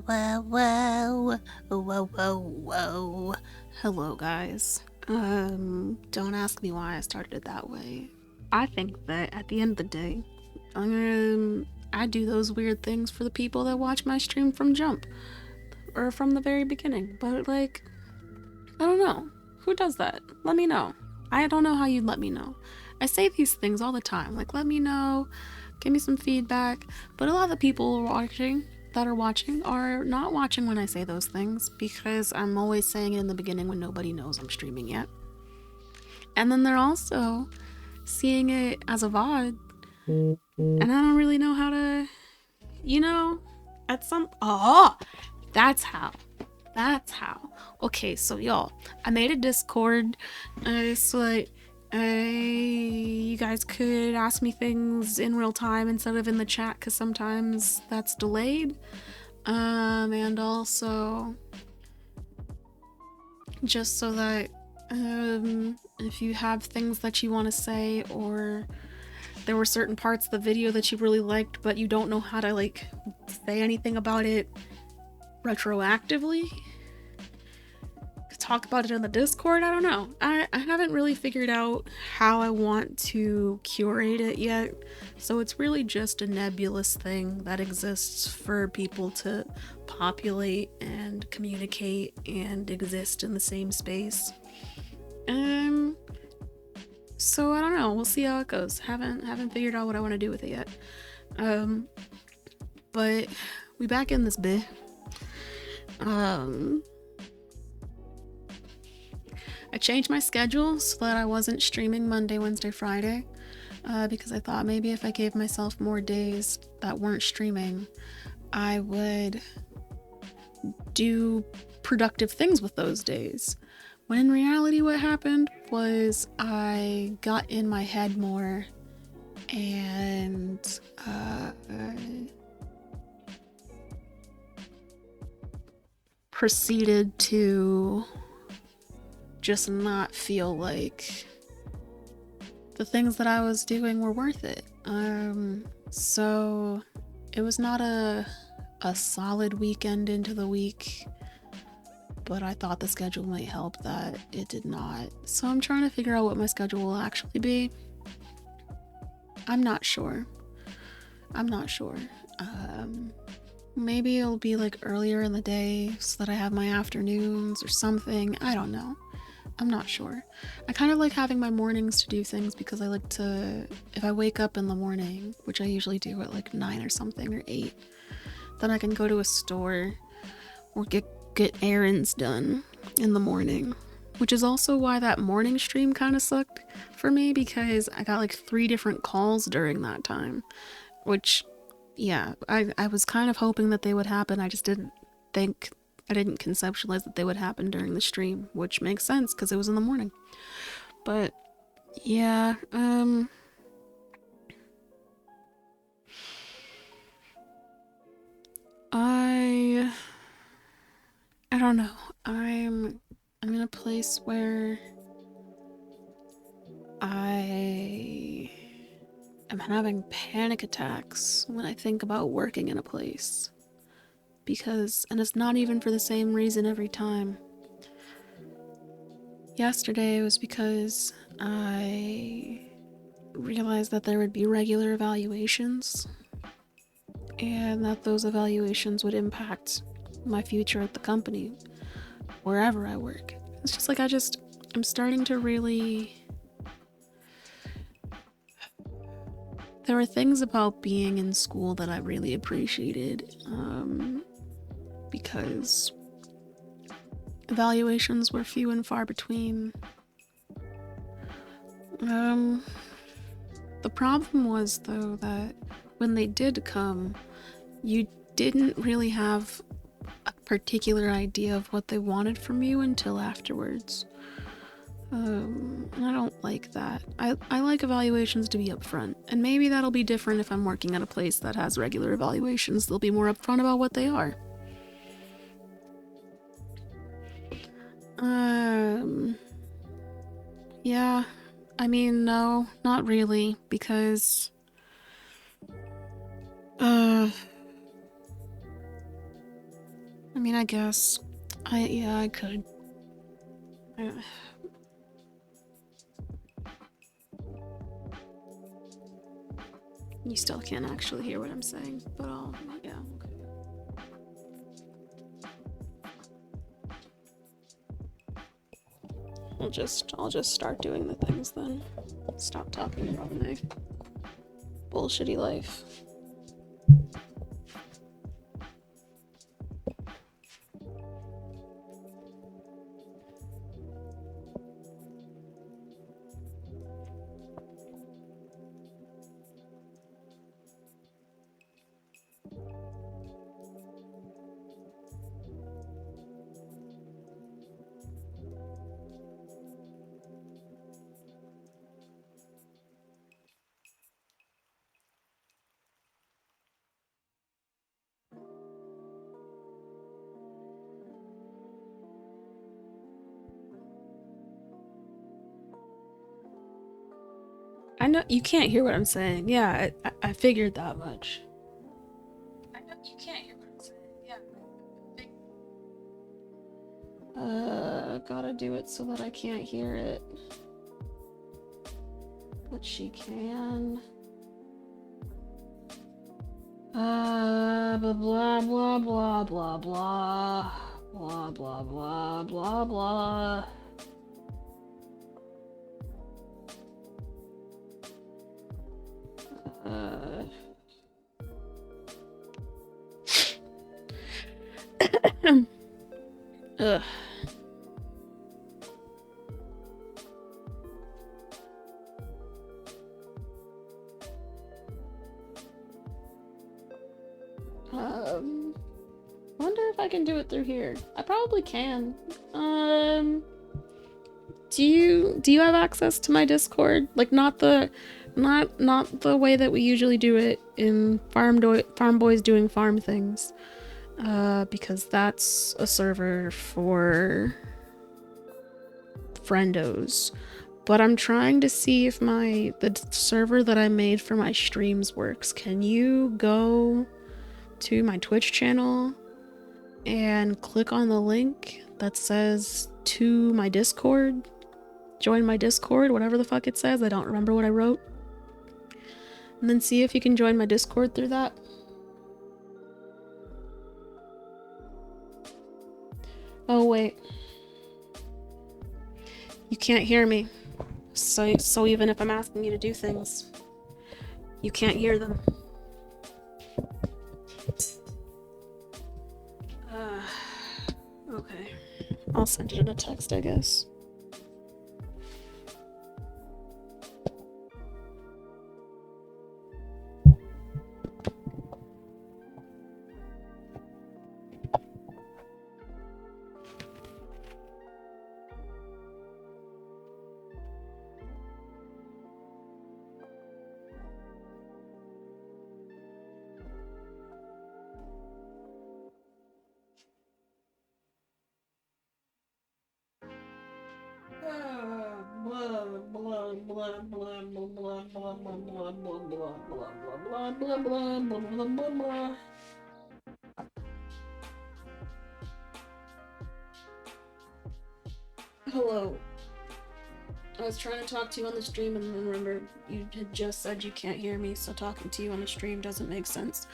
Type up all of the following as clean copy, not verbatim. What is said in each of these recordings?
Whoa, whoa, whoa, whoa. Hello, guys. Don't ask me why I started it that way. I think that at the end of the day, I do those weird things for the people that watch my stream from jump or from the very beginning. But like, I don't know. Who does that? Let me know. I don't know how you'd let me know. I say these things all the time. Like, let me know, give me some feedback. But a lot of the people that are watching are not watching when I say those things because I'm always saying it in the beginning when nobody knows I'm streaming yet. And then they're also seeing it as a VOD. And I don't really know how to, at some. Oh, that's how. That's how. Okay, so y'all, I made a Discord so that you guys could ask me things in real time instead of in the chat because sometimes that's delayed. And also just so that if you have things that you want to say or there were certain parts of the video that you really liked but you don't know how to like say anything about it retroactively, talk about it in the Discord. I don't know. I haven't really figured out how I want to curate it yet. So it's really just a nebulous thing that exists for people to populate and communicate and exist in the same space. So I don't know. We'll see how it goes. Haven't figured out what I want to do with it yet. But we back in this bit. I changed my schedule so that I wasn't streaming Monday, Wednesday, Friday, because I thought maybe if I gave myself more days that weren't streaming, I would do productive things with those days. When in reality what happened was I got in my head more and proceeded to just not feel like the things that I was doing were worth it. So it was not a solid weekend into the week, but I thought the schedule might help that it did not. So I'm trying to figure out what my schedule will actually be. I'm not sure. Maybe it'll be like earlier in the day so that I have my afternoons or something. I don't know. I'm not sure. I kind of like having my mornings to do things because I like to, if I wake up in the morning, which I usually do at like 9 or something or 8, then I can go to a store or get errands done in the morning, which is also why that morning stream kind of sucked for me because I got like 3 different calls during that time, which, yeah, I was kind of hoping that they would happen. I just didn't conceptualize that they would happen during the stream, which makes sense because it was in the morning. But yeah, I don't know. I'm in a place where I am having panic attacks when I think about working in a place. And it's not even for the same reason every time. Yesterday was because I realized that there would be regular evaluations and that those evaluations would impact my future at the company, wherever I work. It's just like I'm starting to really... There were things about being in school that I really appreciated, because evaluations were few and far between. The problem was, though, that when they did come, you didn't really have a particular idea of what they wanted from you until afterwards. And I don't like that. I like evaluations to be upfront, and maybe that'll be different if I'm working at a place that has regular evaluations. They'll be more upfront about what they are. Yeah, I mean, no, not really, because I mean, I guess. Yeah, I could. You still can't actually hear what I'm saying, but yeah, okay. I'll just start doing the things then. Stop talking about my bullshitty life. I know you can't hear what I'm saying. Yeah, I figured that much. I know you can't hear what I'm saying. Yeah. Gotta do it so that I can't hear it. But she can. Blah blah blah blah blah blah blah blah blah blah blah. Ugh. Wonder if I can do it through here. I probably can. Do you have access to my Discord? Like not the way that we usually do it in Farm Boys doing farm things. Because that's a server for friendos. But I'm trying to see if the server that I made for my streams works. Can you go to my Twitch channel and click on the link that says to my Discord? Join my Discord, whatever the fuck it says. I don't remember what I wrote. And then see if you can join my Discord through that. Oh wait. You can't hear me. So even if I'm asking you to do things, you can't hear them. Okay. I'll send it in a text, I guess. Hello. I was trying to talk to you on the stream and then remember you had just said you can't hear me, so talking to you on the stream doesn't make sense.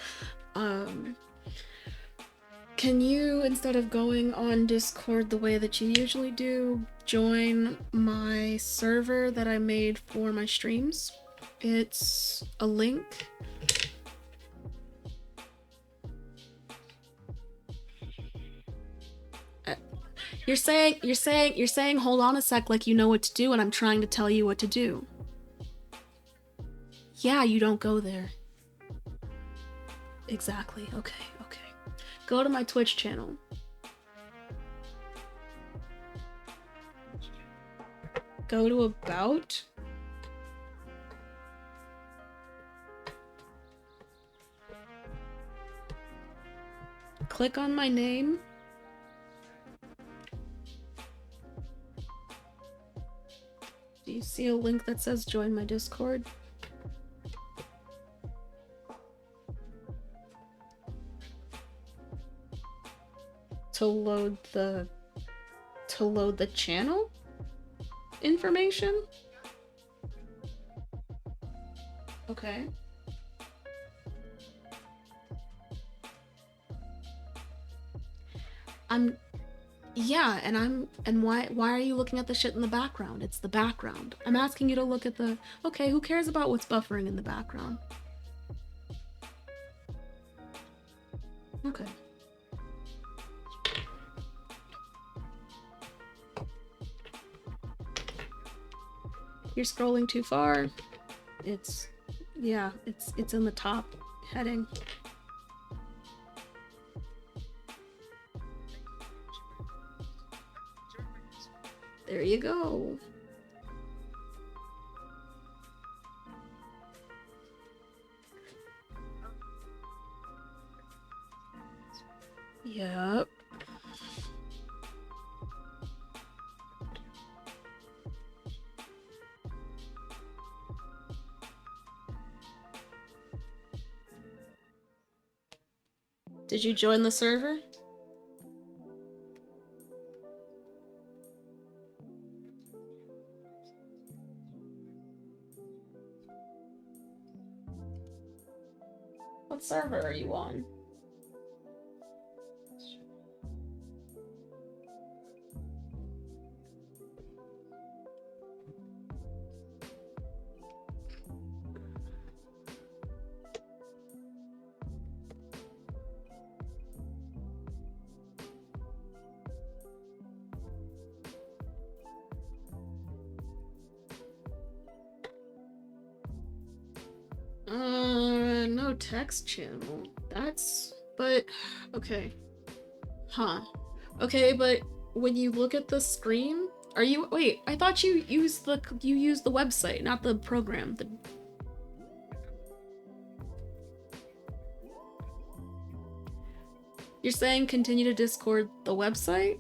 Can you, instead of going on Discord the way that you usually do, join my server that I made for my streams? It's a link. You're saying hold on a sec like you know what to do, and I'm trying to tell you what to do. Yeah, you don't go there. Exactly. Okay. Go to my Twitch channel. Go to About. Click on my name. Do you see a link that says join my Discord? to load the channel information? Okay. Yeah, and why are you looking at the shit in the background? It's the background. I'm asking you to look at the... Okay, who cares about what's buffering in the background? Okay. You're scrolling too far. Yeah, it's in the top heading. There you go. Yep. Did you join the server? What server are you on? No text channel. But, okay. Huh. Okay, but when you look at the screen, wait, I thought you used the website, not the program. You're saying continue to Discord the website?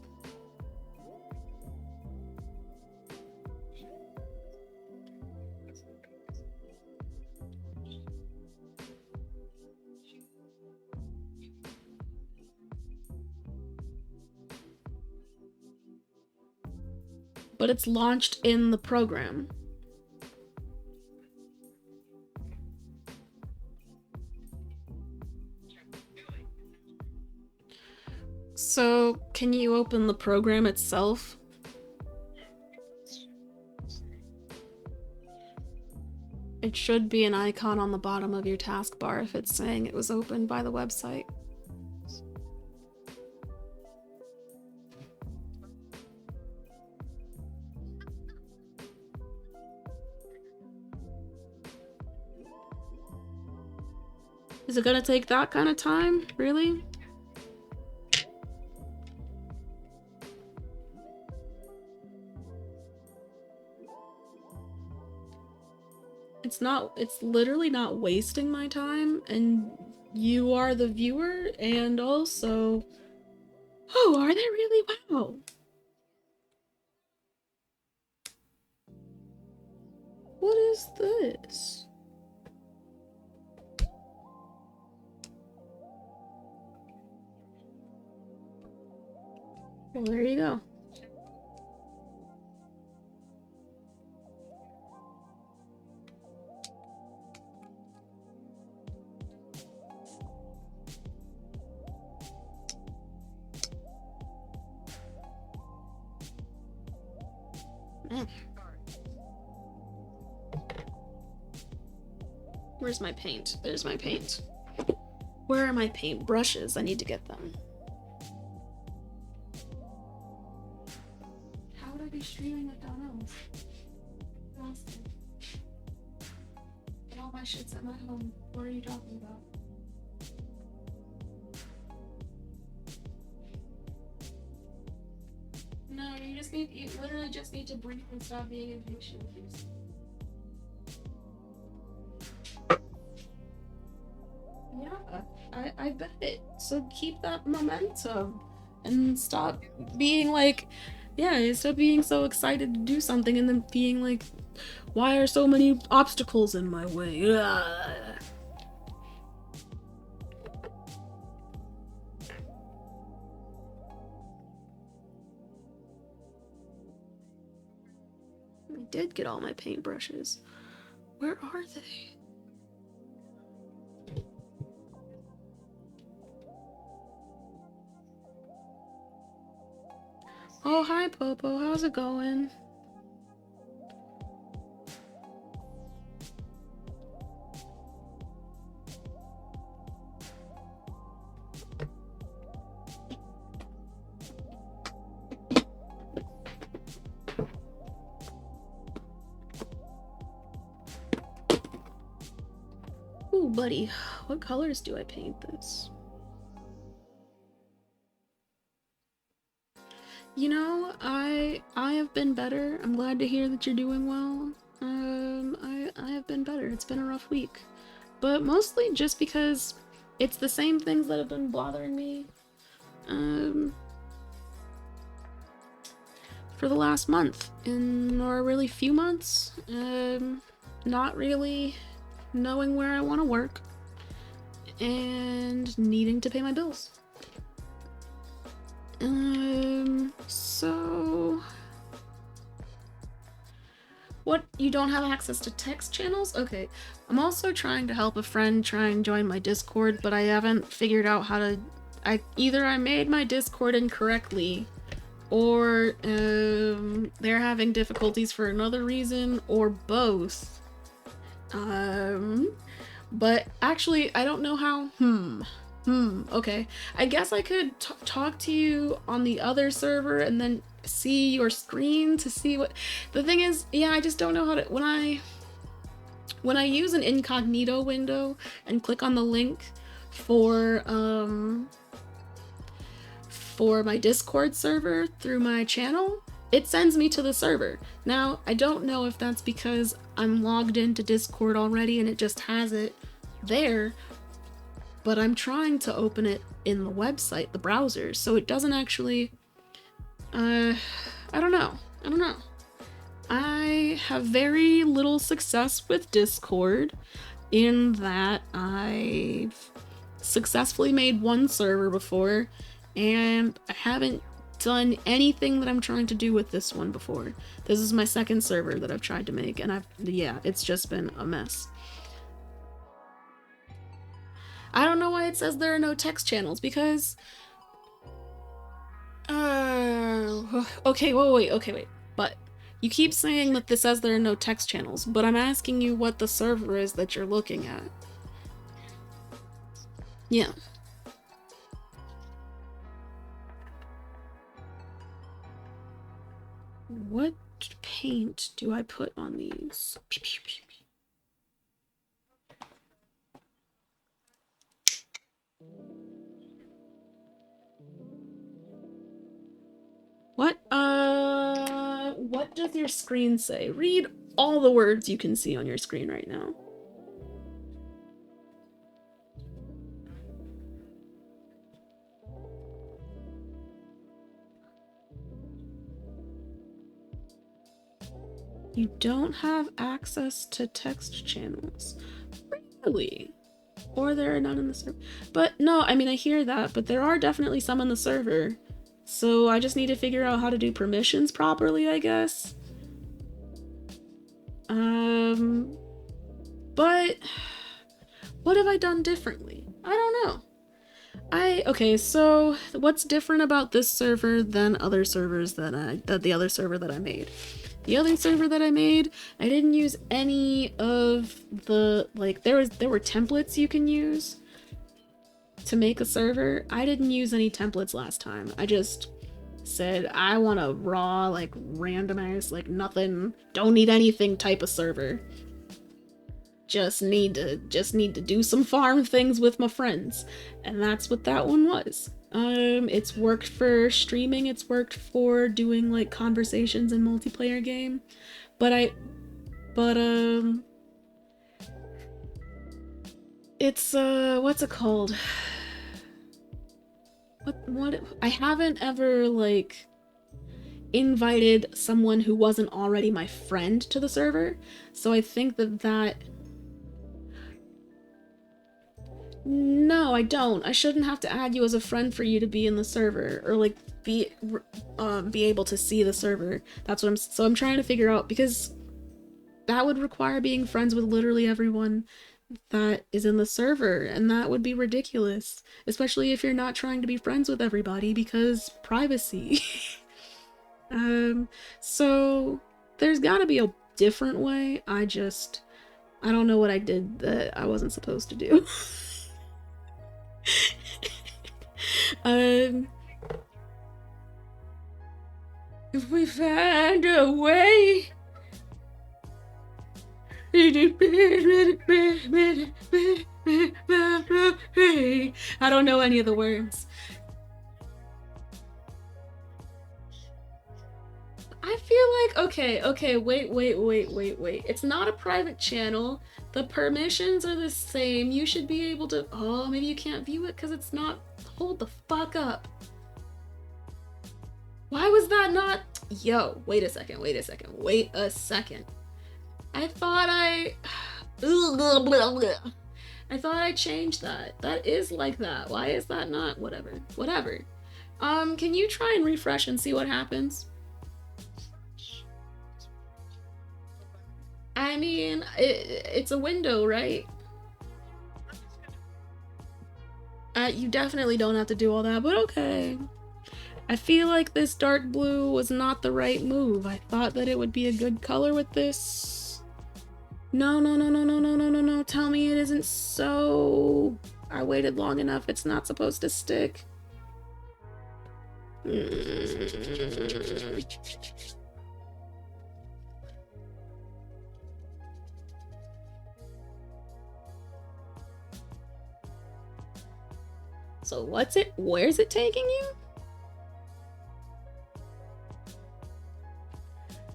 But it's launched in the program. So, can you open the program itself? It should be an icon on the bottom of your taskbar if it's saying it was opened by the website. Is it gonna take that kind of time? Really? It's literally not wasting my time, and you are the viewer, and also... Oh, are they really? Wow. What is this? Well, there you go. Man. Where's my paint? There's my paint. Where are my paint brushes? I need to get them. How would I be streaming at Donnell's? And all my shit's at my home. What are you talking about? No, you literally just need to breathe and stop being impatient, please. Yeah, I bet it. So keep that momentum and stop being like, yeah, stop being so excited to do something and then being like, why are so many obstacles in my way? Ugh. did get all my paintbrushes. Where are they? Oh, hi, Popo. How's it going? Ooh, buddy. What colors do I paint this? You know, I have been better. I'm glad to hear that you're doing well. I have been better. It's been a rough week. But mostly just because it's the same things that have been bothering me. For the last month, or really few months. Not really knowing where I want to work and needing to pay my bills. So what, you don't have access to text channels? Okay. I'm also trying to help a friend try and join my Discord, but I haven't figured out how to, either I made my Discord incorrectly, or they're having difficulties for another reason, or both. But actually, I don't know how. Okay. I guess I could talk to you on the other server and then see your screen to see what. The thing is, yeah, I just don't know how to. When I use an incognito window and click on the link for my Discord server through my channel, it sends me to the server. Now, I don't know if that's because I'm logged into Discord already and it just has it there, but I'm trying to open it in the website, the browser, so it doesn't actually, I don't know. I have very little success with Discord in that I've successfully made one server before, and I haven't done anything that I'm trying to do with this one before. This is my second server that I've tried to make, and it's just been a mess. I don't know why it says there are no text channels, because okay, wait. But you keep saying that this says there are no text channels, but I'm asking you what the server is that you're looking at. Yeah. What paint do I put on these? What does your screen say? Read all the words you can see on your screen right now. You don't have access to text channels. Really? Or there are none in the server. But no, I mean, I hear that, but there are definitely some in the server. So I just need to figure out how to do permissions properly, I guess. But what have I done differently? I don't know. Okay, so what's different about this server than other servers the other server that I made? The other server that I made, I didn't use any of the, like, there were templates you can use to make a server. I didn't use any templates last time. I just said, I want a raw, like, randomized, like, nothing, don't need anything type of server. Just need to do some farm things with my friends. And that's what that one was. It's worked for streaming, it's worked for doing, like, conversations in multiplayer game. It's, what's it called? What, I haven't ever, like, invited someone who wasn't already my friend to the server, so I think that no, I don't. I shouldn't have to add you as a friend for you to be in the server, or, like, be able to see the server. That's what I'm trying to figure out, because that would require being friends with literally everyone that is in the server, and that would be ridiculous, especially if you're not trying to be friends with everybody because privacy. So there's gotta be a different way. I don't know what I did that I wasn't supposed to do. If we find a way. I don't know any of the words. I feel like, okay, wait. It's not a private channel. The permissions are the same. You should be able to, oh, maybe you can't view it because it's not, hold the fuck up. Why was that not, yo, wait a second. I thought I changed that. That is like that. Why is that not? Whatever. Can you try and refresh and see what happens? I mean, it's a window, right? You definitely don't have to do all that, but okay. I feel like this dark blue was not the right move. I thought that it would be a good color with this. No. Tell me it isn't so. I waited long enough. It's not supposed to stick. So where's it taking you?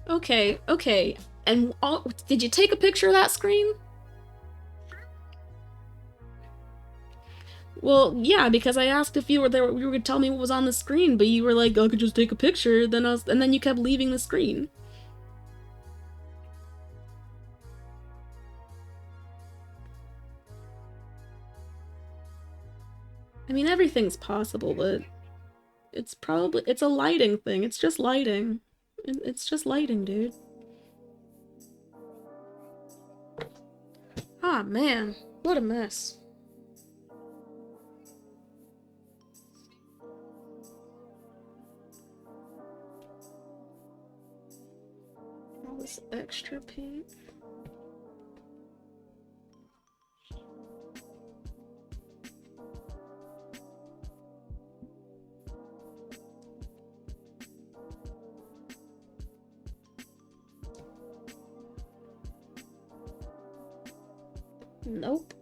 Okay. And did you take a picture of that screen? Well, yeah, because I asked if you were there, you were gonna tell me what was on the screen, but you were like, I could just take a picture. And then you kept leaving the screen. I mean, everything's possible, but it's a lighting thing. It's just lighting. It's just lighting, dude. Ah, man. What a mess. All this extra paint. Nope.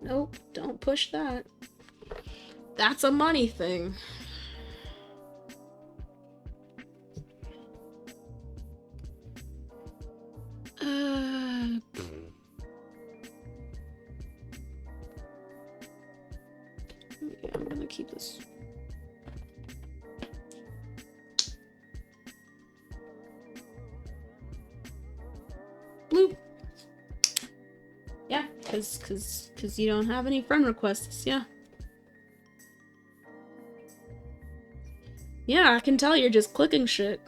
Nope, don't push that. That's a money thing. Yeah, I'm gonna keep this. Bloop. Yeah, cause you don't have any friend requests, yeah. Yeah, I can tell you're just clicking shit.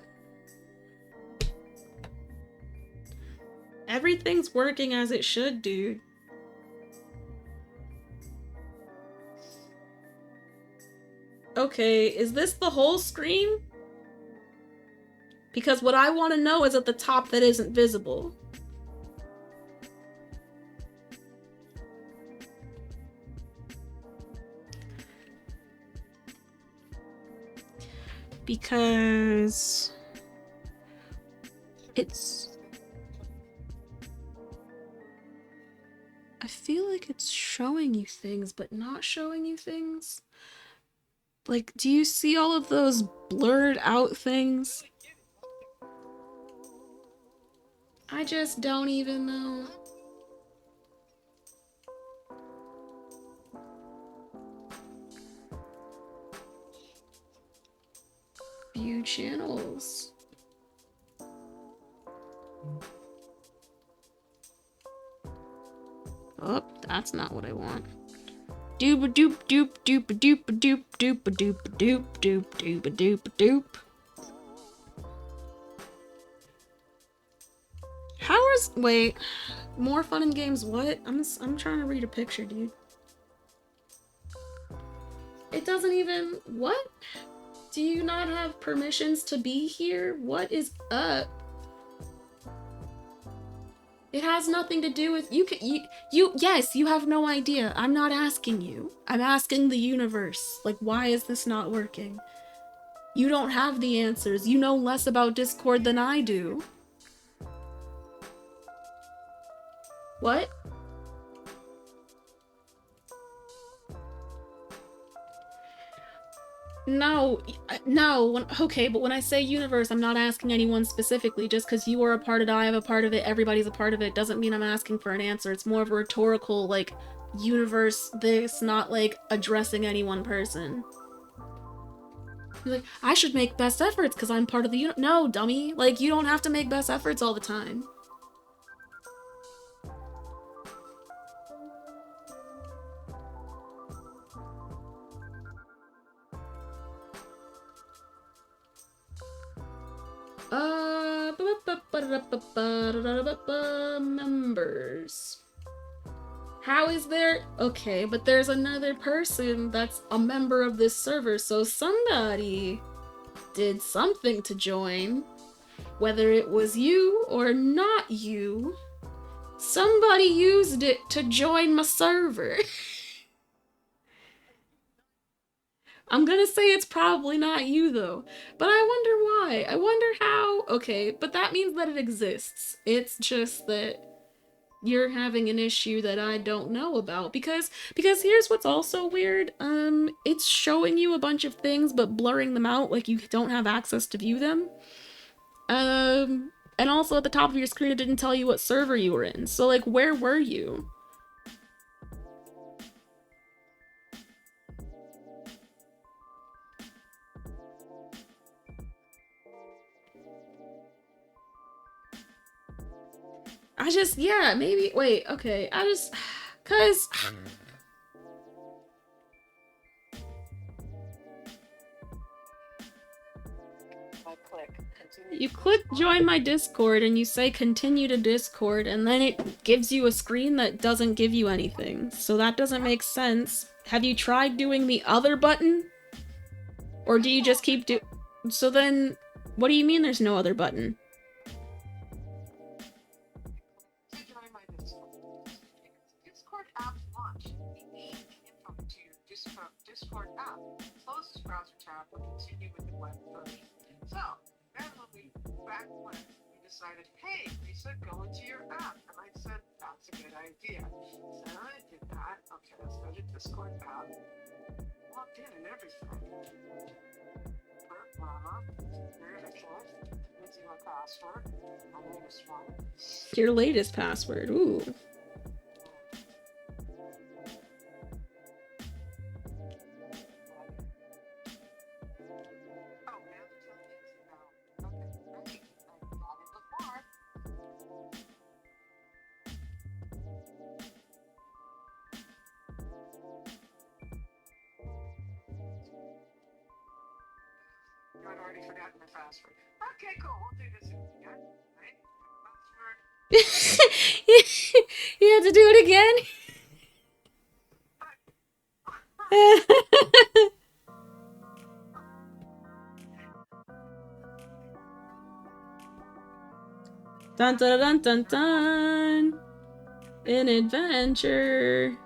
Everything's working as it should, dude. Okay, is this the whole screen? Because what I want to know is at the top that isn't visible. Because I feel like it's showing you things, but not showing you things. Like, do you see all of those blurred out things? I just don't even know. View channels. That's not what I want. Doop doop doop doop doop doop doop doop doop doop doop doop doop. How is wait? More fun in games? What? I'm trying to read a picture, dude. It doesn't even what? Do you not have permissions to be here? What is up? It has nothing to do with you. Yes, you have no idea. I'm not asking you. I'm asking the universe. Like, why is this not working? You don't have the answers. You know less about Discord than I do. What? No, okay, but when I say universe, I'm not asking anyone specifically. Just because you are a part of it, I have a part of it, everybody's a part of it, doesn't mean I'm asking for an answer. It's more of a rhetorical, like, universe this, not, like, addressing any one person. You're like, I should make best efforts because I'm part of the No, dummy. Like, you don't have to make best efforts all the time. Members. How is there? Okay, but there's another person that's a member of this server, so somebody did something to join. Whether it was you or not you, somebody used it to join my server. I'm gonna say it's probably not you, though. But I wonder why. I wonder how. Okay, but that means that it exists. It's just that you're having an issue that I don't know about. Because here's what's also weird. It's showing you a bunch of things, but blurring them out like you don't have access to view them. And also at the top of your screen, it didn't tell you what server you were in. So, like, where were you? Yeah, maybe, wait, okay, cause... You click join my Discord and you say continue to Discord and then it gives you a screen that doesn't give you anything. So that doesn't make sense. Have you tried doing the other button? Or do you just keep So then, what do you mean there's no other button? Discord app. Close this browser tab and continue with the web version. So, then when we decided, hey, Lisa, go into your app. And I said, that's a good idea. So I did that. Okay, let's go to Discord app. Logged in and everything. Here's my password. My latest one. Your latest password, ooh. I'd already forgotten my password. Okay, cool. We'll do this again. Right? Password. You have to do it again? Dun dun dun dun dun. An adventure.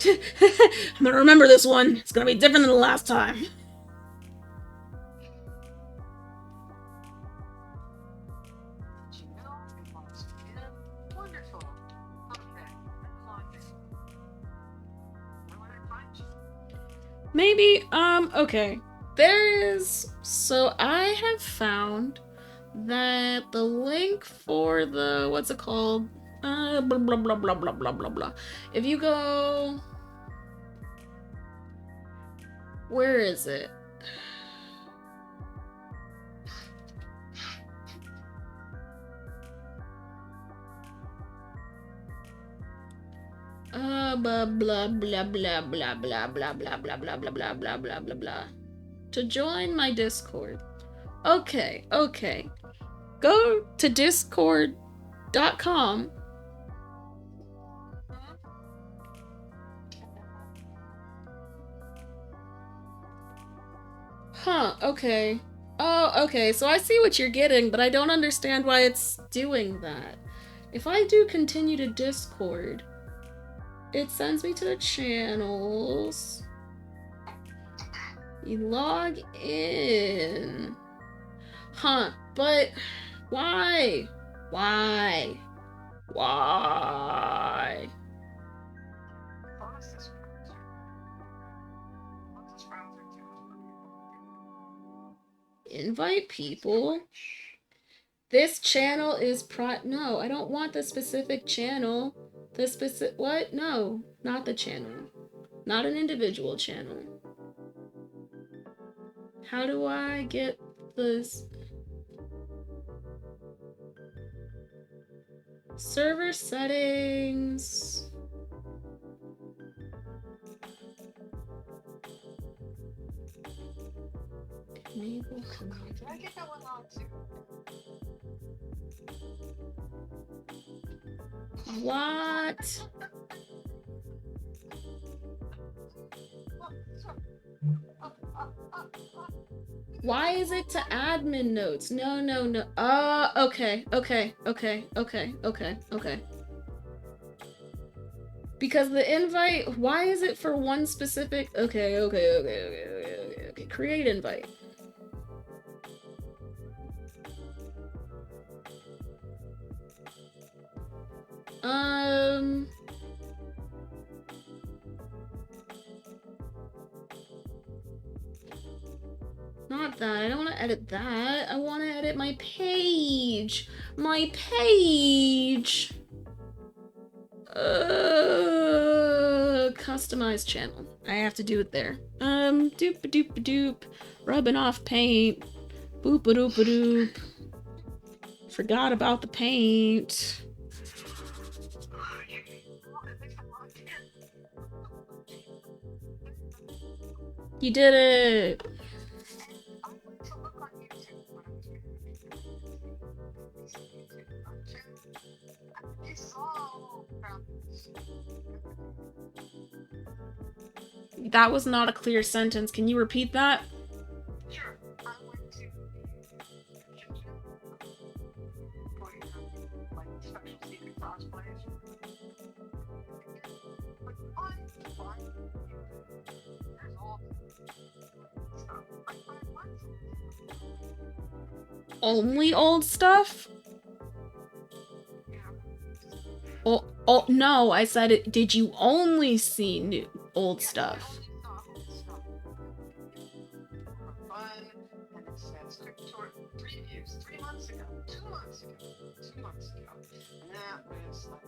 I'm gonna remember this one. It's gonna be different than the last time. Maybe, okay. So I have found that the link for the, what's it called? Blah, blah, blah, blah, blah, blah, blah, blah. If you go... Where is it? Blah, blah, blah, blah, blah, blah, blah, blah, blah, blah, blah, blah, blah, blah, blah, blah. To join my Discord. Okay, okay. Go to discord.com. Huh, okay. Oh, okay, so I see what you're getting, but I don't understand why it's doing that. If I do continue to Discord, it sends me to the channels. You log in. Huh, but why? Why? Why? Invite people. This channel is no, I don't want the specific channel. The specific, what? No, not the channel. Not an individual channel. How do I get this? Server settings. Enable command. Did I get that one on too? What? Why is it to admin notes? No, no, no. Okay, okay, okay, okay, okay, okay. Because the invite, why is it for one specific? Okay, okay, okay, okay, okay, okay, okay. Create invite. Not that. I don't want to edit that. I want to edit my page. My page. Customize channel. I have to do it there. Doop a doop a doop. Rubbing off paint. Boop a doop a doop. Forgot about the paint. You did it. That was not a clear sentence. Can you repeat that? Sure. I went to like special secret cosplays. But fine. There's all stuff. Only old stuff? Yeah. Oh no, I said it. Did you only see new old stuff? And it says previews 3 months ago, 2 months ago, 2 months ago. And that was like,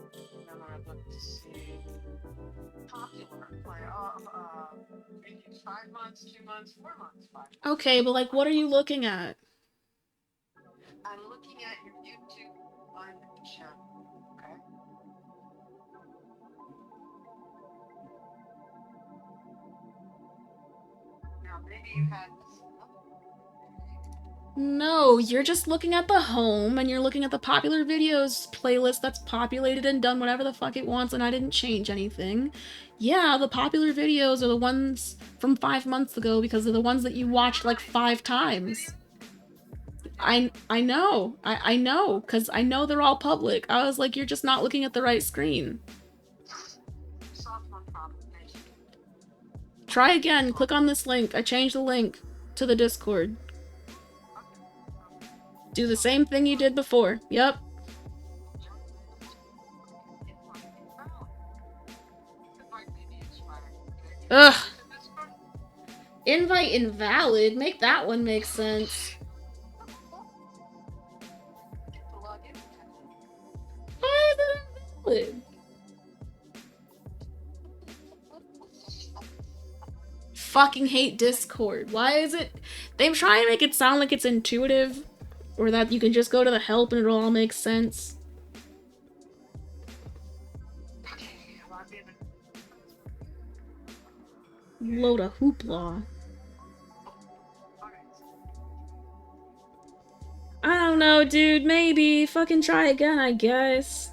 then I looked to see popular play previews 5 months, 2 months, 4 months, 5 months. Okay, but like, what are you looking at? I'm looking at your YouTube One channel, okay? Now maybe you had this. No, you're just looking at the home and you're looking at the popular videos playlist that's populated and done whatever the fuck it wants, and I didn't change anything. Yeah, the popular videos are the ones from 5 months ago because they're the ones that you watched like 5 times. I know. I know, because I know they're all public. I was like, you're just not looking at the right screen. Try again. Click on this link. I changed the link to the Discord. Do the same thing you did before. Yep. Ugh. Invite invalid? Make that one make sense. fucking hate Discord. Why is it? They try and make it sound like it's intuitive, or that you can just go to the help and it'll all make sense. Load of hoopla. I don't know, dude. Maybe. Fucking try again, I guess.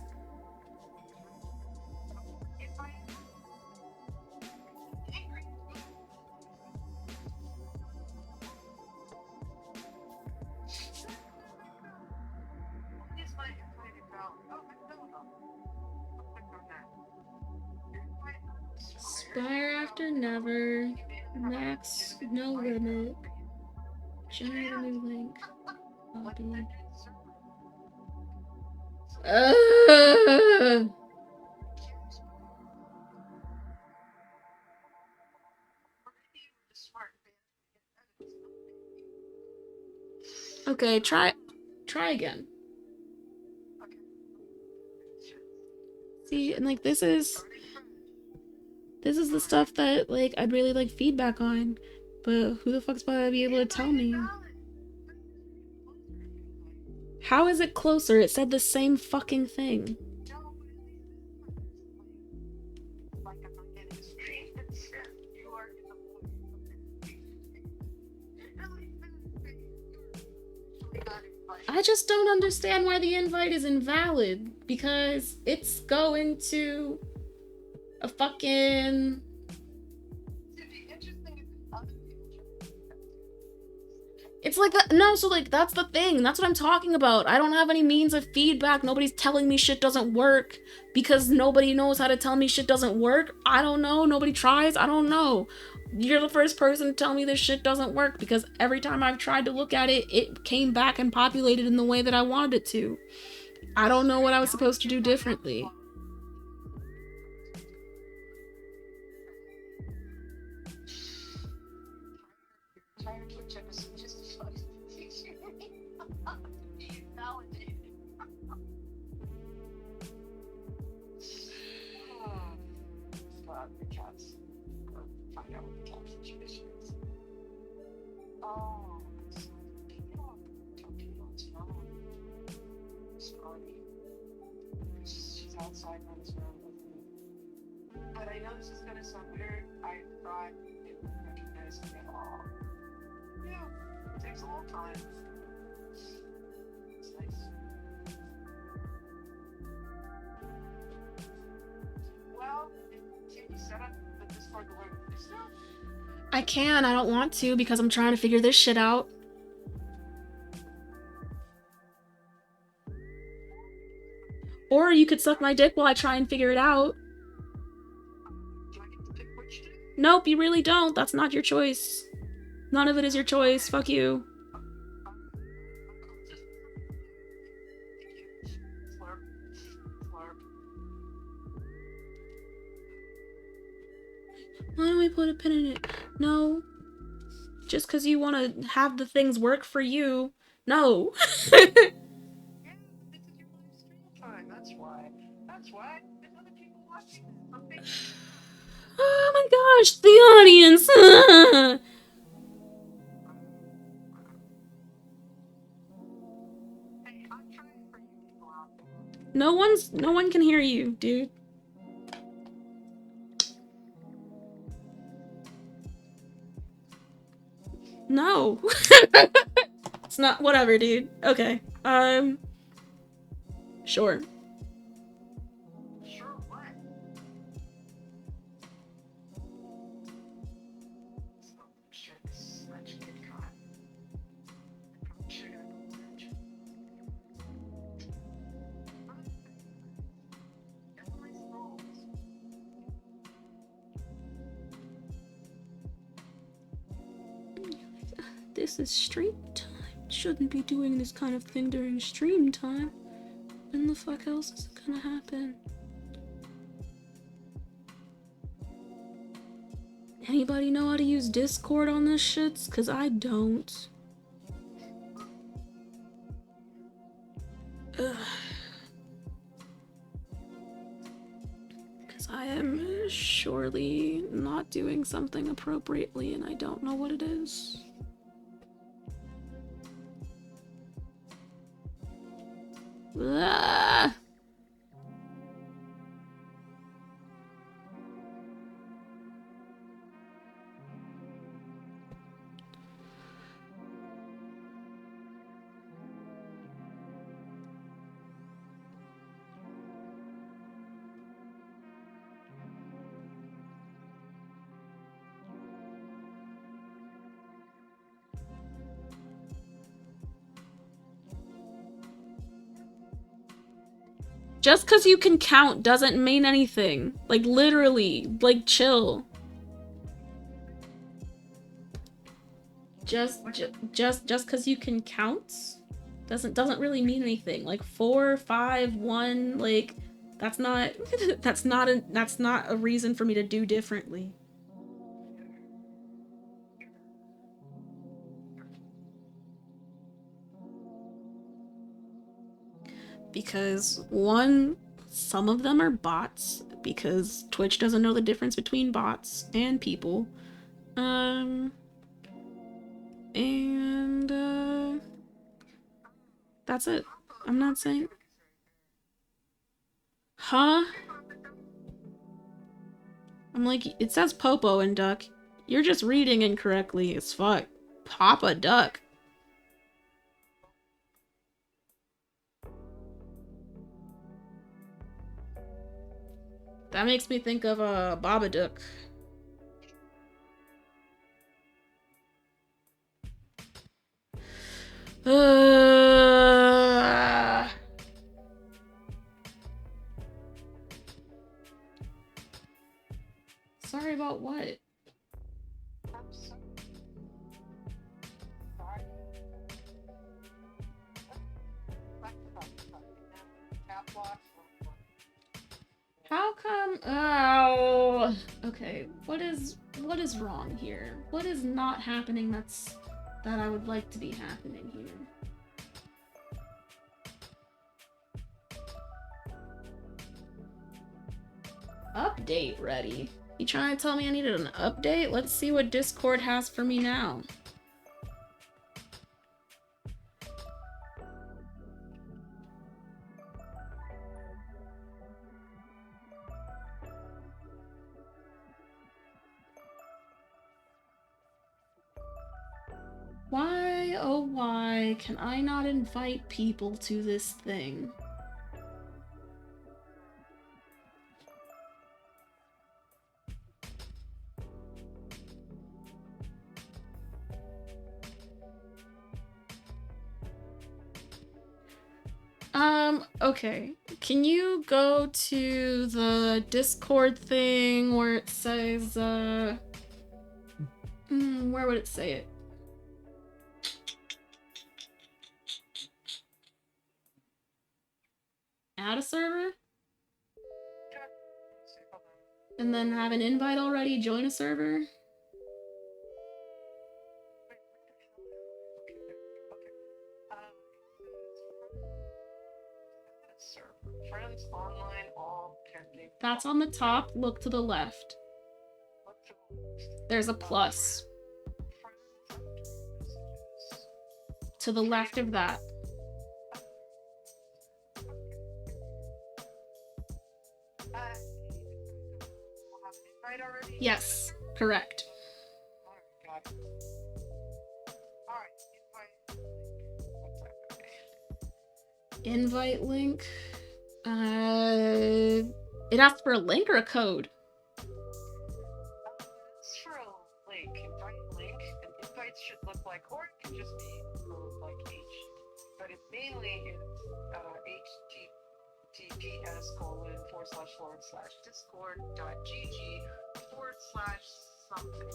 Spire after never. Max, no limit. Generate a new link. Copy. Okay, try again. See, and like this is the stuff that like I'd really like feedback on, but who the fuck's about to be able to tell me? How is it closer? It said the same fucking thing. I just don't understand why the invite is invalid, because it's going to a fucking... It's like that. No, so like that's the thing. That's what I'm talking about. I don't have any means of feedback. Nobody's telling me shit doesn't work because nobody knows how to tell me shit doesn't work. I don't know. Nobody tries. I don't know. You're the first person to tell me this shit doesn't work because every time I've tried to look at it, it came back and populated in the way that I wanted it to. I don't know what I was supposed to do differently. Outside on his room with me. But I know this is gonna sound weird. I thought it would recognize me at all. Yeah, it takes a long time. It's nice. Well, can you set up the Discord to work with yourself? I can. I don't want to because I'm trying to figure this shit out. Or you could suck my dick while I try and figure it out. Do I get to pick which day? Nope, you really don't. That's not your choice. None of it is your choice. Fuck you. Why don't we put a pin in it? No. Just because you want to have the things work for you. No. That's why. There's other people watching something. Oh my gosh, the audience. Hey, I'm trying for you people out there. No one can hear you, dude. No. It's not, whatever, dude. Okay. Sure. Sure what? So, shit, this is such a good con. I'm probably sure gonna go lunch. Get my souls. This is stream time. Shouldn't be doing this kind of thing during stream time. When the fuck else is it gonna happen? Anybody know how to use Discord on this shit? Cause I don't. Ugh. Cause I am surely not doing something appropriately and I don't know what it is. Ah! Just because you can count doesn't mean anything. Like, literally. Like, chill. Just because you can count doesn't really mean anything. Like 4, 5, 1, like that's not that's not a reason for me to do differently. Because one, some of them are bots because Twitch doesn't know the difference between bots and people. And that's it. I'm not saying. Huh? I'm like, it says Popo and Duck. You're just reading incorrectly as fuck. Papa Duck. That makes me think of Babadook. Sorry about what? I'm sorry. How come? Oh, okay. What is wrong here? What is not happening that I would like to be happening here? Update ready. You trying to tell me I needed an update? Let's see what Discord has for me now. Why, oh why, can I not invite people to this thing? Okay. Can you go to the Discord thing where it says, where would it say it? Add a server? And then have an invite already, join a server? Friends online all pending. That's on the top. Look to the left. There's a plus. To the left of that. Yes, correct. Invite link. It asks for a link or a code? It's for a link. Invite link. And invites should look like, or it can just be like H. But it mainly is https://discord.gg/something.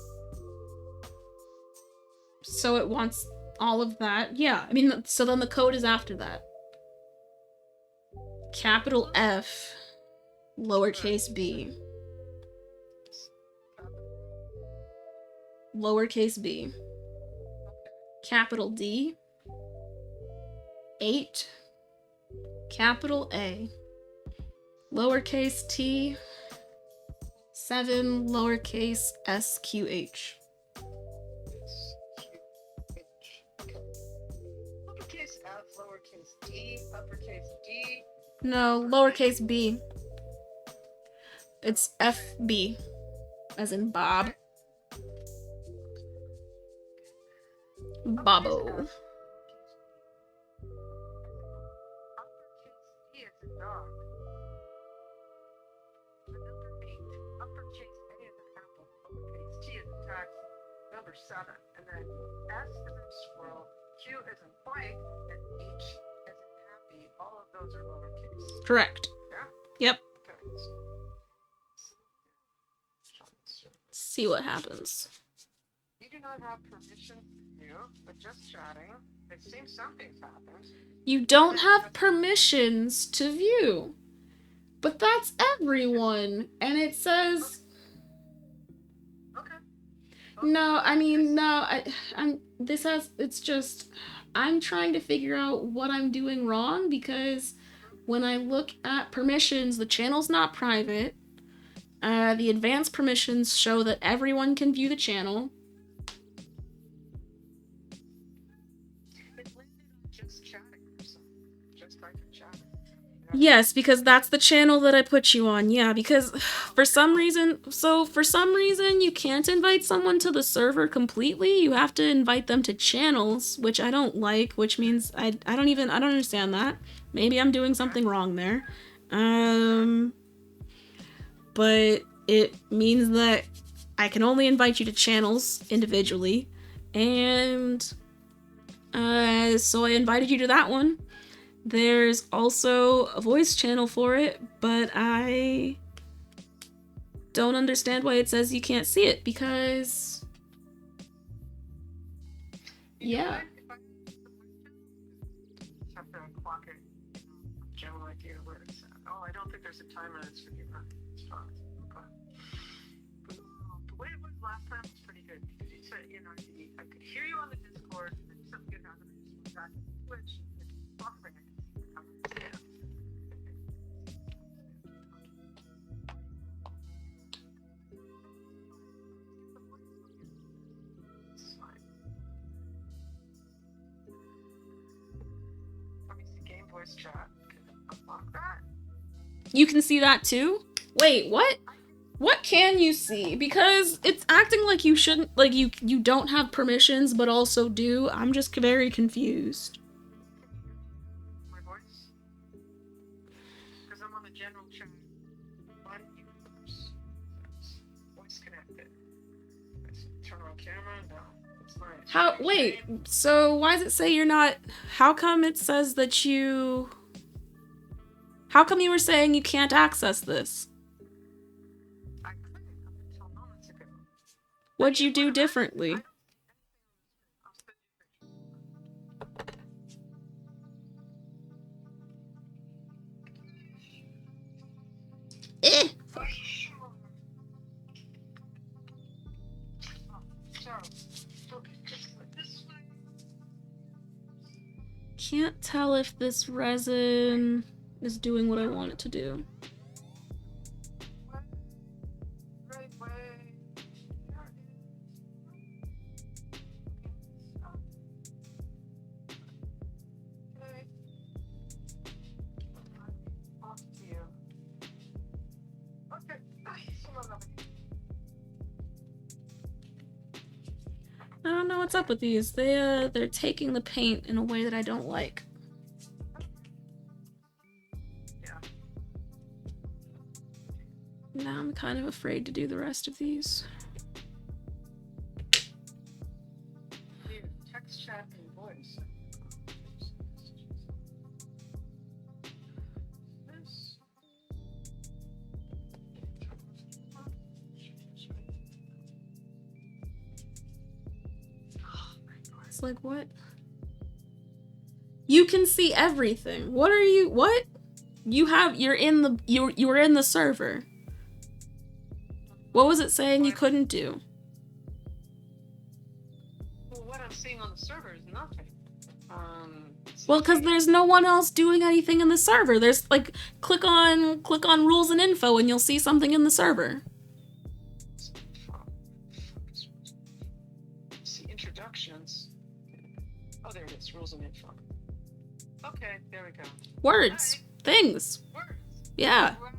So it wants all of that. Yeah, I mean, so then the code is after that. Capital F, lowercase b. Lowercase b. Capital D. 8. Capital A. Lowercase t. 7 lowercase SQH. Uppercase F, lowercase d, uppercase D. No, lowercase b. It's FB, as in Bob. Bobo. Uppercase E is in dog. The number 8. Uppercase A is in apple. Lowercase T is in taxi. Number 7. And then S is in squirrel. Q is in bike. And H is in happy. All of those are lowercase. Correct. Yeah? Yep. Okay. See what happens. You do not have permission to view, but just chatting. It seems something's happened. You don't have permissions to view. But that's everyone. And it says... Okay. No, I mean, no, I'm trying to figure out what I'm doing wrong, because when I look at permissions, the channel's not private. The advanced permissions show that everyone can view the channel. It landed on just chatting or something. Just type in chatting. Yes, because that's the channel that I put you on. Yeah, because for some reason you can't invite someone to the server completely. You have to invite them to channels, which I don't like, which means I don't understand that. Maybe I'm doing something wrong there. But it means that I can only invite you to channels individually, and so I invited you to that one. There's also a voice channel for it, but I don't understand why it says you can't see it, because yeah. Have to clock it. General idea where it's at. Oh, I don't think there's a time limit for you. It's fine. Okay. But, the way it was last time was pretty good, because you said, I could hear you on the Discord, and then something good happened, and you back to Twitch, and it's buffering. Yeah. It's fine. Let me see game voice chat. Unlock that. You can see that too? Wait, what? What can you see? Because it's acting like you shouldn't, like you don't have permissions, but also do. I'm just very confused. My voice? Because I'm on the general chat. Why do you voice connected? Turn on camera? No. It's not. Wait, so why does it say you're not, how come it says that you, how come you were saying you can't access this? I couldn't up until moments ago. What'd you do differently? Eh. Can't tell if this resin is doing what I want it to do. I don't know what's up with these. They're taking the paint in a way that I don't like. Yeah. Now I'm kind of afraid to do the rest of these. Text chat and voice. It's like, what? You can see everything. What? You're in the server. What was it saying you couldn't do? Well, what I'm seeing on the server is nothing. Well, because there's no one else doing anything in the server. There's like, click on rules and info and you'll see something in the server. introductions. Oh, there it is. Rules and info. Okay, there we go. Words. Right. Things. Words. Yeah. Right.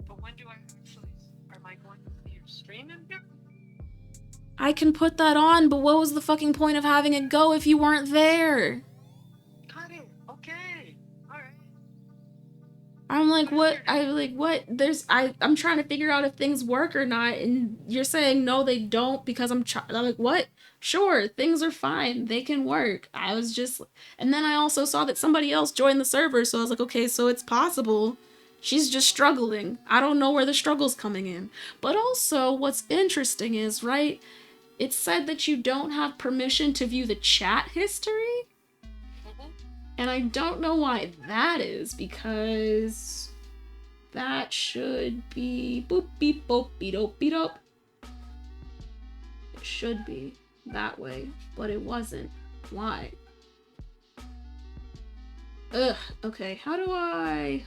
But when do I actually... Am I going to see your stream in here? I can put that on, but what was the fucking point of having it go if you weren't there? Got it. Okay. Alright. I'm like, what? I'm trying to figure out if things work or not, and you're saying no, they don't because I'm like, what? Sure, things are fine. They can work. I was just... And then I also saw that somebody else joined the server, so I was like, okay, so it's possible. She's just struggling. I don't know where the struggle's coming in. But also, what's interesting is, right, it said that you don't have permission to view the chat history? And I don't know why that is, because that should be boop beep boop beep dope beep dope. It should be that way, but it wasn't. Why? Ugh, okay, how do I...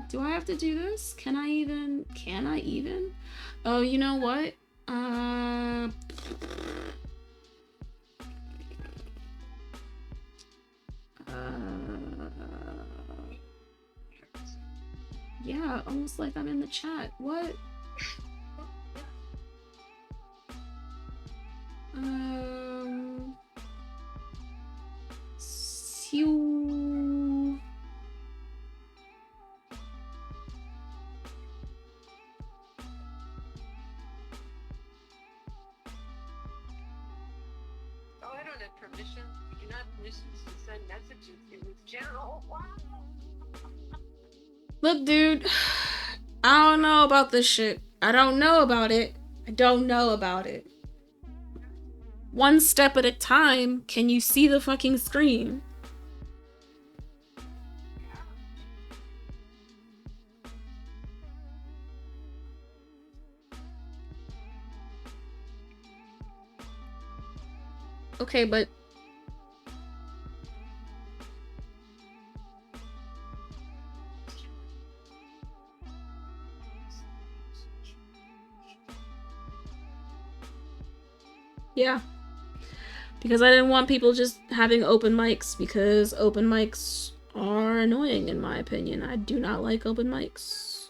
do I have to do this? Can I even? Oh, you know what? Yeah, almost like I'm in the chat. What? Oh, I don't have permission. You do not have permissions to send messages. It was general. Wow. Look, dude, I don't know about this shit. I don't know about it. One step at a time, can you see the fucking screen? Okay, but... Yeah. Because I didn't want people just having open mics, because open mics are annoying in my opinion. I do not like open mics.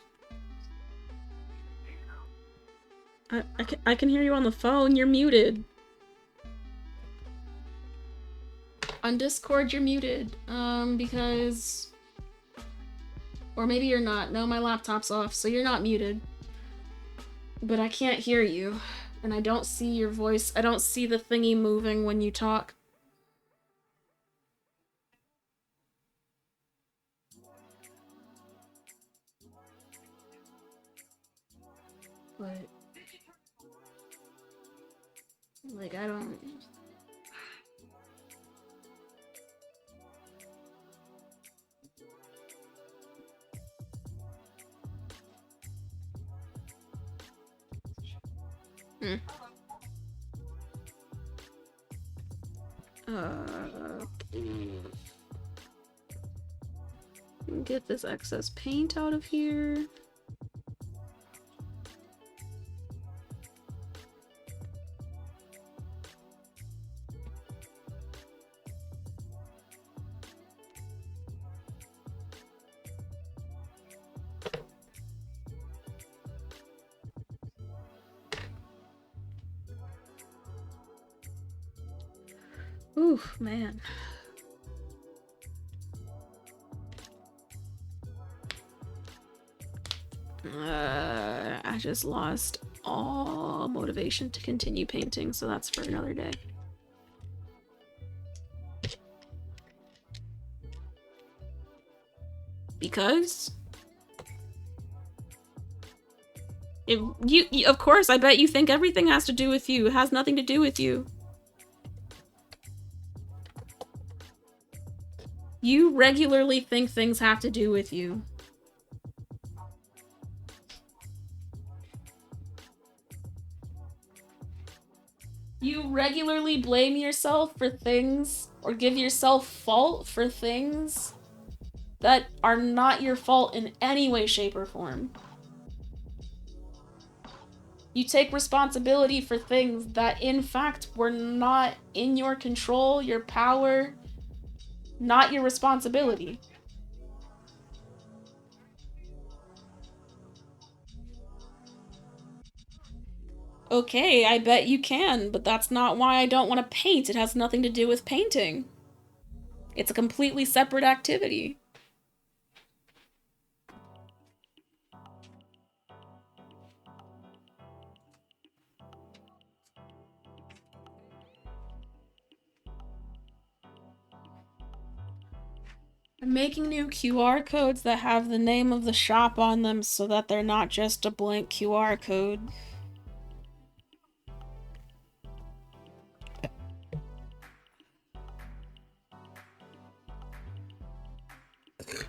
I can hear you on the phone. You're muted. On Discord, you're muted. Because... Or maybe you're not. No, my laptop's off, so you're not muted. But I can't hear you. And I don't see your voice. I don't see the thingy moving when you talk. But... Like, I don't... Get this excess paint out of here. Oof, man. I just lost all motivation to continue painting, so that's for another day. Because? You of course, I bet you think everything has to do with you. It has nothing to do with you. You regularly think things have to do with you. You regularly blame yourself for things, or give yourself fault for things that are not your fault in any way, shape, or form. You take responsibility for things that, in fact, were not in your control, your power, not your responsibility. Okay, I bet you can, but that's not why I don't want to paint. It has nothing to do with painting. It's a completely separate activity. I'm making new QR codes that have the name of the shop on them so that they're not just a blank QR code.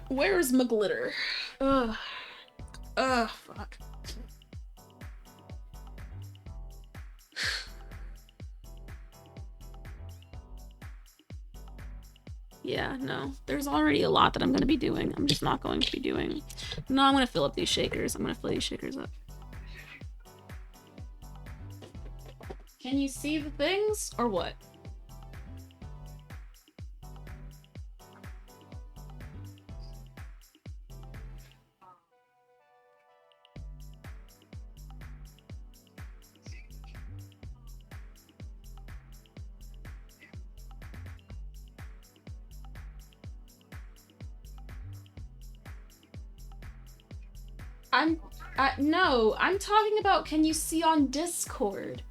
Where's my glitter? Ugh. Ugh, fuck. Yeah, no. There's already a lot that I'm gonna be doing. I'm just not going to be doing. No, I'm gonna fill up these shakers. I'm gonna fill these shakers up. Can you see the things, or what? No, I'm talking about can you see on Discord?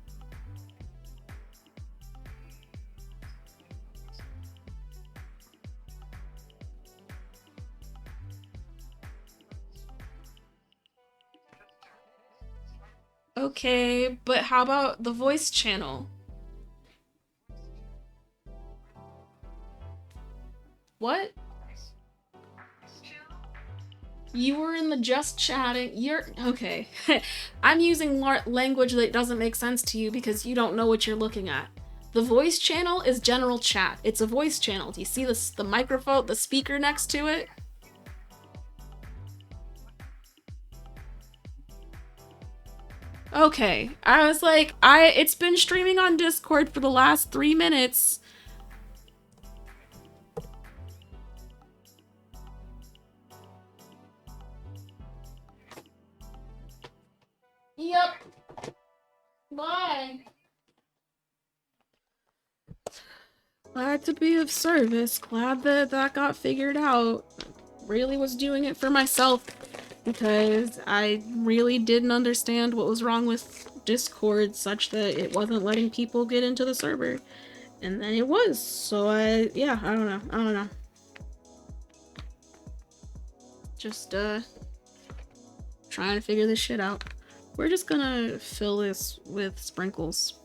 Okay, but how about the voice channel? What? You were in the just chatting. You're okay. I'm using language that doesn't make sense to you because you don't know what you're looking at. The voice channel is general chat. It's a voice channel. Do you see the microphone, the speaker next to it? Okay. I was like, it's been streaming on Discord for the last 3 minutes. Yep. Bye. Glad to be of service. Glad that that got figured out. Really was doing it for myself because I really didn't understand what was wrong with Discord such that it wasn't letting people get into the server. And then it was. So I don't know. Just trying to figure this shit out. We're just gonna fill this with sprinkles.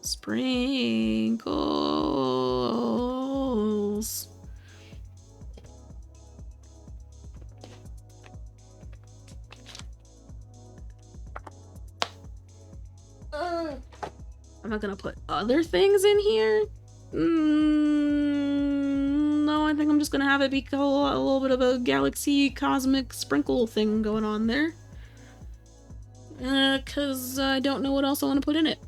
Sprinkles. Am I gonna put other things in here? No, I think I'm just gonna have it be a little bit of a galaxy cosmic sprinkle thing going on there. Cause I don't know what else I want to put in it.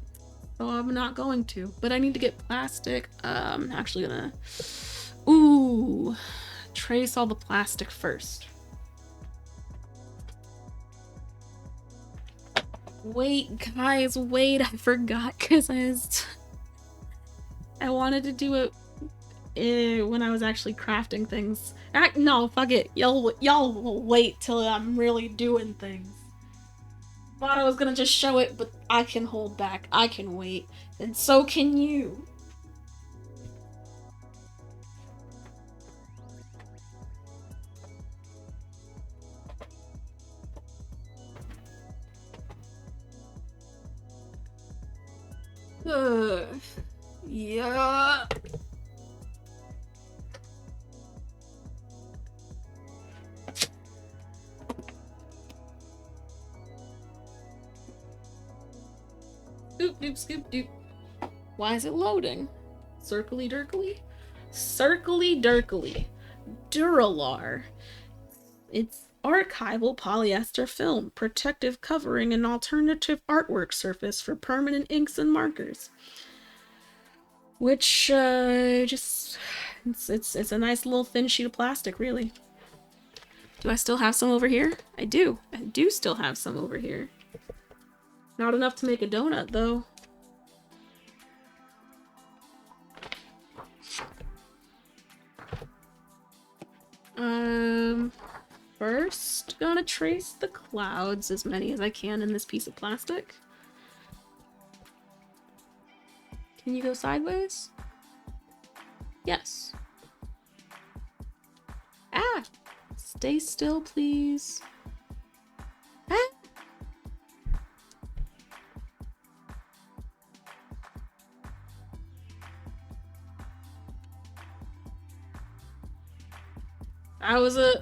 So I'm not going to. But I need to get plastic. I'm actually gonna... Ooh. Trace all the plastic first. Wait, guys, wait. I forgot because I wanted to do it when I was actually crafting things. No, fuck it. Y'all will wait till I'm really doing things. Thought I was gonna just show it, but I can hold back. I can wait. And so can you. Yeah. Doop doop scoop doop. Why is it loading? Circly dirkly? Circly dirkly. Duralar. It's archival polyester film, protective covering, and alternative artwork surface for permanent inks and markers. Which, just... It's a nice little thin sheet of plastic, really. Do I still have some over here? I do. I do still have some over here. Not enough to make a donut, though. First, gonna trace the clouds, as many as I can in this piece of plastic. Can you go sideways? Yes. Ah! Stay still, please. Ah!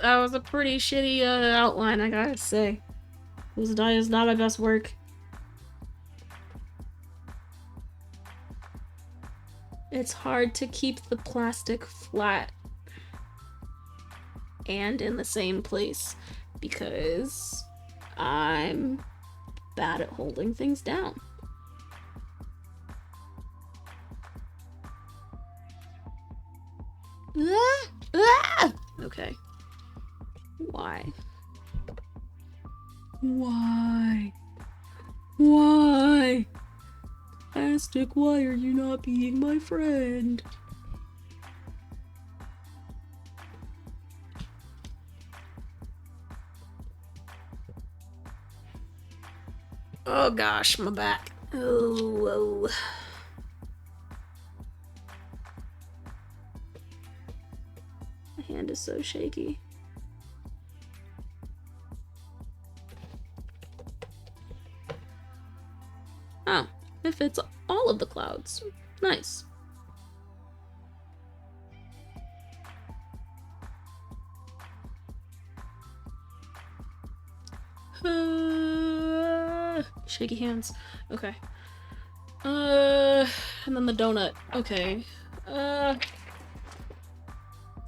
That was a pretty shitty outline, I gotta say. It was not my best work. It's hard to keep the plastic flat and in the same place because I'm bad at holding things down. Ah! Ah! Okay. Why? Why? Why? Plastic, why are you not being my friend? Oh gosh, my back. Oh. My hand is so shaky. Oh, it fits all of the clouds. Nice. Shaky hands. Okay. And then the donut. Okay.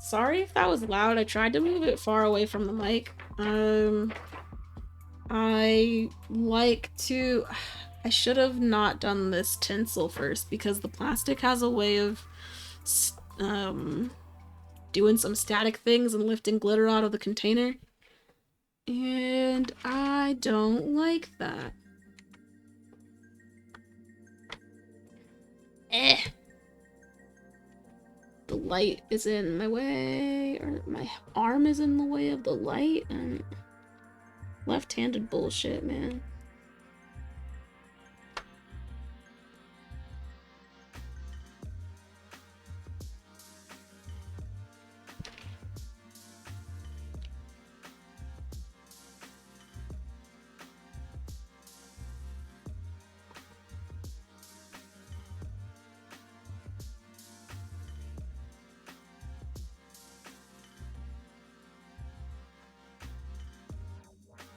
Sorry if that was loud. I tried to move it far away from the mic. I should have not done this tinsel first because the plastic has a way of doing some static things and lifting glitter out of the container. And I don't like that. The light is in my way, or my arm is in the way of the light, and left-handed bullshit, man.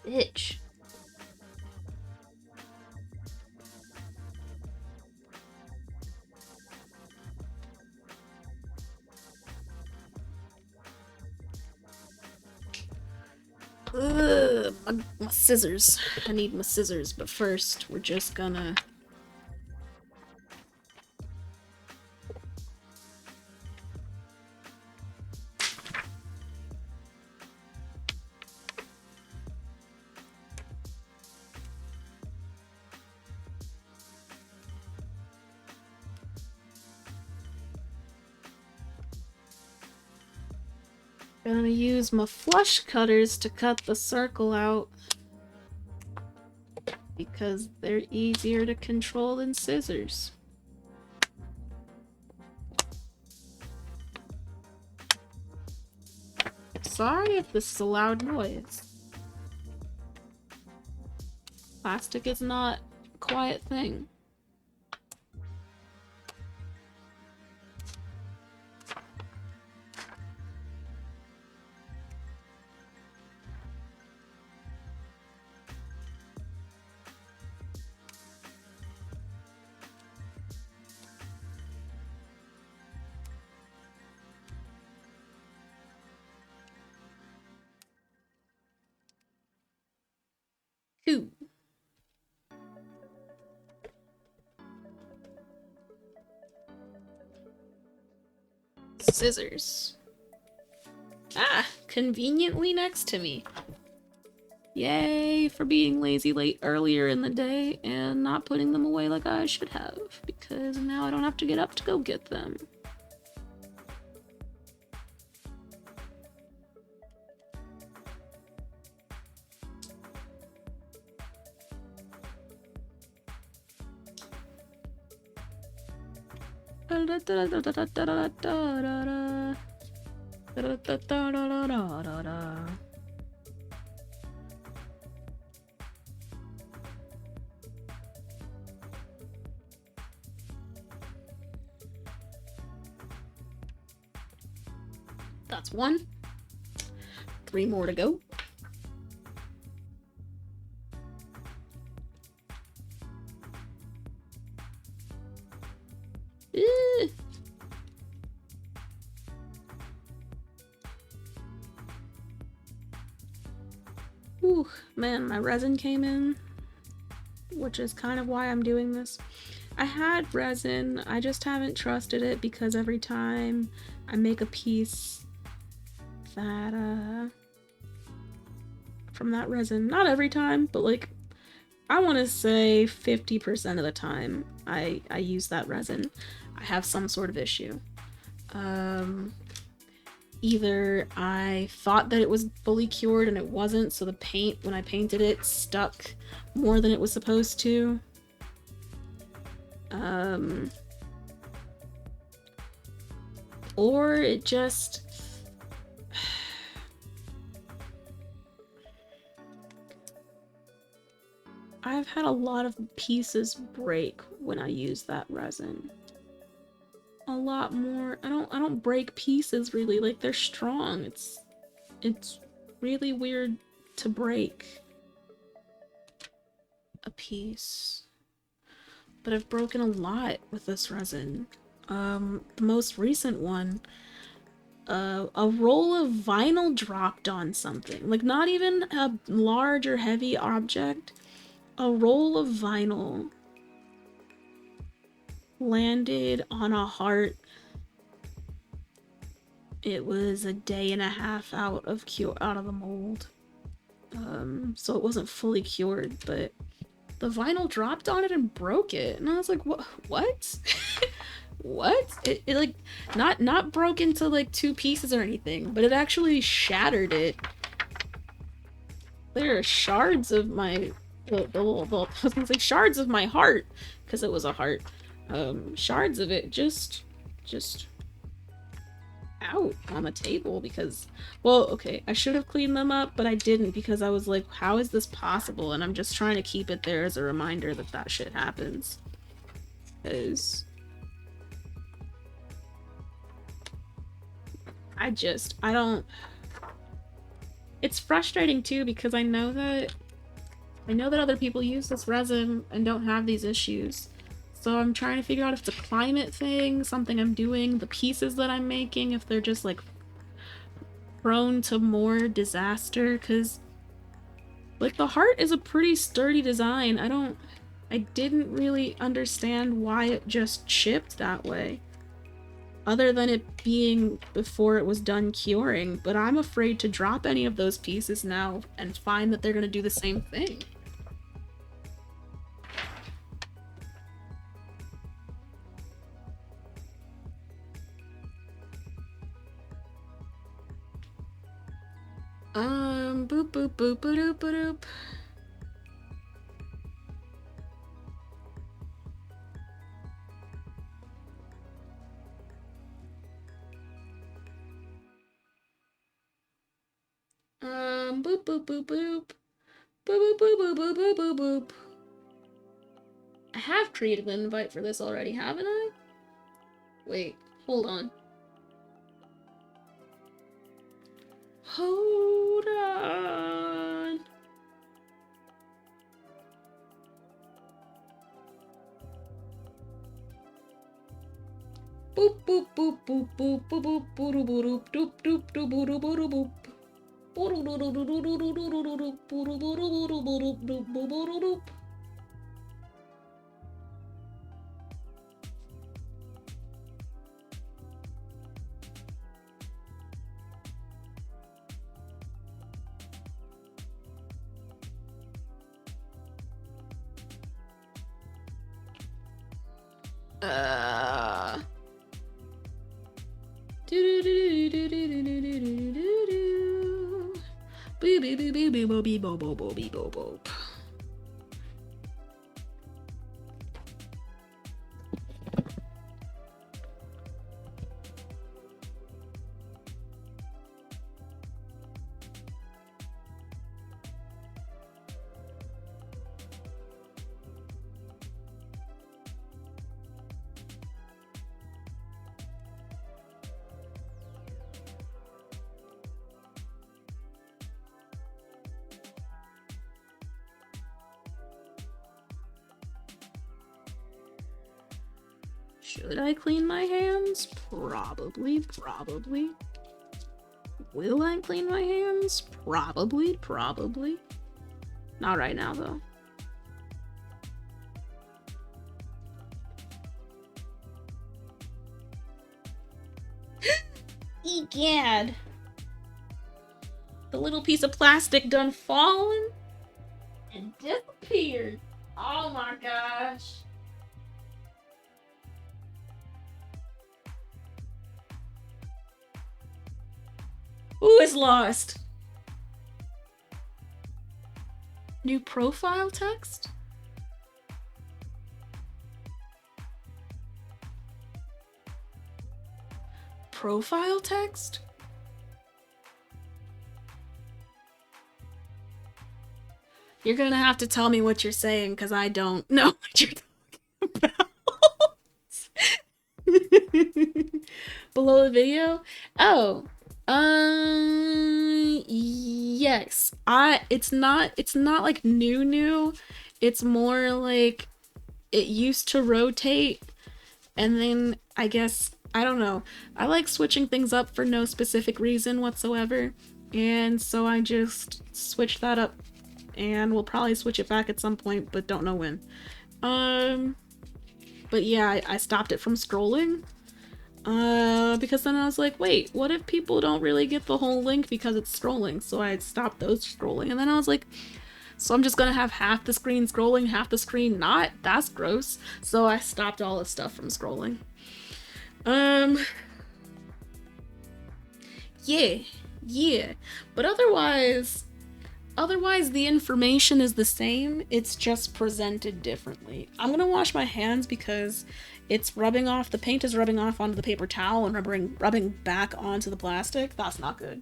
Bitch. Ugh, my scissors. I need my scissors, but first we're just gonna... Gonna use my flush cutters to cut the circle out because they're easier to control than scissors. Sorry if this is a loud noise. Plastic is not a quiet thing. Scissors. Ah, conveniently next to me. Yay for being lazy late earlier in the day and not putting them away like I should have, because now I don't have to get up to go get them. That's one. 3 more to go. Ooh, man, my resin came in, which is kind of why I'm doing this. I had resin, I just haven't trusted it because every time I make a piece that, from that resin, not every time, but like, I want to say 50% of the time I use that resin, I have some sort of issue. Either I thought that it was fully cured and it wasn't, so the paint, when I painted it, stuck more than it was supposed to. Or it just... I've had a lot of pieces break when I use that resin. A lot more. I don't break pieces really, like they're strong. It's really weird to break a piece. But I've broken a lot with this resin. The most recent one, a roll of vinyl dropped on something. Like not even a large or heavy object. A roll of vinyl landed on a heart. It was a day and a half out of the mold. So it wasn't fully cured, but the vinyl dropped on it and broke it. And I was like, what? What? It like not broke into like 2 pieces or anything, but it actually shattered it. There are shards of my I was gonna say shards of my heart, because it was a heart. Shards of it just out on the table because, well, okay, I should have cleaned them up, but I didn't because I was like, how is this possible? And I'm just trying to keep it there as a reminder that that shit happens. Because I don't... It's frustrating too because I know that other people use this resin and don't have these issues. So I'm trying to figure out if it's a climate thing, something I'm doing, the pieces that I'm making, if they're just like prone to more disaster, because like the heart is a pretty sturdy design. I didn't really understand why it just chipped that way, other than it being before it was done curing, but I'm afraid to drop any of those pieces now and find that they're gonna do the same thing. Boop boop boop boop boop boop. Boop boop boop boop. Boop boop boop boop boop boop boop boop. I have created an invite for this already, haven't I? Wait, hold on. Hold on. Boop boop boop boop boop boop boop boop boop doop doop doop boop boop boop. Uh. Should I clean my hands? Probably. Will I clean my hands? Probably. Not right now, though. Egad! The little piece of plastic done fallen and disappeared. Oh my gosh. Who is lost? New profile text? Profile text? You're gonna have to tell me what you're saying because I don't know what you're talking about. Below the video? Oh. Yes. It's not like new. It's more like it used to rotate and then I guess I don't know. I like switching things up for no specific reason whatsoever. And so I just switched that up and we'll probably switch it back at some point, but don't know when. But yeah, I stopped it from scrolling. Because then I was like, wait, what if people don't really get the whole link because it's scrolling? So I stopped those scrolling. And then I was like, so I'm just gonna have half the screen scrolling, half the screen not? That's gross. So I stopped all the stuff from scrolling. Yeah. But otherwise the information is the same. It's just presented differently. I'm gonna wash my hands because it's rubbing off, the paint is rubbing off onto the paper towel and rubbing back onto the plastic. That's not good.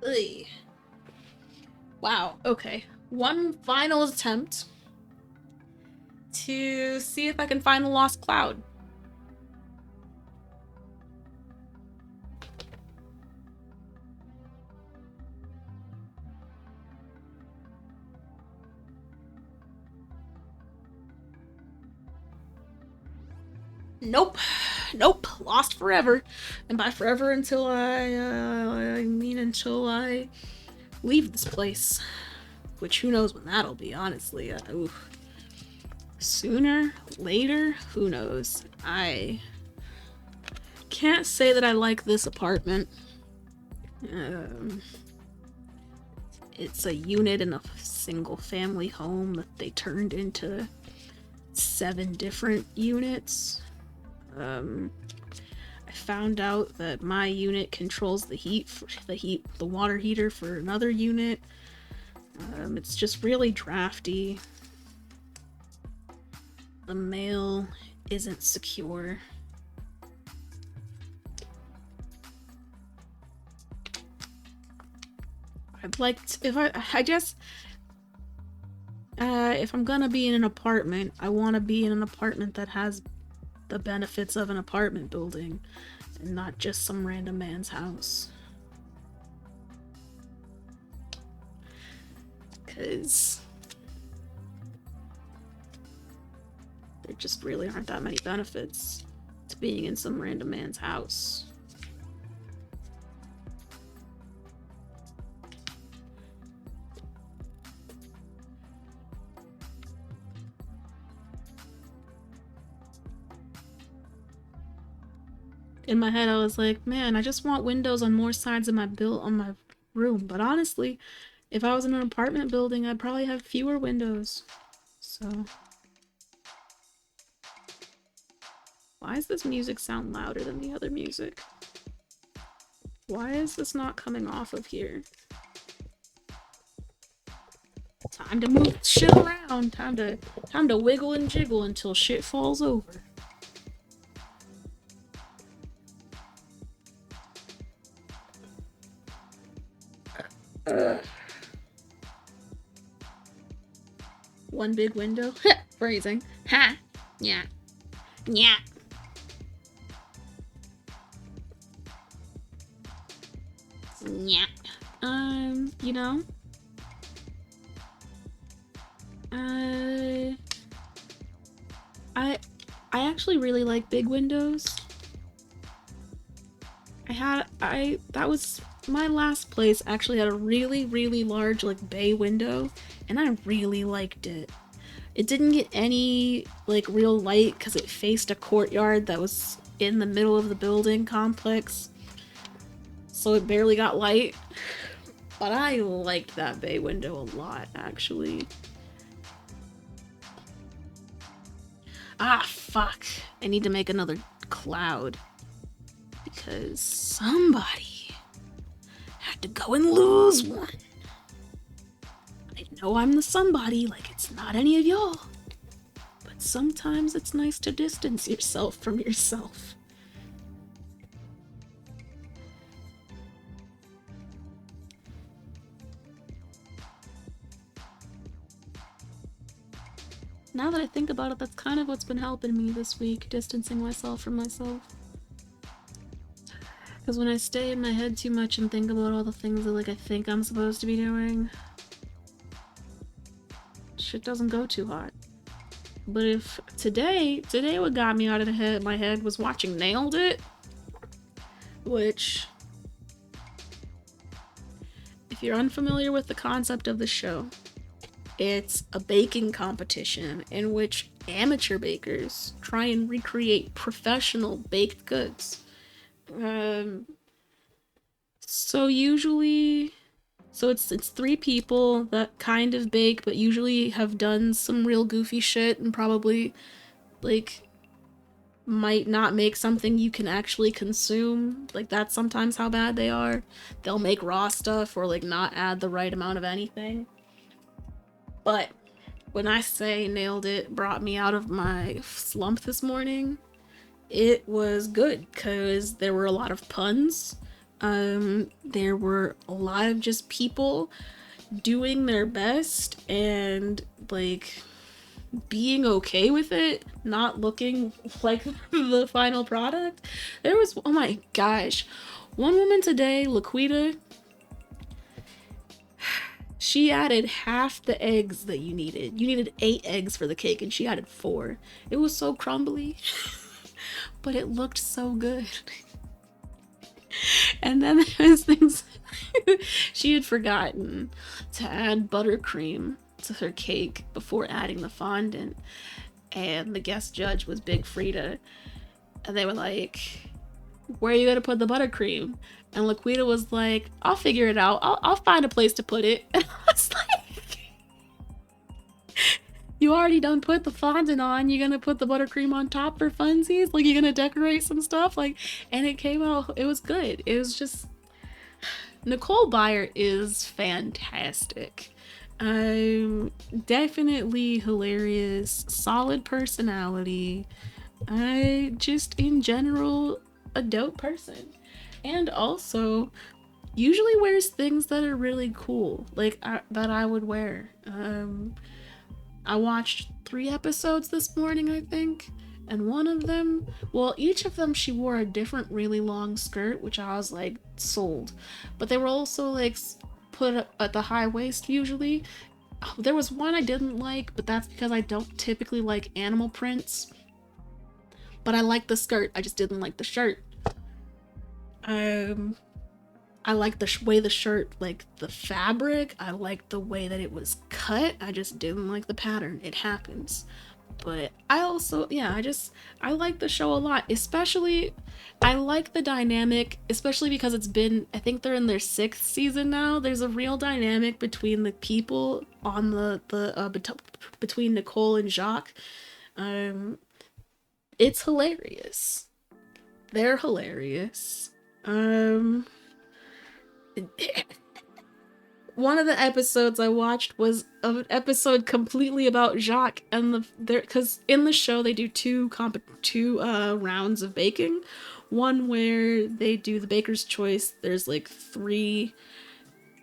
Ugh. Wow, okay. One final attempt to see if I can find the lost cloud. Nope. Lost forever. And by forever until I mean until I leave this place. Which who knows when that'll be, honestly. Oof. Sooner, later, who knows? I can't say that I like this apartment. It's a unit in a single family home that they turned into 7 different units. I found out that my unit controls the water heater for another unit. It's just really drafty. The mail isn't secure. I'd like to, if I'm gonna be in an apartment, I want to be in an apartment that has the benefits of an apartment building and not just some random man's house. Because there just really aren't that many benefits to being in some random man's house. In my head, I was like, man, I just want windows on more sides of my room. But honestly, if I was in an apartment building, I'd probably have fewer windows. So why does this music sound louder than the other music? Why is this not coming off of here? Time to move shit around. Time to wiggle and jiggle until shit falls over. One big window. Phrasing. Ha! Yeah. Yeah. Yeah. You know? I actually really like big windows. That was my last place actually had a really, really large like bay window, and I really liked it. It didn't get any like real light because it faced a courtyard that was in the middle of the building complex, so it barely got light. But I liked that bay window a lot, actually. Ah, fuck. I need to make another cloud. Because somebody had to go and lose one. I know I'm the somebody, like it's not any of y'all. But sometimes it's nice to distance yourself from yourself. Now that I think about it, that's kind of what's been helping me this week, distancing myself from myself. Because when I stay in my head too much and think about all the things that like I think I'm supposed to be doing, shit doesn't go too hot. But if today what got me out of my head was watching Nailed It, which, if you're unfamiliar with the concept of the show, it's a baking competition in which amateur bakers try and recreate professional baked goods. So it's 3 people that kind of bake, but usually have done some real goofy shit and probably like might not make something you can actually consume. Like that's sometimes how bad they are. They'll make raw stuff or like not add the right amount of anything. But when I say Nailed It brought me out of my slump this morning, it was good because there were a lot of puns. There were a lot of just people doing their best and like being okay with it, not looking like the final product. There was, oh my gosh, one woman today, Laquita, she added half the eggs that you needed. You needed 8 eggs for the cake and she added 4. It was so crumbly, but it looked so good. And then there was things she had forgotten to add buttercream to her cake before adding the fondant. and the guest judge was Big Frida. And they were like, where are you gonna put the buttercream? And Laquita was like, I'll figure it out. I'll find a place to put it. And I was like, you already done put the fondant on. You're gonna put the buttercream on top for funsies? Like, you're gonna decorate some stuff? Like, and it came out, it was good. It was just, Nicole Byer is fantastic. Definitely hilarious, solid personality. I just, in general, a dope person. And also, usually wears things that are really cool, like that I would wear. I watched 3 episodes this morning, I think, and one of them, well, each of them she wore a different really long skirt, which I was like sold. But they were also like put at the high waist usually. There was one I didn't like, but that's because I don't typically like animal prints. But I liked the skirt, I just didn't like the shirt. I like the way the shirt, like the fabric. I liked the way that it was cut. I just didn't like the pattern. It happens. But I also, yeah, I like the show a lot. Especially, I like the dynamic, especially because it's been, I think they're in their 6th season now. There's a real dynamic between the people on between Nicole and Jacques. It's hilarious. They're hilarious. One of the episodes I watched was an episode completely about Jacques and because in the show they do two rounds of baking. One where they do the baker's choice. There's like 3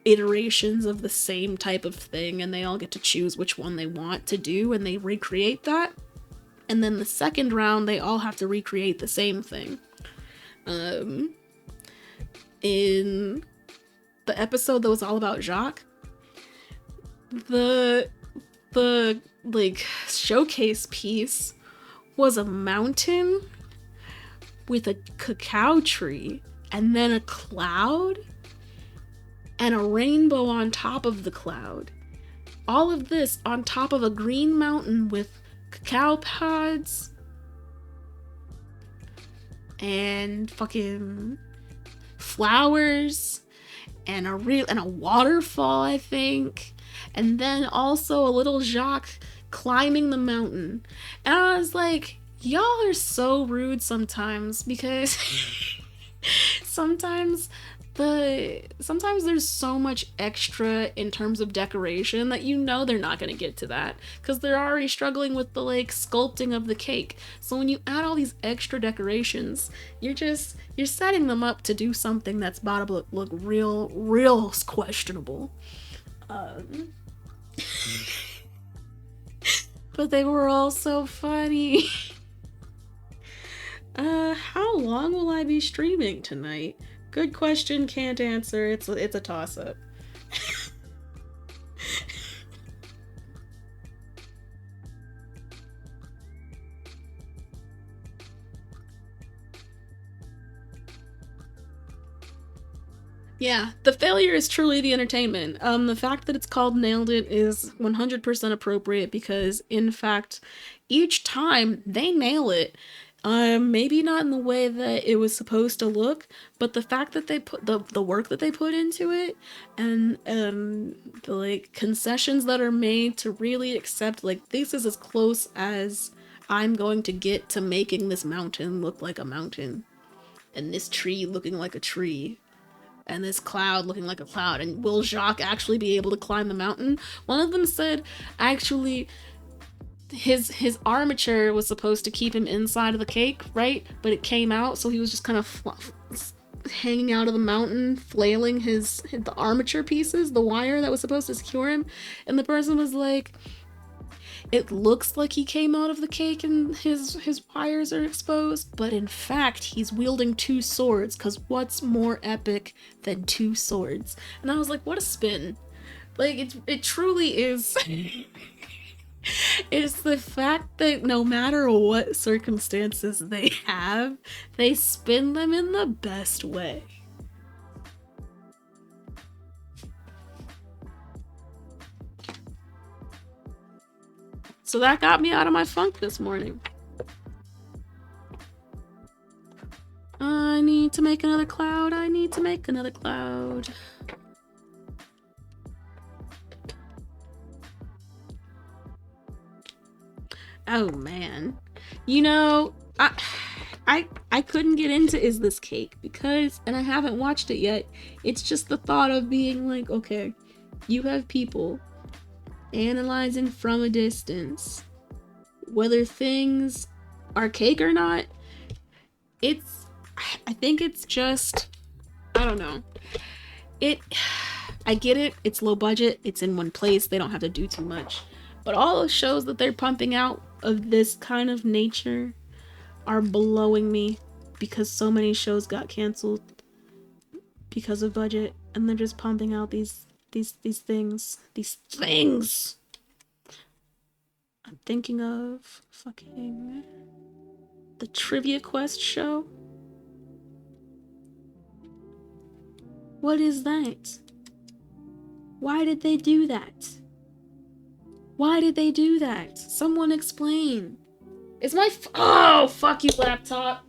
iterations of the same type of thing, and they all get to choose which one they want to do, and they recreate that. And then the second round, they all have to recreate the same thing. In the episode that was all about Jacques, the like showcase piece was a mountain with a cacao tree and then a cloud and a rainbow on top of the cloud. All of this on top of a green mountain with cacao pods and fucking flowers and a waterfall, I think, and then also a little Jacques climbing the mountain. And I was like, y'all are so rude sometimes, because sometimes there's so much extra in terms of decoration that you know they're not going to get to that because they're already struggling with the like sculpting of the cake. So when you add all these extra decorations, you're setting them up to do something that's about to look real questionable. But they were all so funny. How long will I be streaming tonight? Good question, can't answer. It's a toss-up. Yeah, the failure is truly the entertainment. The fact that it's called Nailed It is 100% appropriate because, in fact, each time they nail it. Maybe not in the way that it was supposed to look, but the fact that they put the work that they put into it, and the like concessions that are made to really accept like this is as close as I'm going to get to making this mountain look like a mountain, and this tree looking like a tree, and this cloud looking like a cloud, and will Jacques actually be able to climb the mountain? One of them said, actually, his armature was supposed to keep him inside of the cake, right? But it came out, so he was just kind of hanging out of the mountain, flailing the armature pieces, the wire that was supposed to secure him. And the person was like, it looks like he came out of the cake and his wires are exposed, but in fact, he's wielding 2 swords, because what's more epic than 2 swords? And I was like, what a spin. Like, it truly is... It's the fact that no matter what circumstances they have, they spin them in the best way. So that got me out of my funk this morning. I need to make another cloud. I need to make another cloud. Oh man. You know, I couldn't get into Is This Cake because, and I haven't watched it yet, it's just the thought of being like, okay, you have people analyzing from a distance whether things are cake or not. I think it's just, I don't know. I get it, it's low budget, it's in one place, they don't have to do too much. But all the shows that they're pumping out of this kind of nature are blowing me because so many shows got canceled because of budget, and they're just pumping out these things. I'm thinking of fucking the Trivia Quest show. What is that? Why did they do that? Why did they do that? Someone explain. Is my oh, fuck you, laptop.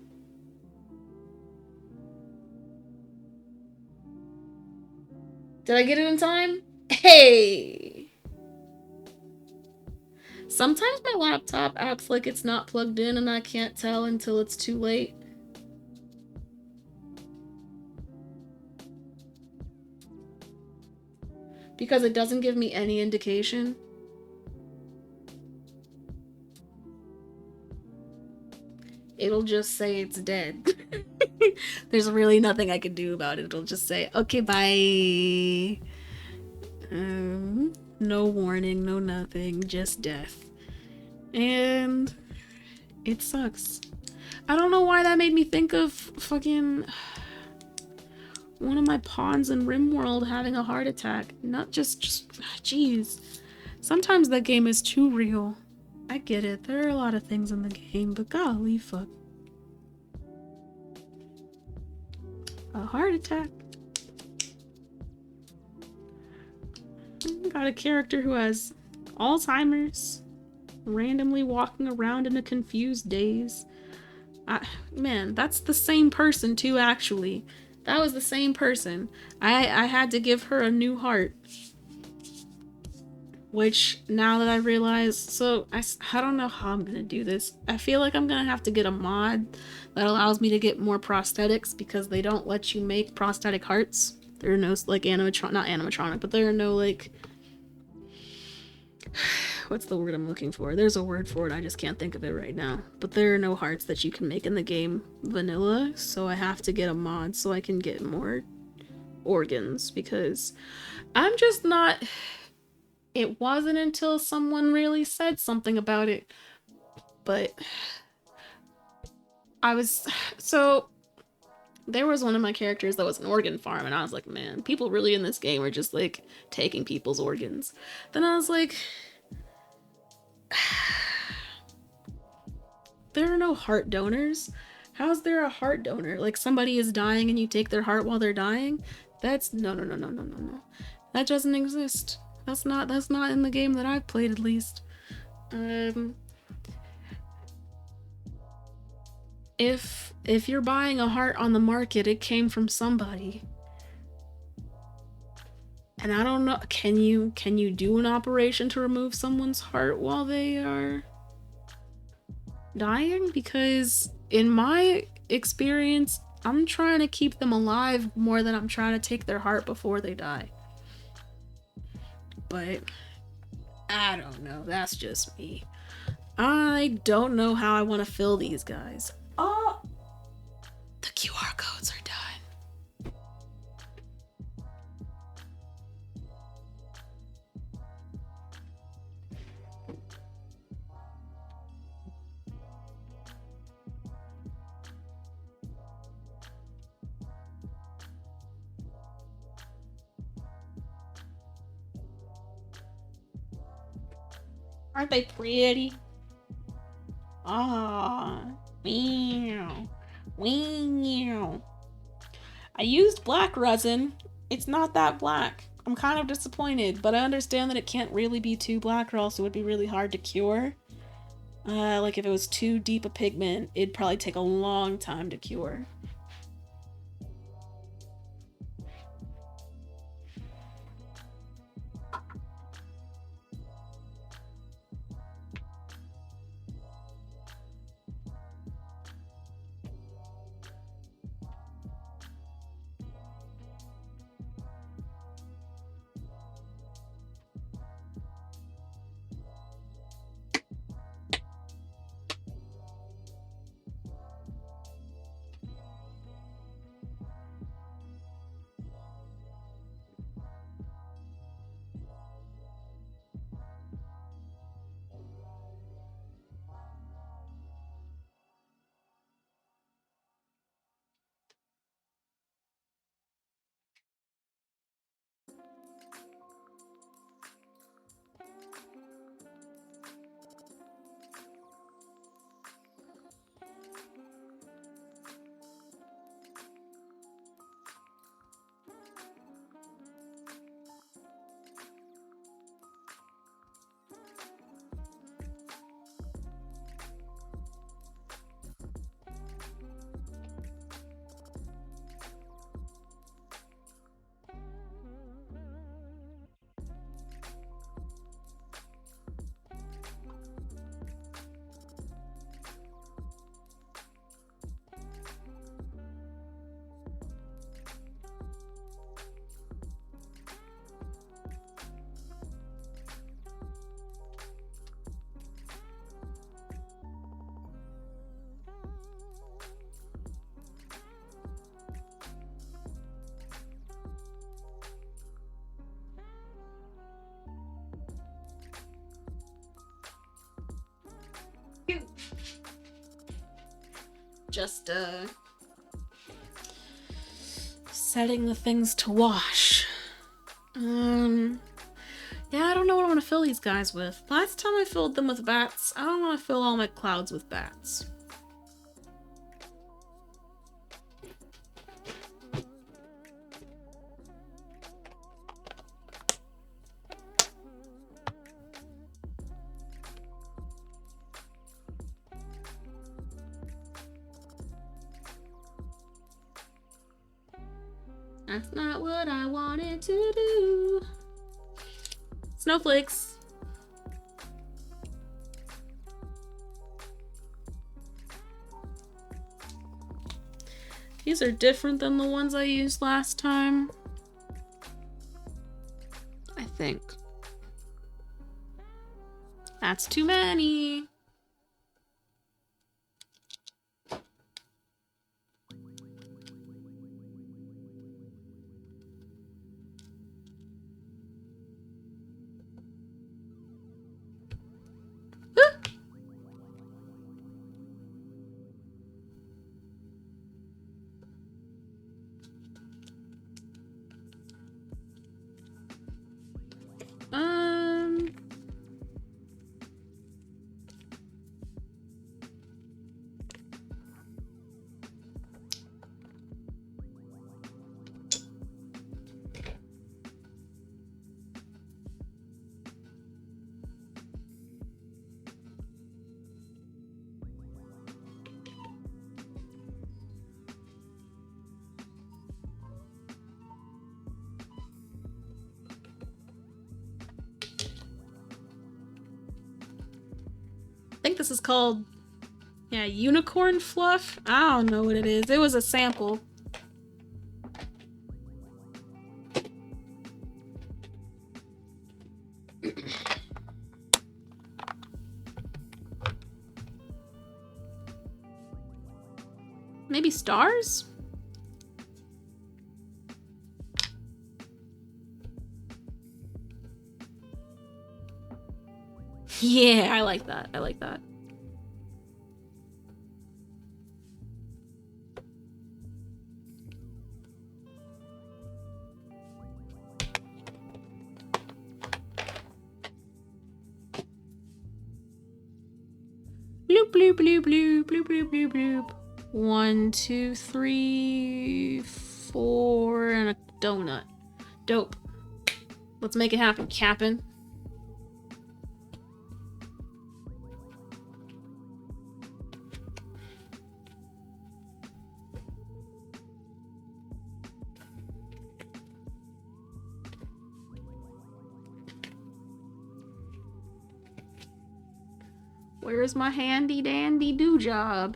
Did I get it in time? Hey. Sometimes my laptop acts like it's not plugged in and I can't tell until it's too late. Because it doesn't give me any indication. It'll just say it's dead. There's really nothing I can do about it. It'll just say, okay, bye. No warning, no nothing, just death. And it sucks. I don't know why that made me think of fucking one of my pawns in RimWorld having a heart attack. Not just jeez. Sometimes that game is too real. I get it. There are a lot of things in the game, but golly fuck. A heart attack. Got a character who has Alzheimer's, randomly walking around in a confused daze. Man, that's the same person too, actually. That was the same person. I had to give her a new heart. Which, now that I realize, so I don't know how I'm gonna do this. I feel like I'm gonna have to get a mod that allows me to get more prosthetics because they don't let you make prosthetic hearts. There are no, like, not animatronic, but there are no, like, what's the word I'm looking for? There's a word for it, I just can't think of it right now. But there are no hearts that you can make in the game vanilla, so I have to get a mod so I can get more organs because I'm just not... It wasn't until someone really said something about it. But so there was one of my characters that was an organ farm, and I was like, man, people really in this game are just like taking people's organs. Then I was like, there are no heart donors. How's there a heart donor? Like somebody is dying and you take their heart while they're dying? That's no. That doesn't exist. That's not in the game that I've played, at least. If you're buying a heart on the market, it came from somebody. And I don't know, can you do an operation to remove someone's heart while they are dying? Because in my experience, I'm trying to keep them alive more than I'm trying to take their heart before they die. But I don't know, that's just me. I don't know how I want to fill these guys. Oh, the QR codes are done. Aren't they pretty? Ah, meow, meow. I used black resin. It's not that black. I'm kind of disappointed, but I understand that it can't really be too black or else it would be really hard to cure. Like if it was too deep a pigment, it'd probably take a long time to cure. Just, setting the things to wash. Yeah, I don't know what I want to fill these guys with. Last time I filled them with bats, I don't want to fill all my clouds with bats. That's not what I wanted to do. Snowflakes. These are different than the ones I used last time. I think. That's too many. I think this is called, yeah, unicorn fluff. I don't know what it is. It was a sample. Maybe stars? Yeah, I like that. I like that. Bloop, bloop, bloop, bloop, bloop, bloop, bloop, bloop. 1, 2, 3, 4, and a donut. Dope. Let's make it happen, Cap'n. Where's my handy dandy do job?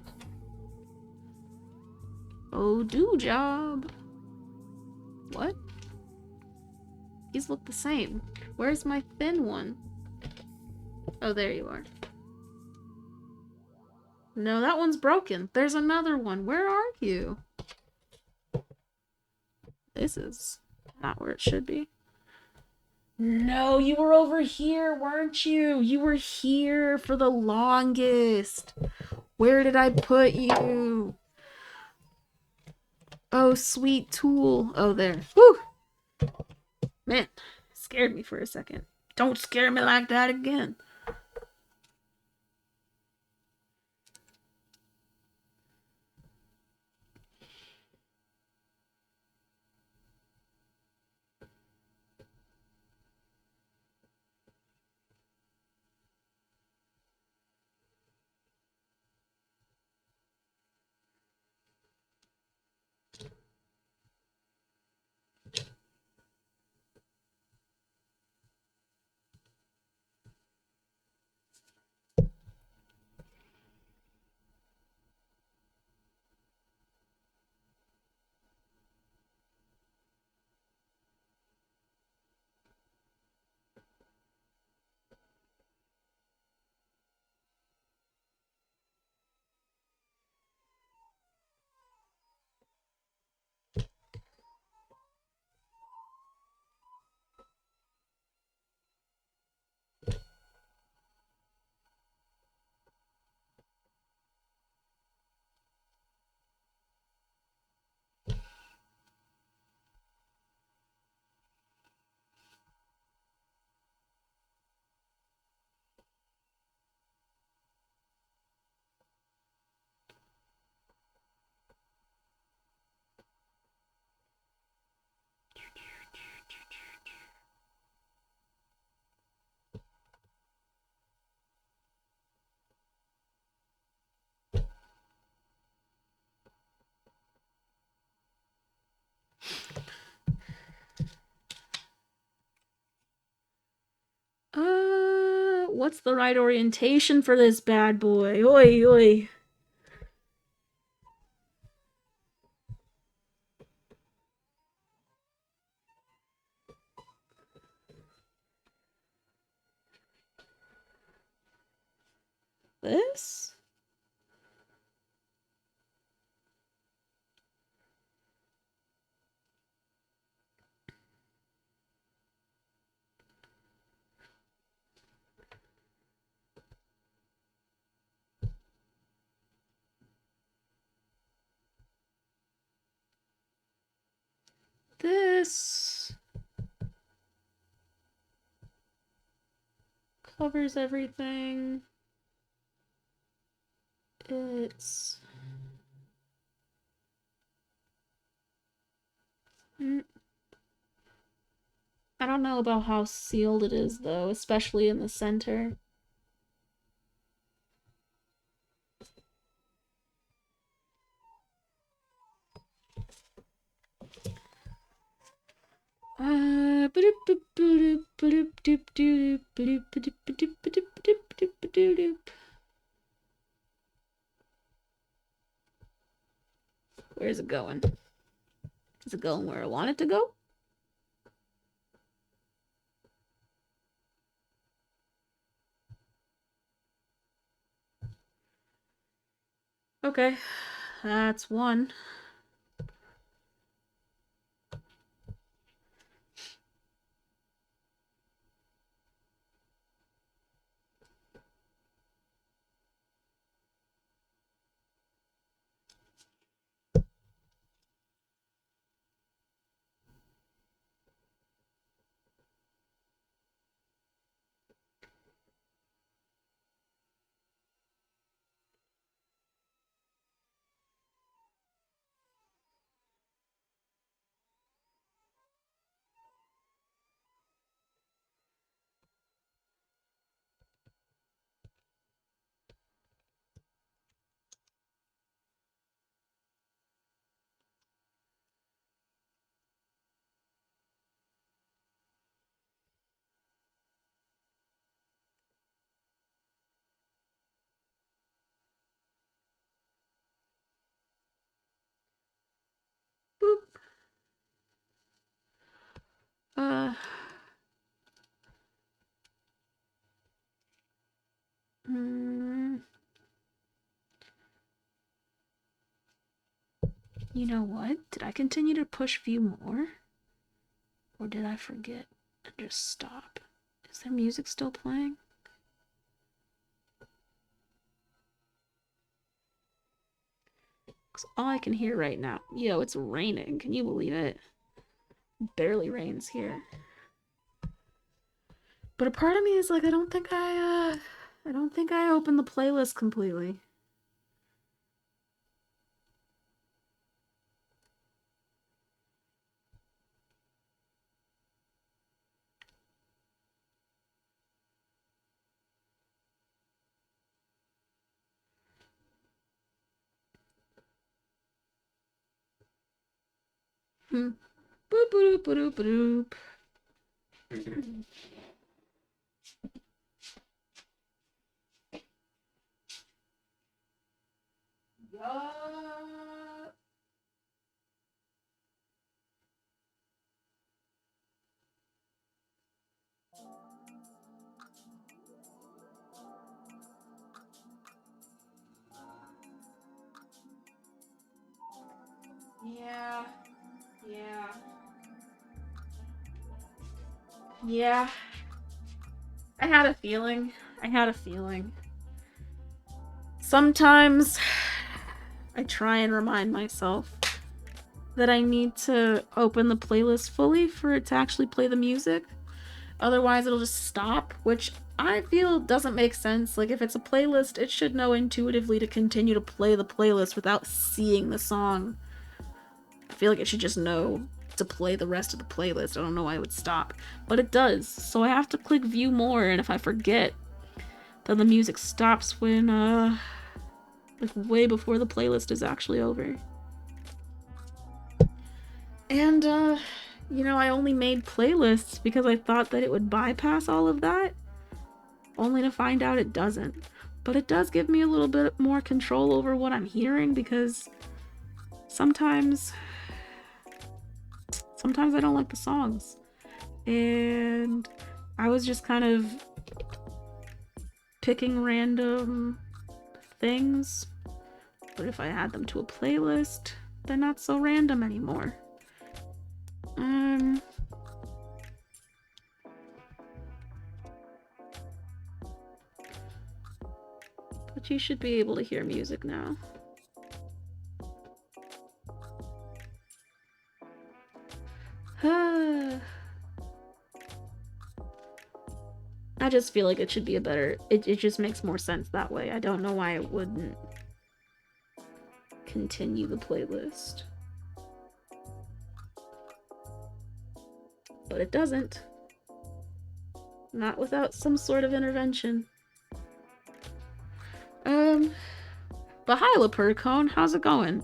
Oh, do job. What? These look the same. Where's my thin one? Oh, there you are. No, that one's broken. There's another one. Where are you? This is not where it should be. No, you were over here, weren't you? You were here for the longest. Where did I put you? Oh, sweet tool. Oh, there. Whew! Man, scared me for a second. Don't scare me like that again. What's the right orientation for this bad boy? Oi, oi. This? This covers everything. It's... I don't know about how sealed it is, though, especially in the center. Where's it going? Is it going where I want it to go? Okay, that's one. You know what? Did I continue to push view more? Or did I forget and just stop? Is there music still playing? Because all I can hear right now... Yo, it's raining. Can you believe it? Barely rains here. But a part of me is like, I don't think I opened the playlist completely. Boop boop boop boop boop. Yeah. I had a feeling. Sometimes I try and remind myself that I need to open the playlist fully for it to actually play the music. Otherwise, it'll just stop, which I feel doesn't make sense. Like, if it's a playlist, it should know intuitively to continue to play the playlist without seeing the song. I feel like it should just know to play the rest of the playlist. I don't know why it would stop, but it does. So I have to click view more, and if I forget, then the music stops when, like way before the playlist is actually over. And, you know, I only made playlists because I thought that it would bypass all of that, only to find out it doesn't. But it does give me a little bit more control over what I'm hearing, because sometimes I don't like the songs. And I was just kind of picking random things. But if I add them to a playlist, they're not so random anymore. But you should be able to hear music now. I just feel like it should be a better... It just makes more sense that way. I don't know why it wouldn't continue the playlist. But it doesn't. Not without some sort of intervention. But hi, Lepercone, how's it going?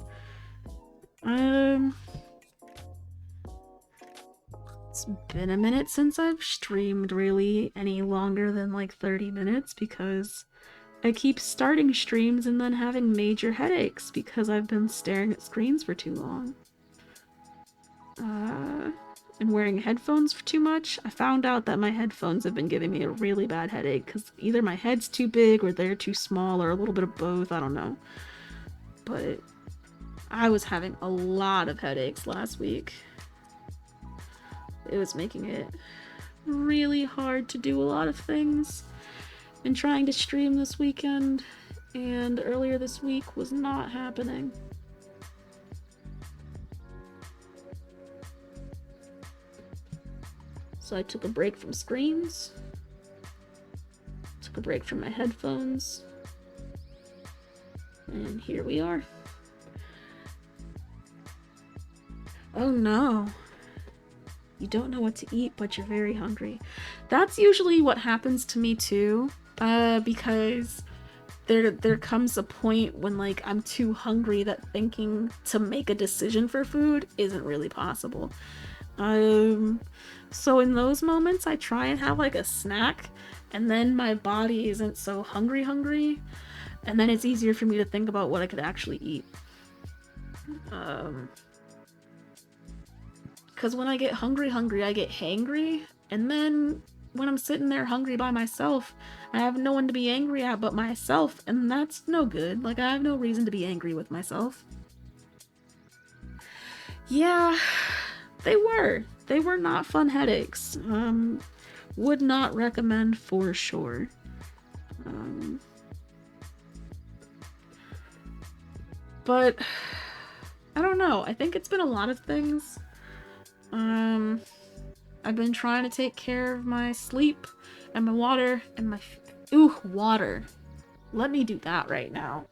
It's been a minute since I've streamed really any longer than like 30 minutes, because I keep starting streams and then having major headaches because I've been staring at screens for too long. And wearing headphones for too much. I found out that my headphones have been giving me a really bad headache because either my head's too big or they're too small or a little bit of both, I don't know. But I was having a lot of headaches last week. It was making it really hard to do a lot of things. Been trying to stream this weekend, and earlier this week was not happening. So I took a break from screens, took a break from my headphones, and here we are. Oh no. You don't know what to eat, but you're very hungry. That's usually what happens to me too, because there comes a point when like I'm too hungry that thinking to make a decision for food isn't really possible. So in those moments I try and have like a snack, and then my body isn't so hungry, and then it's easier for me to think about what I could actually eat. Because when I get hungry, I get hangry, and then when I'm sitting there hungry by myself, I have no one to be angry at but myself, and that's no good. Like, I have no reason to be angry with myself. Yeah, they were. They were not fun headaches. Would not recommend for sure. Um, but I don't know. I think it's been a lot of things. I've been trying to take care of my sleep and my water and my water. Let me do that right now.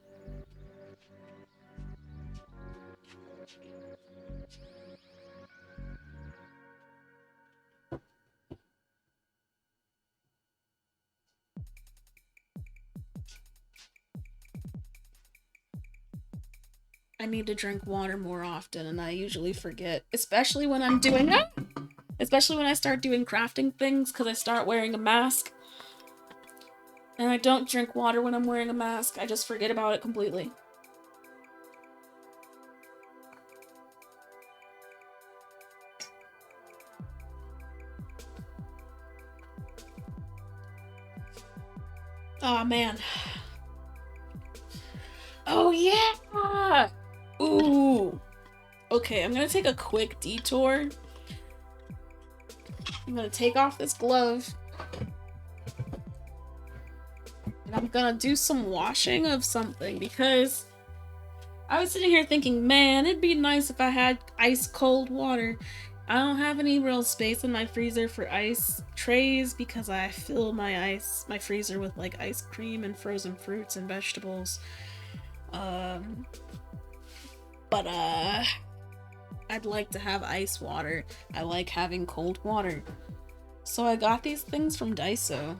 I need to drink water more often, and I usually forget, especially when I'm doing it. Especially when I start doing crafting things, because I start wearing a mask. And I don't drink water when I'm wearing a mask. I just forget about it completely. Oh man. Oh yeah! Ooh. Okay, I'm gonna take a quick detour. I'm gonna take off this glove. And I'm gonna do some washing of something because I was sitting here thinking, man, it'd be nice if I had ice cold water. I don't have any real space in my freezer for ice trays because I fill my freezer with like ice cream and frozen fruits and vegetables. But I'd like to have ice water. I like having cold water. So I got these things from Daiso.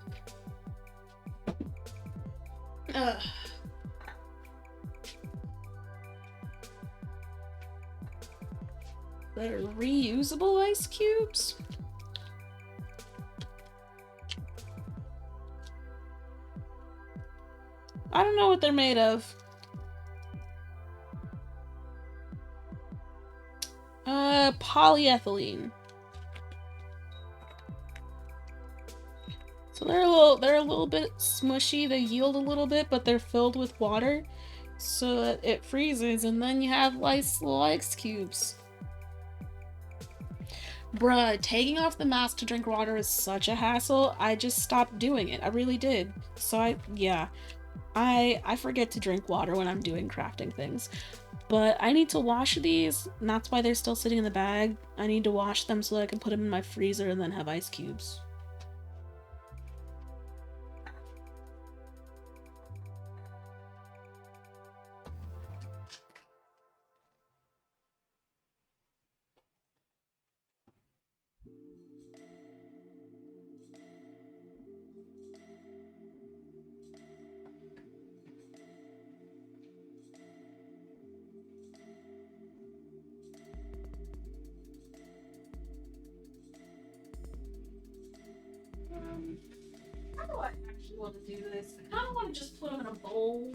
They're reusable ice cubes? I don't know what they're made of. Polyethylene. So they're a little bit smushy. They yield a little bit, but they're filled with water, so that it freezes, and then you have nice little ice cubes. Bruh, taking off the mask to drink water is such a hassle. I just stopped doing it. I really did. So I forget to drink water when I'm doing crafting things. But I need to wash these, and that's why they're still sitting in the bag. I need to wash them so that I can put them in my freezer and then have ice cubes. How do I actually want to do this? I kind of want to just put them in a bowl.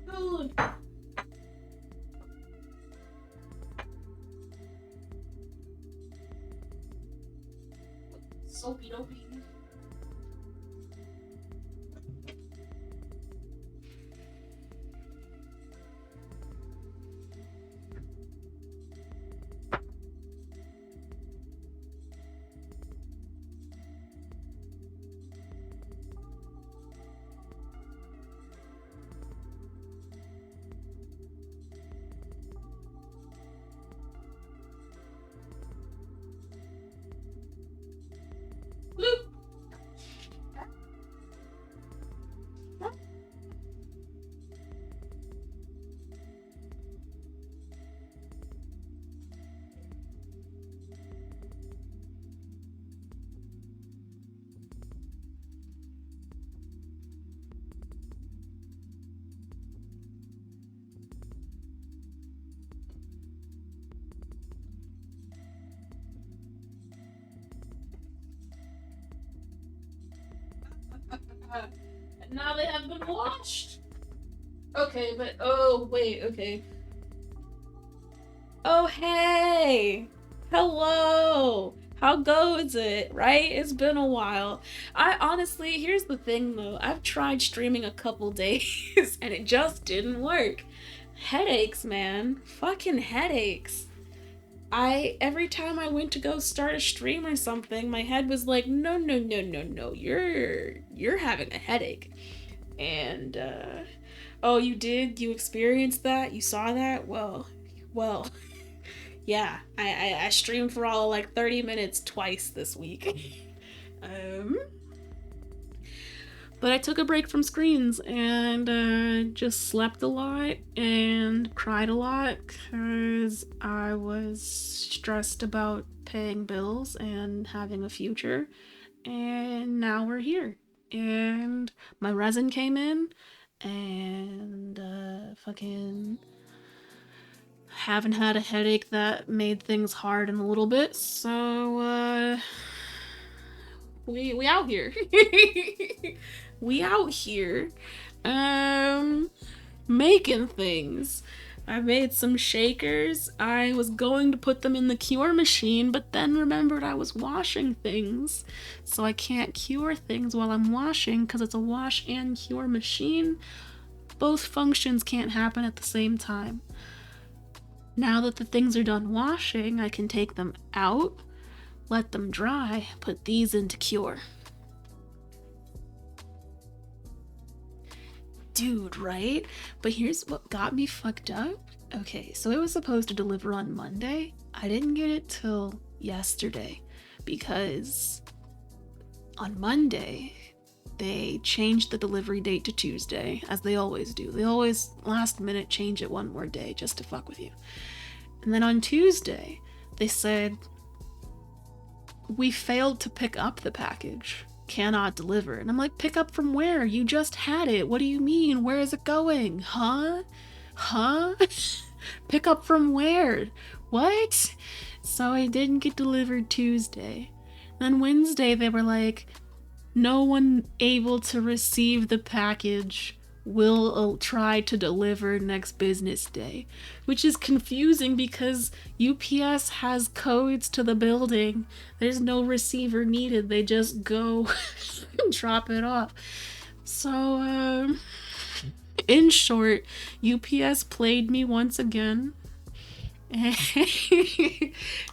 Food. Soapy dopey. And now they have been washed. Okay, but oh wait, okay. Oh hey! Hello! How goes it? Right? It's been a while. I honestly, here's the thing though. I've tried streaming a couple days and it just didn't work. Headaches, man. Fucking headaches. Every time I went to go start a stream or something, my head was like, no, no, no, no, no, you're having a headache. And oh, you did? You experienced that? You saw that? Well, yeah. I streamed for all like 30 minutes twice this week. um But I took a break from screens and just slept a lot and cried a lot because I was stressed about paying bills and having a future. And now we're here. And my resin came in and fucking haven't had a headache that made things hard in a little bit. So we out here. We out here making things. I made some shakers. I was going to put them in the cure machine, but then remembered I was washing things. So I can't cure things while I'm washing because it's a wash and cure machine. Both functions can't happen at the same time. Now that the things are done washing, I can take them out, let them dry, put these into cure. Dude, right? But here's what got me fucked up. Okay, so it was supposed to deliver on Monday. I didn't get it till yesterday because on Monday they changed the delivery date to Tuesday, as they always do. They always last minute change it one more day just to fuck with you. And then on Tuesday, they said, we failed to pick up the package. Cannot deliver. And I'm like, pick up from where? You just had it. What do you mean? Where is it going? Huh? Pick up from where? What? So it didn't get delivered Tuesday. Then Wednesday they were like, no one able to receive the package will try to deliver next business day, which is confusing because UPS has codes to the building. There's no receiver needed. They just go and drop it off. So, in short, UPS played me once again.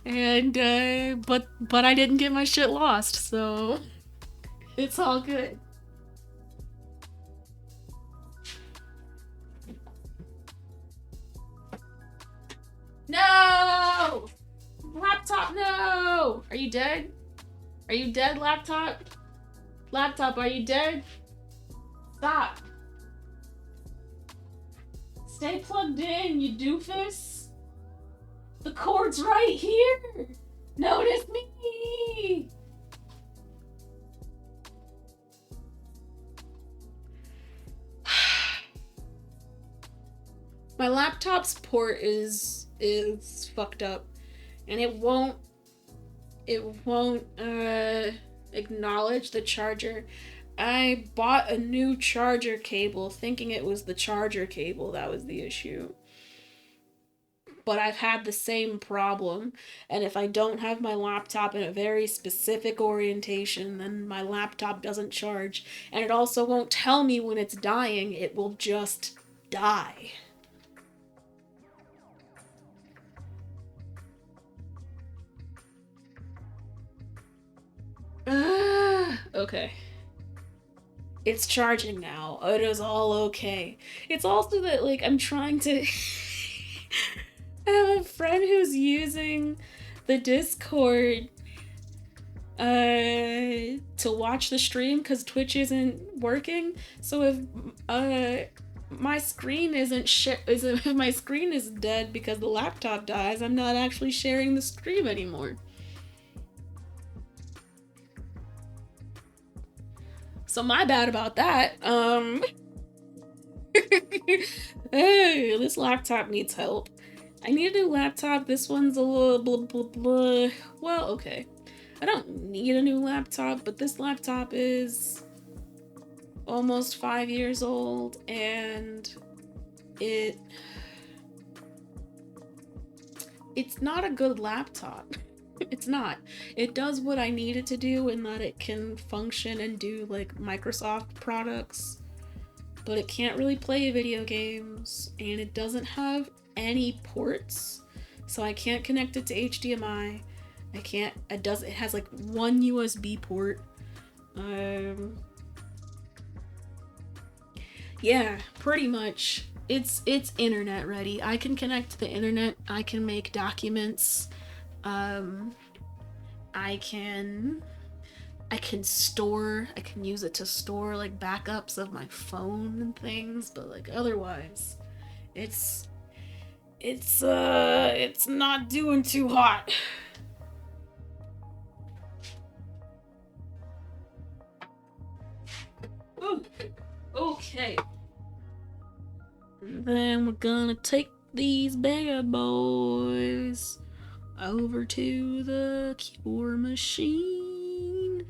And but I didn't get my shit lost, so it's all good. No! Laptop, no! Are you dead? Are you dead, laptop? Laptop, are you dead? Stop. Stay plugged in, you doofus. The cord's right here. Notice me. My laptop's port is fucked up, and it won't acknowledge the charger. I bought a new charger cable thinking it was the charger cable that was the issue. But I've had the same problem, and if I don't have my laptop in a very specific orientation, then my laptop doesn't charge, and it also won't tell me when it's dying. It will just die. Okay. It's charging now. It is all okay. It's also that, like, I'm trying to... I have a friend who's using the Discord to watch the stream because Twitch isn't working. So if my screen if my screen is dead because the laptop dies, I'm not actually sharing the stream anymore. So my bad about that. Hey, this laptop needs help. I need a new laptop. This one's a little blah blah blah. Well, okay. I don't need a new laptop, but this laptop is almost 5 years old, and it's not a good laptop. It's not. It does what I need it to do in that it can function and do like Microsoft products, but it can't really play video games, and it doesn't have any ports, so I can't connect it to HDMI. It has like one USB port. Yeah, pretty much. It's internet ready. I can connect to the internet. I can make documents. I can use it to store like backups of my phone and things, but like otherwise it's not doing too hot. Ooh, okay. And then we're gonna take these bad boys over to the cure machine.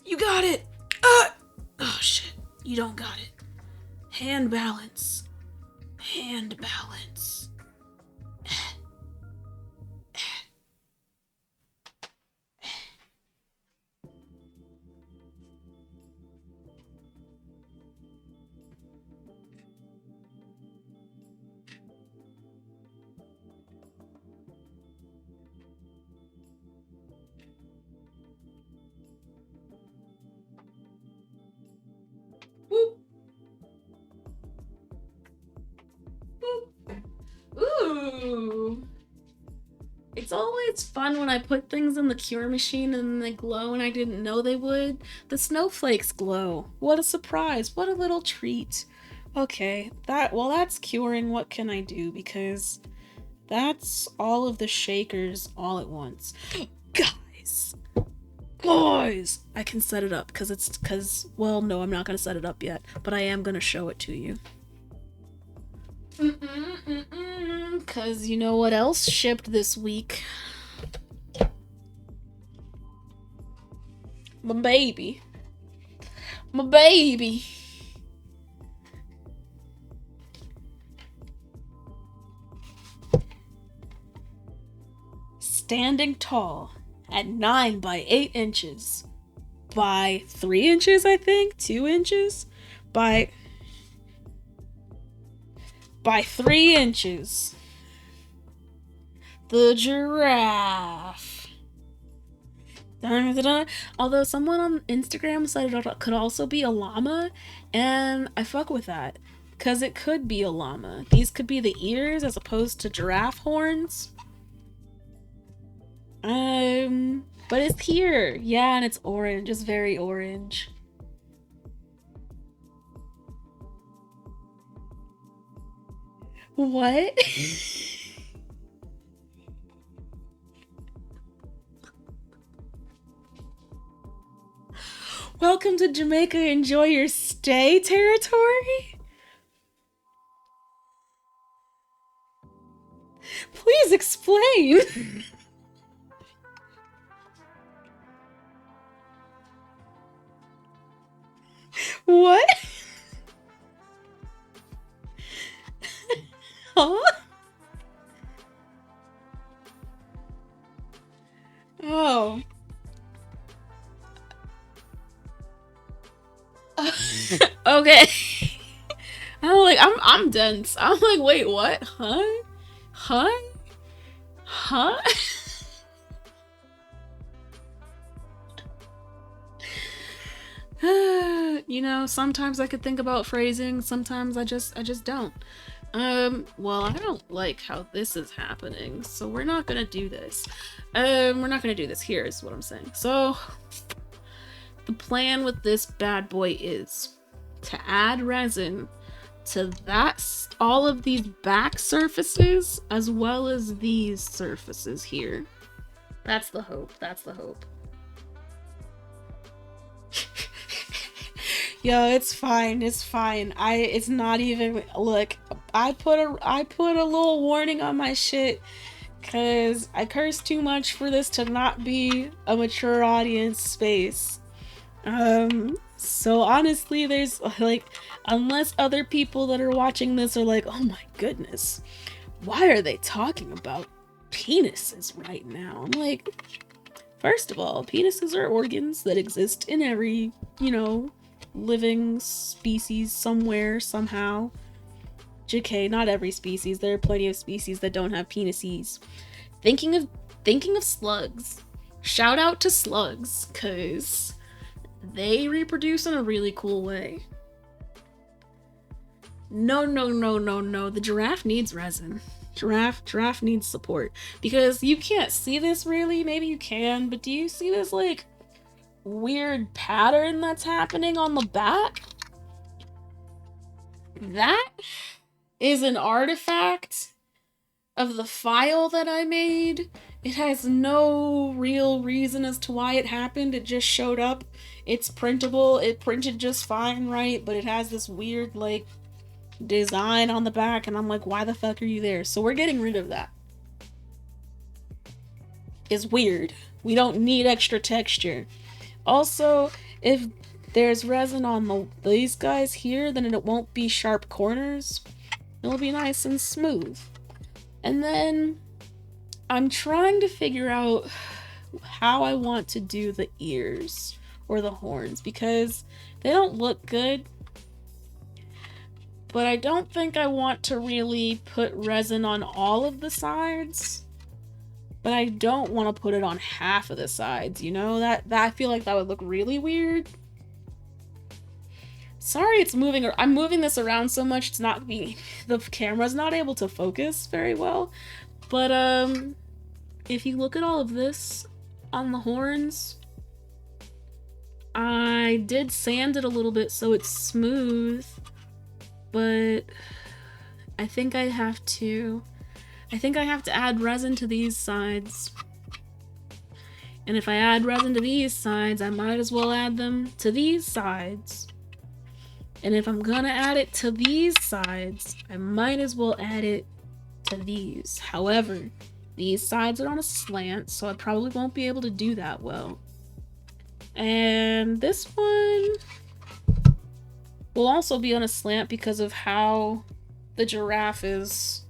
You got it! Oh shit, you don't got it. Hand balance. Hand balance. Boop. Boop. Ooh. It's always fun when I put things in the cure machine and they glow and I didn't know they would. The snowflakes glow. What a surprise. What a little treat. Okay, that's curing. What can I do? Because that's all of the shakers all at once. Guys! I can set it up because well, no, I'm not going to set it up yet, but I am going to show it to you. Because you know what else shipped this week? My baby. My baby. Standing tall at 9 by 8 inches by 3 inches, I think? 2 inches? By 3 inches. The giraffe. Although someone on Instagram said it could also be a llama, and I fuck with that. Because it could be a llama. These could be the ears as opposed to giraffe horns. But it's here. Yeah, and it's orange. It's very orange. What? Welcome to Jamaica. Enjoy your stay territory? Please explain. What? Huh? Oh. Okay. I'm dense. I'm like, wait, what? Huh? You know, sometimes I could think about phrasing, sometimes I just don't. Well, I don't like how this is happening, so we're not gonna do this. We're not gonna do this. Here's what I'm saying. So, the plan with this bad boy is to add resin to all of these back surfaces, as well as these surfaces here. That's the hope. That's the hope. Yo, it's fine. It's fine. It's not even. Look, I put a little warning on my shit because I curse too much for this to not be a mature audience space. So honestly, there's like, unless other people that are watching this are like, oh my goodness, why are they talking about penises right now? I'm like, First of all, penises are organs that exist in every, living species somewhere, somehow. JK, not every species. There are plenty of species that don't have penises. Thinking of slugs. Shout out to slugs, cause they reproduce in a really cool way. No. The giraffe needs resin. Giraffe needs support. Because you can't see this really. Maybe you can, but do you see this, like, weird pattern that's happening on the back? That is an artifact of the file that I made. It has no real reason as to why it happened. It just showed up. It's printable. It printed just fine, right? But it has this weird, like, design on the back, and I'm like, why the fuck are you there? So we're getting rid of that. It's weird. We don't need extra texture. Also, if there's resin on these guys here, then it won't be sharp corners. It'll be nice and smooth. And then I'm trying to figure out how I want to do the ears or the horns, because they don't look good. But I don't think I want to really put resin on all of the sides. But I don't want to put it on half of the sides, That I feel like that would look really weird. Sorry it's moving, I'm moving this around so much, the camera's not able to focus very well. But, if you look at all of this on the horns, I did sand it a little bit so it's smooth, but I think I have to add resin to these sides. And if I add resin to these sides, I might as well add them to these sides. And if I'm gonna add it to these sides, I might as well add it to these. However, these sides are on a slant, so I probably won't be able to do that well. And this one will also be on a slant because of how the giraffe is.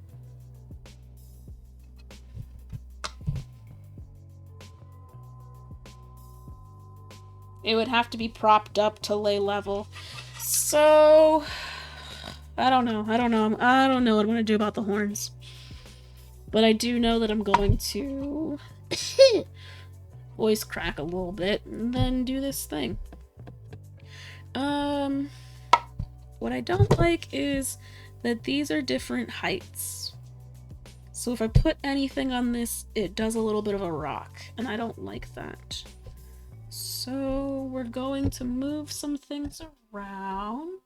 It would have to be propped up to lay level. So, I don't know. I don't know what I'm going to do about the horns. But I do know that I'm going to voice crack a little bit and then do this thing. What I don't like is that these are different heights. So if I put anything on this, it does a little bit of a rock, and I don't like that. So we're going to move some things around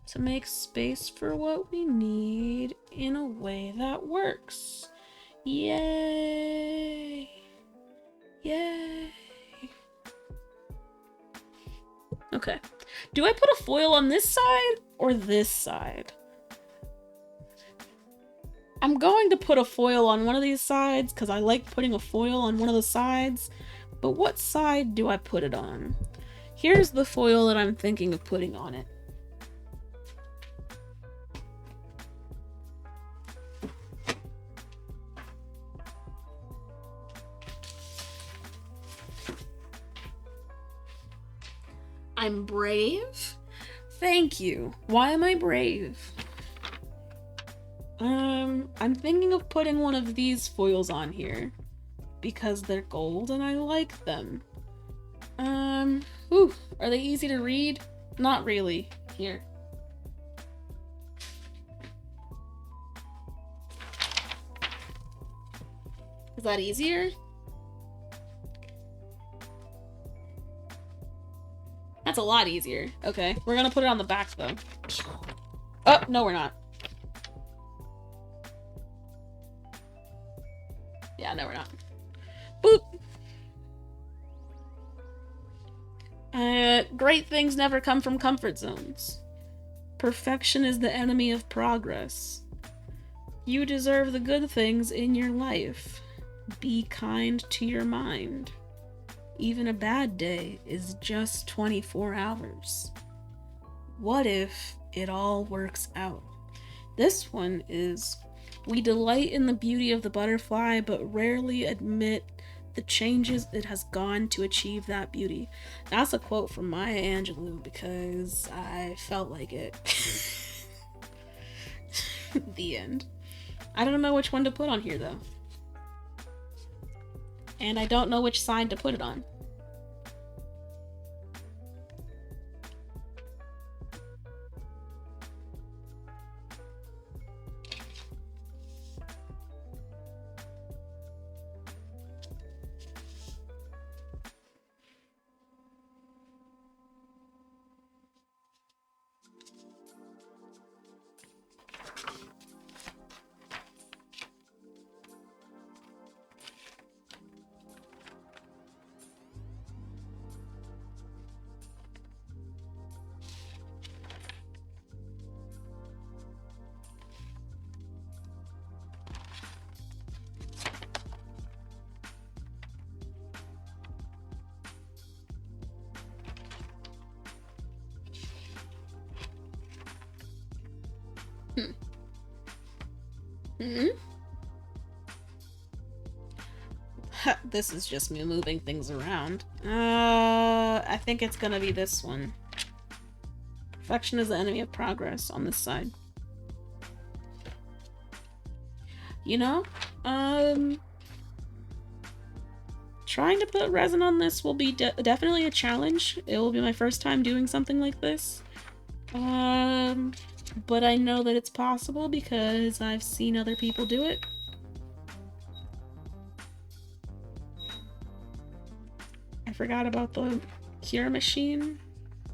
to make space for what we need in a way that works. Yay! Yay! Okay. Do I put a foil on this side or this side? I'm going to put a foil on one of these sides because I like putting a foil on one of the sides. But what side do I put it on? Here's the foil that I'm thinking of putting on it. I'm brave? Thank you. Why am I brave? I'm thinking of putting one of these foils on here because they're gold and I like them. Are they easy to read? Not really. Here. Is that easier? That's a lot easier. Okay, we're gonna put it on the back though. Oh, no we're not. Yeah, no we're not. Boop! Great things never come from comfort zones. Perfection is the enemy of progress. You deserve the good things in your life. Be kind to your mind. Even a bad day is just 24 hours. What if it all works out? This one is, we delight in the beauty of the butterfly, but rarely admit the changes it has gone to achieve that beauty. That's a quote from Maya Angelou because I felt like it. The end. I don't know which one to put on here though. And I don't know which side to put it on. This is just me moving things around. I think it's gonna be this one. Perfection is the enemy of progress on this side. You know, trying to put resin on this will be definitely a challenge. It will be my first time doing something like this. But I know that it's possible because I've seen other people do it. I forgot about the cure machine.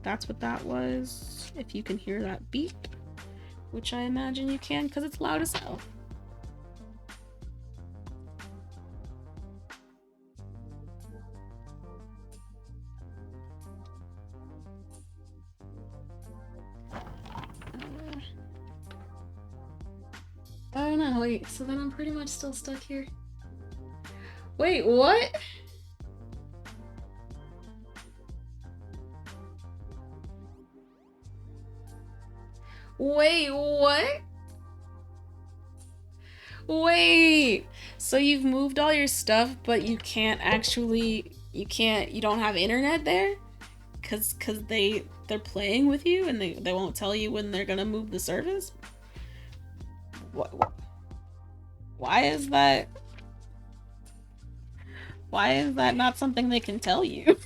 That's what that was. If you can hear that beep, which I imagine you can because it's loud as hell. Oh no, wait, so then I'm pretty much still stuck here. Wait, what? Wait, what? Wait, so you've moved all your stuff, but you can't actually, you don't have internet there? Cause they're playing with you and they won't tell you when they're gonna move the service? What? Why is that? Why is that not something they can tell you?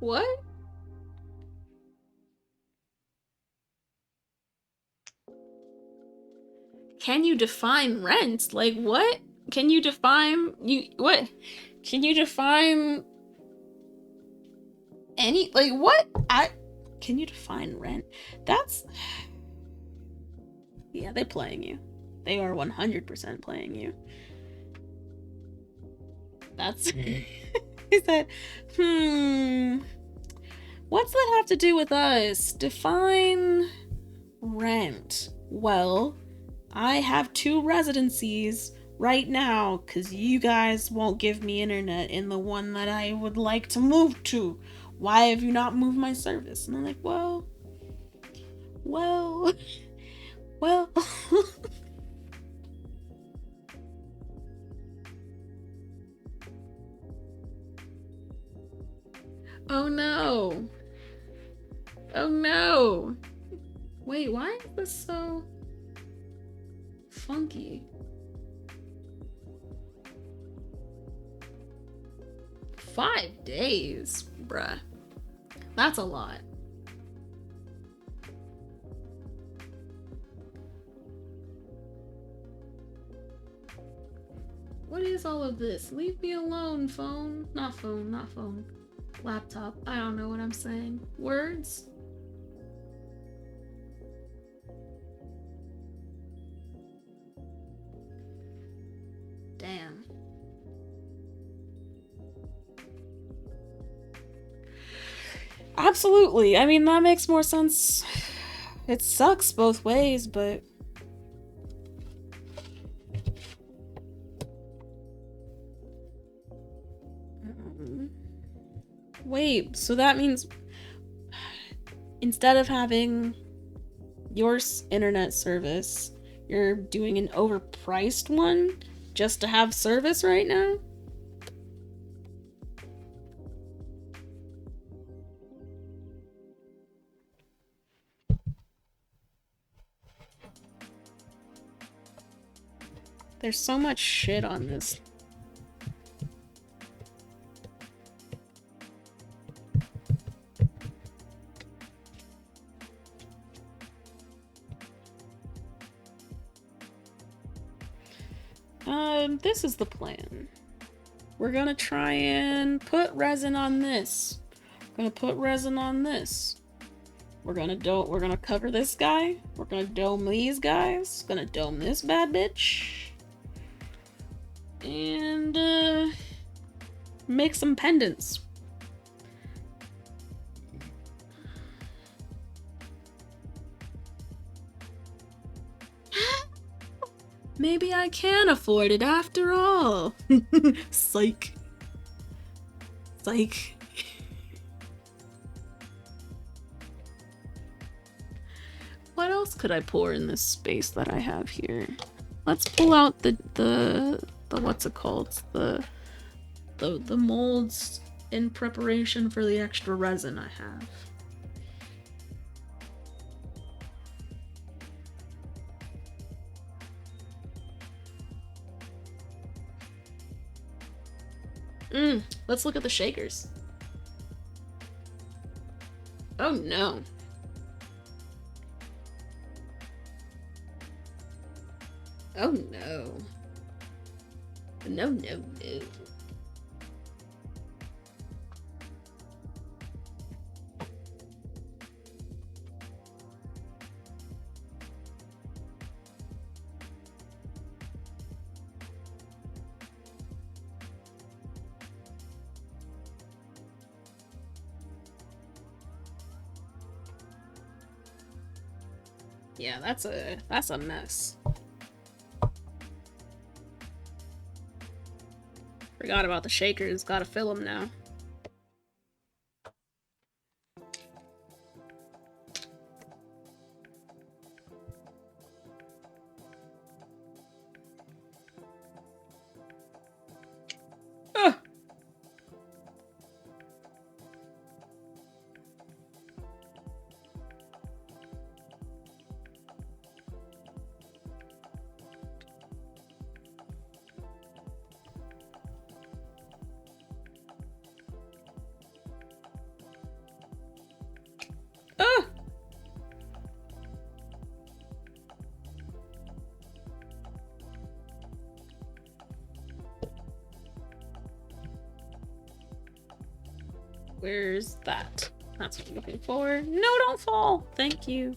What? Can you define rent? Like what? Can you define what? Can you define any like what? Can you define rent? That's yeah, they're playing you. They are 100% playing you. That's is that what's that have to do with us? Define rent. Well, I have 2 residencies right now because you guys won't give me internet in the one that I would like to move to. Why have you not moved my service? And I'm like, well. Oh no. Oh no. Wait, why is this so funky? 5 days, bruh. That's a lot. What is all of this? Leave me alone, phone. Not phone, not phone. Laptop. I don't know what I'm saying. Words? Damn. Absolutely. I mean, that makes more sense. It sucks both ways, but Wait, so that means instead of having your internet service, you're doing an overpriced one just to have service right now? There's so much shit on this. This is the plan. We're gonna try and put resin on this. We're gonna put resin on this. We're gonna cover this guy. We're gonna dome these guys. Gonna dome this bad bitch. And make some pendants. Maybe I can afford it after all. Psych. Psych. What else could I pour in this space that I have here? Let's pull out the what's it called? The molds in preparation for the extra resin I have. Let's look at the shakers. Oh no. Oh no. No, no, no. Yeah, that's a mess. Forgot about the shakers. Gotta fill them now. Where's that? That's what I'm looking for. No, don't fall. Thank you.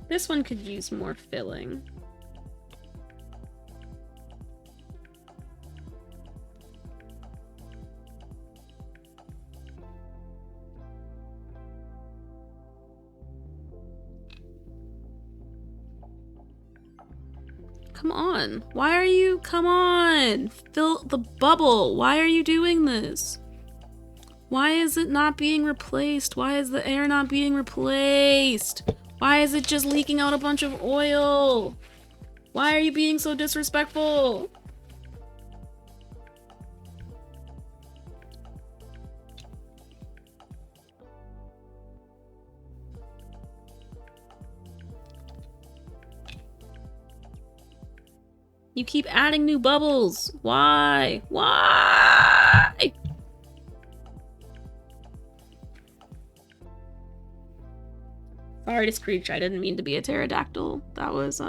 This one could use more filling. Come on. Why are you... Come on! Fill the bubble! Why are you doing this? Why is it not being replaced? Why is the air not being replaced? Why is it just leaking out a bunch of oil? Why are you being so disrespectful? You keep adding new bubbles. Why? Why? Sorry to screech. I didn't mean to be a pterodactyl. That was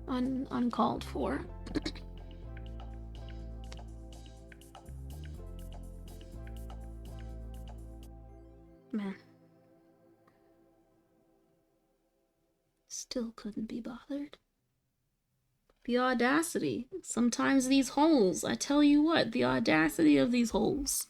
uncalled for. Man. Still couldn't be bothered. The audacity. Sometimes these holes, I tell you what, the audacity of these holes.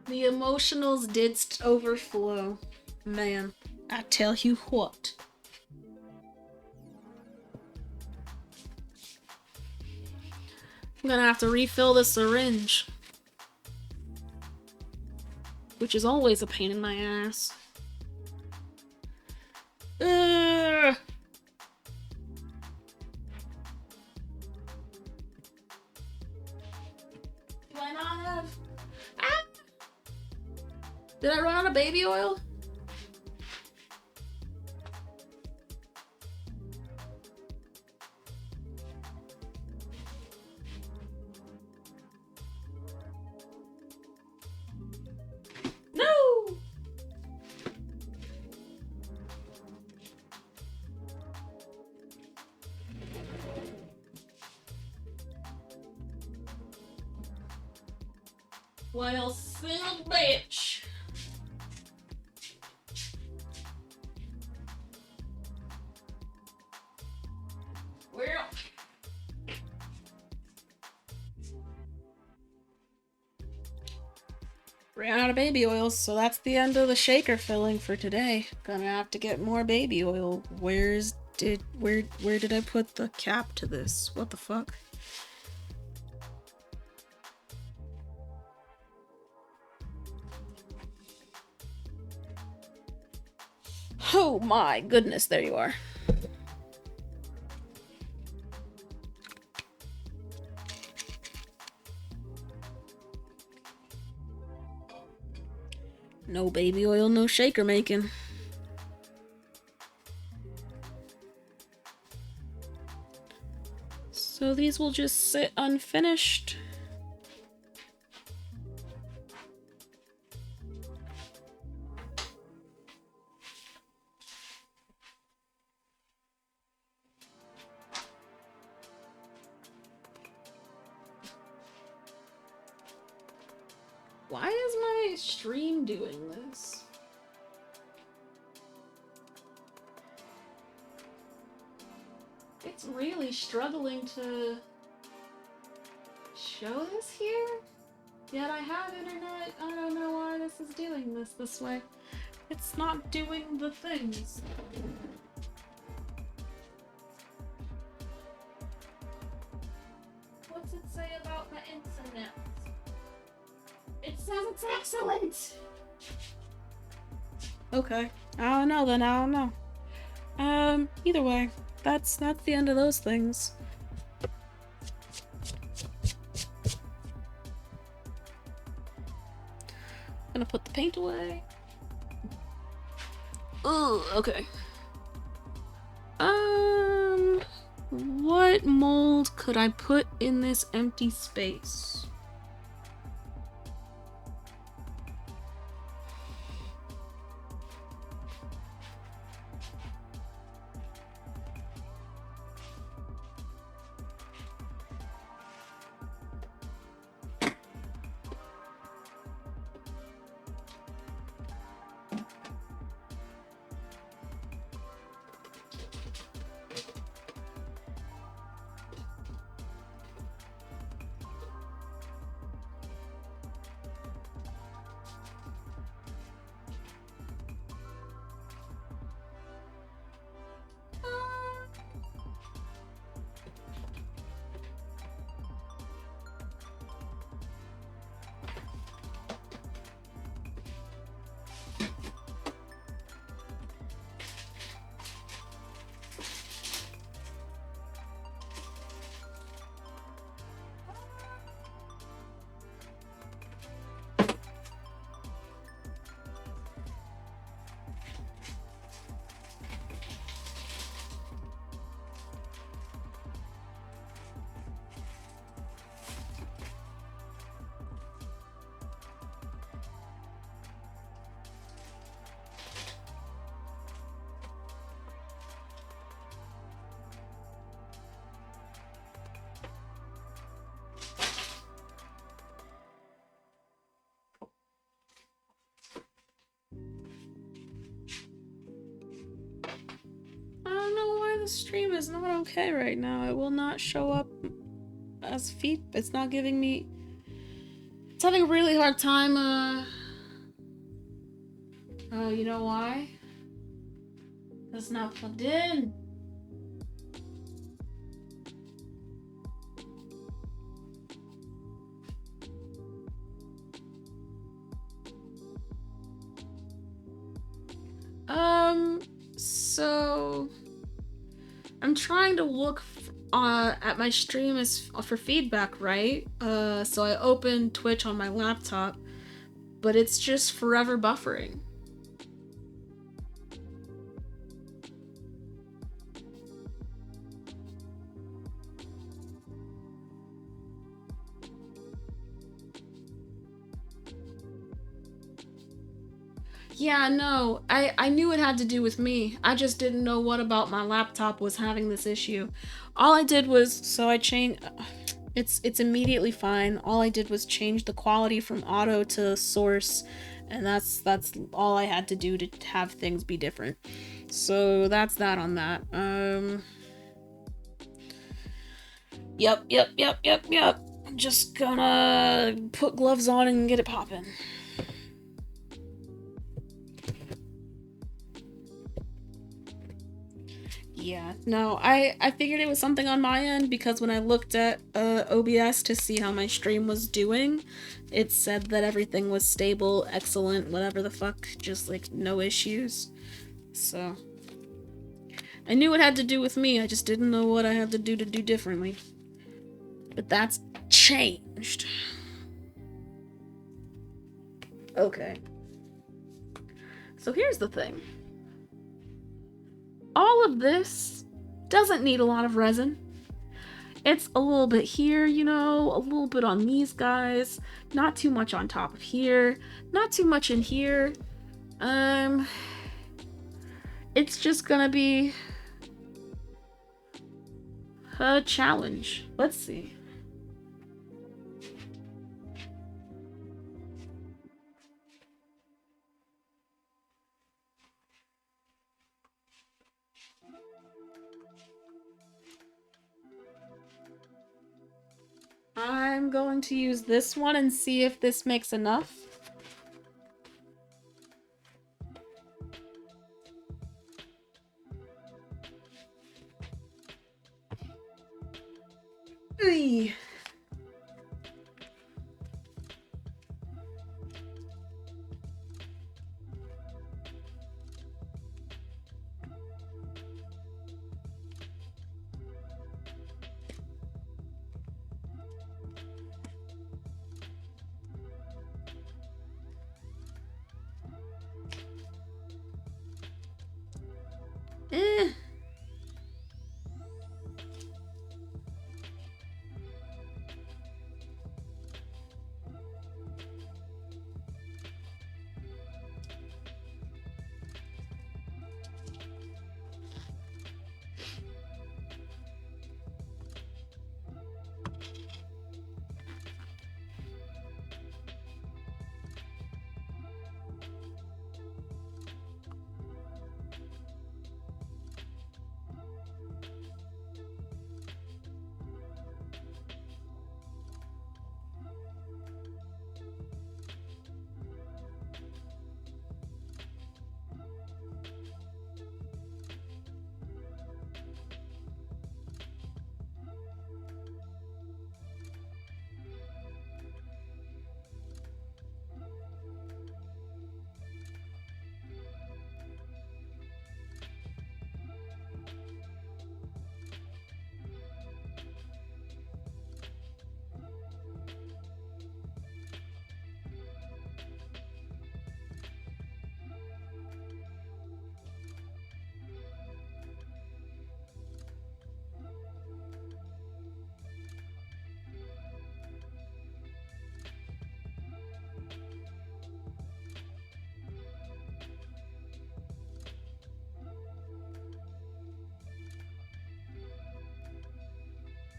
The emotionals didst overflow. Man, I tell you what. I'm gonna have to refill the syringe. Which is always a pain in my ass. Ugh. Do I not have... Ah! Did I run out of baby oil? No! Well, son of a bitch. Well. Ran out of baby oil, so that's the end of the shaker filling for today. Gonna have to get more baby oil. Where did I put the cap to this? What the fuck? Oh my goodness, there you are. No baby oil, no shaker making. So these will just sit unfinished. Why is my stream doing this? It's really struggling to show this here. Yet I have internet. I don't know why this is doing this way. It's not doing the things. What's it say about my internet? It says it's excellent! Okay. I don't know then, I don't know. Either way, that's the end of those things. Gonna put the paint away. Oh, okay. What mold could I put in this empty space? stream is not okay right now. It will not show up as feed. It's not giving me. It's having a really hard time. Oh, you know why? It's not plugged in. So I'm trying to look at my stream as for feedback, right? So I opened Twitch on my laptop, but it's just forever buffering. Yeah, no, I knew it had to do with me. I just didn't know what about my laptop was having this issue. All I did was, so I changed, it's immediately fine. All I did was change the quality from auto to source, and that's all I had to do to have things be different. So that's that on that. Yep. I'm just gonna put gloves on and get it poppin'. Yeah, no, I figured it was something on my end because when I looked at OBS to see how my stream was doing, it said that everything was stable, excellent, whatever the fuck, just like no issues. So I knew it had to do with me, I just didn't know what I had to do differently. But that's changed. Okay. So here's the thing. All of this doesn't need a lot of resin. It's a little bit here, you know, a little bit on these guys, not too much on top of here, not too much in here. It's just gonna be a challenge. Let's see. I'm going to use this one and see if this makes enough. Eey. Eh.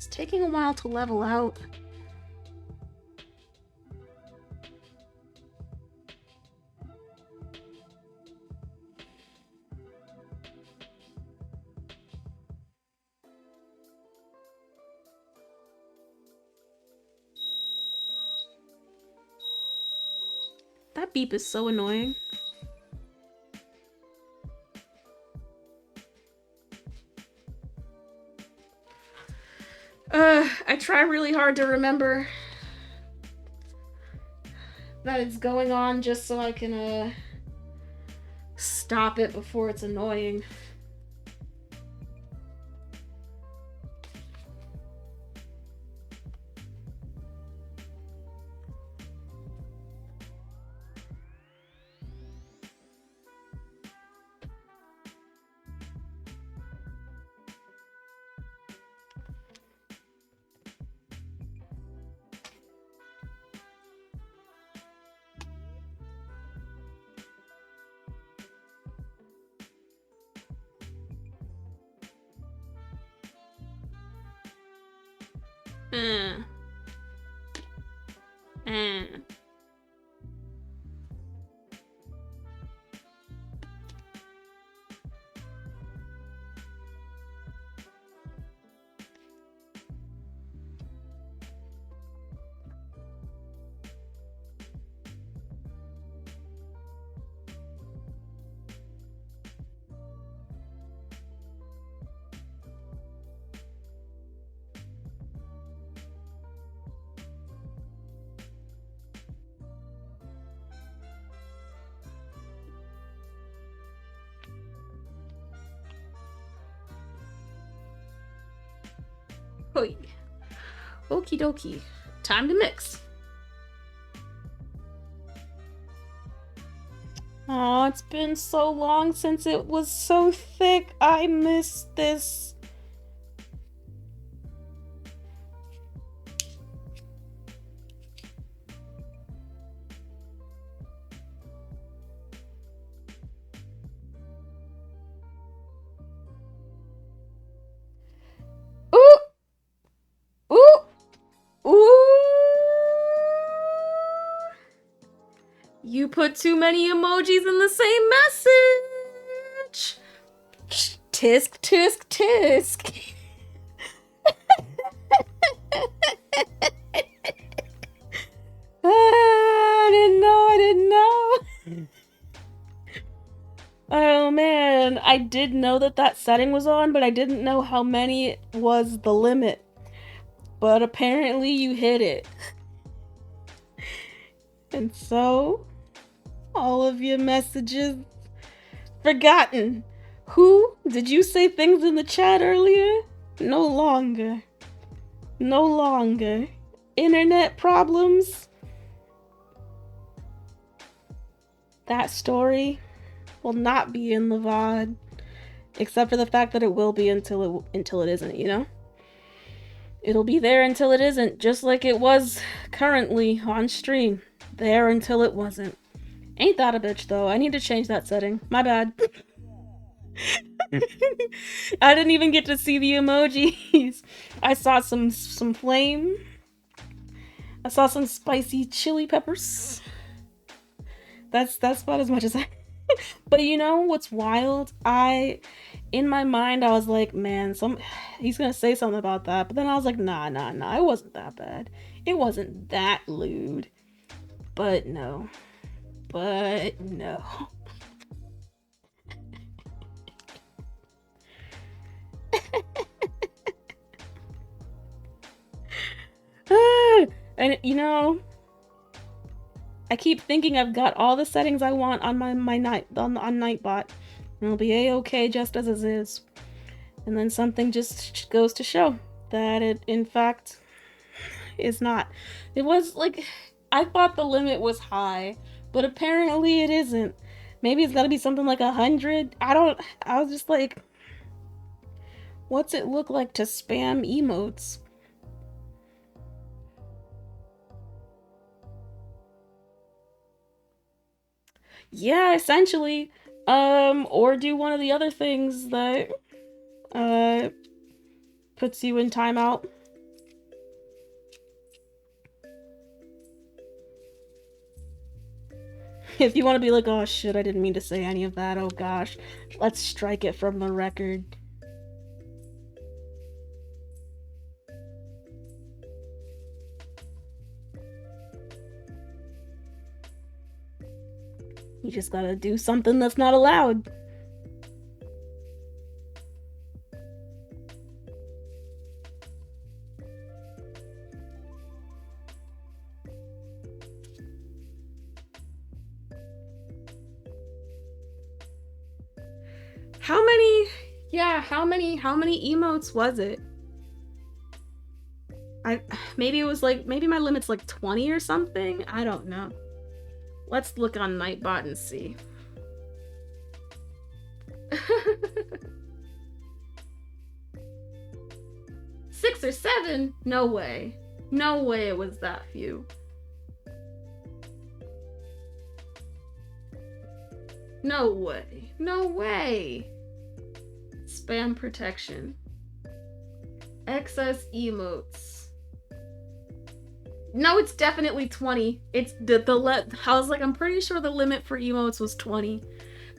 It's taking a while to level out. That beep is so annoying. I try really hard to remember that it's going on just so I can, stop it before it's annoying. Mm. Mm. Hoi. Okie dokie. Time to mix. Oh, it's been so long since it was so thick. I miss this. Ooh! Ooh! Ooh! You put too many emojis in the same message! Tisk, tisk, tisk. I didn't know. Oh man, I did know that setting was on, but I didn't know how many was the limit. But apparently you hit it. And so, all of your messages forgotten. Who? Did you say things in the chat earlier? No longer. No longer. Internet problems? That story will not be in the VOD. Except for the fact that it will be until it isn't, you know? It'll be there until it isn't, just like it was currently on stream. There until it wasn't. Ain't that a bitch, though? I need to change that setting. My bad. I didn't even get to see the emojis. I saw some flame. I saw some spicy chili peppers. That's about as much as I... But you know what's wild? In my mind, I was like, man, he's gonna say something about that. But then I was like, nah, it wasn't that bad. It wasn't that lewd. But no. And you know, I keep thinking I've got all the settings I want on my on Nightbot. And it'll be a-okay just as it is. And then something just goes to show that it, in fact, is not. It was like, I thought the limit was high, but apparently it isn't. Maybe it's gotta be something like 100. I was just like, what's it look like to spam emotes? Yeah, essentially. Or do one of the other things that, puts you in timeout. If you want to be like, oh shit, I didn't mean to say any of that, oh gosh, let's strike it from the record. You just gotta do something that's not allowed. How many? Yeah, how many emotes was it? Maybe it was like, maybe my limit's like 20 or something? I don't know. Let's look on Nightbot and see. 6 or 7? No way. No way it was that few. No way. No way. Spam protection. Excess emotes. No, it's definitely 20. It's I was like, I'm pretty sure the limit for emotes was 20.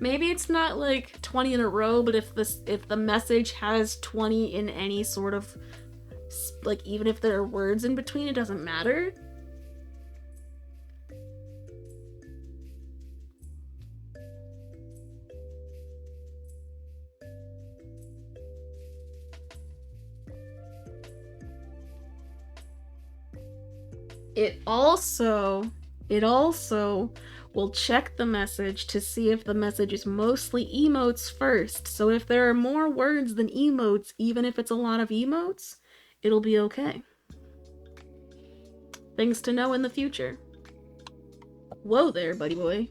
Maybe it's not like 20 in a row, but if the message has 20 in any sort of, like, even if there are words in between, it doesn't matter. It also will check the message to see if the message is mostly emotes first. So if there are more words than emotes, even if it's a lot of emotes, it'll be okay. Things to know in the future. Whoa there, buddy boy.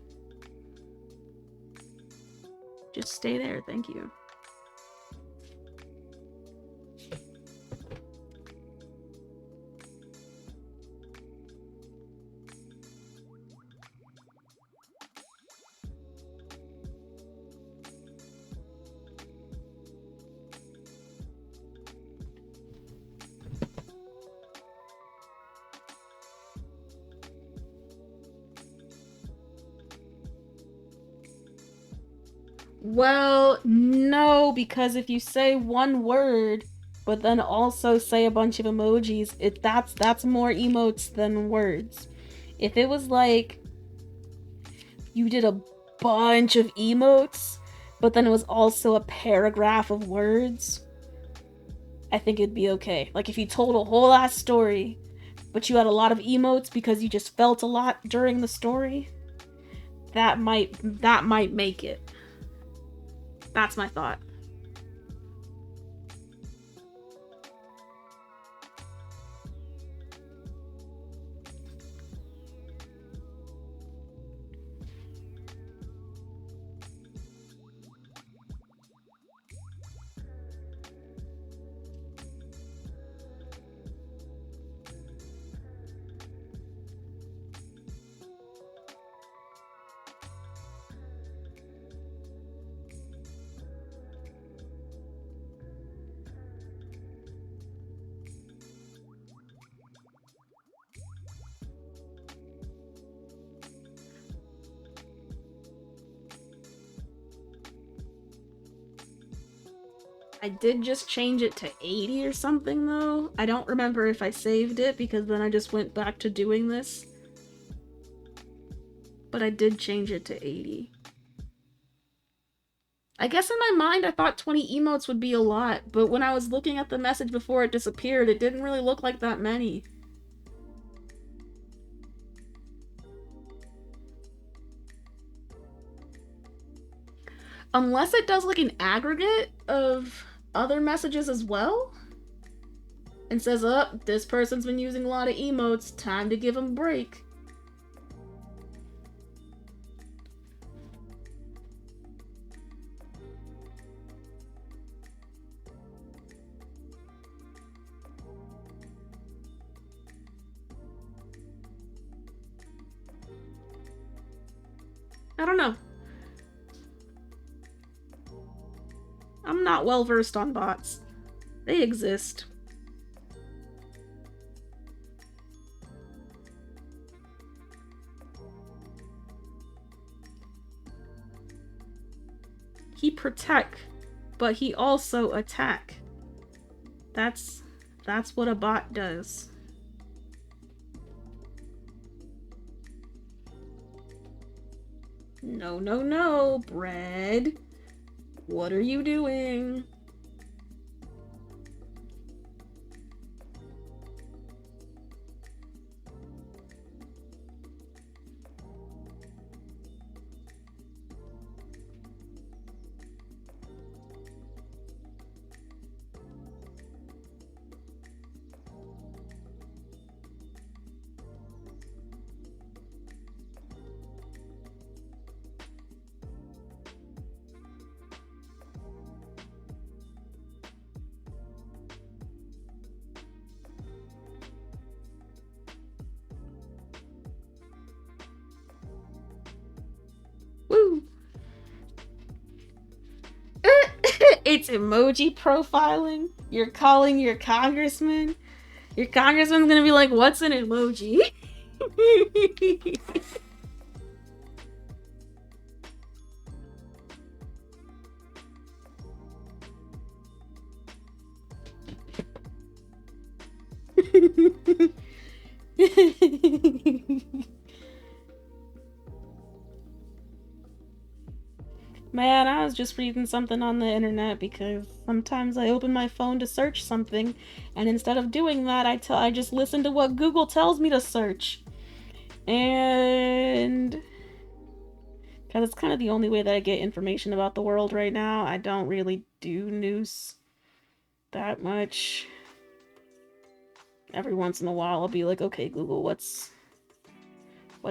Just stay there, thank you. Well, no, because if you say one word, but then also say a bunch of emojis, that's more emotes than words. If it was like you did a bunch of emotes, but then it was also a paragraph of words, I think it'd be okay. Like if you told a whole ass story, but you had a lot of emotes because you just felt a lot during the story, that might make it. That's my thought. I did just change it to 80 or something, though. I don't remember if I saved it, because then I just went back to doing this. But I did change it to 80. I guess in my mind I thought 20 emotes would be a lot, but when I was looking at the message before it disappeared, it didn't really look like that many. Unless it does like an aggregate of other messages as well, and says, oh, this person's been using a lot of emotes, time to give them a break. I don't know. I'm not well versed on bots. They exist. He protect, but he also attack. That's what a bot does. No, no, no, Bread. What are you doing? Woo! It's emoji profiling. You're calling your congressman. Your congressman's gonna be like, what's an emoji? Man, I was just reading something on the internet because sometimes I open my phone to search something, and instead of doing that, I just listen to what Google tells me to search. And because it's kind of the only way that I get information about the world right now. I don't really do news that much. Every once in a while, I'll be like, okay, Google, what's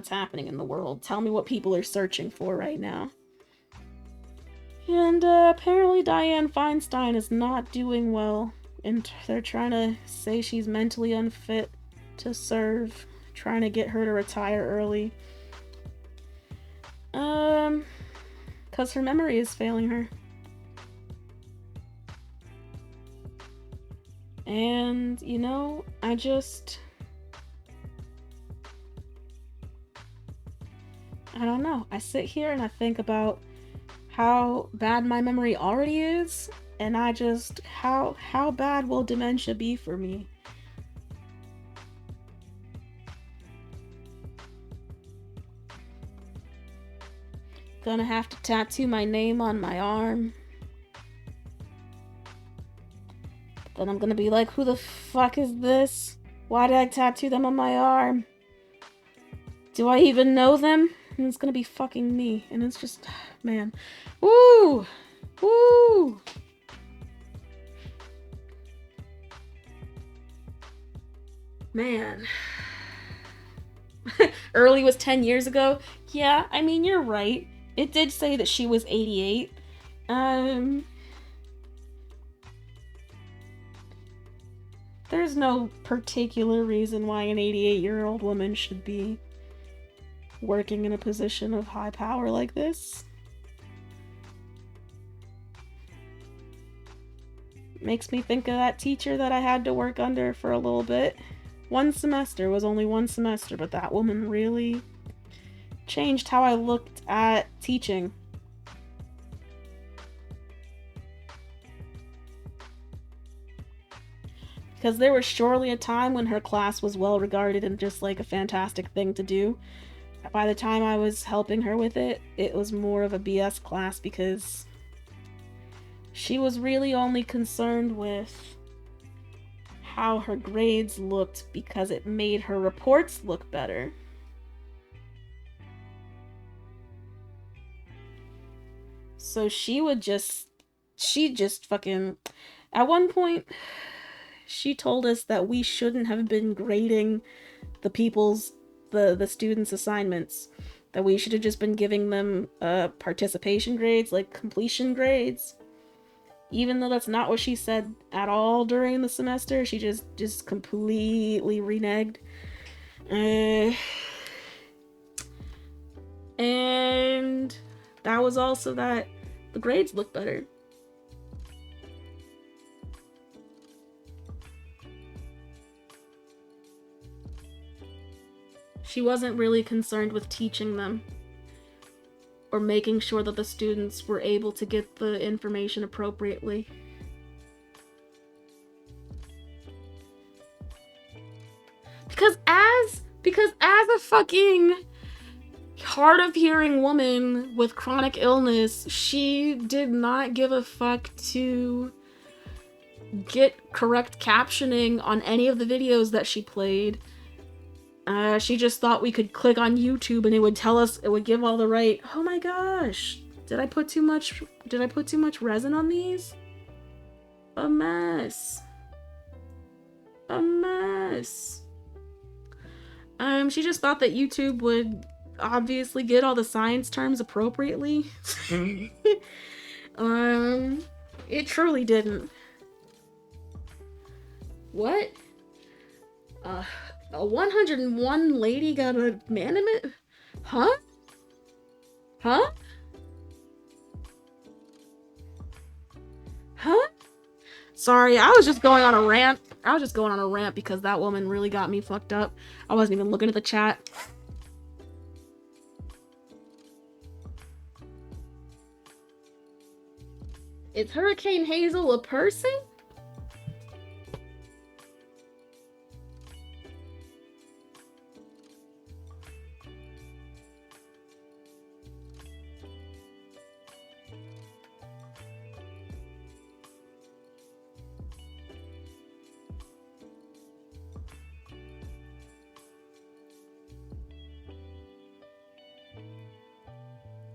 happening in the world? Tell me what people are searching for right now. And apparently Dianne Feinstein is not doing well, and they're trying to say she's mentally unfit to serve, trying to get her to retire early. Because her memory is failing her. And, you know, I don't know. I sit here and I think about how bad my memory already is, and how bad will dementia be for me? Gonna have to tattoo my name on my arm. Then I'm gonna be like, who the fuck is this? Why did I tattoo them on my arm? Do I even know them? And it's gonna be fucking me. And it's just, man. Woo! Woo! Man. Early was 10 years ago. Yeah, I mean, you're right. It did say that she was 88. There's no particular reason why an 88-year-old woman should be working in a position of high power like this. Makes me think of that teacher that I had to work under for a little bit. One semester, was only one semester, but that woman really changed how I looked at teaching. Because there was surely a time when her class was well regarded and just like a fantastic thing to do. By the time I was helping her with it, it was more of a BS class because she was really only concerned with how her grades looked because it made her reports look better. So she just fucking, at one point, she told us that we shouldn't have been grading the students' assignments. That we should have just been giving them participation grades, like completion grades. Even though that's not what she said at all during the semester, she just completely reneged. And that was also that the grades look better. She wasn't really concerned with teaching them or making sure that the students were able to get the information appropriately. Because as a fucking hard of hearing woman with chronic illness, she did not give a fuck to get correct captioning on any of the videos that she played. She just thought we could click on YouTube and it would tell us, it would give all the right. Oh my gosh. Did I put too much resin on these? A mess. A mess. She just thought that YouTube would obviously get all the science terms appropriately. It truly didn't. What? A 101 lady got a management? Huh? Huh? Huh? Sorry, I was just going on a rant. Because that woman really got me fucked up. I wasn't even looking at the chat. Is Hurricane Hazel a person?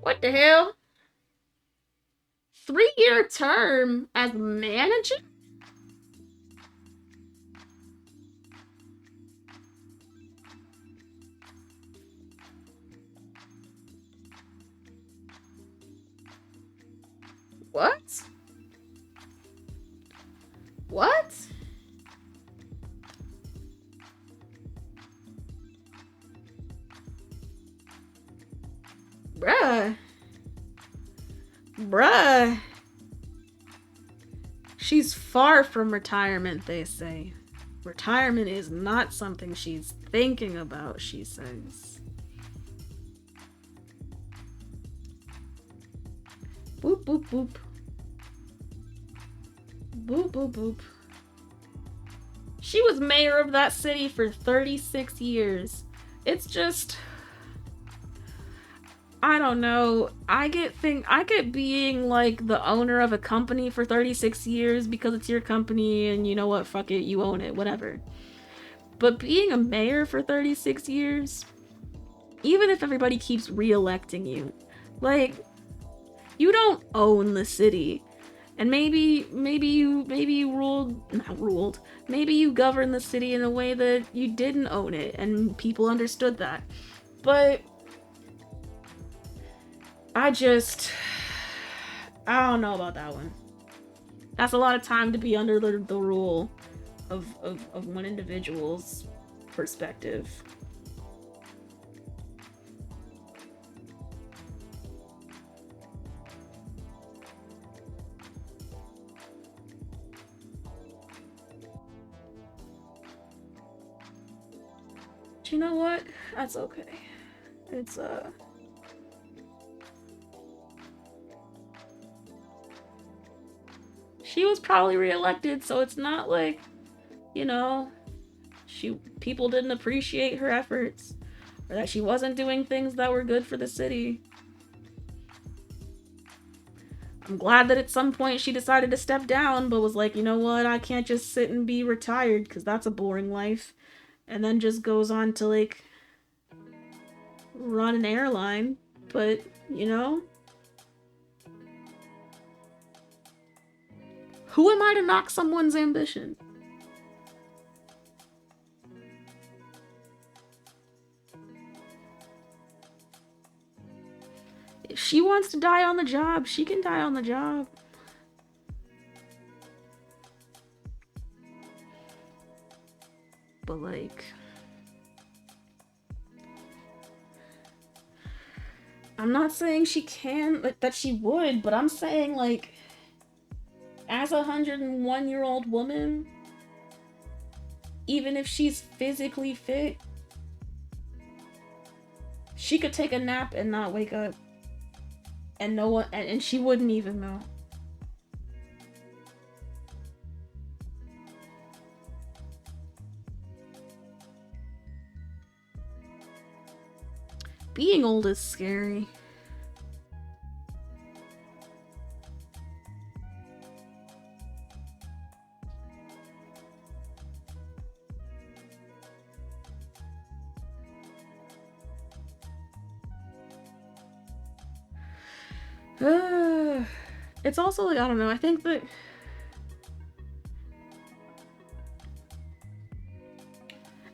What the hell? 3-year term as manager? What? What? Bruh. Bruh. She's far from retirement, they say. Retirement is not something she's thinking about, she says. Boop, boop, boop. Boop, boop, boop. She was mayor of that city for 36 years. It's just... I don't know. I get being like the owner of a company for 36 years because it's your company and you know what, fuck it, you own it, whatever. But being a mayor for 36 years, even if everybody keeps re-electing you, like, you don't own the city. And maybe you ruled. Maybe you govern the city in a way that you didn't own it and people understood that. But I don't know about that one. That's a lot of time to be under the rule of one individual's perspective. But you know what? That's okay. It's she was probably reelected, so it's not like, you know, people didn't appreciate her efforts or that she wasn't doing things that were good for the city. I'm glad that at some point she decided to step down, but was like, you know what, I can't just sit and be retired because that's a boring life. And then just goes on to, like, run an airline. But, you know, who am I to knock someone's ambition? If she wants to die on the job, she can die on the job. But, like, I'm not saying she can, like, that she would, but I'm saying, like, as a 101-year-old woman, even if she's physically fit, she could take a nap and not wake up. And no one, and she wouldn't even know. Being old is scary. It's also like, I don't know, I think that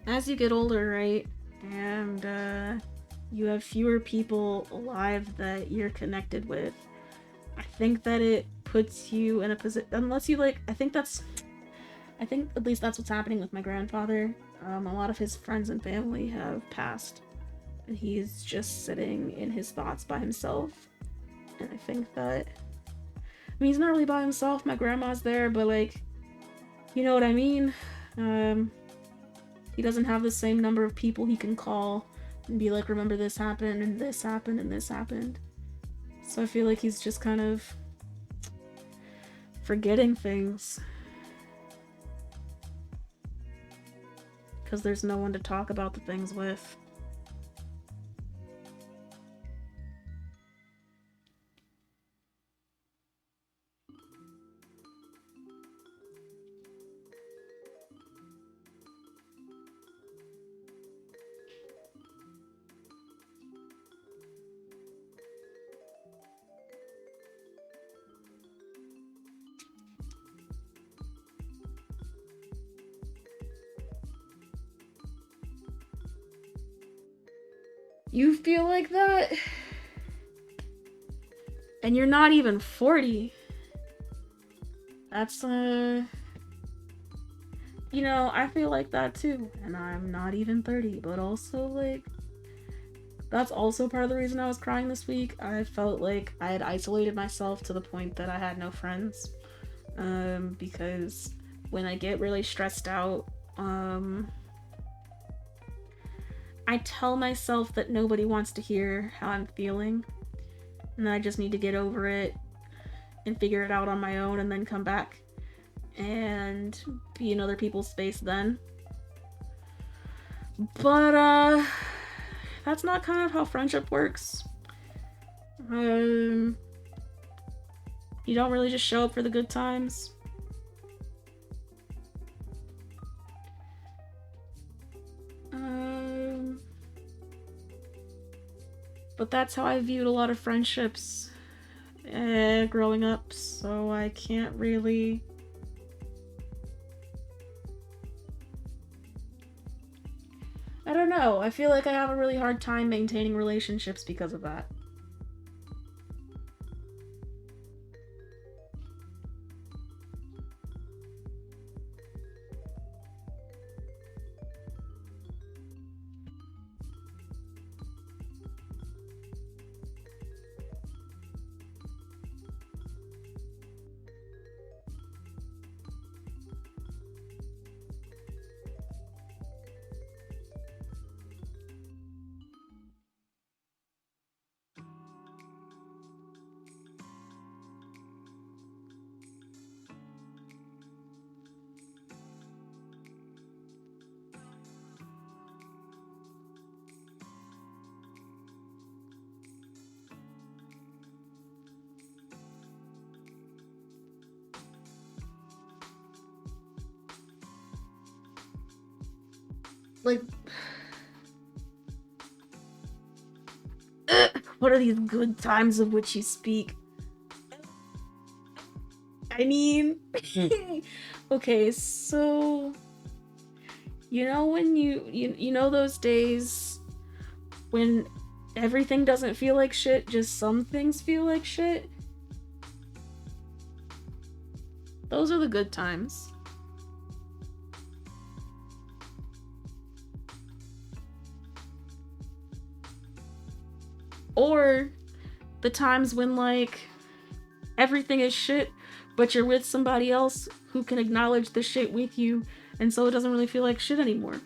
as you get older, right, and you have fewer people alive that you're connected with, I think that it puts you in a position, unless you like, I think at least that's what's happening with my grandfather. A lot of his friends and family have passed, and he's just sitting in his thoughts by himself. And I think that, I mean, he's not really by himself. My grandma's there, but like, you know what I mean? He doesn't have the same number of people he can call and be like, remember this happened, and this happened, and this happened. So I feel like he's just kind of forgetting things. Because there's no one to talk about the things with. You feel like that? And you're not even 40. That's, you know, I feel like that too. And I'm not even 30, but also, like, that's also part of the reason I was crying this week. I felt like I had isolated myself to the point that I had no friends. Because when I get really stressed out, I tell myself that nobody wants to hear how I'm feeling, and that I just need to get over it and figure it out on my own, and then come back and be in other people's space then. But that's not kind of how friendship works. You don't really just show up for the good times. But that's how I viewed a lot of friendships growing up, so I can't really... I don't know, I feel like I have a really hard time maintaining relationships because of that. Like, what are these good times of which you speak? I mean, okay, so you know when you know those days when everything doesn't feel like shit, just some things feel like shit? Those are the good times. Or the times when, like, everything is shit, but you're with somebody else who can acknowledge the shit with you, and so it doesn't really feel like shit anymore.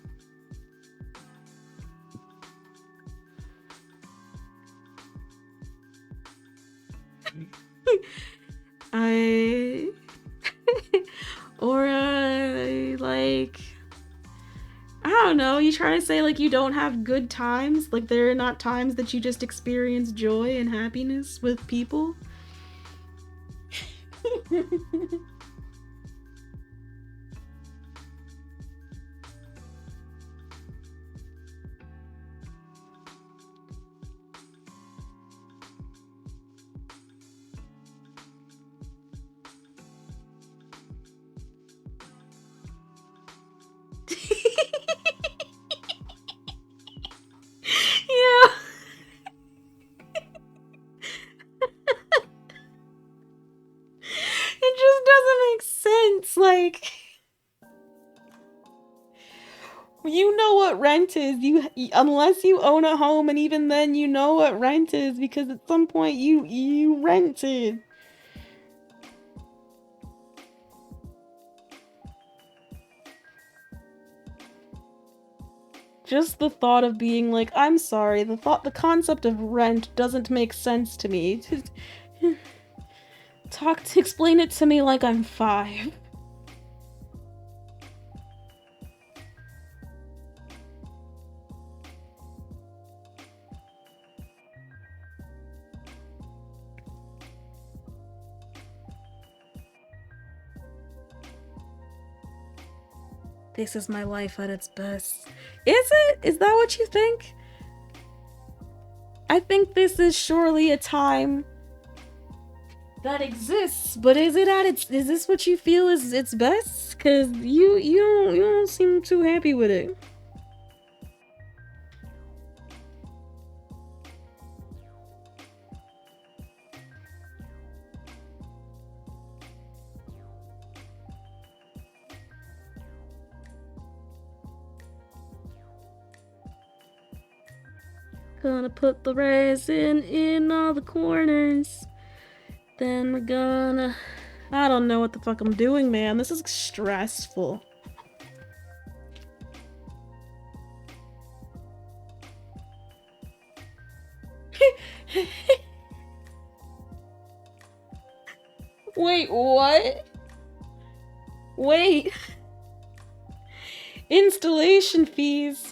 Or, like, I don't know. You trying to say like you don't have good times? Like there are not times that you just experience joy and happiness with people? Yeah. It just doesn't make sense. Like, you know what rent is. You unless you own a home, and even then, you know what rent is because at some point you rented. Just the thought of being like, I'm sorry, the concept of rent doesn't make sense to me. Just explain it to me like I'm 5. This is my life at its best. Is it? Is that what you think? I think this is surely a time that exists, but is this what you feel is its best? Cause you don't seem too happy with it. Gonna put the resin in all the corners. Then we're gonna... I don't know what the fuck I'm doing, man. This is stressful. Wait, what? Wait. Installation fees.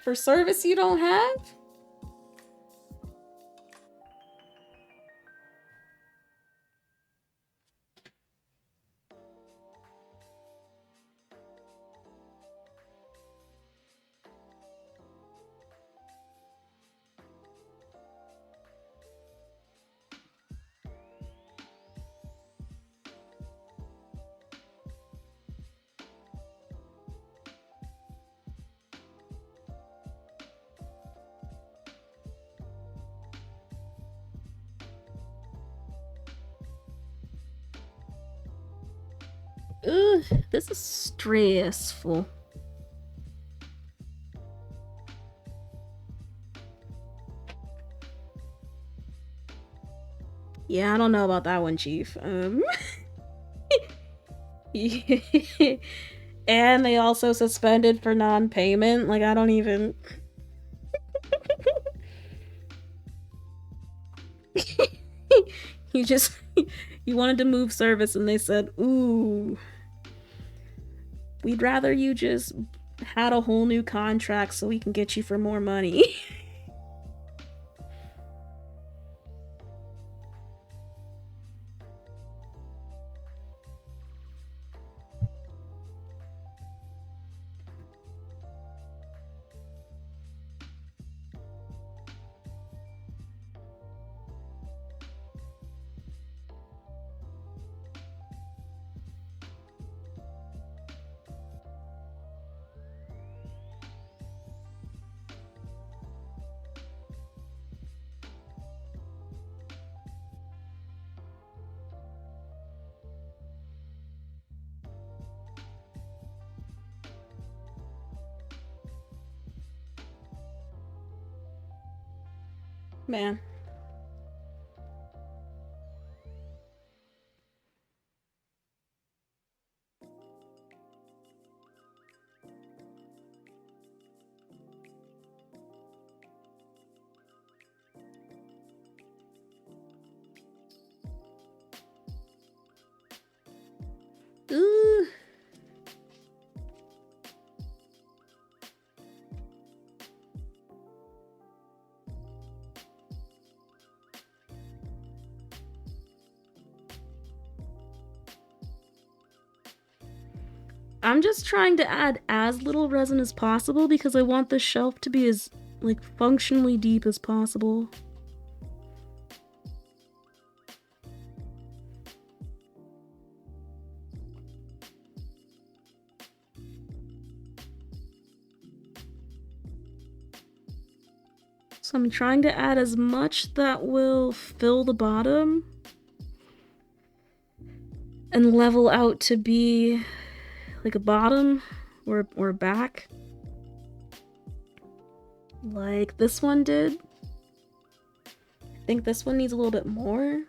For service you don't have? Ugh, this is stressful. Yeah, I don't know about that one, Chief. And they also suspended for non-payment. Like, I don't even... you just... you wanted to move service and they said, ooh... we'd rather you just had a whole new contract so we can get you for more money. Man. I'm just trying to add as little resin as possible because I want the shelf to be as, like, functionally deep as possible. So I'm trying to add as much that will fill the bottom and level out to be like a bottom or a back. Like this one did. I think this one needs a little bit more.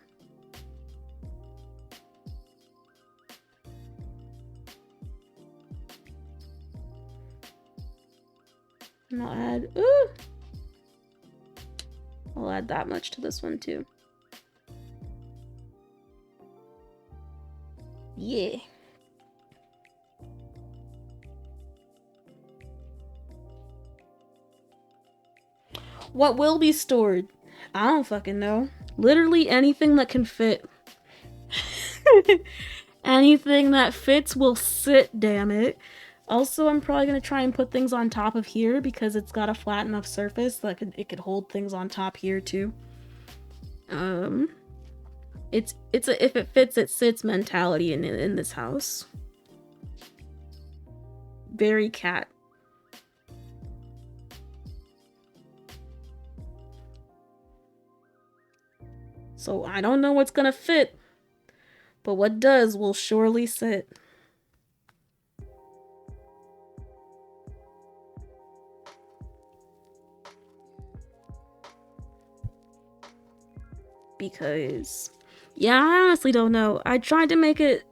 And I'll add that much to this one too. Yeah. What will be stored? I don't fucking know. Literally anything that can fit. Anything that fits will sit, damn it. Also, I'm probably going to try and put things on top of here because it's got a flat enough surface that it could hold things on top here too. It's a if it fits, it sits mentality in this house. Very cat. So I don't know what's gonna fit, but what does will surely sit. Because, yeah, I honestly don't know. I tried to make it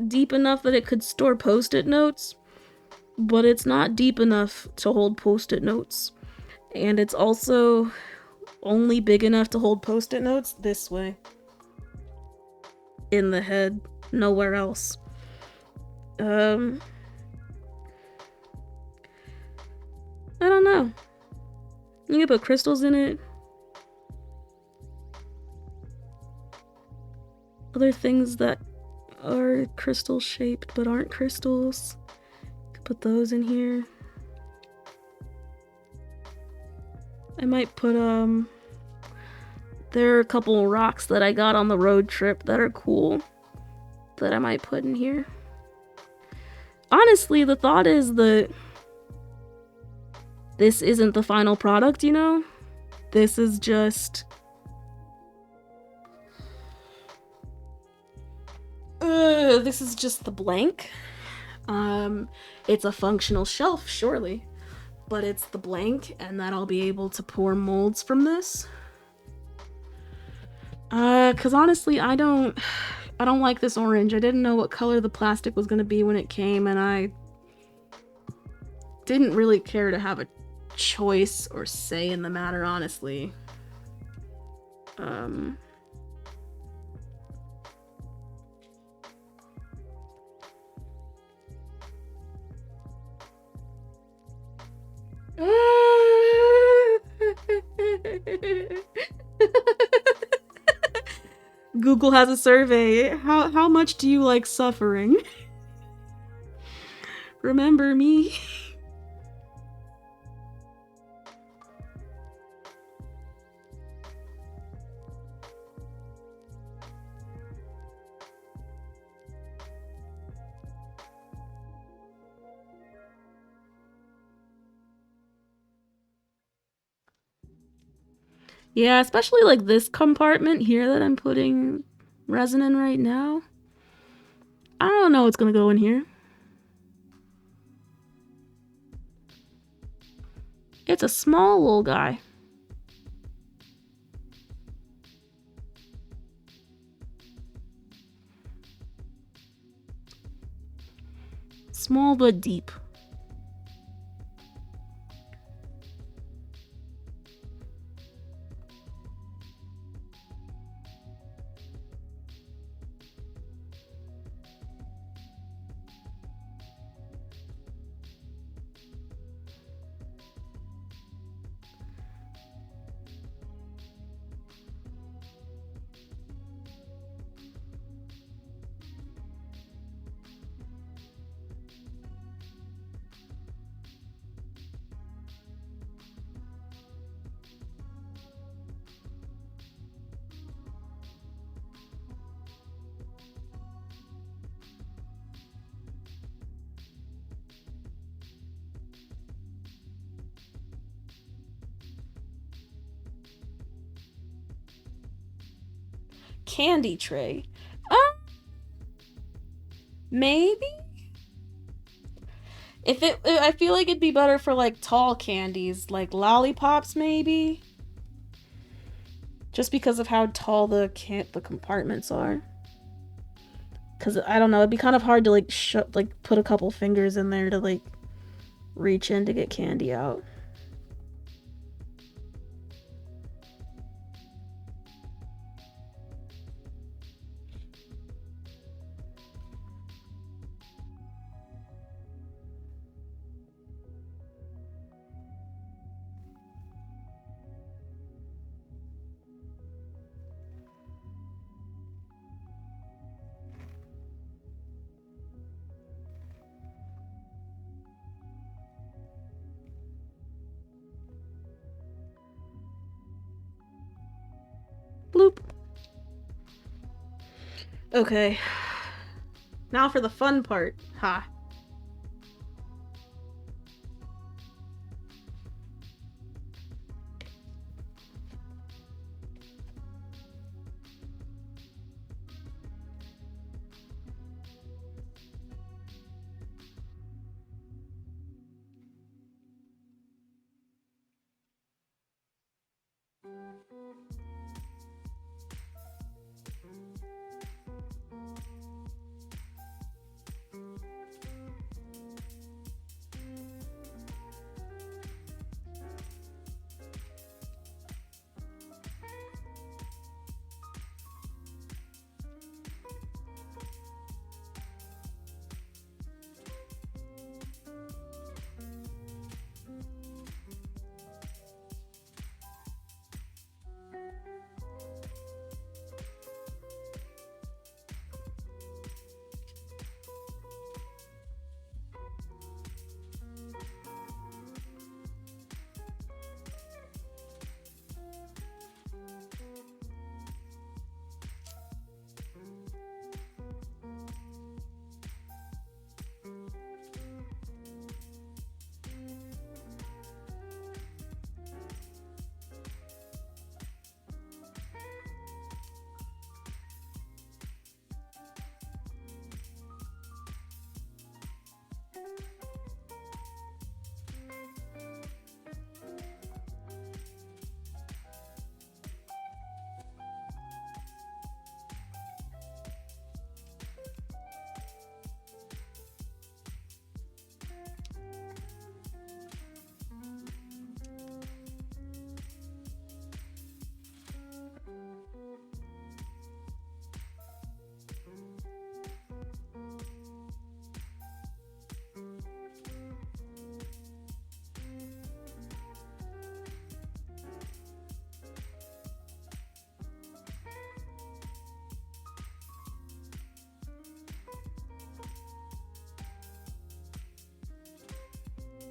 deep enough that it could store post-it notes, but it's not deep enough to hold post-it notes. And it's also only big enough to hold post-it notes this way. In the head, nowhere else. I don't know. You can put crystals in it. Other things that are crystal shaped but aren't crystals. Could put those in here. I might put there are a couple rocks that I got on the road trip that are cool that I might put in here. Honestly, the thought is that this isn't the final product, you know? This is just this is just the blank. It's a functional shelf, surely, but it's the blank, and that I'll be able to pour molds from this. Cause honestly, I don't like this orange. I didn't know what color the plastic was gonna be when it came, and I didn't really care to have a choice or say in the matter, honestly. Google has a survey. How much do you like suffering? Remember me? Yeah, especially like this compartment here that I'm putting resin in right now. I don't know what's gonna go in here. It's a small little guy. Small but deep. candy tray. Maybe? I feel like it'd be better for like tall candies, like lollipops maybe. Just because of how tall the compartments are. Cause I don't know, it'd be kind of hard to like put a couple fingers in there to like reach in to get candy out. Bloop. Okay. Now for the fun part. Ha.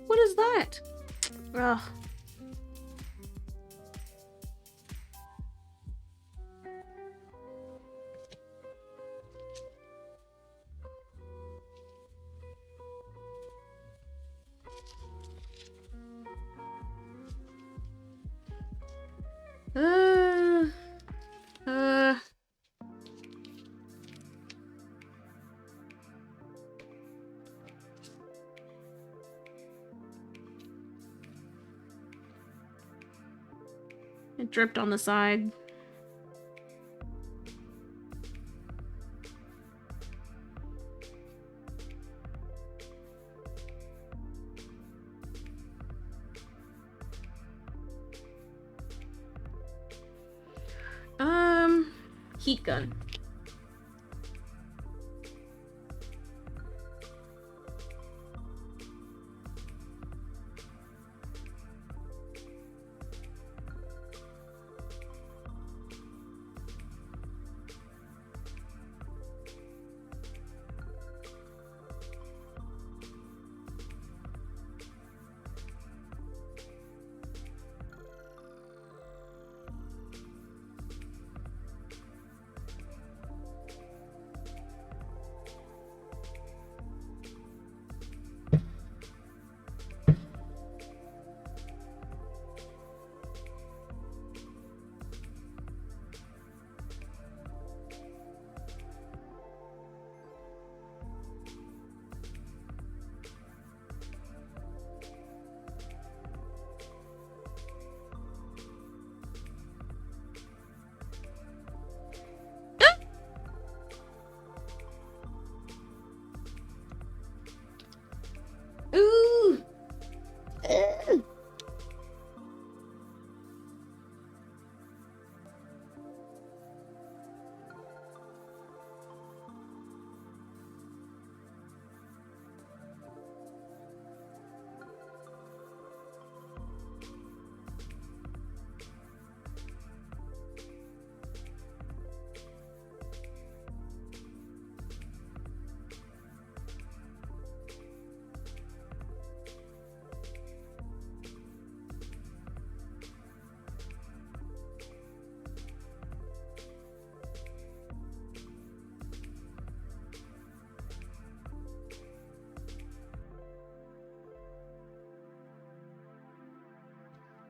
What is that? Ugh. Uh. It dripped on the side. Heat gun.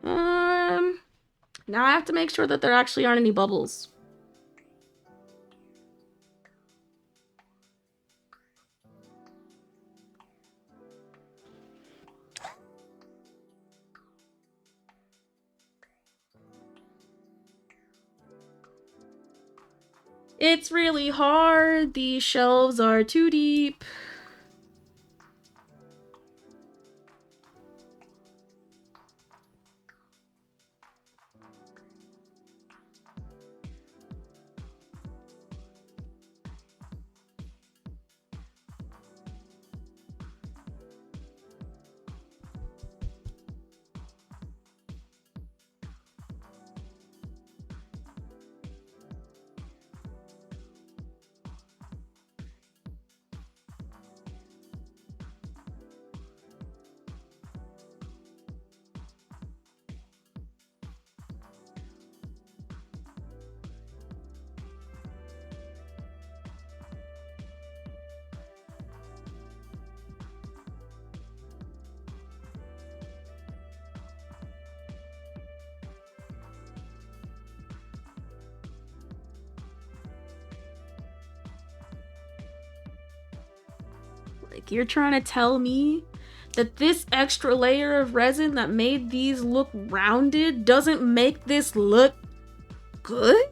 Now I have to make sure that there actually aren't any bubbles. It's really hard. These shelves are too deep. Like, you're trying to tell me that this extra layer of resin that made these look rounded doesn't make this look good?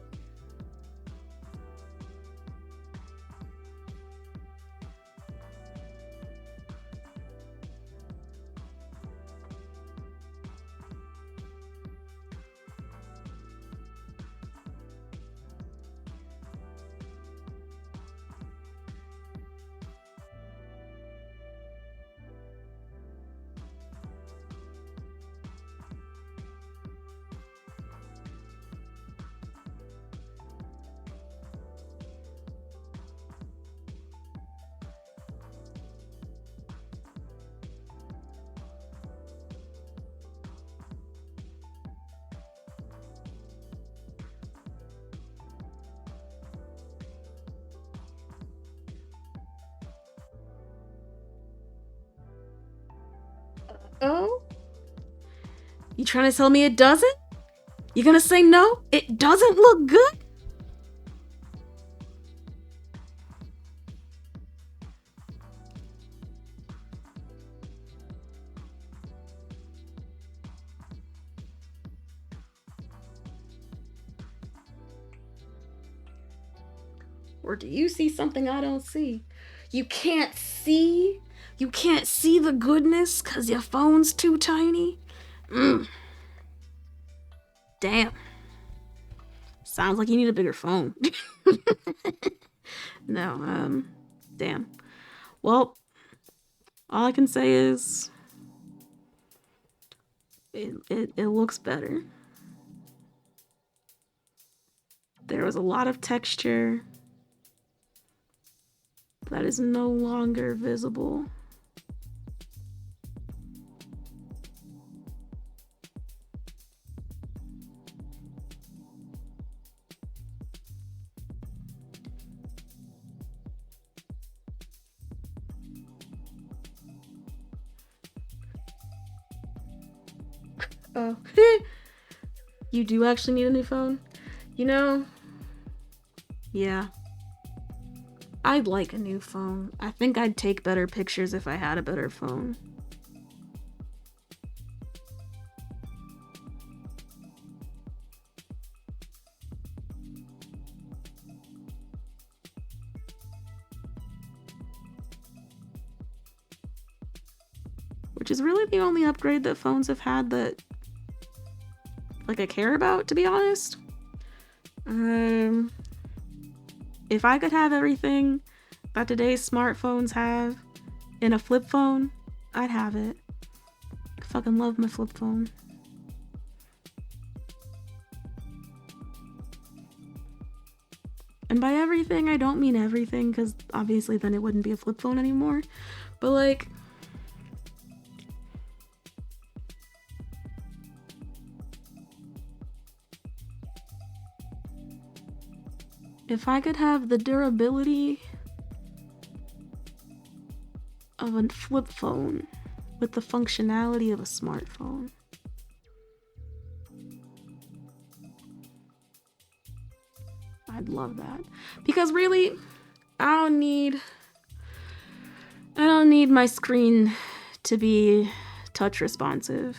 Oh? You trying to tell me it doesn't? You gonna say no? It doesn't look good? Or do you see something I don't see? You can't see? You can't see the goodness because your phone's too tiny? Damn. Sounds like you need a bigger phone. No, damn. Well, all I can say is it looks better. There was a lot of texture that is no longer visible. Oh, you do actually need a new phone? You know, yeah. I'd like a new phone. I think I'd take better pictures if I had a better phone. Which is really the only upgrade that phones have had that, like, I care about, to be honest. If I could have everything that today's smartphones have in a flip phone, I'd have it. I fucking love my flip phone. And by everything, I don't mean everything, because obviously then it wouldn't be a flip phone anymore. But, like, if I could have the durability of a flip phone with the functionality of a smartphone, I'd love that. Because really, I don't need my screen to be touch responsive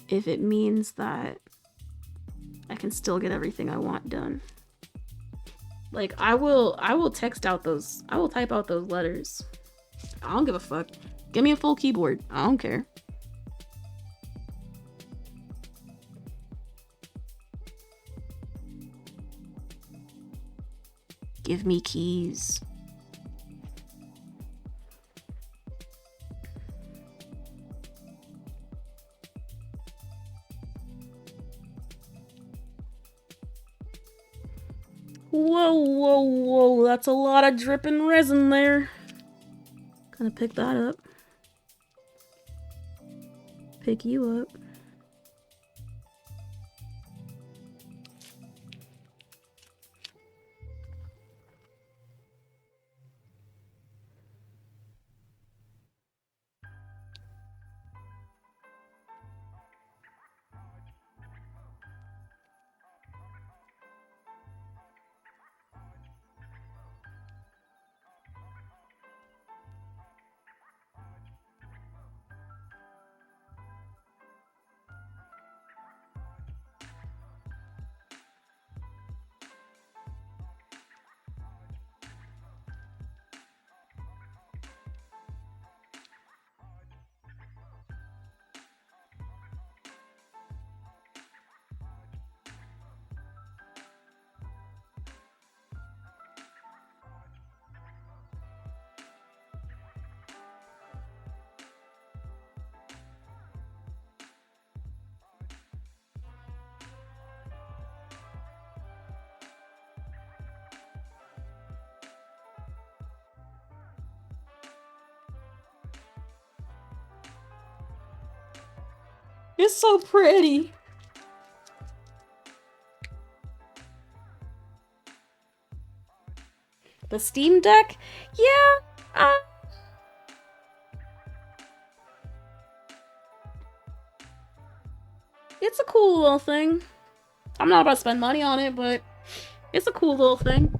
if it means that I can still get everything I want done. Like I will type out those letters. I don't give a fuck. Give me a full keyboard. I don't care. Give me keys. Whoa, that's a lot of dripping resin there. Gonna pick that up. Pick you up. It's so pretty. The Steam Deck? Yeah. It's a cool little thing. I'm not about to spend money on it, but it's a cool little thing.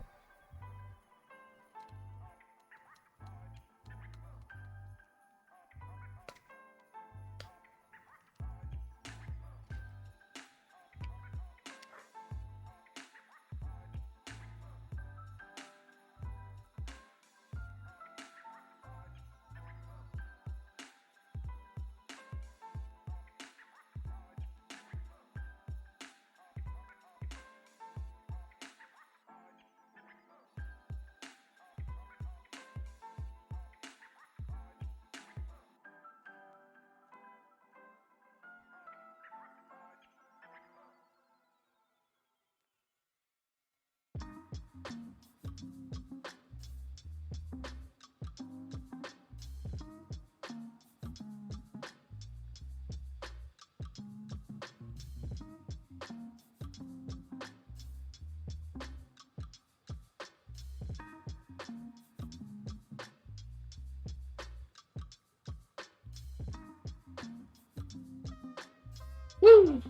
Woo!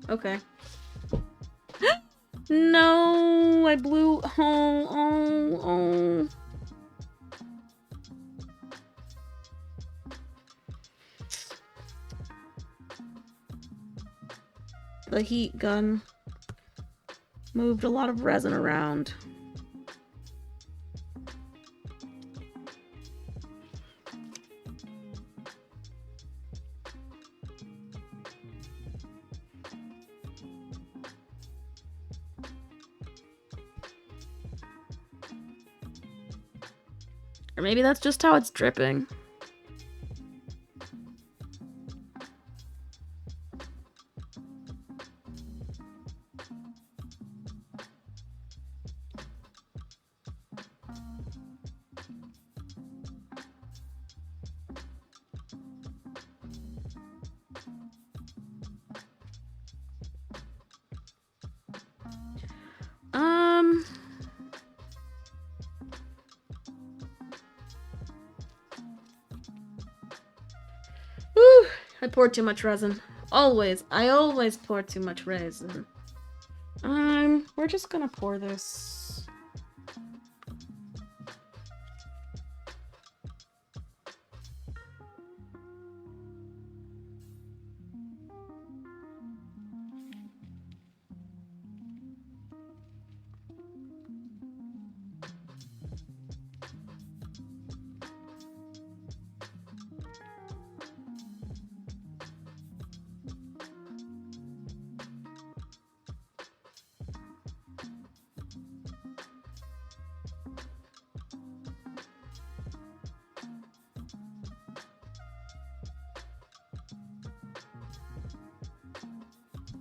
Okay. No, I blew. Oh. The heat gun moved a lot of resin around. Or maybe that's just how it's dripping. I poured too much resin. I always pour too much resin. We're just gonna pour this.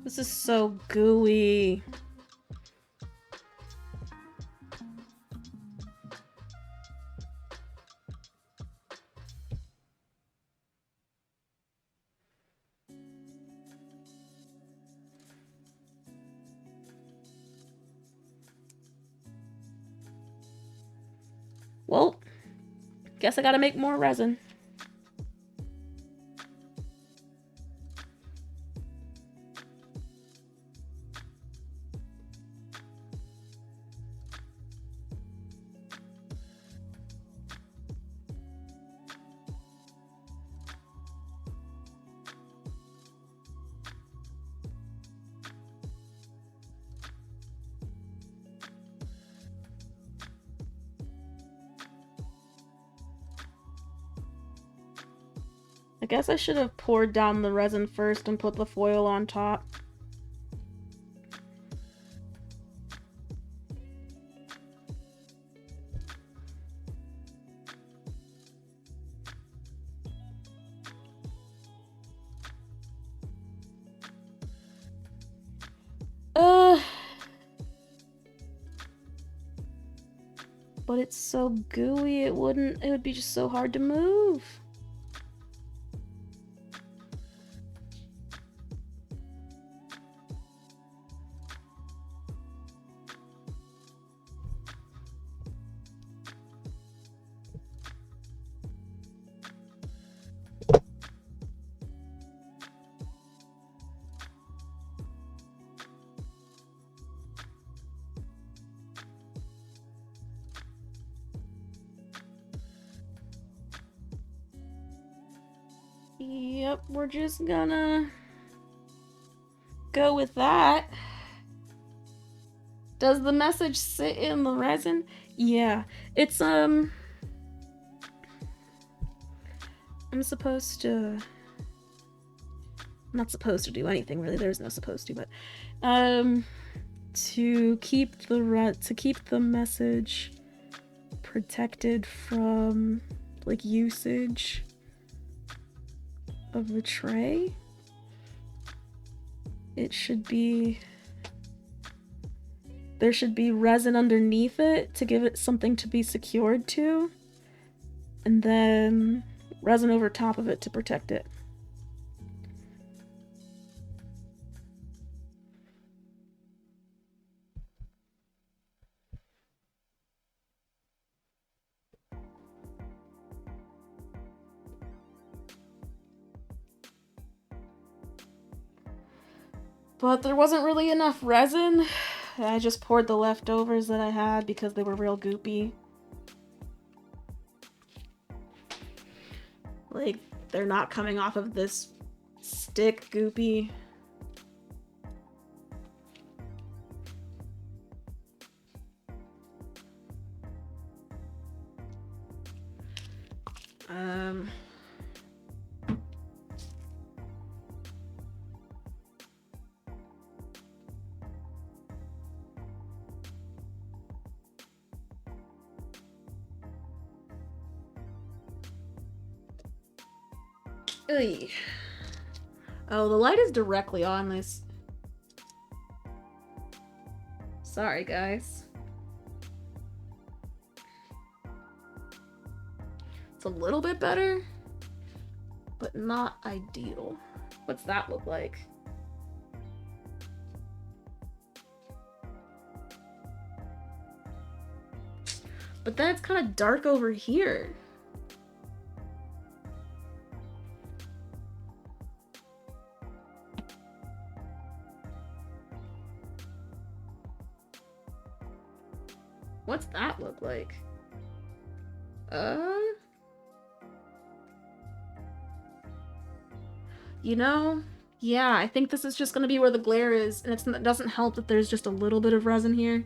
This is so gooey. Well, guess I gotta make more resin. I guess I should have poured down the resin first and put the foil on top. But it's so gooey, it would be just so hard to move. Yep, we're just gonna go with that. Does the message sit in the resin? Yeah, it's I'm supposed to. I'm not supposed to do anything really. There's no supposed to, but to keep the message protected from like usage of the tray, there should be resin underneath it to give it something to be secured to, and then resin over top of it to protect it. But there wasn't really enough resin. I just poured the leftovers that I had because they were real goopy. Like, they're not coming off of this stick goopy. Ugh. Oh, the light is directly on this. Sorry, guys. It's a little bit better, but not ideal. What's that look like? But then it's kind of dark over here. What's that look like? You know, yeah, I think this is just gonna be where the glare is, and it doesn't help that there's just a little bit of resin here.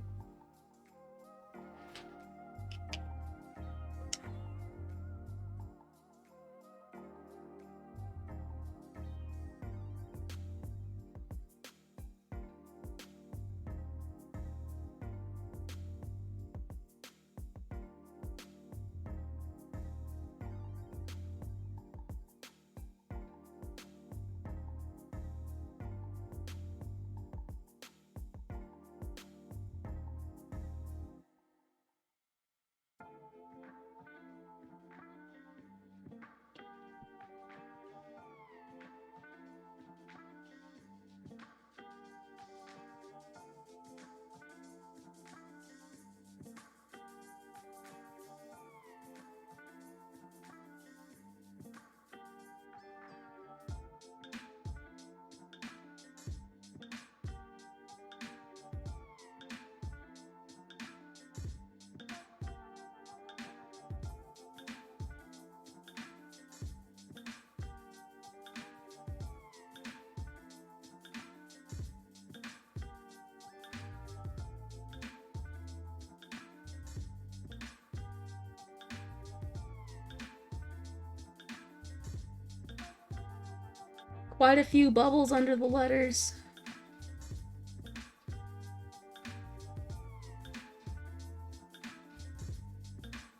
Quite a few bubbles under the letters.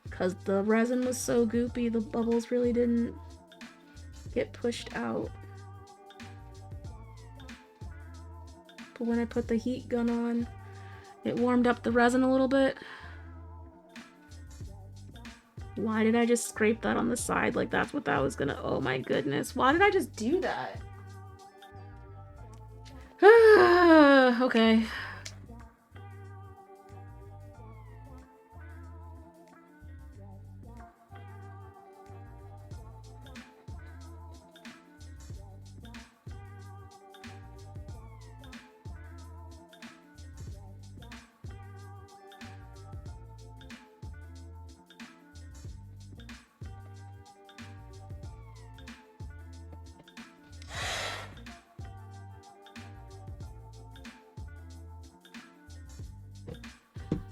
Because the resin was so goopy, the bubbles really didn't get pushed out. But when I put the heat gun on, it warmed up the resin a little bit. Why did I just scrape that on the side? Like that's what that was gonna... Oh my goodness. Why did I just do that? Okay.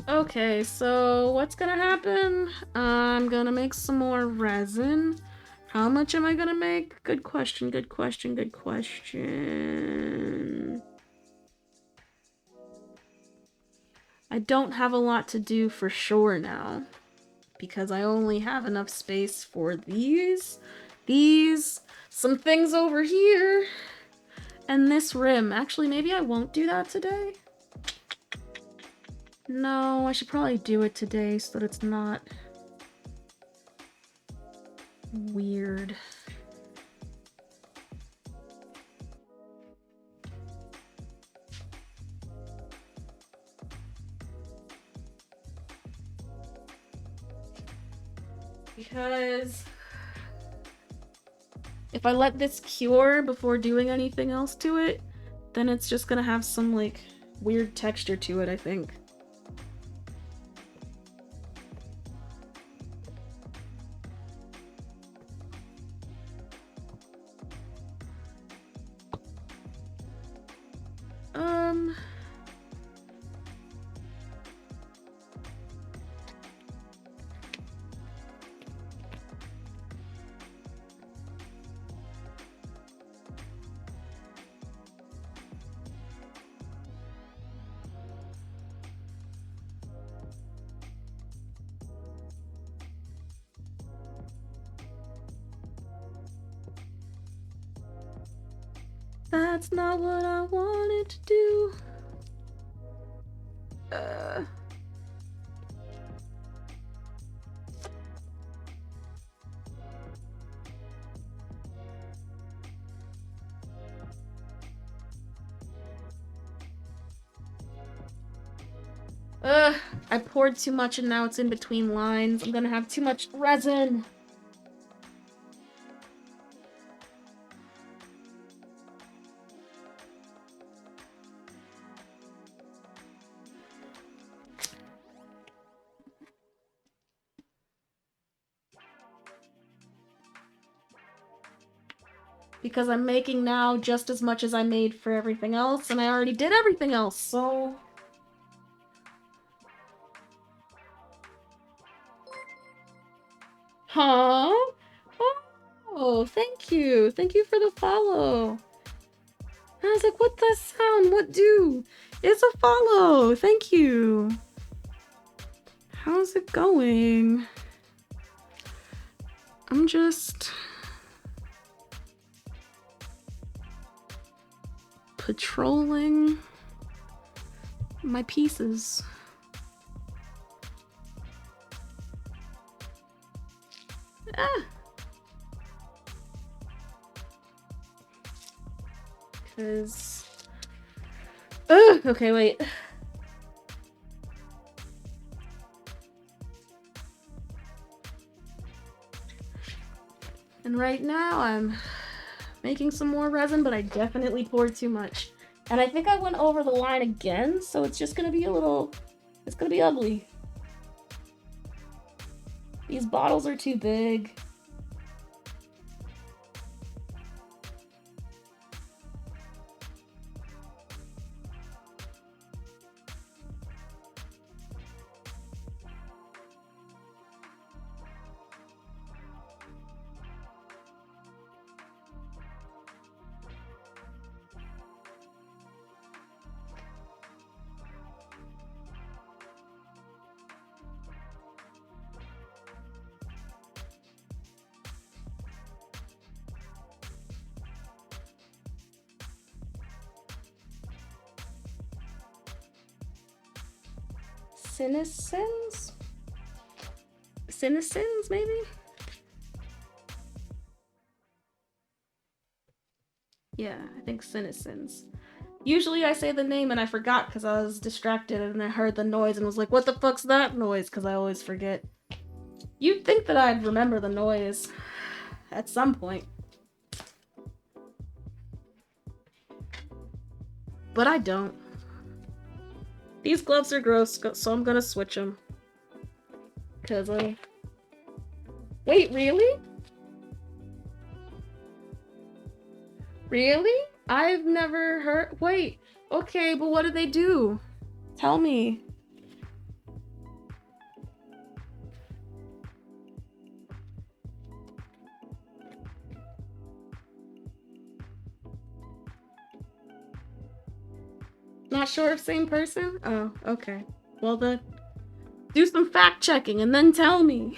Okay, so what's gonna happen? I'm gonna make some more resin. How much am I gonna make? Good question, good question, good question. I don't have a lot to do for sure now, because I only have enough space for these, some things over here, and this rim. Actually, maybe I won't do that today. No, I should probably do it today so that it's not weird. Because if I let this cure before doing anything else to it, then it's just gonna have some like weird texture to it, I think. That's not what I wanted to do. I poured too much and now it's in between lines. I'm gonna have too much resin. Because I'm making now just as much as I made for everything else, and I already did everything else, so... Huh? Oh, thank you. Thank you for the follow. I was like, what the sound? What do? It's a follow. Thank you. How's it going? I'm just... patrolling my pieces. Ah! Cause... Ugh! Okay, wait. And right now I'm making some more resin, but I definitely poured too much. And I think I went over the line again, so it's just gonna be a little... It's gonna be ugly. These bottles are too big. Senescence? Senescence, maybe? Yeah, I think senescence. Usually I say the name and I forgot because I was distracted and I heard the noise and was like, what the fuck's that noise? Because I always forget. You'd think that I'd remember the noise at some point. But I don't. These gloves are gross, so I'm gonna switch them. Cause wait, really? Really? I've never heard... Wait, okay, but what do they do? Tell me. Not sure if same person? Oh, okay. Well then, do some fact checking and then tell me.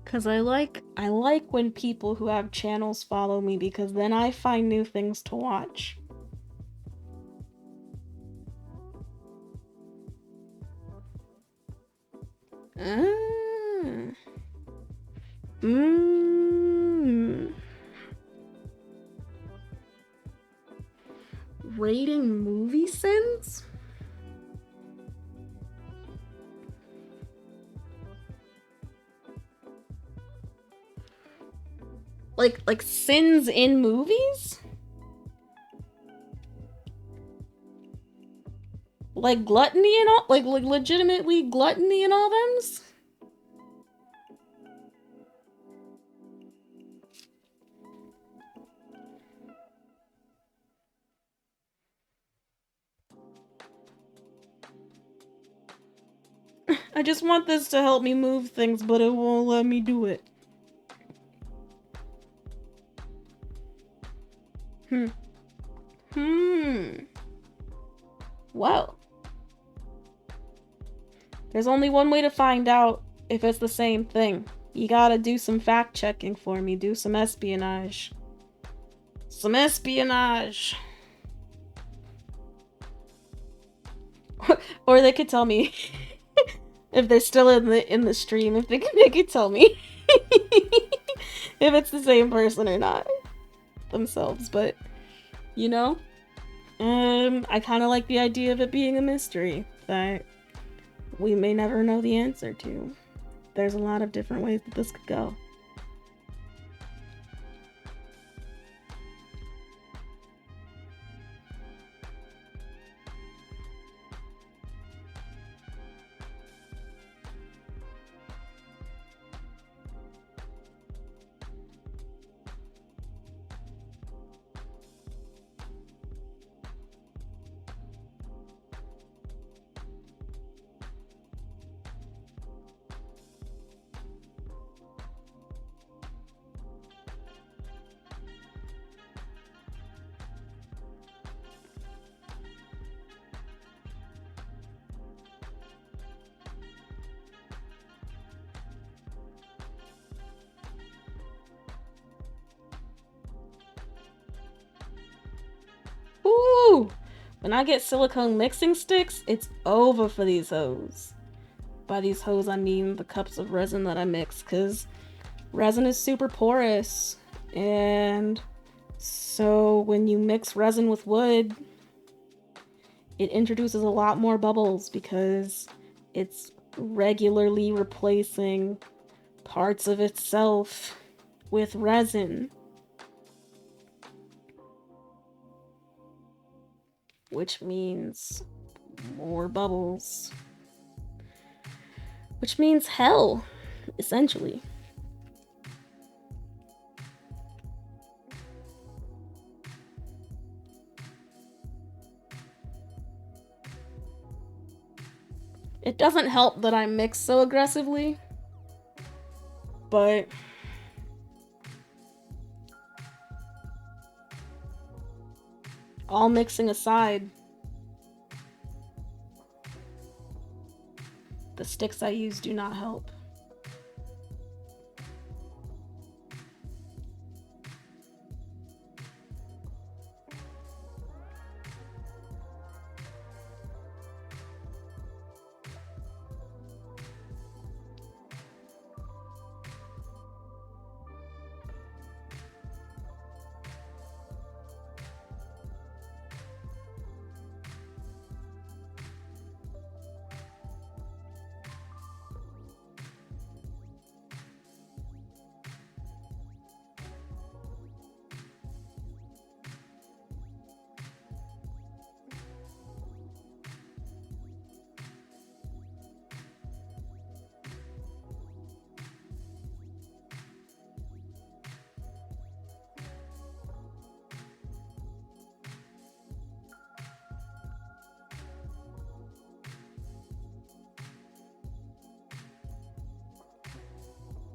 Cause I like when people who have channels follow me because then I find new things to watch. Rating movie sins? Like sins in movies? Like gluttony and all? Like legitimately gluttony and all thems? I just want this to help me move things, but it won't let me do it. Well. There's only one way to find out if it's the same thing. You gotta do some fact checking for me. Do some espionage. Some espionage. Or they could tell me if they're still in the stream. If they could tell me if it's the same person or not themselves. But you know, I kind of like the idea of it being a mystery that we may never know the answer to. There's a lot of different ways that this could go. When I get silicone mixing sticks, it's over for these hoes. By these hoes, I mean the cups of resin that I mix, because resin is super porous. And so when you mix resin with wood, it introduces a lot more bubbles because it's regularly replacing parts of itself with resin. Which means more bubbles. Which means hell, essentially. It doesn't help that I mix so aggressively, but all mixing aside, the sticks I use do not help.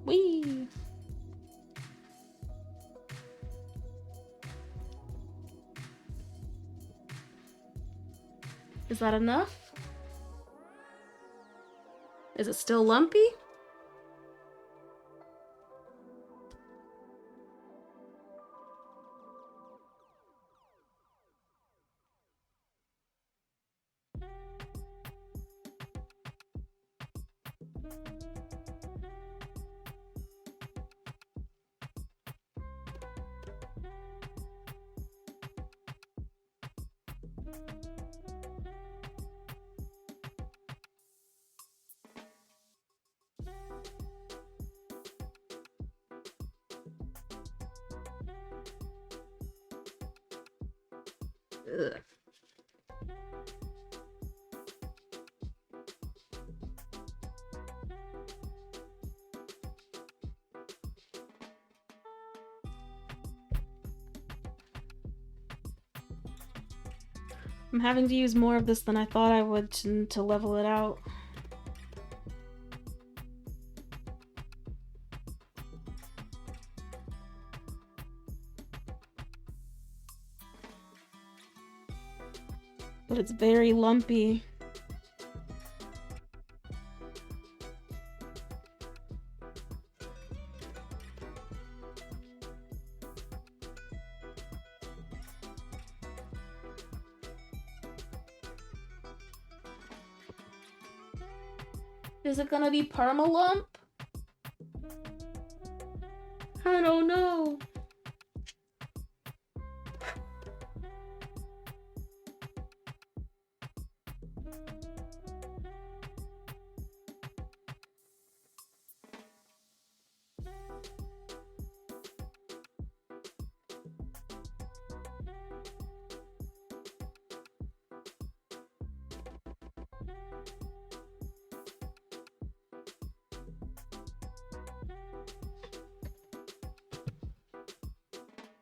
Whee! Is that enough? Is it still lumpy? Ugh. I'm having to use more of this than I thought I would to level it out. But it's very lumpy. Is it gonna be permalump? I don't know.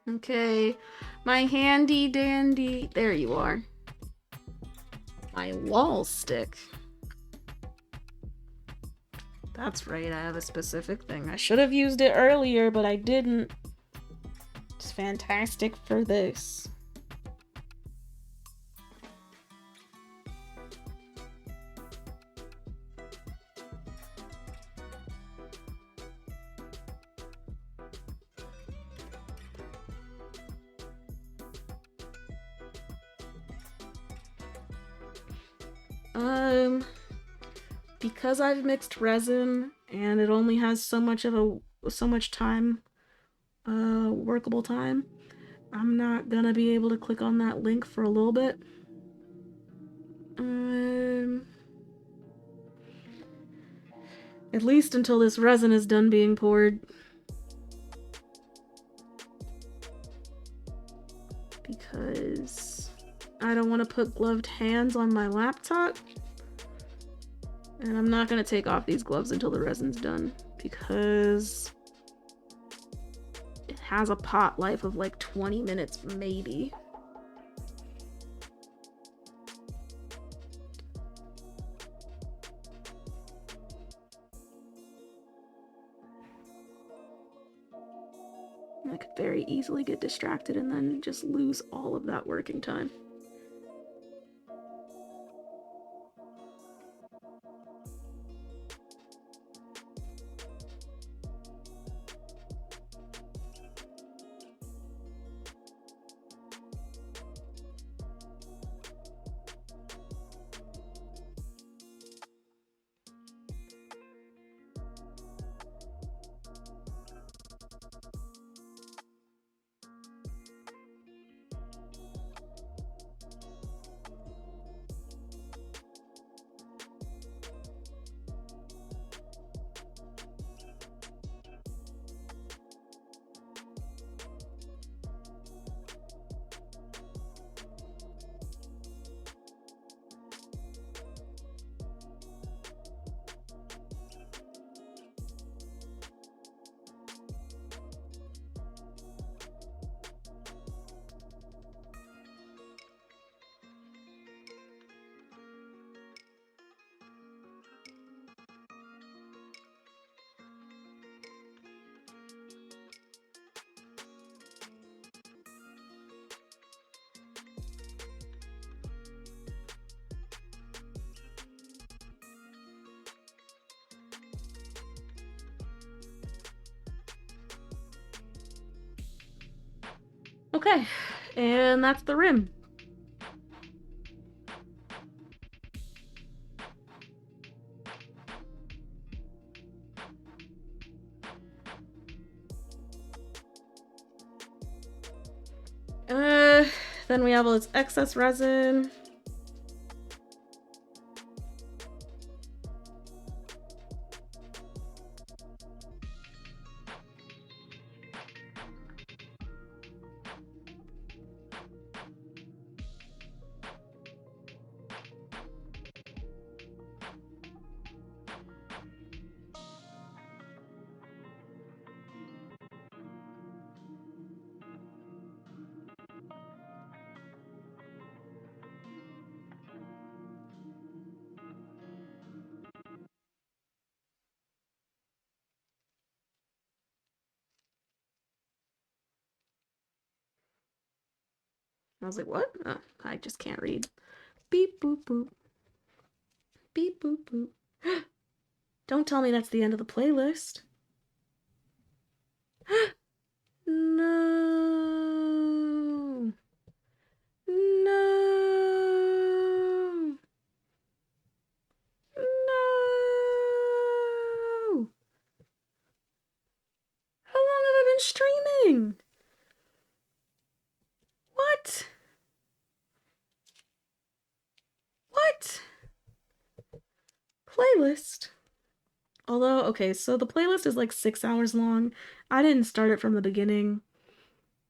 Okay, my handy dandy, there you are. My wall stick. That's right, I have a specific thing. I should have used it earlier, but I didn't. It's fantastic for this. Because I've mixed resin and it only has so much time, workable time, I'm not gonna be able to click on that link for a little bit. At least until this resin is done being poured. Because I don't want to put gloved hands on my laptop. And I'm not going to take off these gloves until the resin's done. Because it has a pot life of like 20 minutes, maybe. I could very easily get distracted and then just lose all of that working time. Okay, and that's the rim. Then we have all this excess resin. I was like, what? Oh, I just can't read. Beep boop boop. Beep boop boop. Don't tell me that's the end of the playlist. No. No. No. How long have I been streaming? What? What? Playlist. Although, okay, so the playlist is like 6 hours long. I didn't start it from the beginning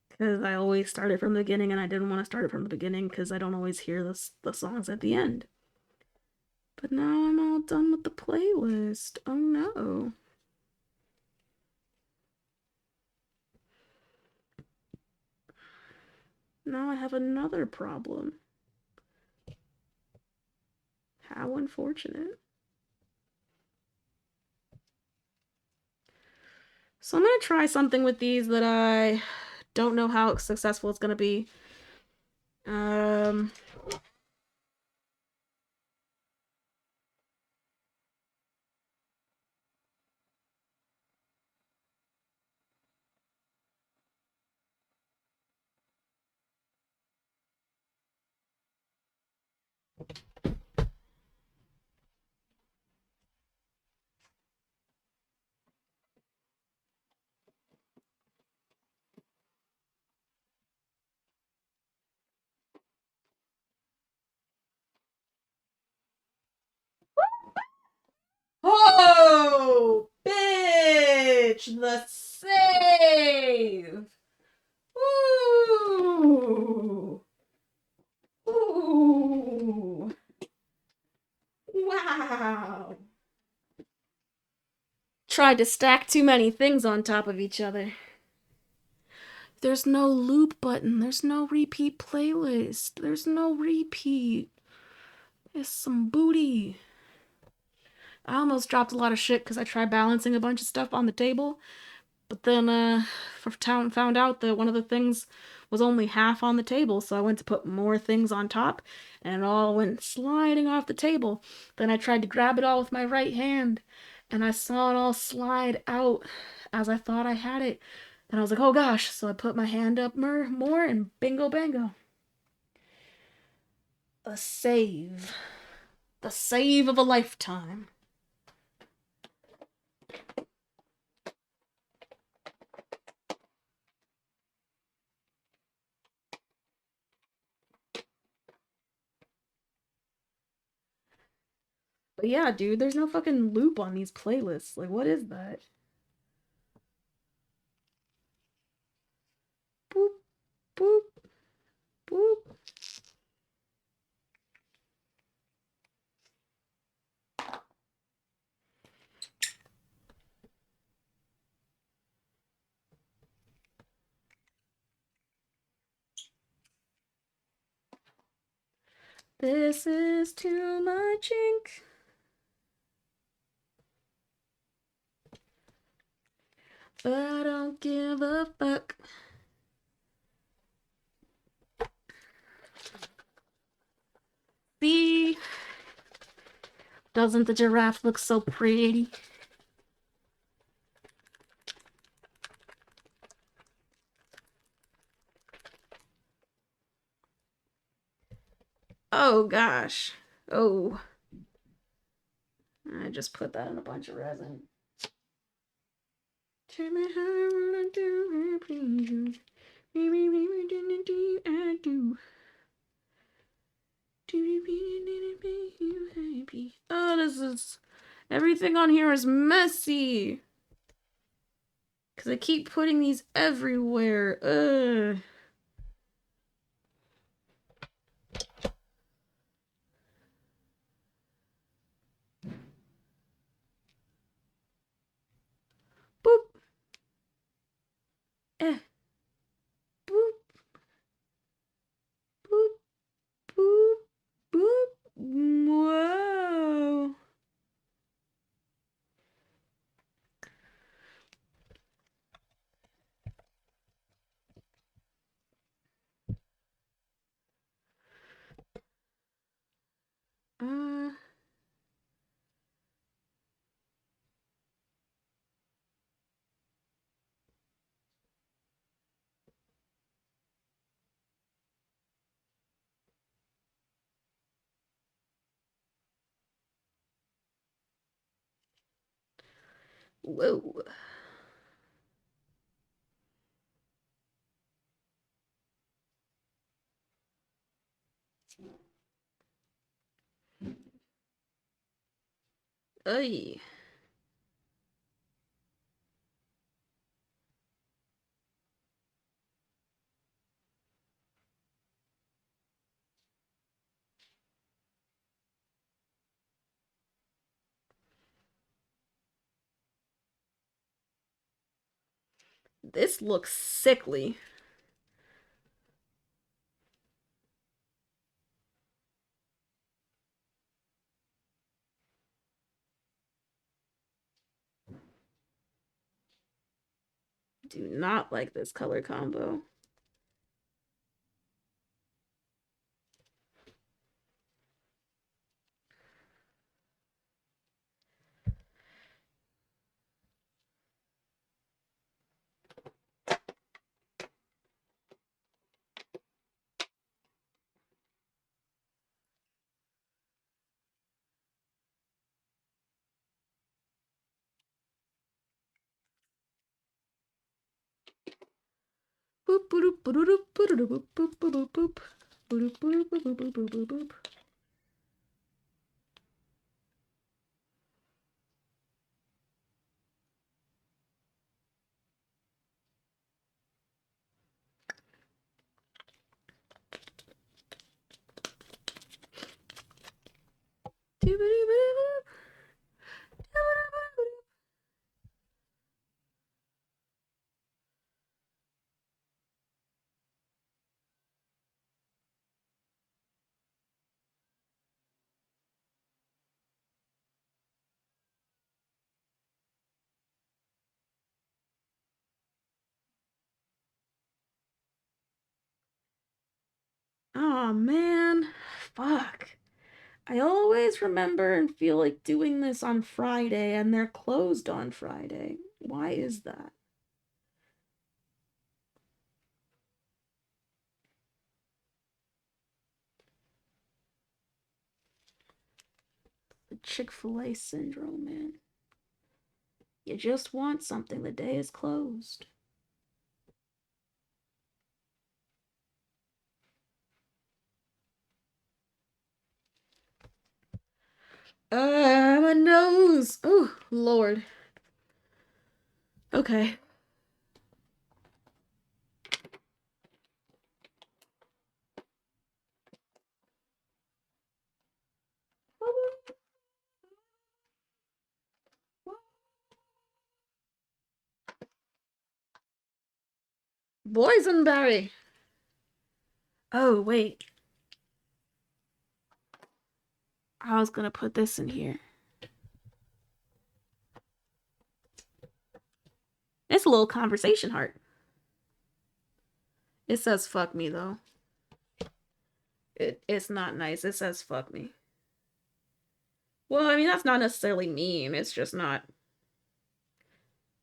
because I always start it from the beginning, and I didn't want to start it from the beginning because I don't always hear the songs at the end. But now I'm all done with the playlist. Oh no. Now I have another problem. How unfortunate. So I'm going to try something with these that I don't know how successful it's going to be. bitch, the save! Ooh! Ooh! Wow! Tried to stack too many things on top of each other. There's no loop button. There's no repeat playlist. There's no repeat. It's some booty. I almost dropped a lot of shit because I tried balancing a bunch of stuff on the table. But then, found out that one of the things was only half on the table, so I went to put more things on top, and it all went sliding off the table. Then I tried to grab it all with my right hand, and I saw it all slide out as I thought I had it. And I was like, oh gosh, so I put my hand up more, and bingo bango. A save. The save of a lifetime. But yeah, dude, there's no fucking loop on these playlists. Like, what is that? Boop, boop, boop. This is too much ink. But I don't give a fuck. See? Doesn't the giraffe look so pretty? Oh gosh. Oh. I just put that in a bunch of resin. Tell me how I wanna do, please you. I do. Oh, this is... Everything on here is messy. Because I keep putting these everywhere. Ugh. Boop. Eh. Boop. Boop. Boop. Boop. Whoa. Uh... Whoa. Ay. This looks sickly. Do not like this color combo. Boop boop boop boop boop boop boop boop boop boop. Boop boop boop boop boop boop boop. Oh man, fuck. I always remember and feel like doing this on Friday, and they're closed on Friday. Why is that? The Chick-fil-A syndrome, man. You just want something, the day is closed. My nose. Oh, Lord. Okay. Boysenberry. Oh, wait. I was gonna put this in here. It's a little conversation heart. It says fuck me, though. It's not nice. It says fuck me. Well, I mean, that's not necessarily mean. It's just not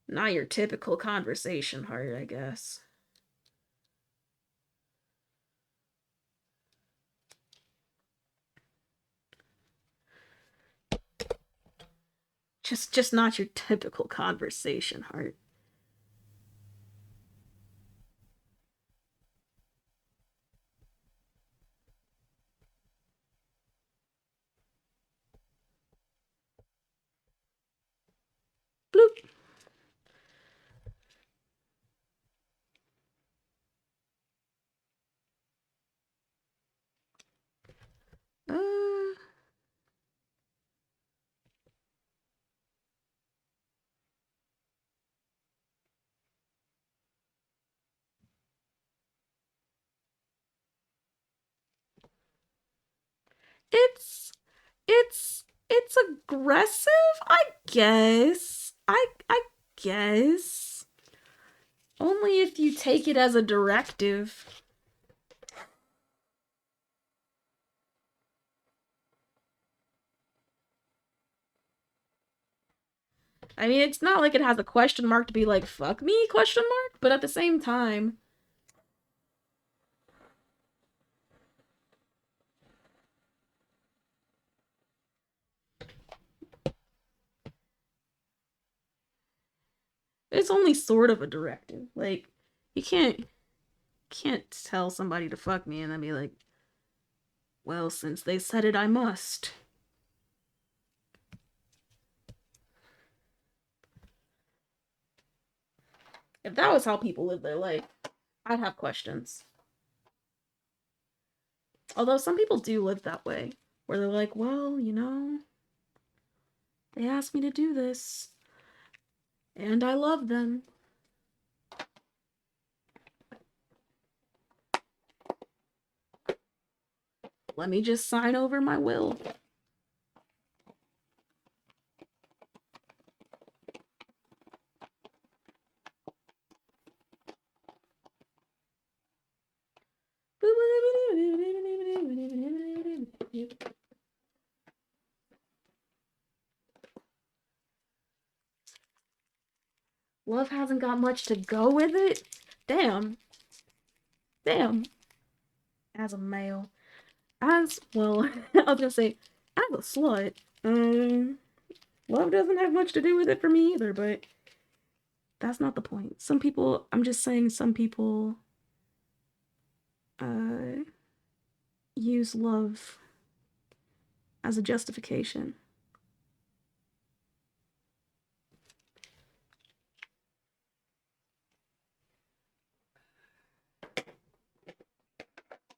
your typical conversation heart, I guess. Just not your typical conversation heart. Bloop. Uh, it's aggressive, I guess. I guess. Only if you take it as a directive. I mean, it's not like it has a question mark to be like, fuck me, question mark, but at the same time. It's only sort of a directive. Like, you can't tell somebody to fuck me and then be like, well, since they said it, I must. If that was how people live their life, I'd have questions. Although some people do live that way, where they're like, well, they asked me to do this, and I love them. Let me just sign over my will. Love hasn't got much to go with it? Damn. Damn. As a male. As, well, I was gonna say, as a slut, love doesn't have much to do with it for me either, but that's not the point. Some people, I'm just saying some people, use love as a justification.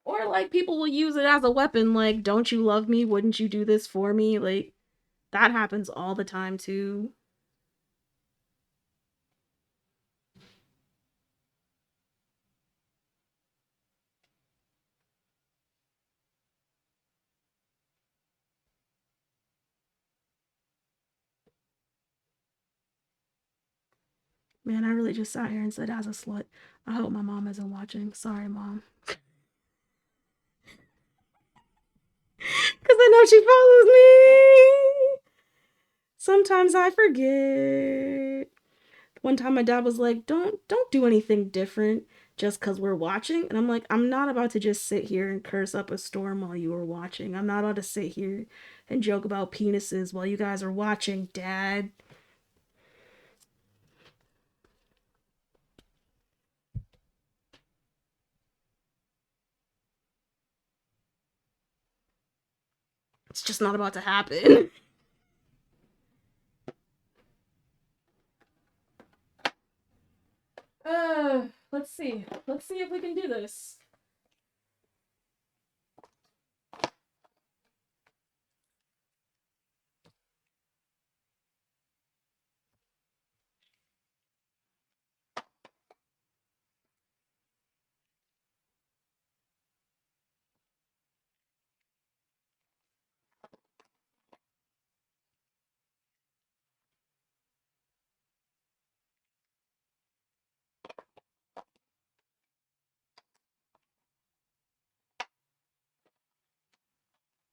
Or like people will use it as a weapon, like, don't you love me? Wouldn't you do this for me? Like, that happens all the time too. Man, I really just sat here and said as a slut. I hope my mom isn't watching. Sorry, mom. Because I know she follows me. Sometimes I forget. One time my dad was like, don't do anything different just because we're watching. And I'm like, I'm not about to just sit here and curse up a storm while you are watching. I'm not about to sit here and joke about penises while you guys are watching, Dad. It's just not about to happen. Let's see. Let's see if we can do this.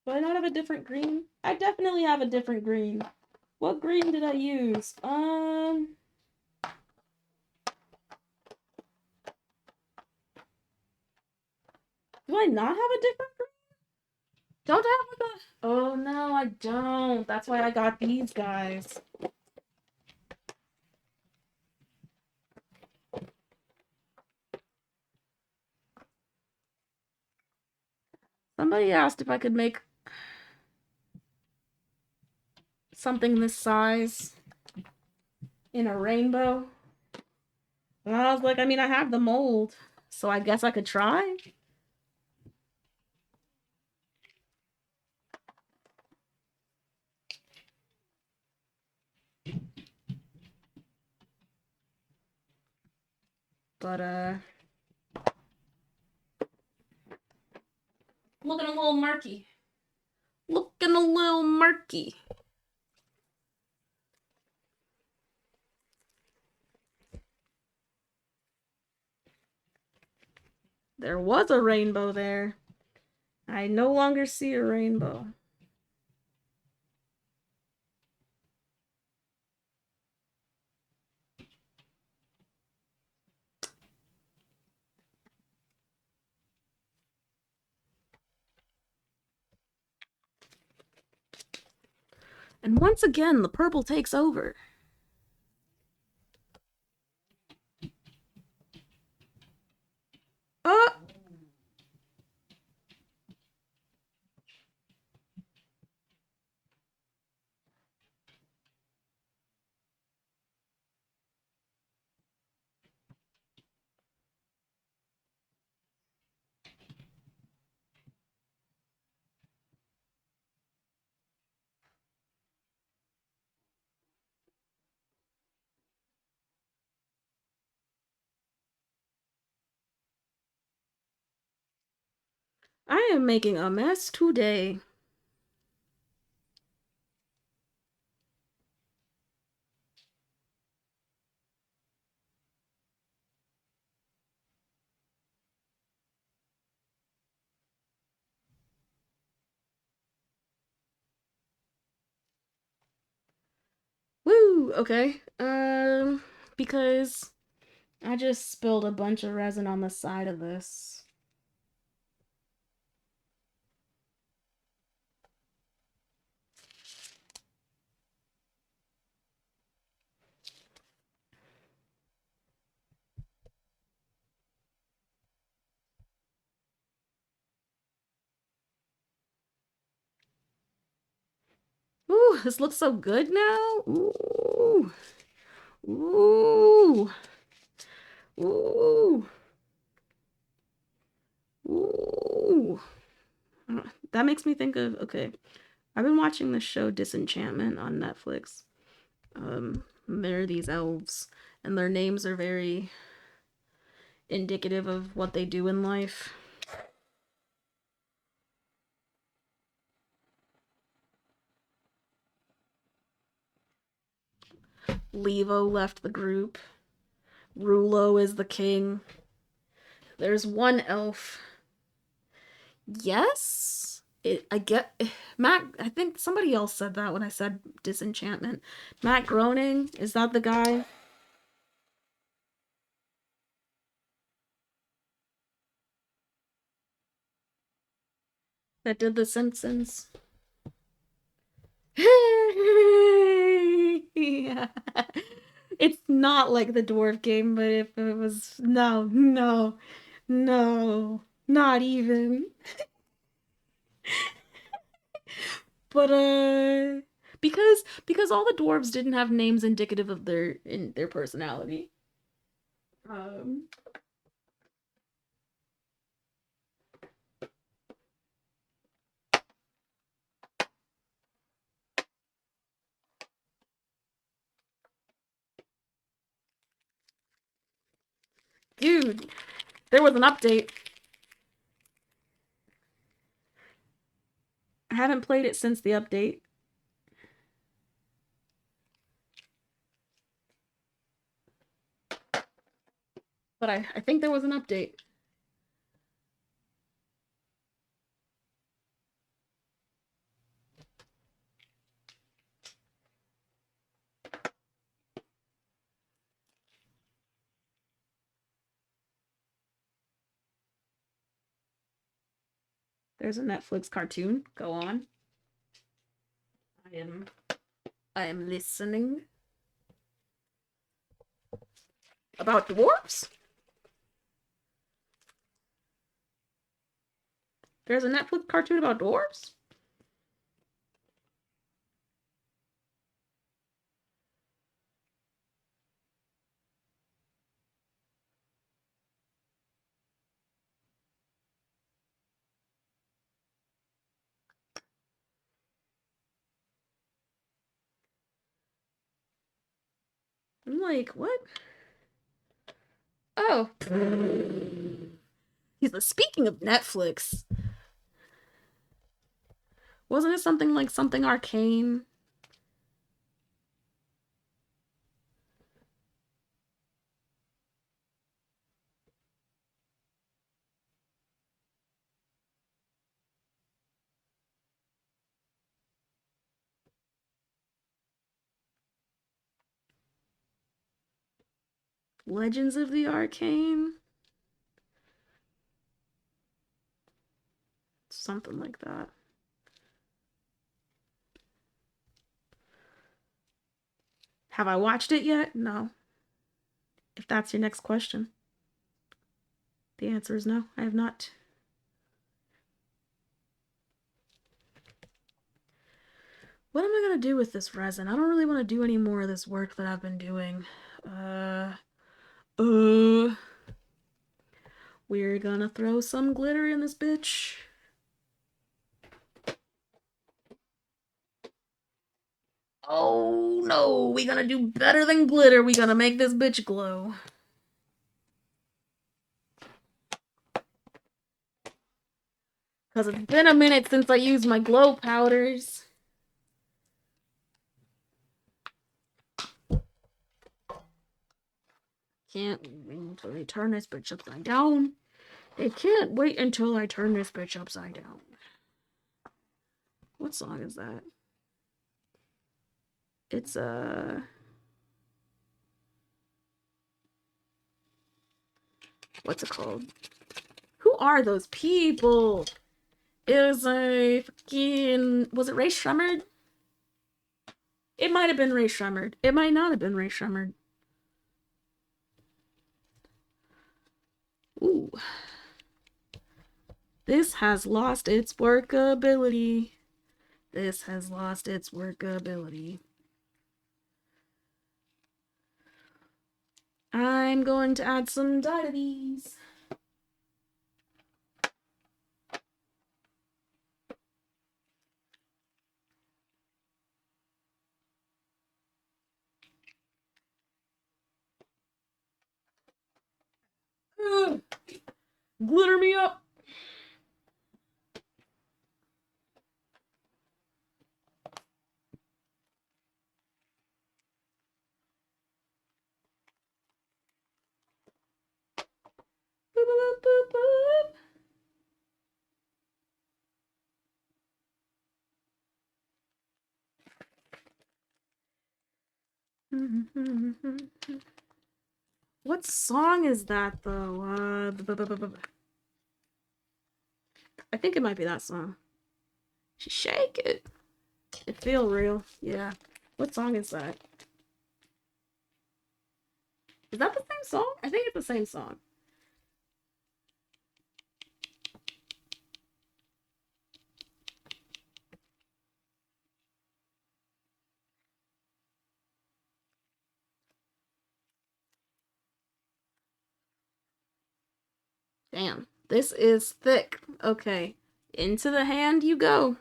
Do I not have a different green? I definitely have a different green. What green did I use? Do I not have a different green? Don't I have like a... Oh no, I don't. That's why I got these guys. Somebody asked if I could make something this size in a rainbow. And I was like, I mean, I have the mold, so I guess I could try. But, looking a little murky. Looking a little murky. There was a rainbow there. I no longer see a rainbow. And once again, the purple takes over. Oh! I am making a mess today. Woo! Okay. Because I just spilled a bunch of resin on the side of this. Ooh, this looks so good now. Ooh. Ooh. Ooh. Ooh. Ooh. That makes me think of, okay, I've been watching the show Disenchantment on Netflix. There are these elves, and their names are very indicative of what they do in life. Levo left the group. Rulo is the king. There's one elf. Yes? I get Matt. I think somebody else said that when I said Disenchantment. Matt Groening, is that the guy? That did The Simpsons? Yeah. It's not like the dwarf game, but if it was, no, no, no, not even. But because all the dwarves didn't have names indicative of their personality. Um Dude, there was an update. I haven't played it since the update. But I think there was an update. There's a Netflix cartoon. Go on. I am listening. About dwarves? There's a Netflix cartoon about dwarves? I'm like, what? Oh. He's like, speaking of Netflix, wasn't it something like something arcane? Legends of the Arcane? Something like that. Have I watched it yet? No. If that's your next question, the answer is no, I have not. What am I gonna do with this resin? I don't really want to do any more of this work that I've been doing. We're gonna throw some glitter in this bitch. Oh no, we gonna do better than glitter. We gonna make this bitch glow. Because it's been a minute since I used my glow powders. Can't wait until I turn this bitch upside down. I can't wait until I turn this bitch upside down. What song is that? It's what's it called? Who are those people? It was a fucking, was it Ray Shremmerd? It might have been Ray Shremmerd. It might not have been Ray Shremmerd. Ooh. This has lost its workability. This has lost its workability. I'm going to add some dye to these. Glitter me up! Boop, boop, boop, boop. What song is that though? I think it might be that song. Shake it. It feel real. Yeah. What song is that? Is that the same song? I think it's the same song. Damn. This is thick. Okay. Into the hand you go.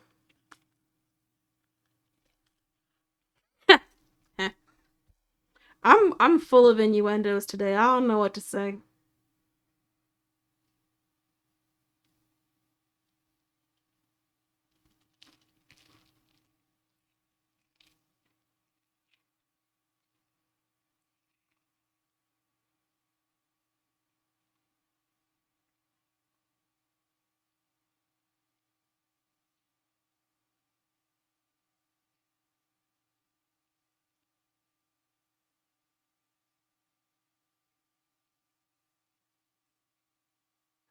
I'm full of innuendos today. I don't know what to say.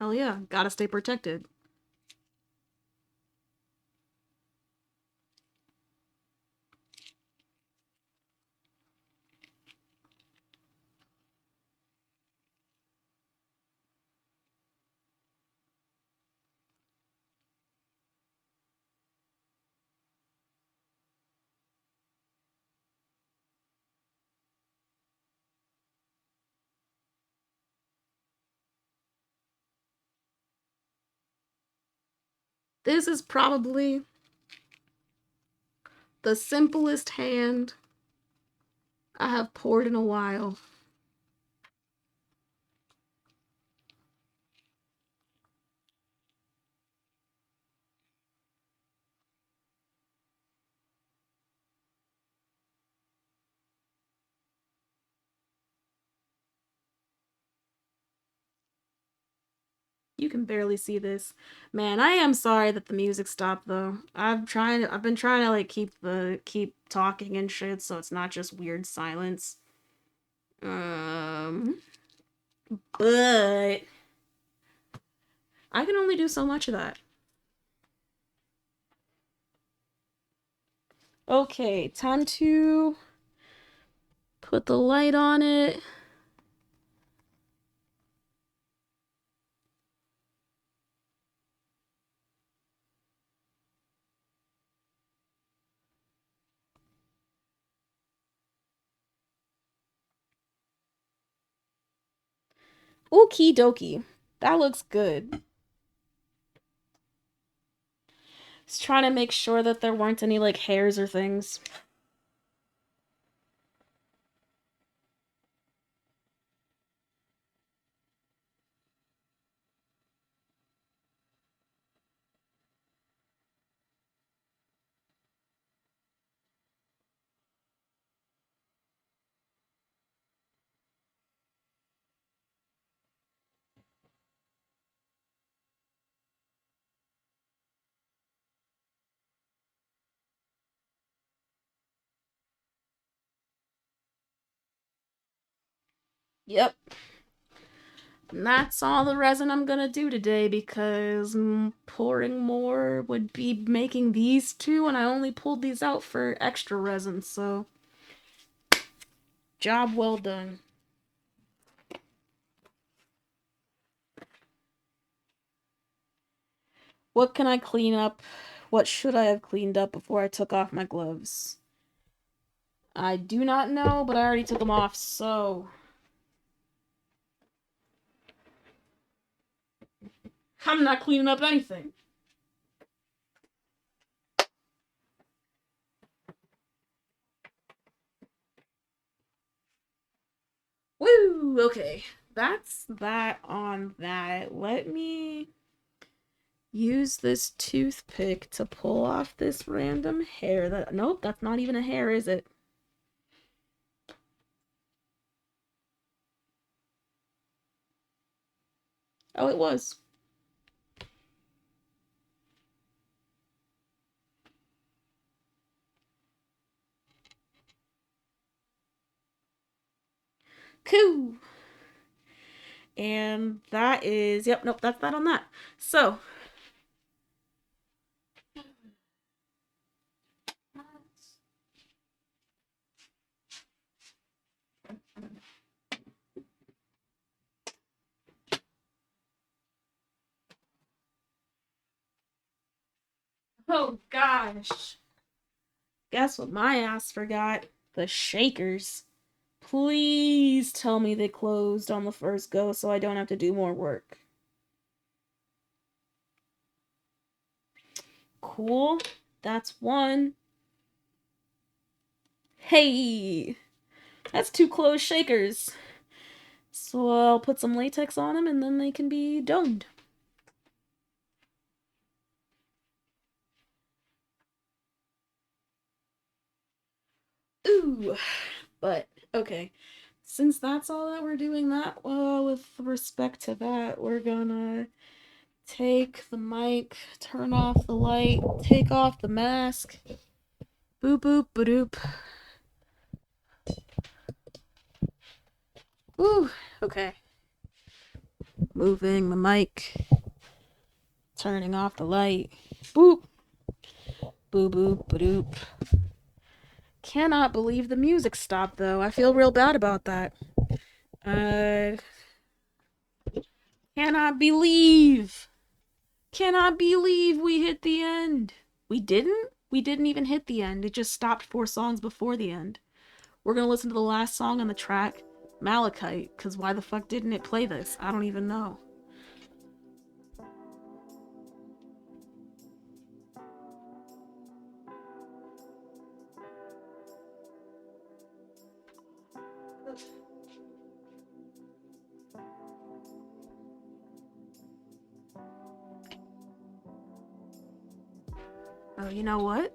Hell yeah, gotta stay protected. This is probably the simplest hand I have poured in a while. You can barely see this. Man, I am sorry that the music stopped though. I've been trying to like keep talking and shit so it's not just weird silence. But I can only do so much of that. Okay, time to put the light on it. Okie dokie. That looks good. Just trying to make sure that there weren't any like hairs or things. Yep. And that's all the resin I'm gonna do today because pouring more would be making these two, and I only pulled these out for extra resin, so job well done. What can I clean up? What should I have cleaned up before I took off my gloves? I do not know, but I already took them off, so I'm not cleaning up anything. Woo! Okay. that's that on that. Let me use this toothpick to pull off this random hair that. Nope, that's not even a hair, is it? Oh, it was. Cool. And that is. Yep, nope, that's that on that. So. Oh gosh. Guess what my ass forgot? The shakers. Please tell me they closed on the first go so I don't have to do more work. Cool. That's one. Hey! That's two closed shakers. So I'll put some latex on them and then they can be domed. Ooh. But, okay. Since that's all that we're doing that, with respect to that, we're gonna take the mic, turn off the light, take off the mask. Boop boop ba-doop. Ooh, okay. Moving the mic, turning off the light. Boop. Boop boop ba-doop. Cannot believe the music stopped though. I feel real bad about that. Cannot believe. Cannot believe we hit the end. We didn't? We didn't even hit the end. It just stopped 4 songs before the end. We're gonna listen to the last song on the track, Malachite, because why the fuck didn't it play this? I don't even know. Oh, you know what?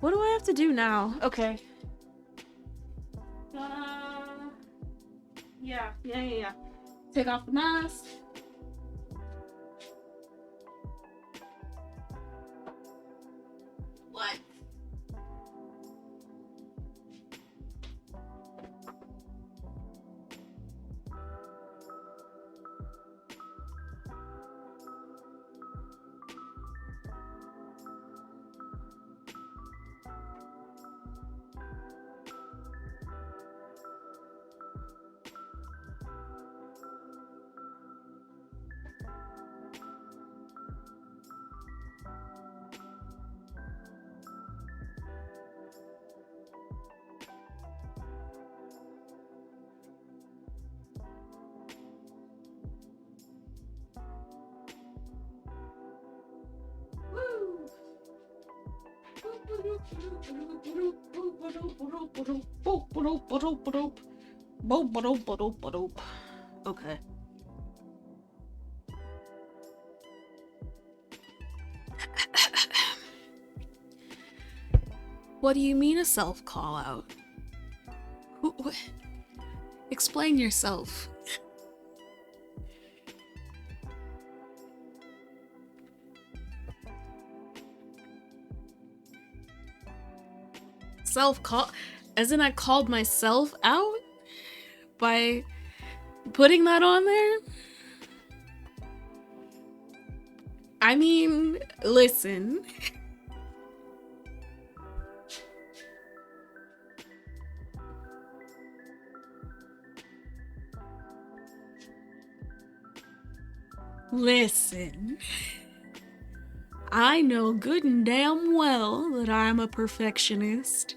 What do I have to do now? Okay. Yeah. Take off the mask. What? Okay. What do you mean a self call out? Explain yourself. Self call, as in I called myself out by putting that on there? I mean, listen. Listen. I know good and damn well that I'm a perfectionist.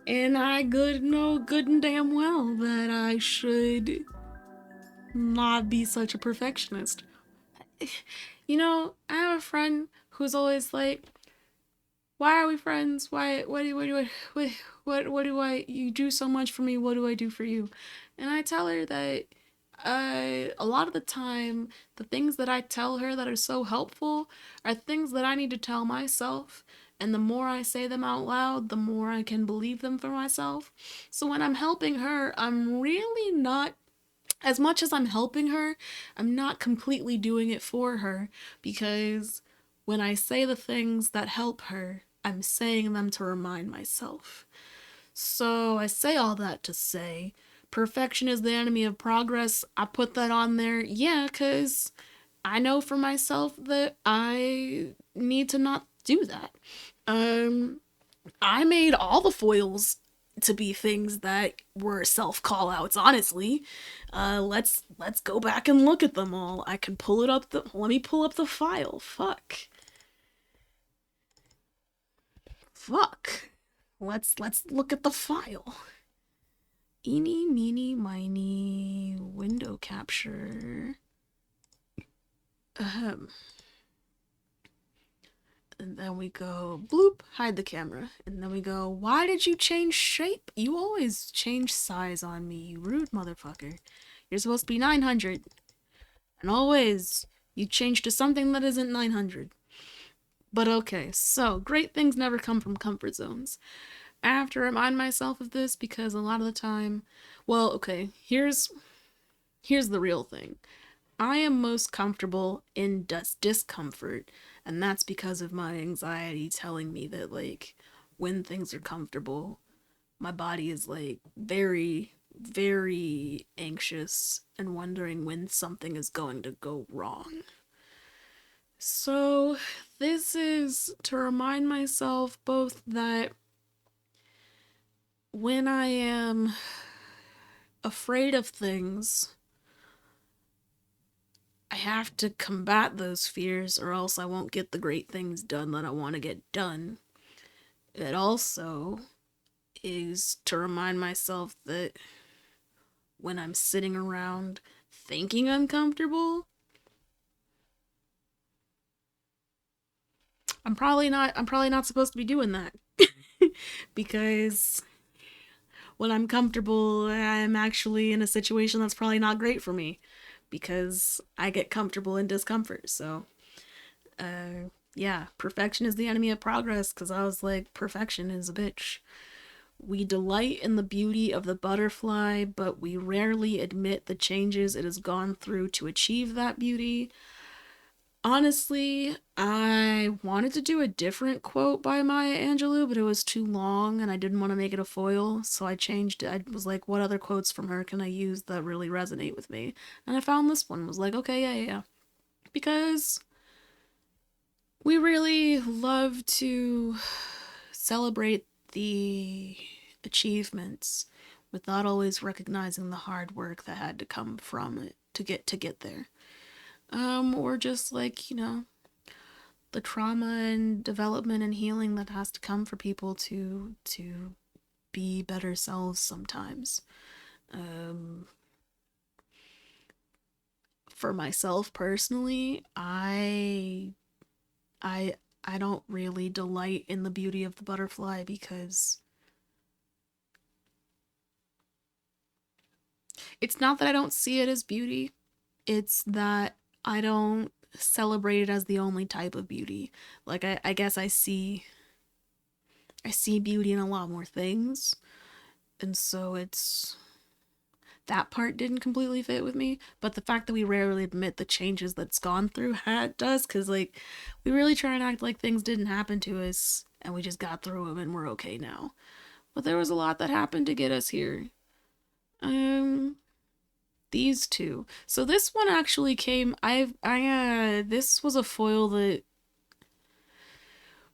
And I know good and damn well that I should not be such a perfectionist. You know, I have a friend who's always like, "Why are we friends? What do I? You do so much for me. What do I do for you?" And I tell her that a lot of the time, the things that I tell her that are so helpful are things that I need to tell myself. And the more I say them out loud, the more I can believe them for myself. So when I'm helping her, I'm really not, as much as I'm helping her, I'm not completely doing it for her, because when I say the things that help her, I'm saying them to remind myself. So I say all that to say, perfection is the enemy of progress. I put that on there, yeah, because I know for myself that I need to not do that. I made all the foils to be things that were self call outs, honestly. Let's go back and look at them all. I can pull it up the let me pull up the file. Fuck. Let's look at the file. Eeny meeny miny window capture. Ahem. And then we go bloop, hide the camera. And then we go, why did you change shape? You always change size on me, you rude motherfucker. You're supposed to be 900. And always, you change to something that isn't 900. But okay, so great things never come from comfort zones. I have to remind myself of this because a lot of the time, well, okay, here's the real thing. I am most comfortable in discomfort, and that's because of my anxiety telling me that, like, when things are comfortable, my body is, like, very, very anxious and wondering when something is going to go wrong. So, this is to remind myself both that when I am afraid of things, I have to combat those fears or else I won't get the great things done that I want to get done. It also is to remind myself that when I'm sitting around thinking I'm comfortable, I'm probably not supposed to be doing that. Because when I'm comfortable, I'm actually in a situation that's probably not great for me because I get comfortable in discomfort. So, yeah, perfection is the enemy of progress because I was like, perfection is a bitch. We delight in the beauty of the butterfly, but we rarely admit the changes it has gone through to achieve that beauty. Honestly, I wanted to do a different quote by Maya Angelou, but it was too long and I didn't want to make it a foil, so I changed it. I was like, what other quotes from her can I use that really resonate with me? And I found this one. Was like, okay, yeah. Because we really love to celebrate the achievements without always recognizing the hard work that had to come from it to get there. Or just like, the trauma and development and healing that has to come for people to be better selves sometimes. For myself personally, I I don't really delight in the beauty of the butterfly because it's not that I don't see it as beauty, it's that I don't celebrate it as the only type of beauty. Like I guess I see beauty in a lot more things. And so it's that part didn't completely fit with me, but the fact that we rarely admit the changes that's gone through does, because like we really try and act like things didn't happen to us and we just got through them and we're okay now. But there was a lot that happened to get us here. Um, these two. So this one actually came. This was a foil that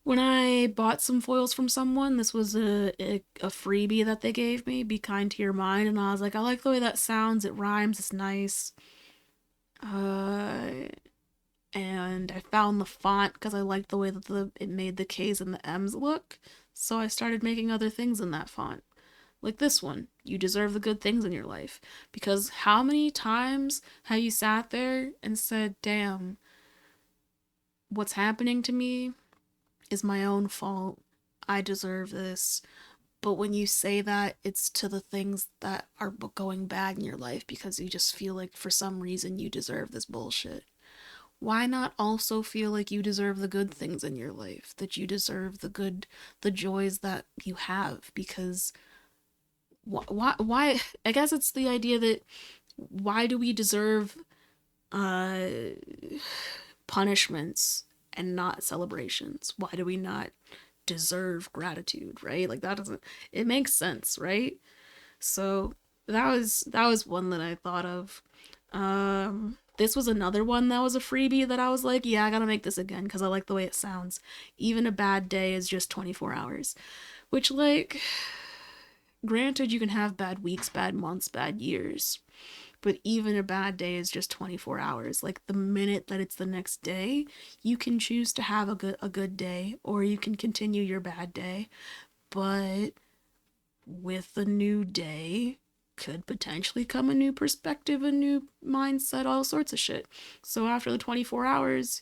when I bought some foils from someone, this was a freebie that they gave me. Be kind to your mind, and I was like, I like the way that sounds. It rhymes. It's nice. Uh, and I found the font because I liked the way that it made the K's and the M's look. So I started making other things in that font. Like this one, you deserve the good things in your life. Because how many times have you sat there and said, damn, what's happening to me is my own fault. I deserve this. But when you say that, it's to the things that are going bad in your life because you just feel like for some reason you deserve this bullshit. Why not also feel like you deserve the good things in your life? That you deserve the joys that you have? Because why I guess it's the idea that why do we deserve uh punishments and not celebrations? Why do we not deserve gratitude, right? Like that doesn't it makes sense, right? So that was one that I thought of. This was another one that was a freebie that I was like, yeah, I gotta make this again because I like the way it sounds. Even a bad day is just 24 hours. Which, like, granted, you can have bad weeks, bad months, bad years, but even a bad day is just 24 hours. Like, the minute that it's the next day, you can choose to have a good day, or you can continue your bad day. But with a new day could potentially come a new perspective, a new mindset, all sorts of shit. So after the 24 hours,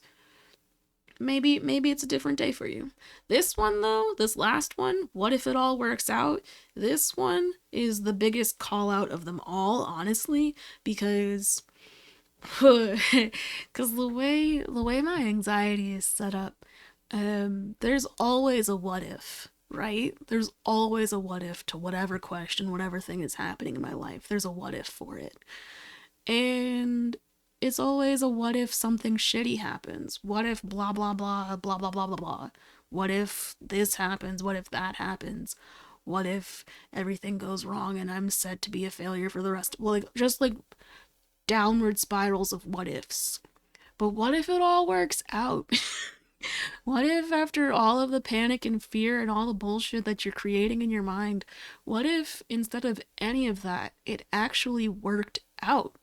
maybe it's a different day for you. This one though, this last one, what if it all works out? This one is the biggest call out of them all, honestly, because because the way my anxiety is set up, there's always a what if, right? There's always a what if to whatever question, whatever thing is happening in my life. There's a what if for it. And it's always a what if something shitty happens? What if blah blah blah blah blah blah blah blah? What if this happens? What if that happens? What if everything goes wrong and I'm said to be a failure for the rest? Well, like just like downward spirals of what ifs. But what if it all works out? What if after all of the panic and fear and all the bullshit that you're creating in your mind, what if instead of any of that, it actually worked out?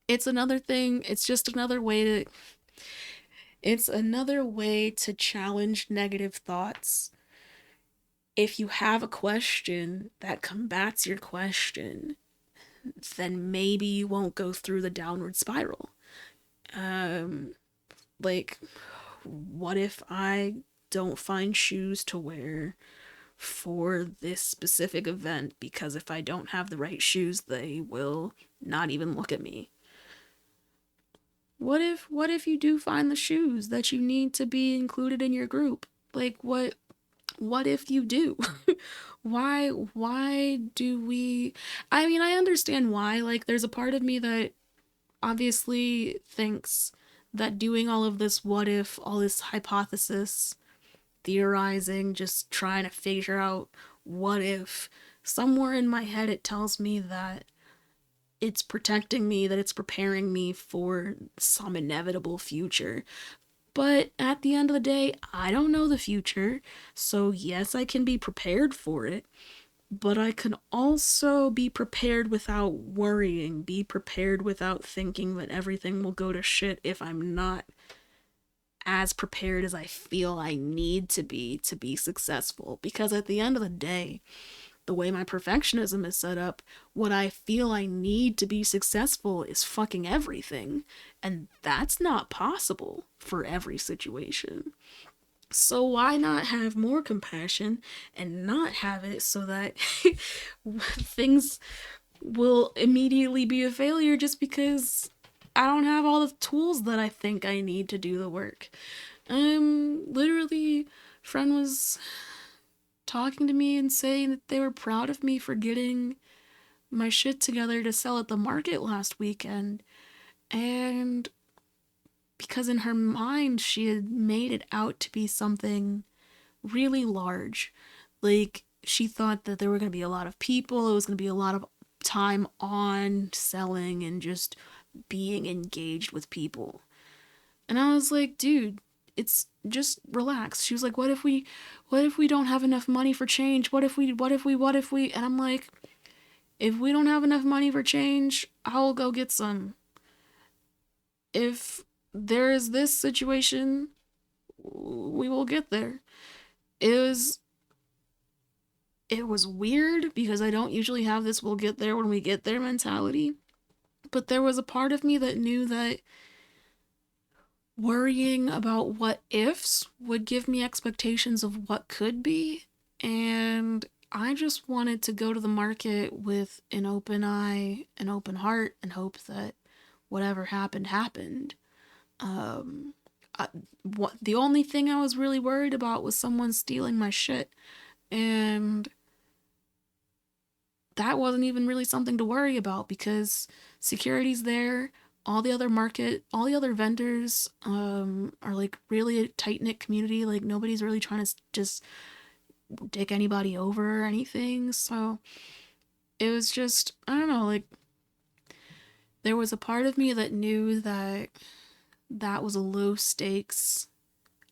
It's another thing, it's another way to challenge negative thoughts. If you have a question that combats your question, then maybe you won't go through the downward spiral. Um, like, what if I don't find shoes to wear for this specific event because if I don't have the right shoes, they will not even look at me? What if you do find the shoes that you need to be included in your group? Like what if you do? Why do we I mean, I understand why. Like there's a part of me that obviously thinks that doing all of this what if, all this hypothesis, theorizing, just trying to figure out what if, somewhere in my head it tells me that it's protecting me, that it's preparing me for some inevitable future. But at the end of the day, I don't know the future. So, yes, I can be prepared for it, but I can also be prepared without worrying, be prepared without thinking that everything will go to shit if I'm not as prepared as I feel I need to be successful. Because at the end of the day, the way my perfectionism is set up, what I feel I need to be successful is fucking everything. And that's not possible for every situation. So why not have more compassion and not have it so that things will immediately be a failure just because I don't have all the tools that I think I need to do the work. Literally, friend was talking to me and saying that they were proud of me for getting my shit together to sell at the market last weekend. And because in her mind, she had made it out to be something really large. Like, she thought that there were going to be a lot of people, it was going to be a lot of time on selling and just being engaged with people. And I was like, dude, it's just relax. She was like, what if we don't have enough money for change? What if we? And I'm like, if we don't have enough money for change, I'll go get some. if there is this situation, we will get there. It was it was weird because I don't usually have this we'll get there when we get there mentality. But there was a part of me that knew that worrying about what ifs would give me expectations of what could be. And I just wanted to go to the market with an open eye, an open heart, and hope that whatever happened, happened. Um, the only thing I was really worried about was someone stealing my shit. And that wasn't even really something to worry about because security's there. All the other vendors are like really a tight knit community. Like nobody's really trying to just dick anybody over or anything. So it was just, I don't know, like there was a part of me that knew that that was a low stakes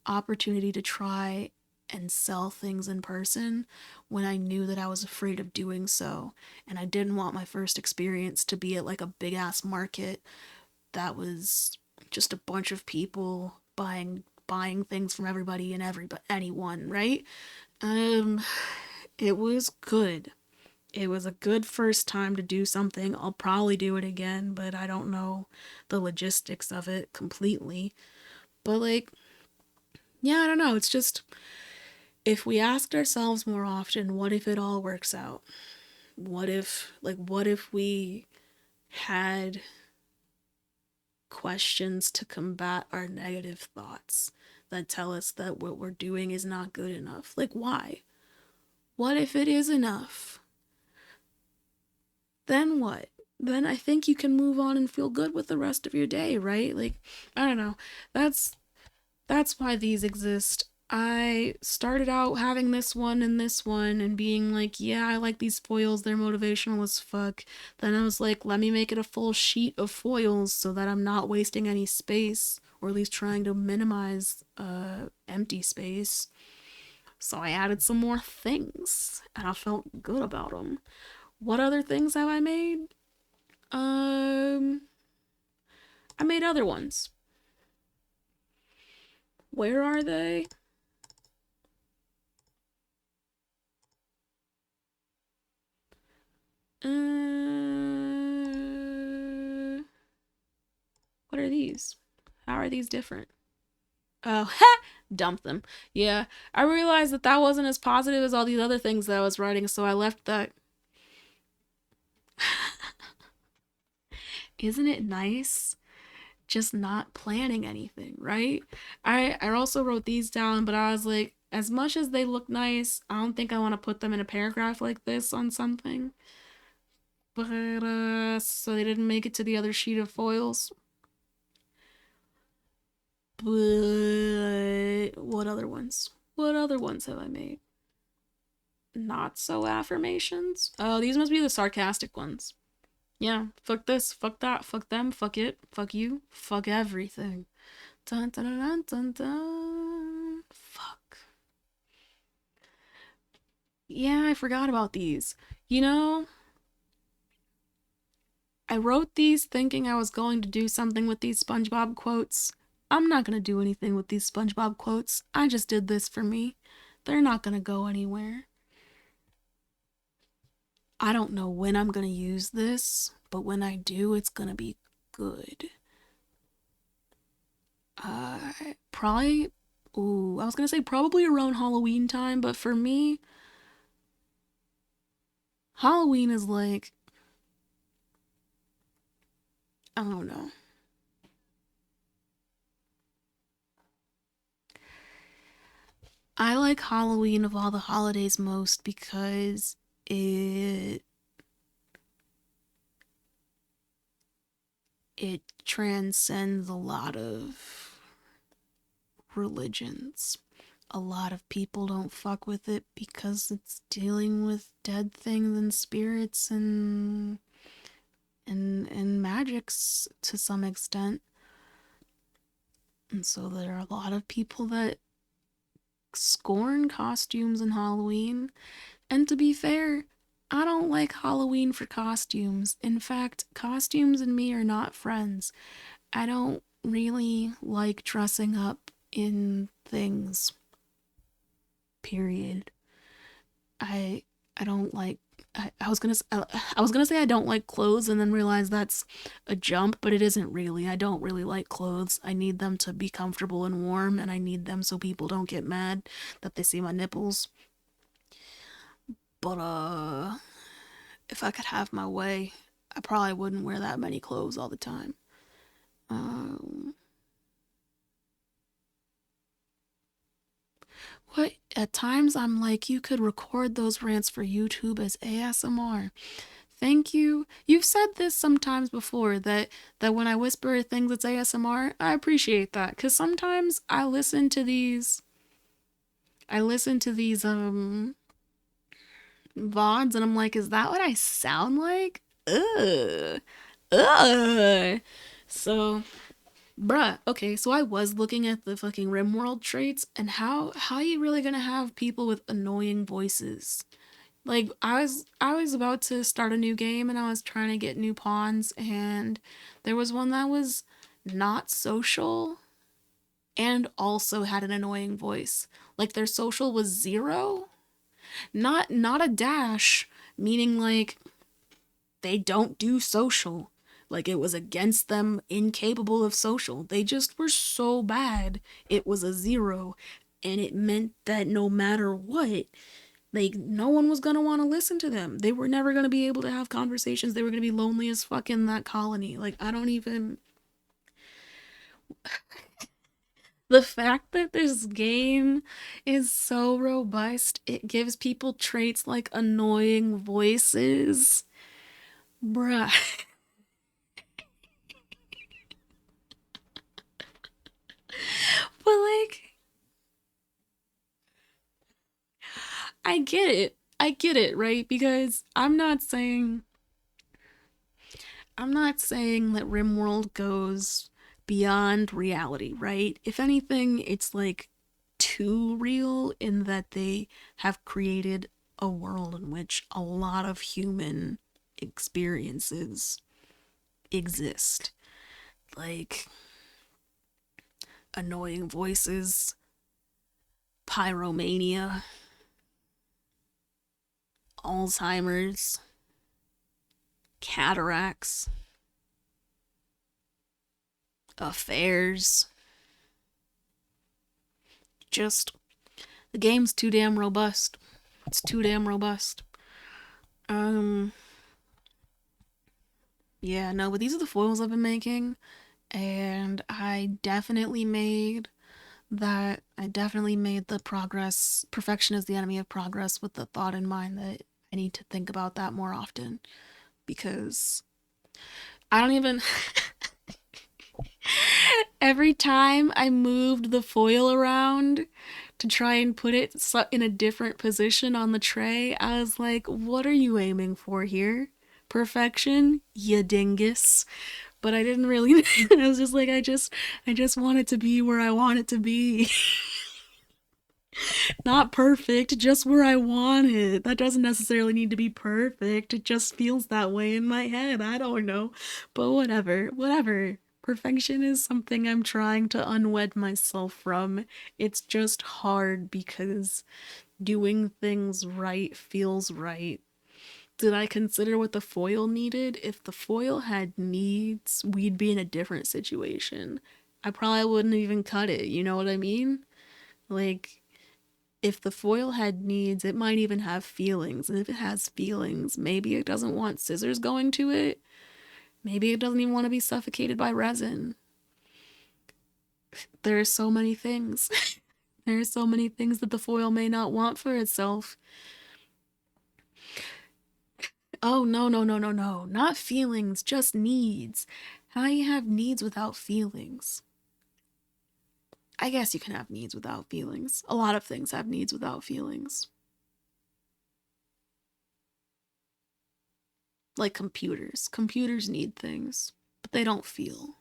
opportunity to try and sell things in person when I knew that I was afraid of doing so. And I didn't want my first experience to be at like a big ass market that was just a bunch of people buying things from everybody and anyone, right? Um it was good. It was a good first time to do something. I'll probably do it again, but I don't know the logistics of it completely. But like, yeah, I don't know. It's just if we asked ourselves more often, what if it all works out? What if we had questions to combat our negative thoughts that tell us that what we're doing is not good enough? Like, why? What if it is enough? Then what? Then I think you can move on and feel good with the rest of your day, right? Like, I don't know. That's why these exist. I started out having this one and being like, yeah, I like these foils, they're motivational as fuck. Then I was like, let me make it a full sheet of foils so that I'm not wasting any space, or at least trying to minimize empty space. So I added some more things and I felt good about them. What other things have I made? Um, I made other ones. Where are they? What are these? How are these different? Oh, dump them. Yeah, I realized that that wasn't as positive as all these other things that I was writing, so I left that. Isn't it nice? Just not planning anything, right? I also wrote these down, but I was like, as much as they look nice, I don't think I want to put them in a paragraph like this on something. But so they didn't make it to the other sheet of foils. But what other ones? What other ones have I made? Not so affirmations. Oh, these must be the sarcastic ones. Yeah, fuck this, fuck that, fuck them, fuck it, fuck you, fuck everything. Dun dun dun dun dun. Dun. Fuck. Yeah, I forgot about these. You know, I wrote these thinking I was going to do something with these SpongeBob quotes. I'm not gonna do anything with these SpongeBob quotes. I just did this for me. They're not gonna go anywhere. I don't know when I'm gonna use this, but when I do, it's gonna be good. Probably. Ooh, I was gonna say probably around Halloween time, but for me, Halloween is like, I don't know. I like Halloween of all the holidays most because it transcends a lot of religions. A lot of people don't fuck with it because it's dealing with dead things and spirits and magics to some extent. And so there are a lot of people that scorn costumes in Halloween. And to be fair, I don't like Halloween for costumes. In fact, costumes and me are not friends. I don't really like dressing up in things. Period. I I don't like I was gonna say I don't like clothes and then realize that's a jump, but it isn't really. I don't really like clothes. I need them to be comfortable and warm, and I need them so people don't get mad that they see my nipples. But if I could have my way, I probably wouldn't wear that many clothes all the time. Um, what at times I'm like, you could record those rants for YouTube as ASMR. Thank you. You've said this sometimes before that when I whisper things it's ASMR. I appreciate that cuz sometimes I listen to these VODs and I'm like, is that what I sound like? Ugh. Ugh. So, bruh, okay, so I was looking at the fucking RimWorld traits and how you really gonna have people with annoying voices? Like I was about to start a new game and I was trying to get new pawns and there was one that was not social and also had an annoying voice. Like their social was 0, not a dash, meaning like they don't do social. Like it was against them, incapable of social. They just were so bad. It was a 0 and it meant that no matter what, like no one was gonna want to listen to them. They were never gonna be able to have conversations. They were gonna be lonely as fuck in that colony. Like I don't even. The fact that this game is so robust, it gives people traits like annoying voices. Bruh. But like, I get it. I get it, right? Because I'm not saying that RimWorld goes beyond reality, right? If anything, it's like too real in that they have created a world in which a lot of human experiences exist. Like annoying voices, pyromania, Alzheimer's, cataracts, affairs. Just the game's too damn robust. It's too damn robust. Um yeah, no, but these are the foils I've been making and I definitely made the progress. Perfection is the enemy of progress with the thought in mind that I need to think about that more often because I don't even every time I moved the foil around to try and put it in a different position on the tray, I was like, what are you aiming for here? Perfection, you dingus. But I didn't really. I was just like, I just want it to be where I want it to be. Not perfect, just where I want it. That doesn't necessarily need to be perfect. It just feels that way in my head. I don't know. But whatever, whatever. Perfection is something I'm trying to unwed myself from. It's just hard because doing things right feels right. Did I consider what the foil needed? If the foil had needs, we'd be in a different situation. I probably wouldn't even cut it, you know what I mean? Like, if the foil had needs, it might even have feelings. And if it has feelings, maybe it doesn't want scissors going to it. Maybe it doesn't even want to be suffocated by resin. There are so many things. There are so many things that the foil may not want for itself. Oh, no, no, no, no, no. Not feelings, just needs. How do you have needs without feelings? I guess you can have needs without feelings. A lot of things have needs without feelings. Like computers. Computers need things, but they don't feel.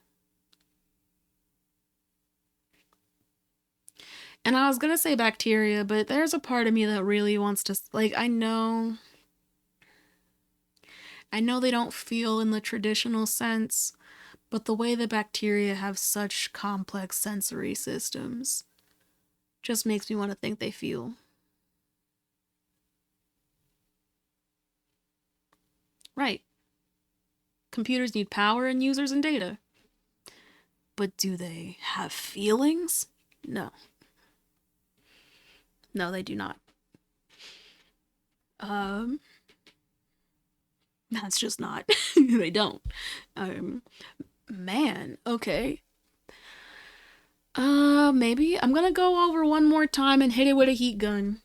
And I was gonna say bacteria, but there's a part of me that really wants to, like, I know they don't feel in the traditional sense, But the way the bacteria have such complex sensory systems just makes me want to think they feel. Right. Computers need power and users and data. But do they have feelings? No. No, they do not. That's just not. They don't. Man, okay. Maybe I'm gonna go over one more time and hit it with a heat gun.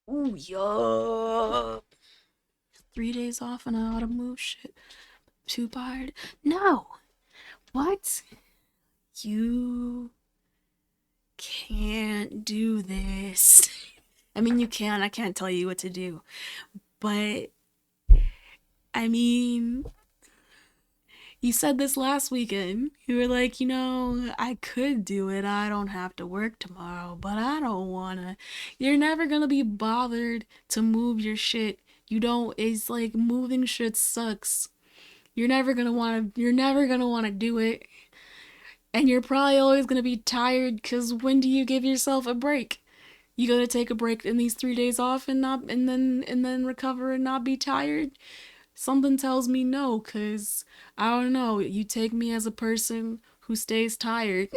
Ooh, yup. 3 days off and I ought to move shit. Too tired. No. What? You can't do this. I mean, you can. I can't tell you what to do. But, I mean, you said this last weekend. You were like, I could do it. I don't have to work tomorrow, but I don't wanna. You're never gonna be bothered to move your shit. You don't, it's like moving shit sucks. You're never gonna wanna do it. And you're probably always gonna be tired because when do you give yourself a break? You gotta take a break in these 3 days off and then recover and not be tired? Something tells me no, cause I don't know, you take me as a person who stays tired.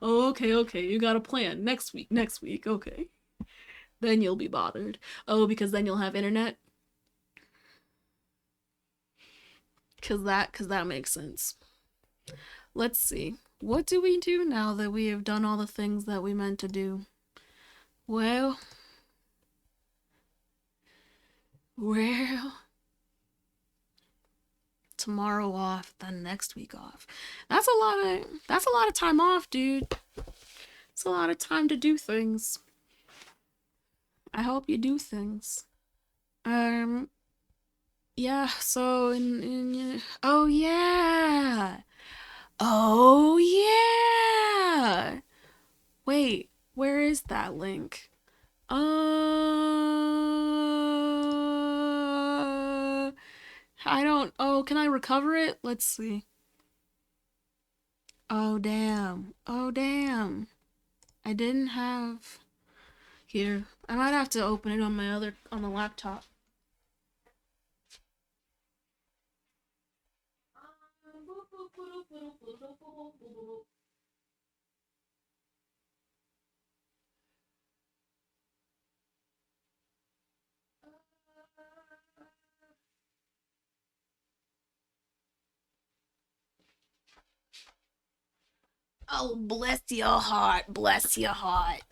Oh, okay, you got a plan. Next week, okay. Then you'll be bothered. Oh, because then you'll have internet? Cause that makes sense. Let's see. What do we do now that we have done all the things that we meant to do? Well, tomorrow off, then next week off. That's a lot of time off, dude. It's a lot of time to do things. I hope you do things. Yeah, so oh yeah. Oh yeah. Wait, where is that link? I don't. Oh, can I recover it? Let's see. Oh damn. Oh damn. I didn't have. Here, I might have to open it on the laptop. Oh, bless your heart, bless your heart.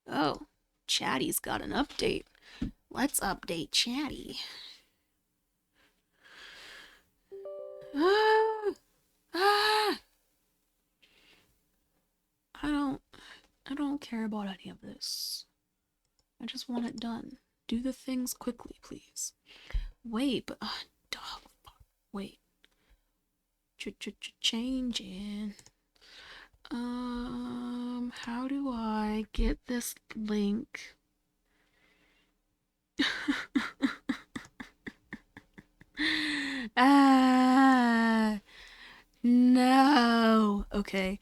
Oh, Chatty's got an update. Let's update Chatty. Ah, ah. I don't care about any of this. I just want it done. Do the things quickly, please. Wait, but wait. Changing. How do I get this link? No. Okay.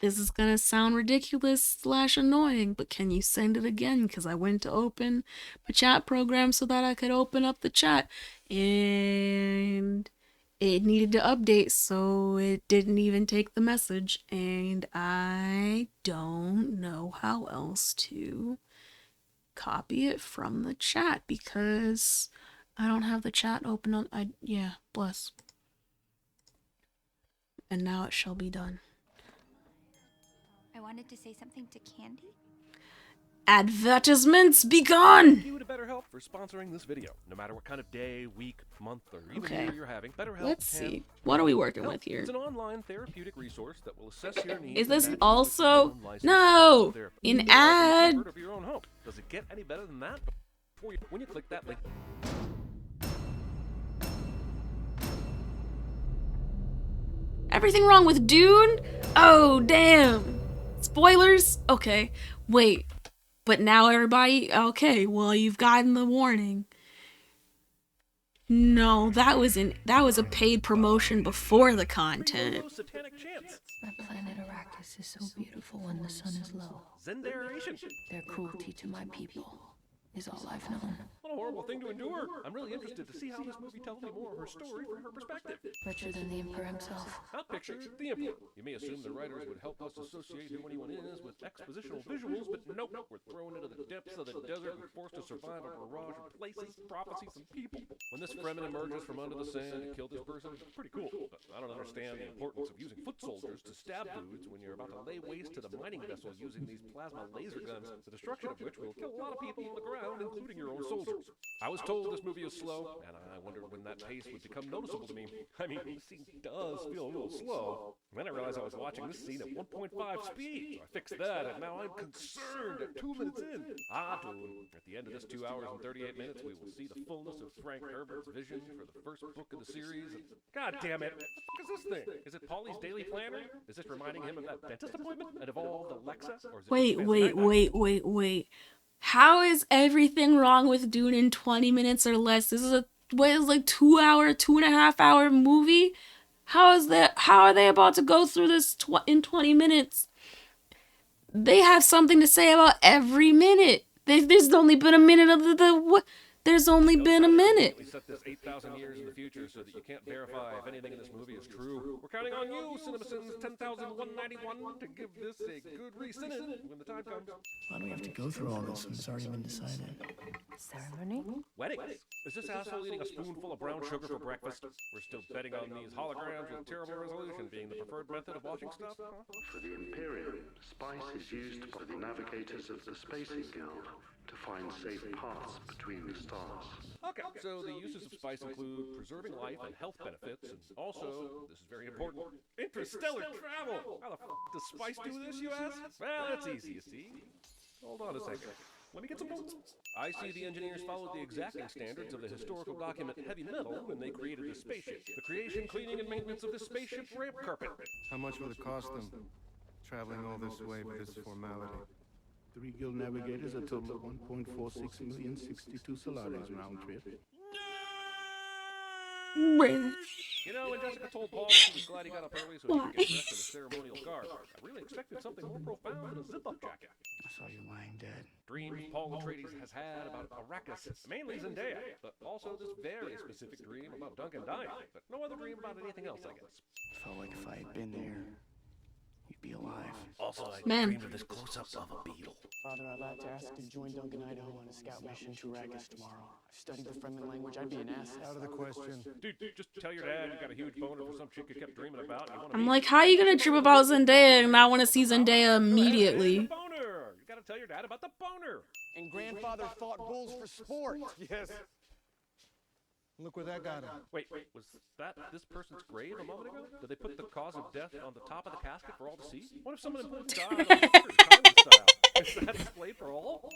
This is gonna sound ridiculous / annoying, but can you send it again? Because I went to open the chat program so that I could open up the chat. And it needed to update, so it didn't even take the message, and I don't know how else to copy it from the chat because I don't have the chat open on. Yeah, bless. And now it shall be done. I wanted to say something to Candy. Advertisements be gone! Thank you to BetterHelp for sponsoring this video. No matter what kind of day, week, month, or even Okay. year you're having, BetterHelp Let's can see. What are we working help. with here? It's an online therapeutic resource that will assess your needs. Is this and match you with also- your own licensed No! therapist. An Right from the ad! comfort of your own home. Does it get any better than that? When you click that link. Everything wrong with Dune? Oh, damn. Spoilers? Okay. Wait. But now everybody... Okay, well, you've gotten the warning. No, that was a paid promotion before the content. Low satanic chants. My planet Arrakis is so beautiful when the sun is low. Zenderation. Their cruelty to my people is all I've known. What a horrible thing to endure. I'm really interested to see how this movie tells me more of her story from her perspective. Richer than the Emperor himself. I'll picture the Emperor. You may assume the writers would help us associate who anyone is with expositional visuals, but nope, we're thrown into the depths of the desert and forced to survive a barrage of places, prophecies, and people. When this Fremen emerges from under the sand and kills this person, it's pretty cool, but I don't understand the importance of using foot soldiers to stab dudes when you're about to lay waste to the mining vessel using these plasma laser guns, the destruction of which will kill a lot of people on the ground, including your own soldiers. I was told this movie is slow, and I wondered when that pace would become noticeable to me. I mean, this scene does feel a little slow. And then I realized I was watching this scene at 1.5 speed. So I fixed that, and now I'm concerned at 2 minutes in. Dude. At the end of this 2 hours and 38 minutes, we will see the fullness of Frank Herbert's vision for the first book of the series. And God damn it, what the fuck is this thing? Is it Paulie's Daily Planner? Is this reminding him of that dentist appointment at Evolved Alexa? Or is it Wait. How is everything wrong with Dune in 20 minutes or less? This is like 2.5 hour movie? How are they about to go through this in 20 minutes? They have something to say about every minute. There's only been a minute of there's only been a minute. We set this 8,000 years in the future so that you can't verify if anything in this movie is true. We're counting on you, CinemaSins 10,191, to give this a good re-cinema when the time comes. Why do we have to go through all this when it's already been decided? Ceremony? Weddings. Is this asshole eating a spoonful of brown sugar for breakfast? We're still betting on these holograms with terrible resolution being the preferred method of watching stuff? Huh? For the Imperium, spice is used by the navigators of the Spacing Guild to find safe paths between the stars. Okay, so the uses of spice include preserving life and health benefits, and also, this is very important, interstellar travel! How the f does spice do this, you ask? Well, it's easy, you see. Hold on a second. Let me get some notes. I see the engineers followed the exacting standards of the historical document Heavy Metal when they created the spaceship. The creation, cleaning, and maintenance of this spaceship ramp carpet. How much will it cost them, traveling all this way for this formality? 3 guild navigators, a total of 1.46 million, 62 solares round trip. You know, when Jessica told Paul that she was glad he got up early so he could get dressed in a ceremonial garb, I really expected something more profound than a zip-up jacket. I saw you lying dead. Dreams Paul Atreides has had about Arrakis, mainly Zendaya, but also this very specific dream about Duncan dying, but no other dream about anything else, I guess. Felt like if I had been there, you'd be alive. Also, I Man. dreamed of this close-up of a beetle. Father, I'd like to ask to join Duncan Idaho on a scout mission to Arrakis tomorrow. I've studied the Fremen language. I'd be an asset. Out of the question. Dude, just tell your dad you got a huge boner for some chick you kept dreaming about. And you want to I'm like, how are you gonna trip about Zendaya and not want to see Zendaya The immediately? boner! You gotta tell your dad about the boner! And grandfather fought bulls for sport. Yes. Look where that got him. Wait, was that this person's grave a moment ago? Did they put the cause of death on the top of the casket for all to see? What if someone important died on a Kylie style? Is that displayed for all?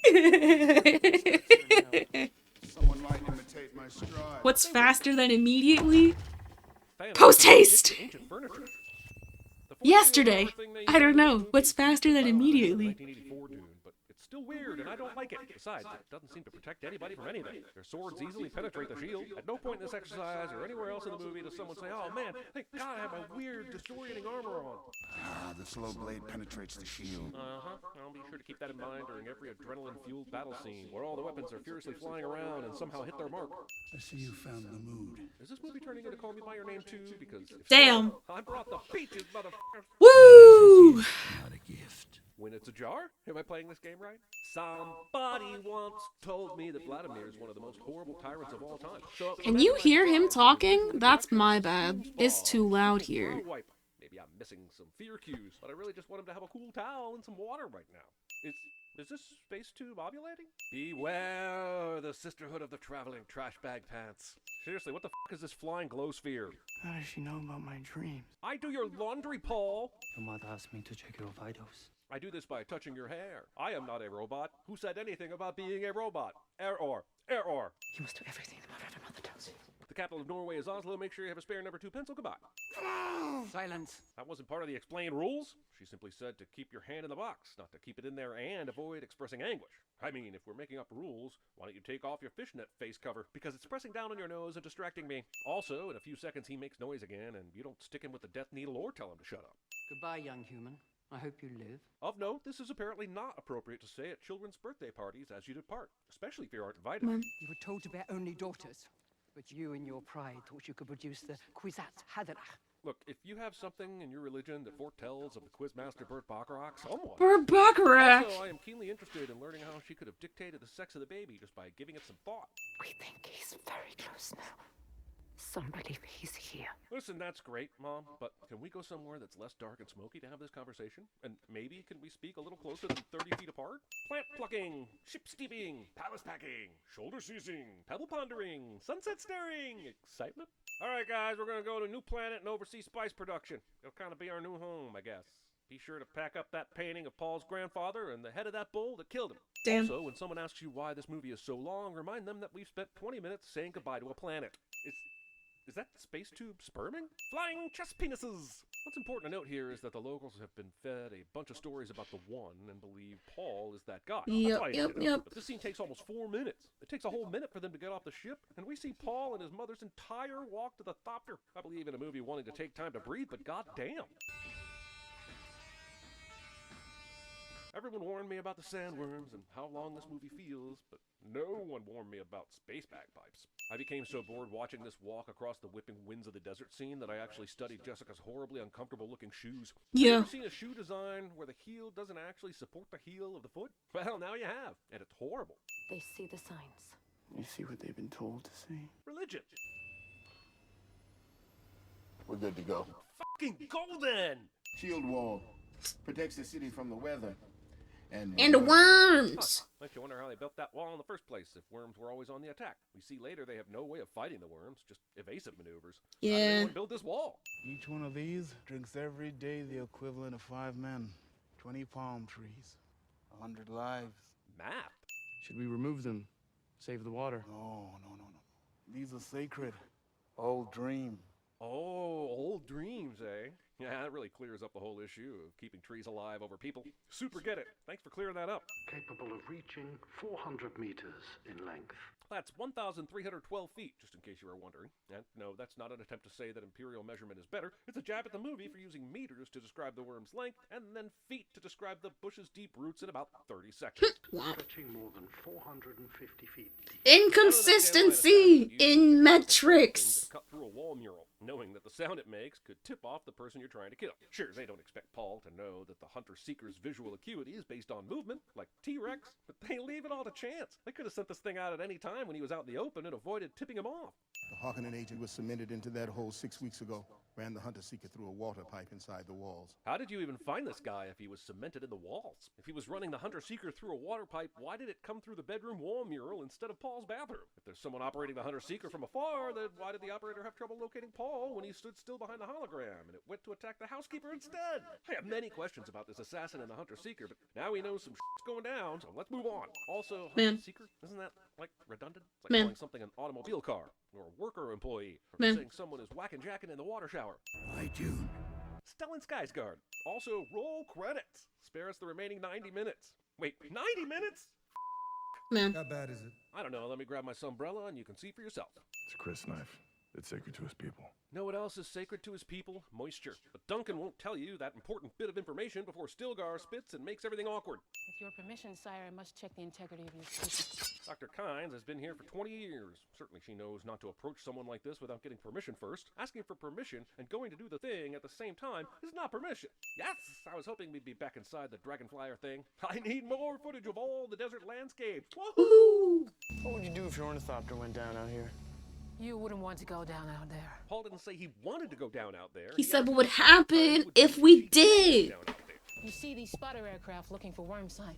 Someone might imitate my stride. What's faster than immediately? Fans Post haste! ancient furniture. The Yesterday. thing they I don't know. used What's faster than I don't know, immediately? 1984 Dune, but it's still weird, and I don't like it. Besides, it doesn't seem to protect anybody from anything. Their swords easily penetrate the shield. At no point in this exercise or anywhere else in the movie does someone say, "Oh man, thank God I have my weird, disorienting armor on." The slow blade penetrates the shield. Uh-huh. I'll be sure to keep that in mind during every adrenaline-fueled battle scene, where all the weapons are furiously flying around and somehow hit their mark. I see you found the mood. Is this movie turning into Call Me By Your Name too? Because if Damn. so, I brought the peaches, motherfucker. Woo! Not a gift. When it's a jar? Am I playing this game right? Somebody once told me that Vladimir is one of the most horrible tyrants of all time. So Can you hear him talking? That's my bad. It's too loud here. Maybe I'm missing some fear cues, but I really just want him to have a cool towel and some water right now. Is this space tube ovulating? Beware the sisterhood of the traveling trash bag pants. Seriously, what the f*** is this flying glow sphere? How does she know about my dreams? I do your laundry, Paul! Your mother asked me to check your vitals. I do this by touching your hair. I am not a robot. Who said anything about being a robot? Error. You must do everything the mother tells you. The capital of Norway is Oslo. Make sure you have a spare number 2 pencil. Goodbye. Silence. That wasn't part of the explained rules. She simply said to keep your hand in the box, not to keep it in there and avoid expressing anguish. I mean, if we're making up rules, why don't you take off your fishnet face cover? Because it's pressing down on your nose and distracting me. Also, in a few seconds he makes noise again, and you don't stick him with the death needle or tell him to shut up. Goodbye, young human. I hope you live. Of note, this is apparently not appropriate to say at children's birthday parties as you depart, especially if you aren't invited. You were told to bear only daughters, but you in your pride thought you could produce the Kwisatz Haderach. Look, if you have something in your religion that foretells of the Quizmaster Burt Bacharach, someone. Burt Bacharach! Also, I am keenly interested in learning how she could have dictated the sex of the baby just by giving it some thought. We think he's very close now. Some believe he's here. Listen, that's great, Mom, but can we go somewhere that's less dark and smoky to have this conversation? And maybe can we speak a little closer than 30 feet apart? Plant plucking, ship steeping, palace packing, shoulder seizing, pebble pondering, sunset staring, excitement. All right, guys, we're going to go to a new planet and oversee spice production. It'll kind of be our new home, I guess. Be sure to pack up that painting of Paul's grandfather and the head of that bull that killed him. Damn. Also, when someone asks you why this movie is so long, remind them that we've spent 20 minutes saying goodbye to a planet. Is that space tube sperming? Flying chest penises! What's important to note here is that the locals have been fed a bunch of stories about the One and believe Paul is that guy. Yep. But this scene takes almost 4 minutes. It takes a whole minute for them to get off the ship, and we see Paul and his mother's entire walk to the Thopter. I believe in a movie wanting to take time to breathe, but goddamn. Everyone warned me about the sandworms and how long this movie feels, but no one warned me about space bagpipes. I became so bored watching this walk across the whipping winds of the desert scene that I actually studied Jessica's horribly uncomfortable-looking shoes. Yeah. Have you seen a shoe design where the heel doesn't actually support the heel of the foot? Well, now you have, and it's horrible. They see the signs. You see what they've been told to see? Religion. We're good to go. Fucking go then! Shield wall protects the city from the weather. And the worms! Makes you wonder how they built that wall in the first place if worms were always on the attack. We see later they have no way of fighting the worms, just evasive maneuvers. How did Yeah. anyone build this wall? Each one of these drinks every day the equivalent of 5 men, 20 palm trees, 100 lives. Map? Should we remove them? Save the water? No. These are sacred. Old dream. Oh, old dreams, eh? Yeah, that really clears up the whole issue of keeping trees alive over people. Super get it. Thanks for clearing that up. Capable of reaching 400 meters in length. That's 1,312 feet, just in case you were wondering. And no, that's not an attempt to say that imperial measurement is better. It's a jab at the movie for using meters to describe the worm's length, and then feet to describe the bush's deep roots in about 30 seconds. Stretching more than 450 feet deep. Inconsistency in metrics. Cut through a wall mural, knowing that the sound it makes could tip off the person you're trying to kill. Sure, they don't expect Paul to know that the hunter-seeker's visual acuity is based on movement, like T-Rex, but they leave it all to chance. They could have sent this thing out at any time when he was out in the open and avoided tipping him off. The Harkonnen agent was cemented into that hole 6 weeks ago. Ran the hunter-seeker through a water pipe inside the walls. How did you even find this guy if he was cemented in the walls? If he was running the hunter-seeker through a water pipe, why did it come through the bedroom wall mural instead of Paul's bathroom? If there's someone operating the hunter-seeker from afar, then why did the operator have trouble locating Paul when he stood still behind the hologram and it went to attack the housekeeper instead? I have many questions about this assassin and the hunter-seeker, but now we know some shit's going down, so let's move on. Also, hunter-seeker, isn't that, like, redundant? It's like calling something an automobile car, or a worker employee, or saying someone is whacking-jacking in the water shower. I do. Stellan Skarsgård. Also, roll credits. Spare us the remaining 90 minutes. Wait, 90 minutes? Man. How bad is it? I don't know. Let me grab my umbrella and you can see for yourself. It's a Chris knife. It's sacred to his people. Know what else is sacred to his people? Moisture. But Duncan won't tell you that important bit of information before Stilgar spits and makes everything awkward. With your permission, sire, I must check the integrity of your statement. Dr. Kynes has been here for 20 years. Certainly she knows not to approach someone like this without getting permission first. Asking for permission and going to do the thing at the same time is not permission. Yes, I was hoping we'd be back inside the Dragonflyer thing. I need more footage of all the desert landscapes. Woohoo! What would you do if your ornithopter went down out here? You wouldn't want to go down out there. Paul didn't say he wanted to go down out there. He said what would happen if we did. You see these spotter aircraft looking for worm sign.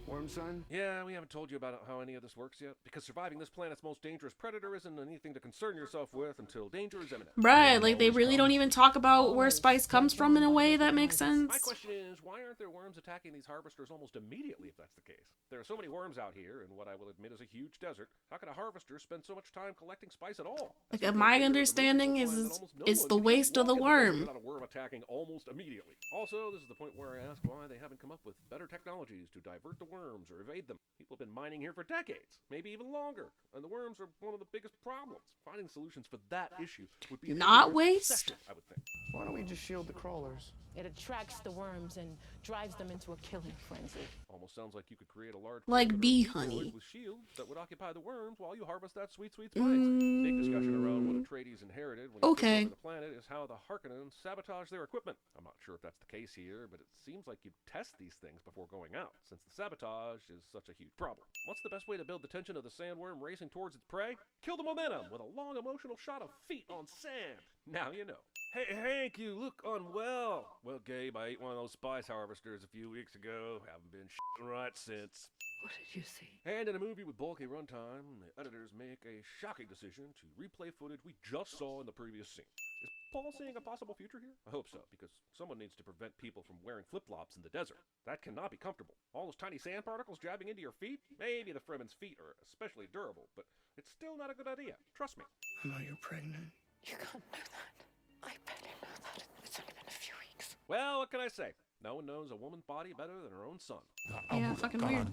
Worm sign? Yeah, we haven't told you about how any of this works yet, because surviving this planet's most dangerous predator isn't anything to concern yourself with until danger is imminent. Right, like they really don't even talk about where spice comes from in a way that makes sense. My question is, why aren't there worms attacking these harvesters almost immediately if that's the case? There are so many worms out here in what I will admit is a huge desert. How can a harvester spend so much time collecting spice at all? Like my understanding is it's the waste of the worm. Without a worm attacking almost immediately. Also, this is the point where I ask why they haven't come up with better technologies to divert the worms or evade them. People have been mining here for decades, maybe even longer, and the worms are one of the biggest problems. Finding solutions for that issue would be not waste. Session, I would think. Why don't we just shield the crawlers? It attracts the worms and drives them into a killing frenzy. Almost sounds like you could create a large like bee honey with shields that would occupy the worms while you harvest that sweet spice. Big discussion around what Atreides inherited when he took over the planet is how the Harkonnens sabotage their equipment. I'm not sure if that's the case here, but it seems like you'd test these things before going out, since the sabotage is such a huge problem. What's the best way to build the tension of the sandworm racing towards its prey? Kill the momentum with a long emotional shot of feet on sand. Now you know. Hey, Hank, you look unwell. Well, Gabe, I ate one of those spice harvesters a few weeks ago. Haven't been shitting right since. What did you see? And in a movie with bulky runtime, the editors make a shocking decision to replay footage we just saw in the previous scene. Is Paul seeing a possible future here? I hope so, because someone needs to prevent people from wearing flip-flops in the desert. That cannot be comfortable. All those tiny sand particles jabbing into your feet? Maybe the Fremen's feet are especially durable, but it's still not a good idea. Trust me. I know you're pregnant. You can't know that. I barely know that. It's only been a few weeks. Well, what can I say? No one knows a woman's body better than her own son. Yeah, fucking weird.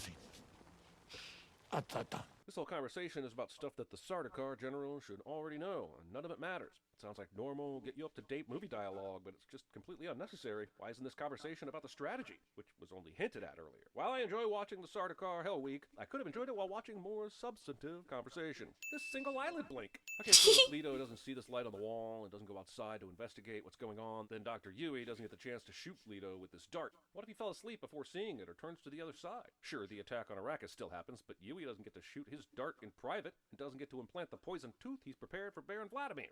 This whole conversation is about stuff that the Sardaukar general should already know, and none of it matters. It sounds like normal, get you up to date movie dialogue, but it's just completely unnecessary. Why isn't this conversation about the strategy, which was only hinted at earlier? While I enjoy watching the Sardaukar Hell Week, I could have enjoyed it while watching more substantive conversation. This single eyelid blink. Okay, so if Leto doesn't see this light on the wall and doesn't go outside to investigate what's going on, then Dr. Yui doesn't get the chance to shoot Leto with this dart. What if he fell asleep before seeing it or turns to the other side? Sure, the attack on Arrakis still happens, but Yui doesn't get to shoot his dart in private and doesn't get to implant the poisoned tooth he's prepared for Baron Vladimir.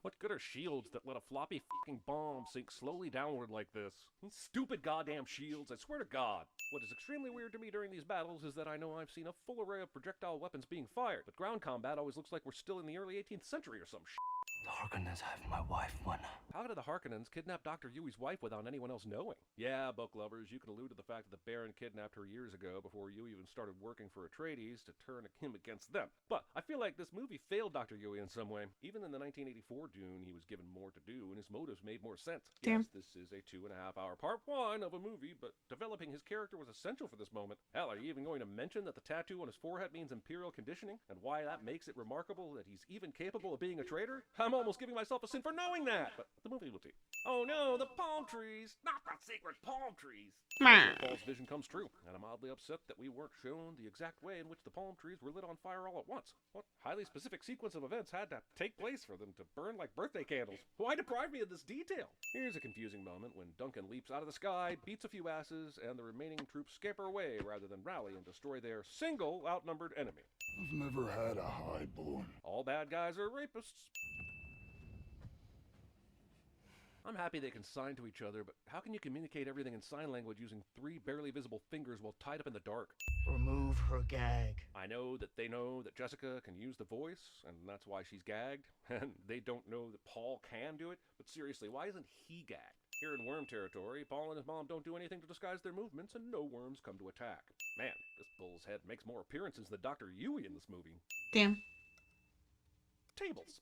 What good are shields that let a floppy fucking bomb sink slowly downward like this? Stupid goddamn shields, I swear to God. What is extremely weird to me during these battles is that I know I've seen a full array of projectile weapons being fired, but ground combat always looks like we're still in the early 18th century or some shit. The Harkonnens have my wife, one. How did the Harkonnens kidnap Dr. Yui's wife without anyone else knowing? Yeah, book lovers, you can allude to the fact that the Baron kidnapped her years ago before Yui even started working for Atreides to turn him against them. But I feel like this movie failed Dr. Yui in some way. Even in the 1984 Dune, he was given more to do and his motives made more sense. Damn. Yes, this is a 2.5-hour part one of a movie, but developing his character was essential for this moment. Hell, are you even going to mention that the tattoo on his forehead means Imperial conditioning and why that makes it remarkable that he's even capable of being a traitor? I'm almost giving myself a sin for knowing that, but the movie will teach. Oh no, the palm trees! Not the secret palm trees! Paul's vision comes true, and I'm oddly upset that we weren't shown the exact way in which the palm trees were lit on fire all at once. What highly specific sequence of events had to take place for them to burn like birthday candles? Why deprive me of this detail? Here's a confusing moment when Duncan leaps out of the sky, beats a few asses, and the remaining troops scamper away rather than rally and destroy their single outnumbered enemy. I've never had a highborn. All bad guys are rapists. I'm happy they can sign to each other, but how can you communicate everything in sign language using 3 barely visible fingers while tied up in the dark? Remove her gag. I know that Jessica can use the voice, and that's why she's gagged, and they don't know that Paul can do it, but seriously, why isn't he gagged? Here in worm territory, Paul and his mom don't do anything to disguise their movements, and no worms come to attack. Man, this bull's head makes more appearances than Dr. Yui in this movie. Damn. Tables.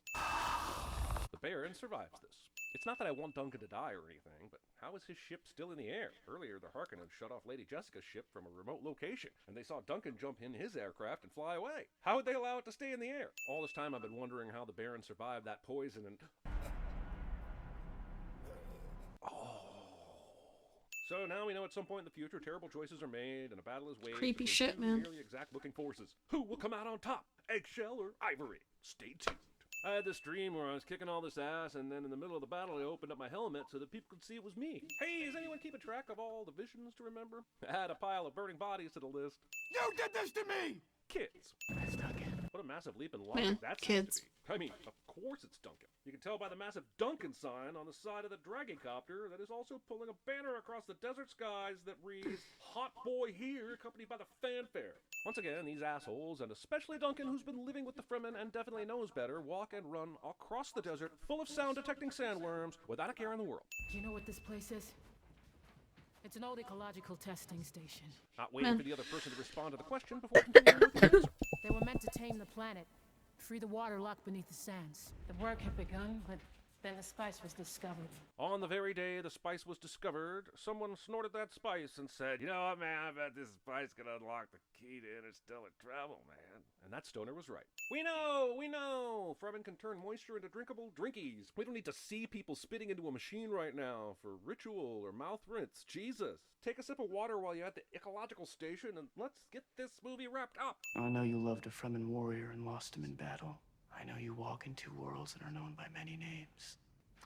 The Baron survives this. It's not that I want Duncan to die or anything, but how is his ship still in the air? Earlier, the Harkonnen shut off Lady Jessica's ship from a remote location, and they saw Duncan jump in his aircraft and fly away. How would they allow it to stay in the air? All this time I've been wondering how the Baron survived that poison and... So now we know at some point in the future terrible choices are made and a battle is waged. Creepy shit, man. Nearly exact looking forces. Who will come out on top? Eggshell or Ivory? Stay tuned. I had this dream where I was kicking all this ass, and then in the middle of the battle I opened up my helmet so that people could see it was me. Hey, is anyone keeping track of all the visions to remember? Add a pile of burning bodies to the list. You did this to me! Kids. That's Duncan. What a massive leap in logic Man, that seems kids. to be. I mean, of course it's Duncan. You can tell by the massive Duncan sign on the side of the Dragicopter that is also pulling a banner across the desert skies that reads, Hot Boy Here, accompanied by the fanfare. Once again, these assholes, and especially Duncan, who's been living with the Fremen and definitely knows better, walk and run across the desert full of sound-detecting sandworms without a care in the world. Do you know what this place is? It's an old ecological testing station. Not waiting for the other person to respond to the question before continuing with the answer. They were meant to tame the planet, free the water locked beneath the sands. The work had begun, but then the spice was discovered. On the very day the spice was discovered, someone snorted that spice and said, "You know what, man, I bet this spice could unlock the key to interstellar travel, man." And that stoner was right. We know! Fremen can turn moisture into drinkable drinkies. We don't need to see people spitting into a machine right now for ritual or mouth rinse. Jesus. Take a sip of water while you're at the ecological station and let's get this movie wrapped up. I know you loved a Fremen warrior and lost him in battle. I know you walk in two worlds that are known by many names.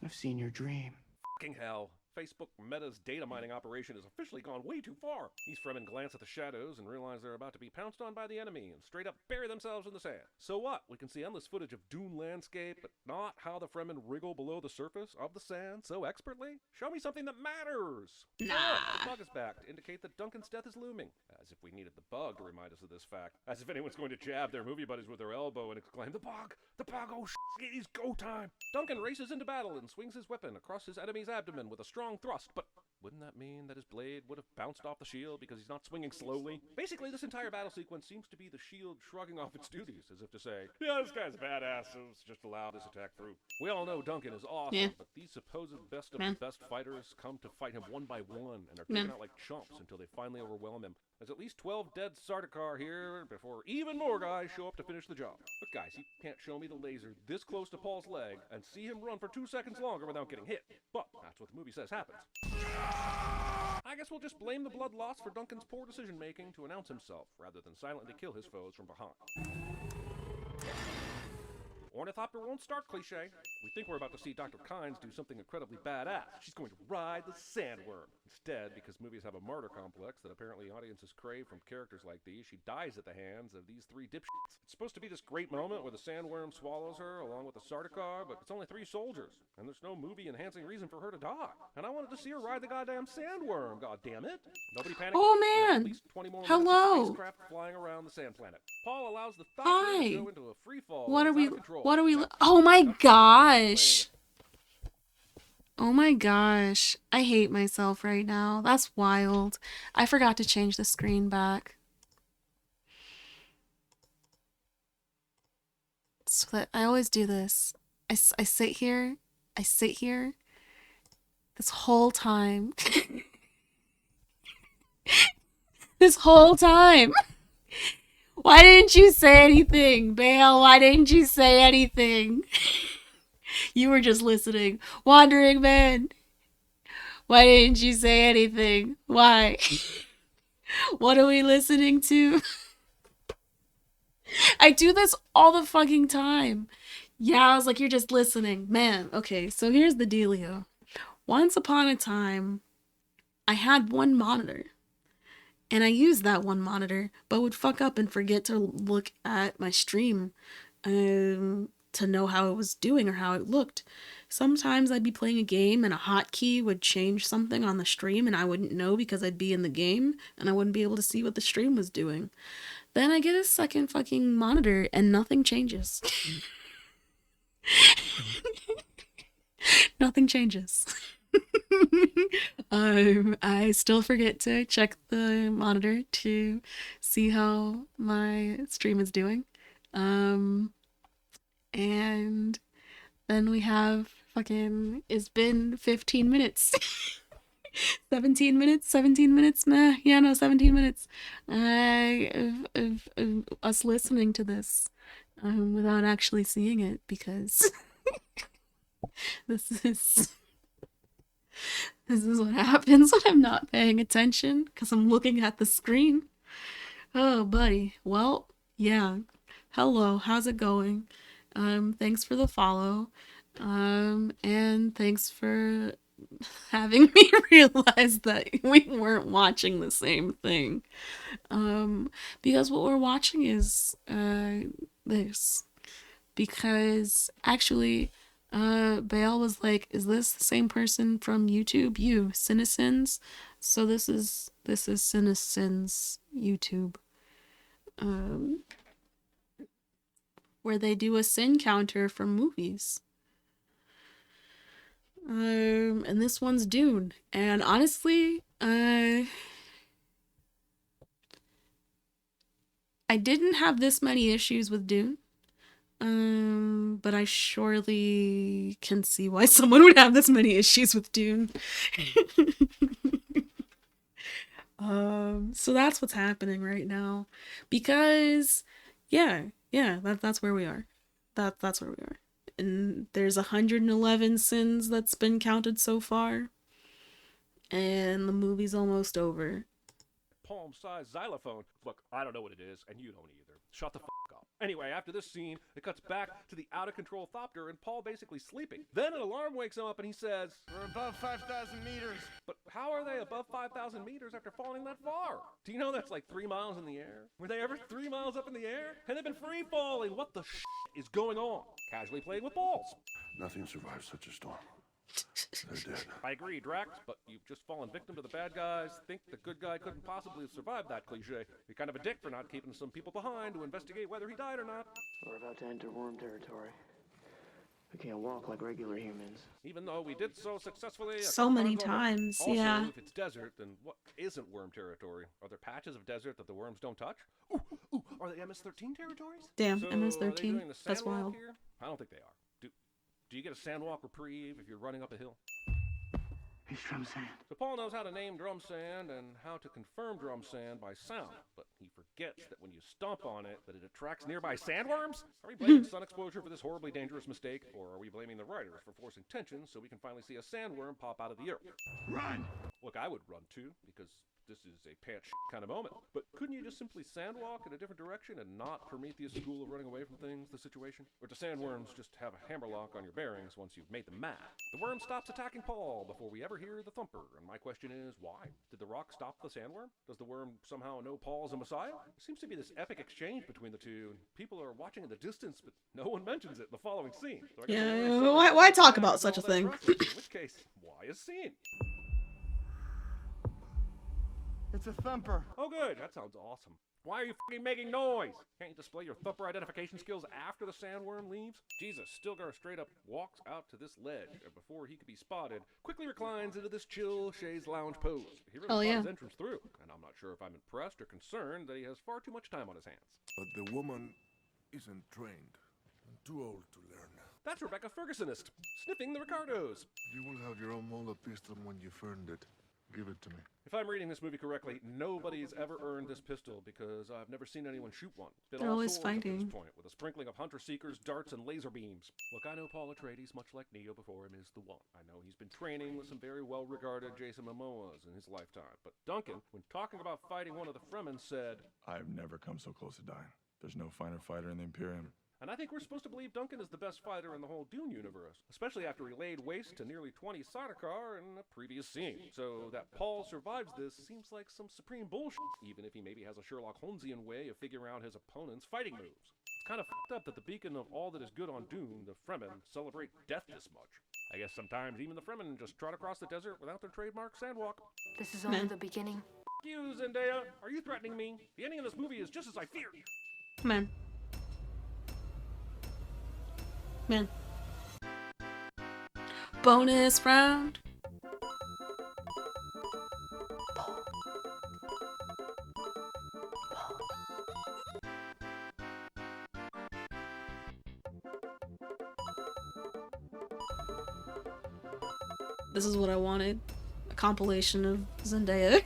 I've seen your dream. Fucking hell. Facebook Meta's data mining operation has officially gone way too far. These Fremen glance at the shadows and realize they're about to be pounced on by the enemy and straight up bury themselves in the sand. So what? We can see endless footage of dune landscape, but not how the Fremen wriggle below the surface of the sand so expertly? Show me something that matters! Nah. Oh, the bug is back to indicate that Duncan's death is looming. As if we needed the bug to remind us of this fact. As if anyone's going to jab their movie buddies with their elbow and exclaim, The bug! Oh shit, it is go time! Duncan races into battle and swings his weapon across his enemy's abdomen with a strong thrust, but wouldn't that mean that his blade would have bounced off the shield because he's not swinging slowly? Basically, this entire battle sequence seems to be the shield shrugging off its duties, as if to say, yeah, this guy's badass, so let's just allow this attack through. We all know Duncan is awesome, but these supposed best of the best fighters come to fight him one by one and are taken out like chumps until they finally overwhelm him. There's at least 12 dead Sardaukar here before even more guys show up to finish the job. But guys, you can't show me the laser this close to Paul's leg and see him run for 2 seconds longer without getting hit. But that's what the movie says happens. I guess we'll just blame the blood loss for Duncan's poor decision-making to announce himself, rather than silently kill his foes from behind. Ornithopter won't start cliche. We think we're about to see Dr. Kynes do something incredibly badass. She's going to ride the sandworm. Instead, because movies have a martyr complex that apparently audiences crave from characters like these, she dies at the hands of these three dipshits. It's supposed to be this great moment where the sandworm swallows her along with the Sardaukar, but it's only 3 soldiers, and there's no movie-enhancing reason for her to die. And I wanted to see her ride the goddamn sandworm, god damn it. Nobody panic. Oh At man! least 20 more Hello! spacecraft flying around the sand planet. Paul allows the Hi! to go into a free fall. What are we? Oh my gosh! Oh my gosh. I hate myself right now. That's wild. I forgot to change the screen back. So that I always do this. I sit here. This whole time. This whole time. Why didn't you say anything, Bale? Why didn't you say anything? You were just listening. Wandering Man. Why didn't you say anything? Why? What are we listening to? I do this all the fucking time. Yeah, I was like, you're just listening. Man, okay, so here's the dealio. Once upon a time, I had one monitor. And I used that one monitor, but would fuck up and forget to look at my stream to know how it was doing or how it looked. Sometimes I'd be playing a game and a hotkey would change something on the stream and I wouldn't know because I'd be in the game and I wouldn't be able to see what the stream was doing. Then I get a second fucking monitor and nothing changes. Nothing changes. I still forget to check the monitor to see how my stream is doing. And then we have Fucking, it's been 15 minutes. 17 minutes? 17 minutes? Nah, yeah, no, 17 minutes. Of us listening to this without actually seeing it because this is what happens when I'm not paying attention because I'm looking at the screen. Oh, buddy. Well, yeah. Hello, how's it going? Thanks for the follow. And thanks for having me realize that we weren't watching the same thing. Because what we're watching is this. Because actually, Bale was like, "Is this the same person from YouTube? You, Cinesins?" So this is Cinesins YouTube. Where they do a sin counter from movies. And this one's Dune. And honestly, I didn't have this many issues with Dune. But I surely can see why someone would have this many issues with Dune. So that's what's happening right now. Because, that's where we are. That's where we are. And there's 111 sins that's been counted so far. And the movie's almost over. Palm-sized xylophone. Look, I don't know what it is, and you don't either. Shut the f*** up. Anyway, after this scene, it cuts back to the out-of-control Thopter and Paul basically sleeping. Then an alarm wakes him up and he says, "We're above 5,000 meters." But how are they above 5,000 meters after falling that far? Do you know that's like 3 miles in the air? Were they ever 3 miles up in the air? And they've been free-falling. What the is going on? Casually playing with balls. Nothing survives such a storm. They're dead. I agree, Drax, but you've just fallen victim to the bad guys. Think the good guy couldn't possibly have survived that cliche. You're kind of a dick for not keeping some people behind to investigate whether he died or not. We're about to enter worm territory. We can't walk like regular humans. Even though we did so successfully. So many times, also, yeah. If it's desert, then what isn't worm territory? Are there patches of desert that the worms don't touch? Ooh, are they MS-13 territories? Damn, so MS-13. Are they doing the That's sandwalk wild. here? I don't think they are. Do you get a sandwalk reprieve if you're running up a hill? It's drum sand. So Paul knows how to name drum sand and how to confirm drum sand by sound, but he forgets that when you stomp on it, that it attracts nearby sandworms? Are we blaming sun exposure for this horribly dangerous mistake, or are we blaming the writers for forcing tension so we can finally see a sandworm pop out of the earth? Run! Look, I would run too, because this is a pants kind of moment. But couldn't you just simply sandwalk in a different direction and not Prometheus' school of running away from things, the situation? Or do sandworms just have a hammerlock on your bearings once you've made them mad? The worm stops attacking Paul before we ever hear the thumper, and my question is, why? Did the rock stop the sandworm? Does the worm somehow know Paul's a messiah? There seems to be this epic exchange between the two, and people are watching in the distance, but no one mentions it in the following scene. So I guess Yeah, why talk about such a thing? in which case, why is scene? It's a thumper. Oh good, that sounds awesome. Why are you f***ing making noise? Can't you display your thumper identification skills after the sandworm leaves? Jesus, Stilgar straight up walks out to this ledge, and before he could be spotted, quickly reclines into this chill chaise lounge pose. He really thought his entrance through, and I'm not sure if I'm impressed or concerned that he has far too much time on his hands. But the woman isn't trained and too old to learn. That's Rebecca Fergusonist, sniffing the Ricardos. You will have your own Mola pistol when you've earned it. Give it to me. If I'm reading this movie correctly, nobody's ever earned this pistol because I've never seen anyone shoot one. It's been They're all always swords at fighting. this point, with a sprinkling of hunter-seekers, darts, and laser beams. Look, I know Paul Atreides, much like Neo before him, is the one. I know he's been training with some very well-regarded Jason Momoas in his lifetime. But Duncan, when talking about fighting one of the Fremen, said, I've never come so close to dying. There's no finer fighter in the Imperium. and I think we're supposed to believe Duncan is the best fighter in the whole Dune universe, especially after he laid waste to nearly 20 Sardaukar in a previous scene. So that Paul survives this seems like some supreme bullshit, even if he maybe has a Sherlock Holmesian way of figuring out his opponent's fighting moves. It's kind of f***ed up that the beacon of all that is good on Dune, the Fremen, celebrate death this much. I guess sometimes even the Fremen just trot across the desert without their trademark sandwalk. This is only the beginning. F*** you, Zendaya! Are you threatening me? The ending of this movie is just as I feared. Man. Man. Bonus round. This is what I wanted. A compilation of Zendaya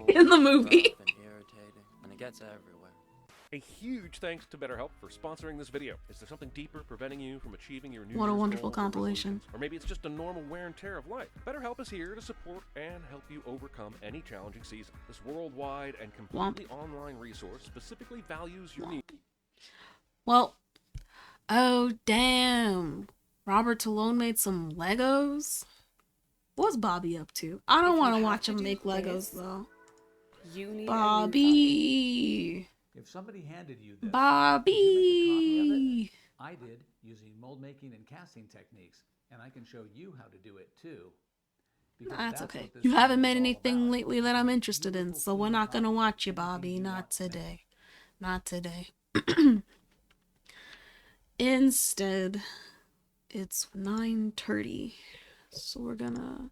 in the movie. And it gets everywhere. A huge thanks to BetterHelp for sponsoring this video. Is there something deeper preventing you from achieving your New What a Year's wonderful goals or compilation. resolutions? Or maybe it's just a normal wear and tear of life. BetterHelp is here to support and help you overcome any challenging season. This worldwide and completely online resource specifically values your needs. Well, oh damn. Robert Talone made some Legos? What's Bobby up to? I don't want to watch him make Legos though. You need Bobby! If somebody handed you this, Bobby! I did using mold making and casting techniques, and I can show you how to do it too. That's okay. You haven't made anything lately that I'm interested in, so we're not gonna watch you, Bobby. Not today. Not today. Instead, it's 9:30, so we're gonna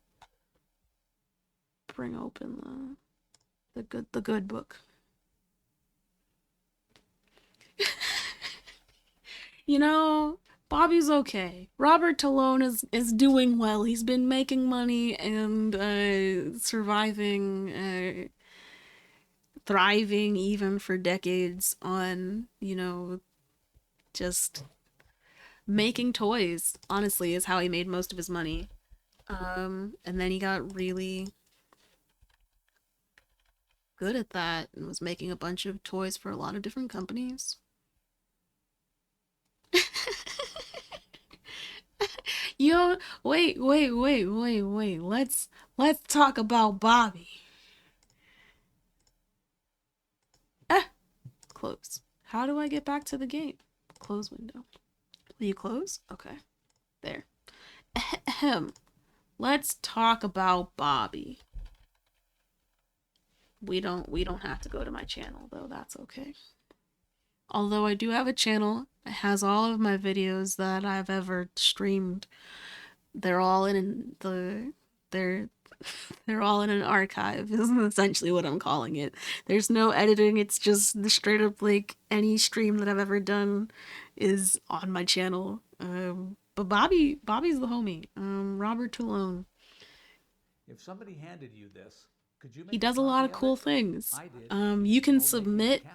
bring open the good book. You know, Bobby's okay. Robert Talone is doing well. He's been making money and surviving, thriving even for decades on, you know, just making toys. Honestly, is how he made most of his money. And then he got really good at that and was making a bunch of toys for a lot of different companies. Yo, wait. Let's talk about Bobby. Close. How do I get back to the game? Close window. Will you close? Okay. There. Ahem. Let's talk about Bobby. We don't have to go to my channel though. That's okay. Although I do have a channel. It has all of my videos that I've ever streamed. They're all in they're all in an archive, is essentially what I'm calling it. There's no editing, it's just the straight up like any stream that I've ever done is on my channel. But Bobby's the homie. Robert Talone. If somebody handed you this, could you make He does a lot of cool things. You can submit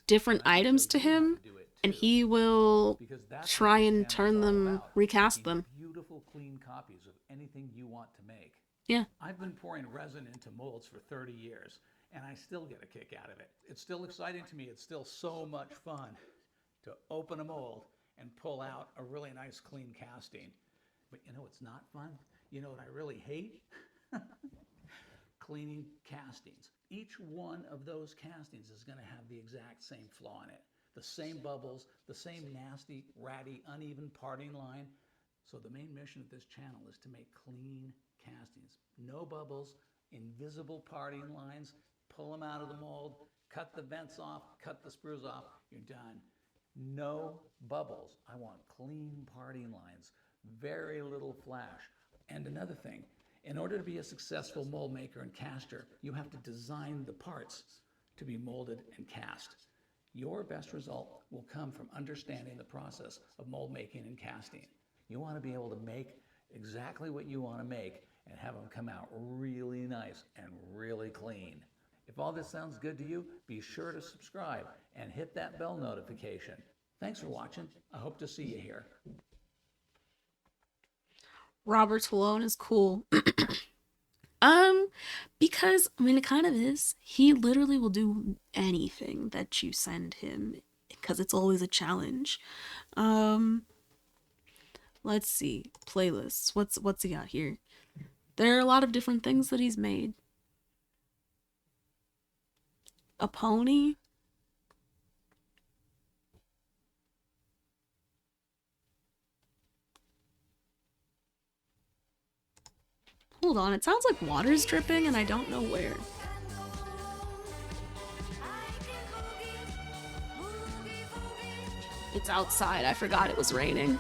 different items to him and he will try and turn them, recast them. Beautiful, clean copies of anything you want to make. Yeah. I've been pouring resin into molds for 30 years, and I still get a kick out of it. It's still exciting to me. It's still so much fun to open a mold and pull out a really nice, clean casting. But you know what's not fun? You know what I really hate? Cleaning castings. Each one of those castings is going to have the exact same flaw in it. The same bubbles, the same nasty, ratty, uneven parting line. So the main mission of this channel is to make clean castings. No bubbles, invisible parting lines, pull them out of the mold, cut the vents off, cut the screws off, you're done. No bubbles. I want clean parting lines, very little flash. And another thing, in order to be a successful mold maker and caster, you have to design the parts to be molded and cast. Your best result will come from understanding the process of mold making and casting. You want to be able to make exactly what you want to make and have them come out really nice and really clean. If all this sounds good to you, be sure to subscribe and hit that bell notification. Thanks for watching. I hope to see you here. Robert Talone is cool. Because, I mean, it kind of is. He literally will do anything that you send him because it's always a challenge. Let's see. Playlists. What's he got here? There are a lot of different things that he's made. A pony. Hold on, it sounds like water's dripping and I don't know where. It's outside. I forgot it was raining.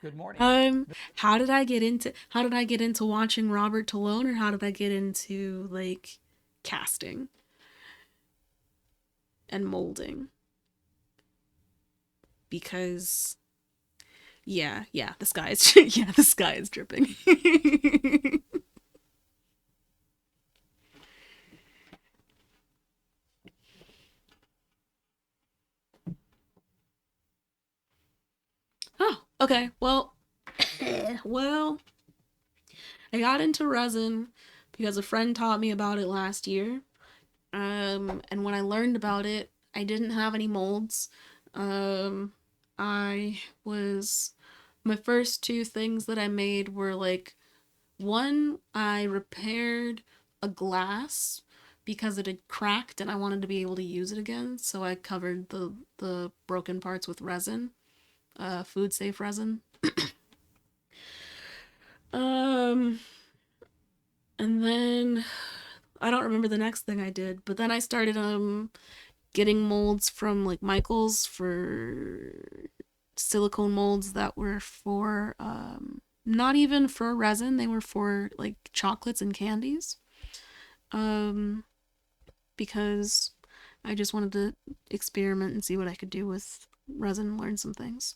Good morning. How did I get into watching Robert Talone, or how did I get into like casting and molding? Because Yeah, the sky is yeah, the sky is dripping. Oh, okay. Well, well, I got into resin because a friend taught me about it last year. And when I learned about it, I didn't have any molds. My first two things that I made were like, one, I repaired a glass because it had cracked and I wanted to be able to use it again, so I covered the broken parts with resin, food safe resin. And then I don't remember the next thing I did, but then I started getting molds from like Michaels for silicone molds that were for not even for resin, they were for like chocolates and candies. Because I just wanted to experiment and see what I could do with resin and learn some things.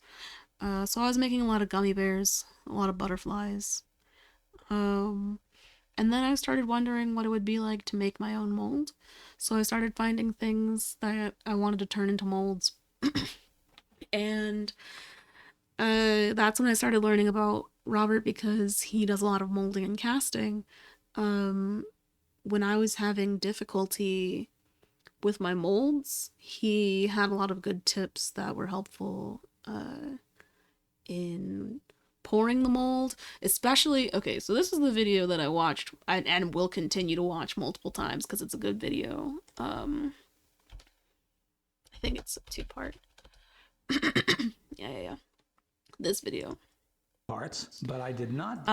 So I was making a lot of gummy bears, a lot of butterflies. And then I started wondering what it would be like to make my own mold. So I started finding things that I wanted to turn into molds. And that's when I started learning about Robert, because he does a lot of molding and casting. When I was having difficulty with my molds, he had a lot of good tips that were helpful in pouring the mold, especially, okay, so this is the video that I watched and will continue to watch multiple times because it's a good video. I think it's a two-part. Yeah. This video. Parts, but I did not.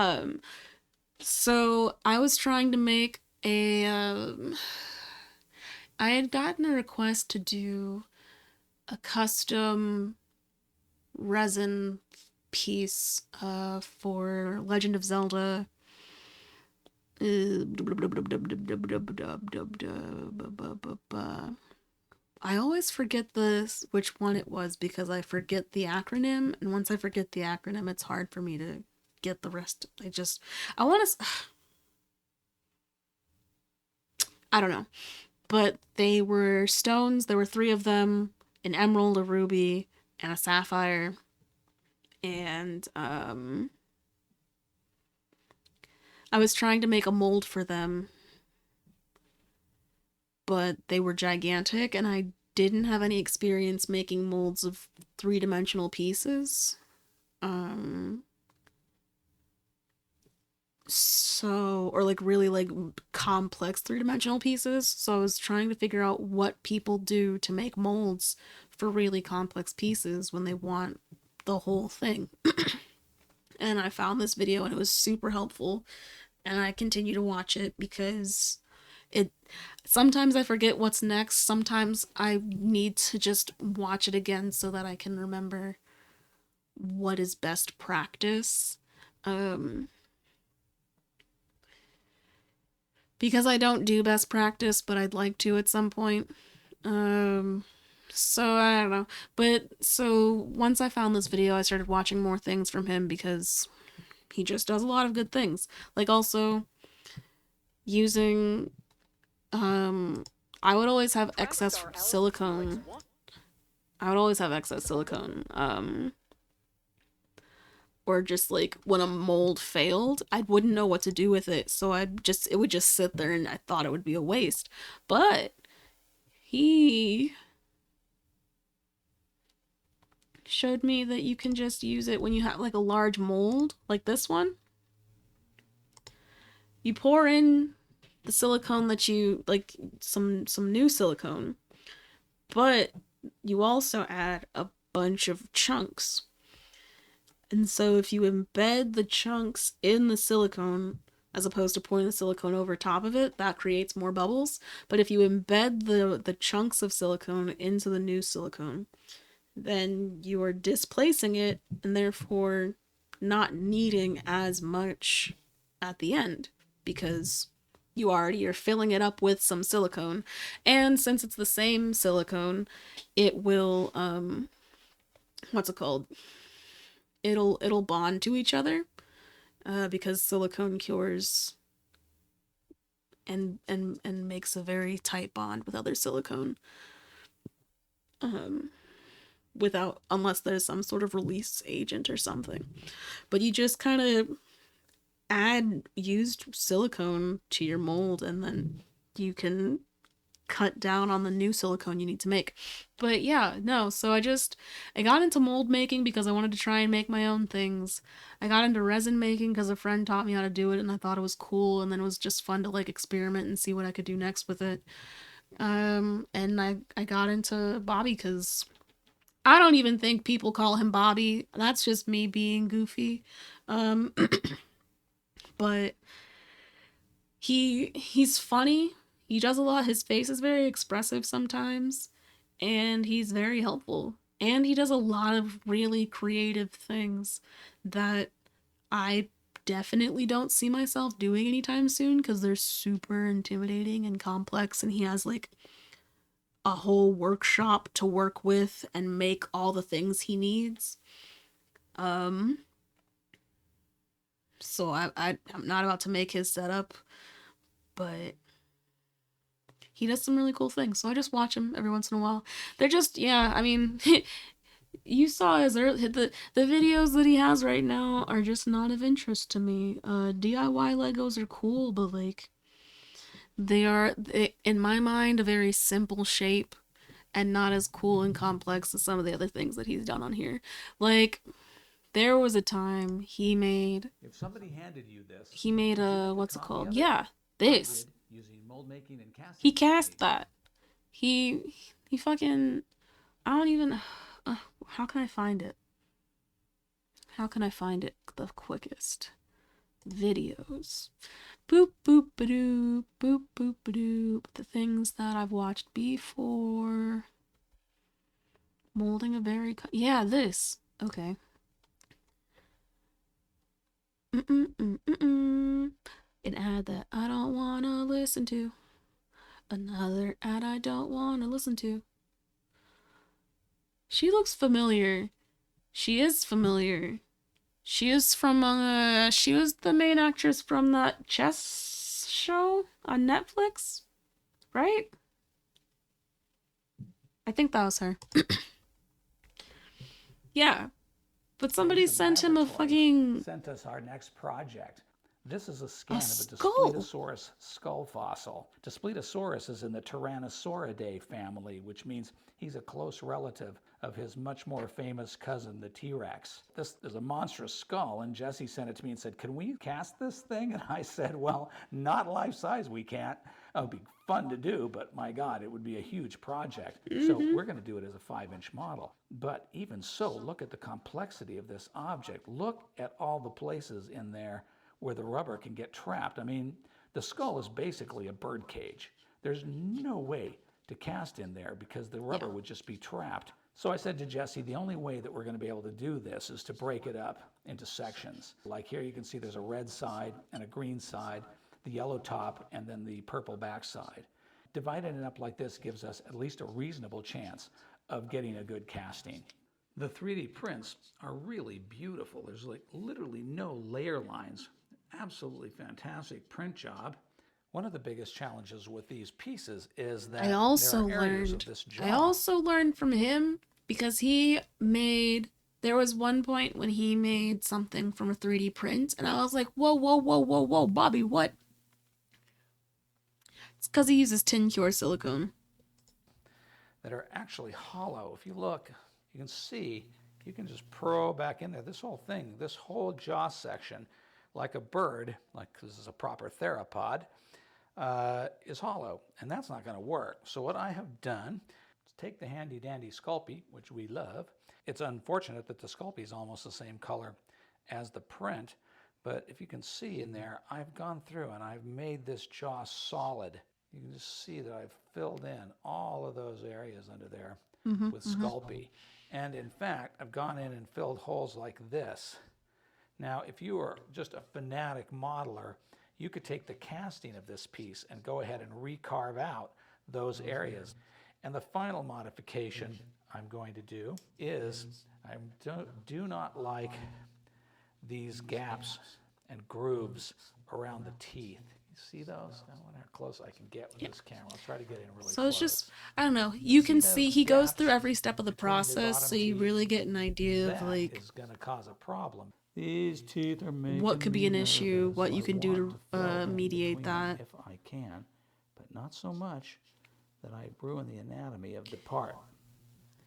So I was trying to make a, I had gotten a request to do a custom resin piece for Legend of Zelda. I always forget which one it was because I forget the acronym, and once I forget the acronym, it's hard for me to get the rest. I don't know. But they were stones. There were 3 of them, an emerald, a ruby, and a sapphire. And I was trying to make a mold for them, but they were gigantic, and I didn't have any experience making molds of 3-dimensional pieces. Or like really like complex 3-dimensional pieces. So I was trying to figure out what people do to make molds for really complex pieces when they want the whole thing. And I found this video and it was super helpful, and I continue to watch it because sometimes I forget what's next. Sometimes I need to just watch it again so that I can remember what is best practice. Because I don't do best practice, but I'd like to at some point. So I don't know. But so once I found this video, I started watching more things from him because he just does a lot of good things. Like also using, I would always have excess silicone. Or just like when a mold failed, I wouldn't know what to do with it. So it would just sit there, and I thought it would be a waste. But he showed me that you can just use it when you have like a large mold like this one. You pour in the silicone that you like, some new silicone, but you also add a bunch of chunks. And so if you embed the chunks in the silicone, as opposed to pouring the silicone over top of it, that creates more bubbles. But if you embed the chunks of silicone into the new silicone, then you are displacing it and therefore not needing as much at the end, because you already are filling it up with some silicone. And since it's the same silicone, it will, it'll bond to each other, because silicone cures and makes a very tight bond with other silicone, unless there's some sort of release agent or something. But you just kind of add used silicone to your mold, and then you can cut down on the new silicone you need to make. But yeah, no, so I got into mold making because I wanted to try and make my own things. I got into resin making because a friend taught me how to do it, and I thought it was cool, and then it was just fun to like experiment and see what I could do next with it. And I got into Bobby because I don't even think people call him Bobby. That's just me being goofy. But he's funny. He does a lot. His face is very expressive sometimes, and he's very helpful. And he does a lot of really creative things that I definitely don't see myself doing anytime soon because they're super intimidating and complex, and he has like a whole workshop to work with and make all the things he needs. So I'm not about to make his setup, but he does some really cool things. So I just watch him every once in a while. They're just, yeah, I mean, you saw the videos that he has right now are just not of interest to me. DIY Legos are cool, but like they are, in my mind, a very simple shape and not as cool and complex as some of the other things that he's done on here. Like, there was a time he made... If somebody handed you this... He made a... What's it called? Yeah, this. Using mold making and casting. He cast that. He fucking... I don't even... how can I find it? How can I find it the quickest? Videos. Boop, boop, ba-doop, boop, boop, ba-doop. The things that I've watched before. Molding a very... Yeah, this. Okay. An ad that I don't want to listen to. Another ad I don't want to listen to. She looks familiar. She is familiar. She is from, she was the main actress from that chess show on Netflix, right? I think that was her. Yeah. But somebody sent him a fucking... Sent us our next project. This is a scan of a skull. Daspletosaurus skull fossil. Daspletosaurus is in the Tyrannosauridae family, which means he's a close relative of his much more famous cousin, the T-Rex. This is a monstrous skull, and Jesse sent it to me and said, "Can we cast this thing?" And I said, "Well, not life-size, we can't. It would be fun to do, but my God, it would be a huge project." So we're going to do it as a 5-inch model. But even so, look at the complexity of this object. Look at all the places in there where the rubber can get trapped. I mean, the skull is basically a bird cage. There's no way to cast in there because the rubber would just be trapped. So I said to Jesse, the only way that we're going to be able to do this is to break it up into sections. Like here you can see there's a red side and a green side, the yellow top, and then the purple back side. Dividing it up like this gives us at least a reasonable chance of getting a good casting. The 3D prints are really beautiful. There's like literally no layer lines. Absolutely fantastic print job. One of the biggest challenges with these pieces is that I also there are areas of this jaw. I also learned from him because there was one point when he made something from a 3D print, and I was like, whoa, Bobby, what? It's because he uses tin cure silicone. That are actually hollow. If you look, you can see, you can just probe back in there. This whole thing, this whole jaw section, like a bird, like this is a proper theropod, is hollow, and that's not going to work. So what I have done is take the handy dandy Sculpey, which we love. It's unfortunate that the Sculpey is almost the same color as the print, but if you can see in there, I've gone through and I've made this jaw solid. You can just see that I've filled in all of those areas under there with Sculpey. And in fact, I've gone in and filled holes like this. Now, if you are just a fanatic modeler, you could take the casting of this piece and go ahead and recarve out those areas. And the final modification I'm going to do is I do not like these gaps and grooves around the teeth. You see those? I wonder how close I can get with this camera. I'll try to get in really So close. it's just, I don't know. You can see he goes through every step of the between the process, bottom so you teeth. really get an idea of That like is going to cause a problem. These teeth are making what could be me an issue, nervous, what so you I can do want to fill in mediate between them that. if I can, but not so much that I ruin the anatomy of the part.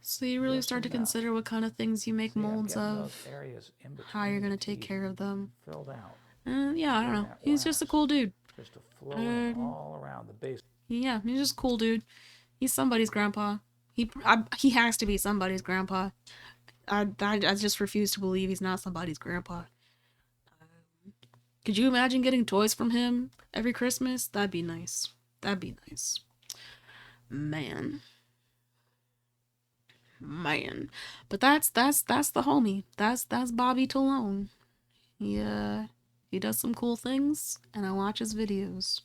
So you really Just start to enough. consider what kind of things you make See, I'm molds getting of, those areas in how you're between gonna the take teeth care of them. filled out. Yeah, I don't Getting know. that He's just a wax cool dude. just to flow in Um, all around the base. Yeah, he's just a cool dude. He's somebody's grandpa. He has to be somebody's grandpa. I just refuse to believe he's not somebody's grandpa. Could you imagine getting toys from him every Christmas? That'd be nice. That'd be nice. Man. But that's the homie. That's Bobby Talone. He does some cool things, and I watch his videos.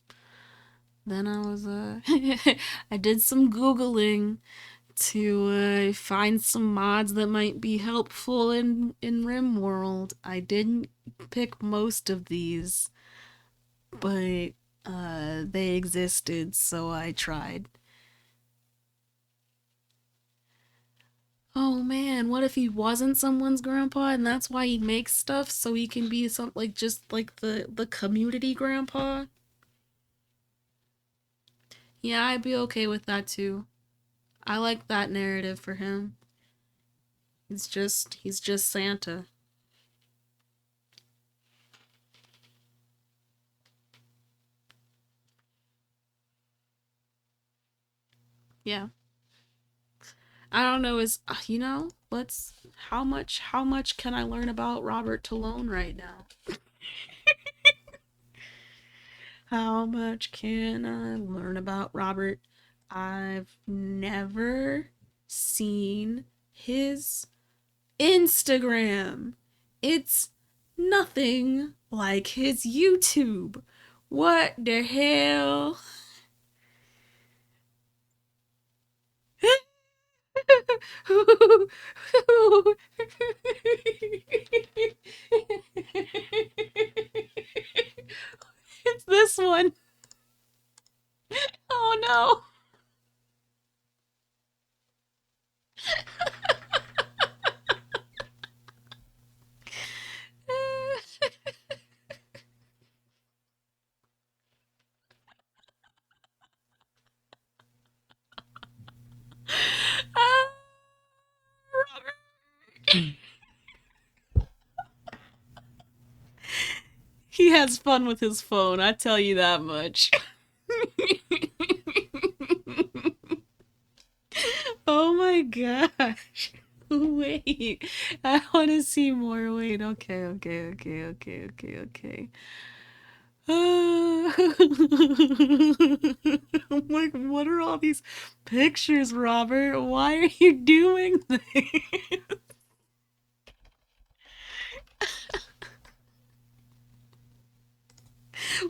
Then I was I did some Googling to find some mods that might be helpful in RimWorld. I didn't pick most of these, but they existed, so I tried. Oh man, what if he wasn't someone's grandpa and that's why he makes stuff so he can be some like just like the community grandpa? Yeah, I'd be okay with that too. I like that narrative for him. He's just Santa. Yeah. I don't know, how much can I learn about Robert Talone right now? How much can I learn about Robert? I've never seen his Instagram. It's nothing like his YouTube. What the hell? It's this one. Oh no. Robert. He has fun with his phone, I tell you that much. Oh my gosh. Wait. I want to see more. Wait. Okay. I'm like, what are all these pictures, Robert? Why are you doing this?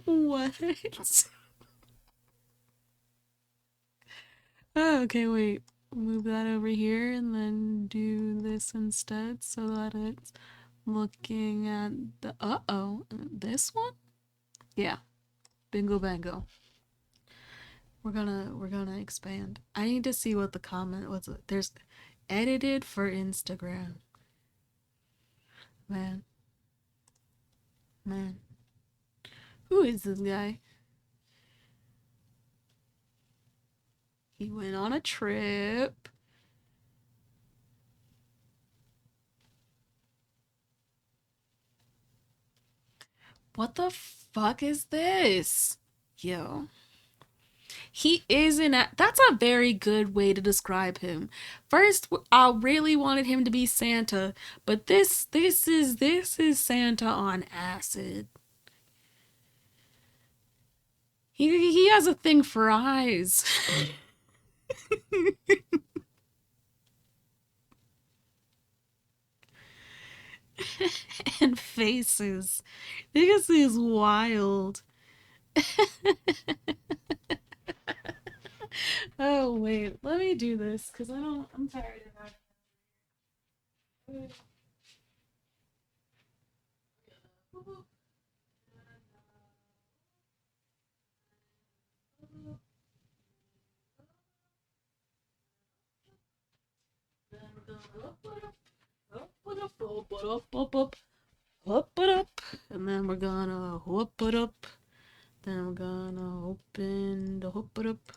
What? Oh, okay, wait. Move that over here and then do this instead so that it's looking at the this one? Yeah. Bingo bango. We're gonna expand. I need to see what the comment was. There's edited for Instagram. Man. Who is this guy? He went on a trip. What the fuck is this? Yo. He is that's a very good way to describe him. First, I really wanted him to be Santa, but this is Santa on acid. He has a thing for eyes. And faces. This is wild. Oh wait, let me do this because I'm tired of that. Whoop it up, and then we're gonna whoop it up. Then we're gonna open the whoop it up.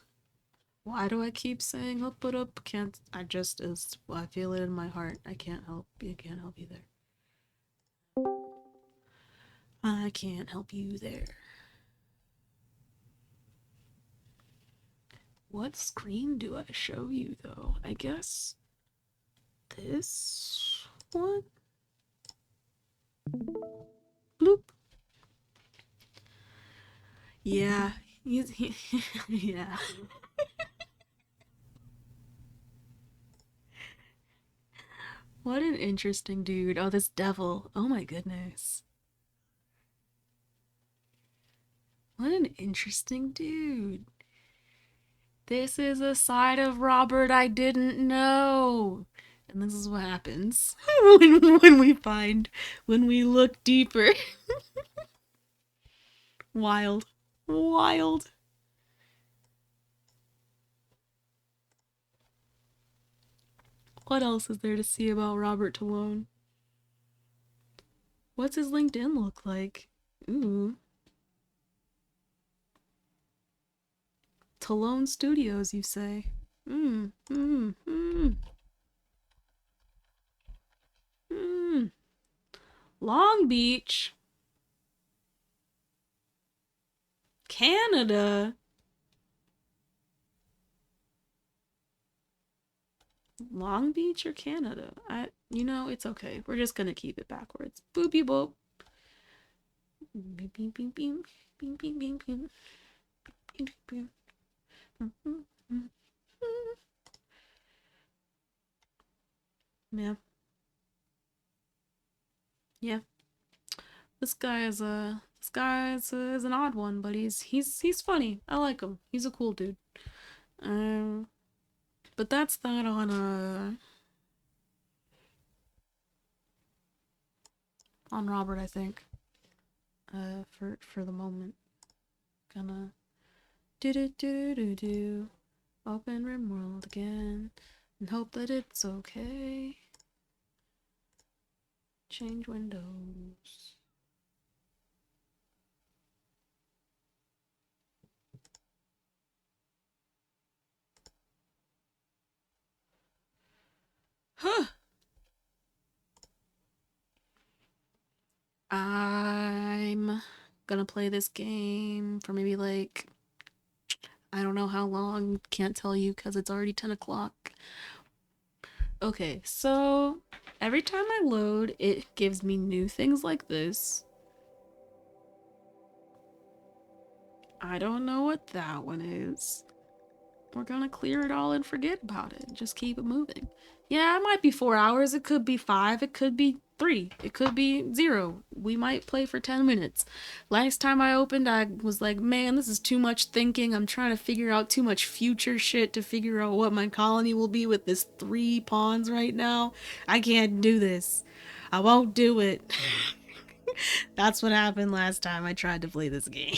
Why do I keep saying whoop it up? Can't I just is I feel it in my heart. I can't help you. Can't help you there. I can't help you there. What screen do I show you though? I guess this one. Bloop. Yeah. Yeah. What an interesting dude. Oh, this devil. Oh my goodness. What an interesting dude. This is a side of Robert I didn't know. And this is what happens when we look deeper. Wild. Wild. What else is there to see about Robert Talone? What's his LinkedIn look like? Ooh. Talone Studios, you say? Long Beach. Canada. Long Beach or Canada? It's okay. We're just gonna keep it backwards. Boopy boop. Beep beep beep beep. Beep beep beep beep. Beep beep. Yeah. Yeah. This guy is an odd one, but he's funny. I like him. He's a cool dude. But that's that on Robert, I think. For the moment. Gonna do open RimWorld again and hope that it's okay. Change windows. Huh. I'm gonna play this game for maybe like I don't know how long, can't tell you because it's already 10 o'clock. Okay, so every time I load, it gives me new things like this. I don't know what that one is. We're gonna clear it all and forget about it. Just keep it moving. Yeah, it might be 4 hours. It could be 5. It could be 3. It could be 0. We might play for 10 minutes. Last time I opened, I was like, man, this is too much thinking. I'm trying to figure out too much future shit to figure out what my colony will be with this 3 pawns right now. I can't do this. I won't do it. That's what happened last time I tried to play this game.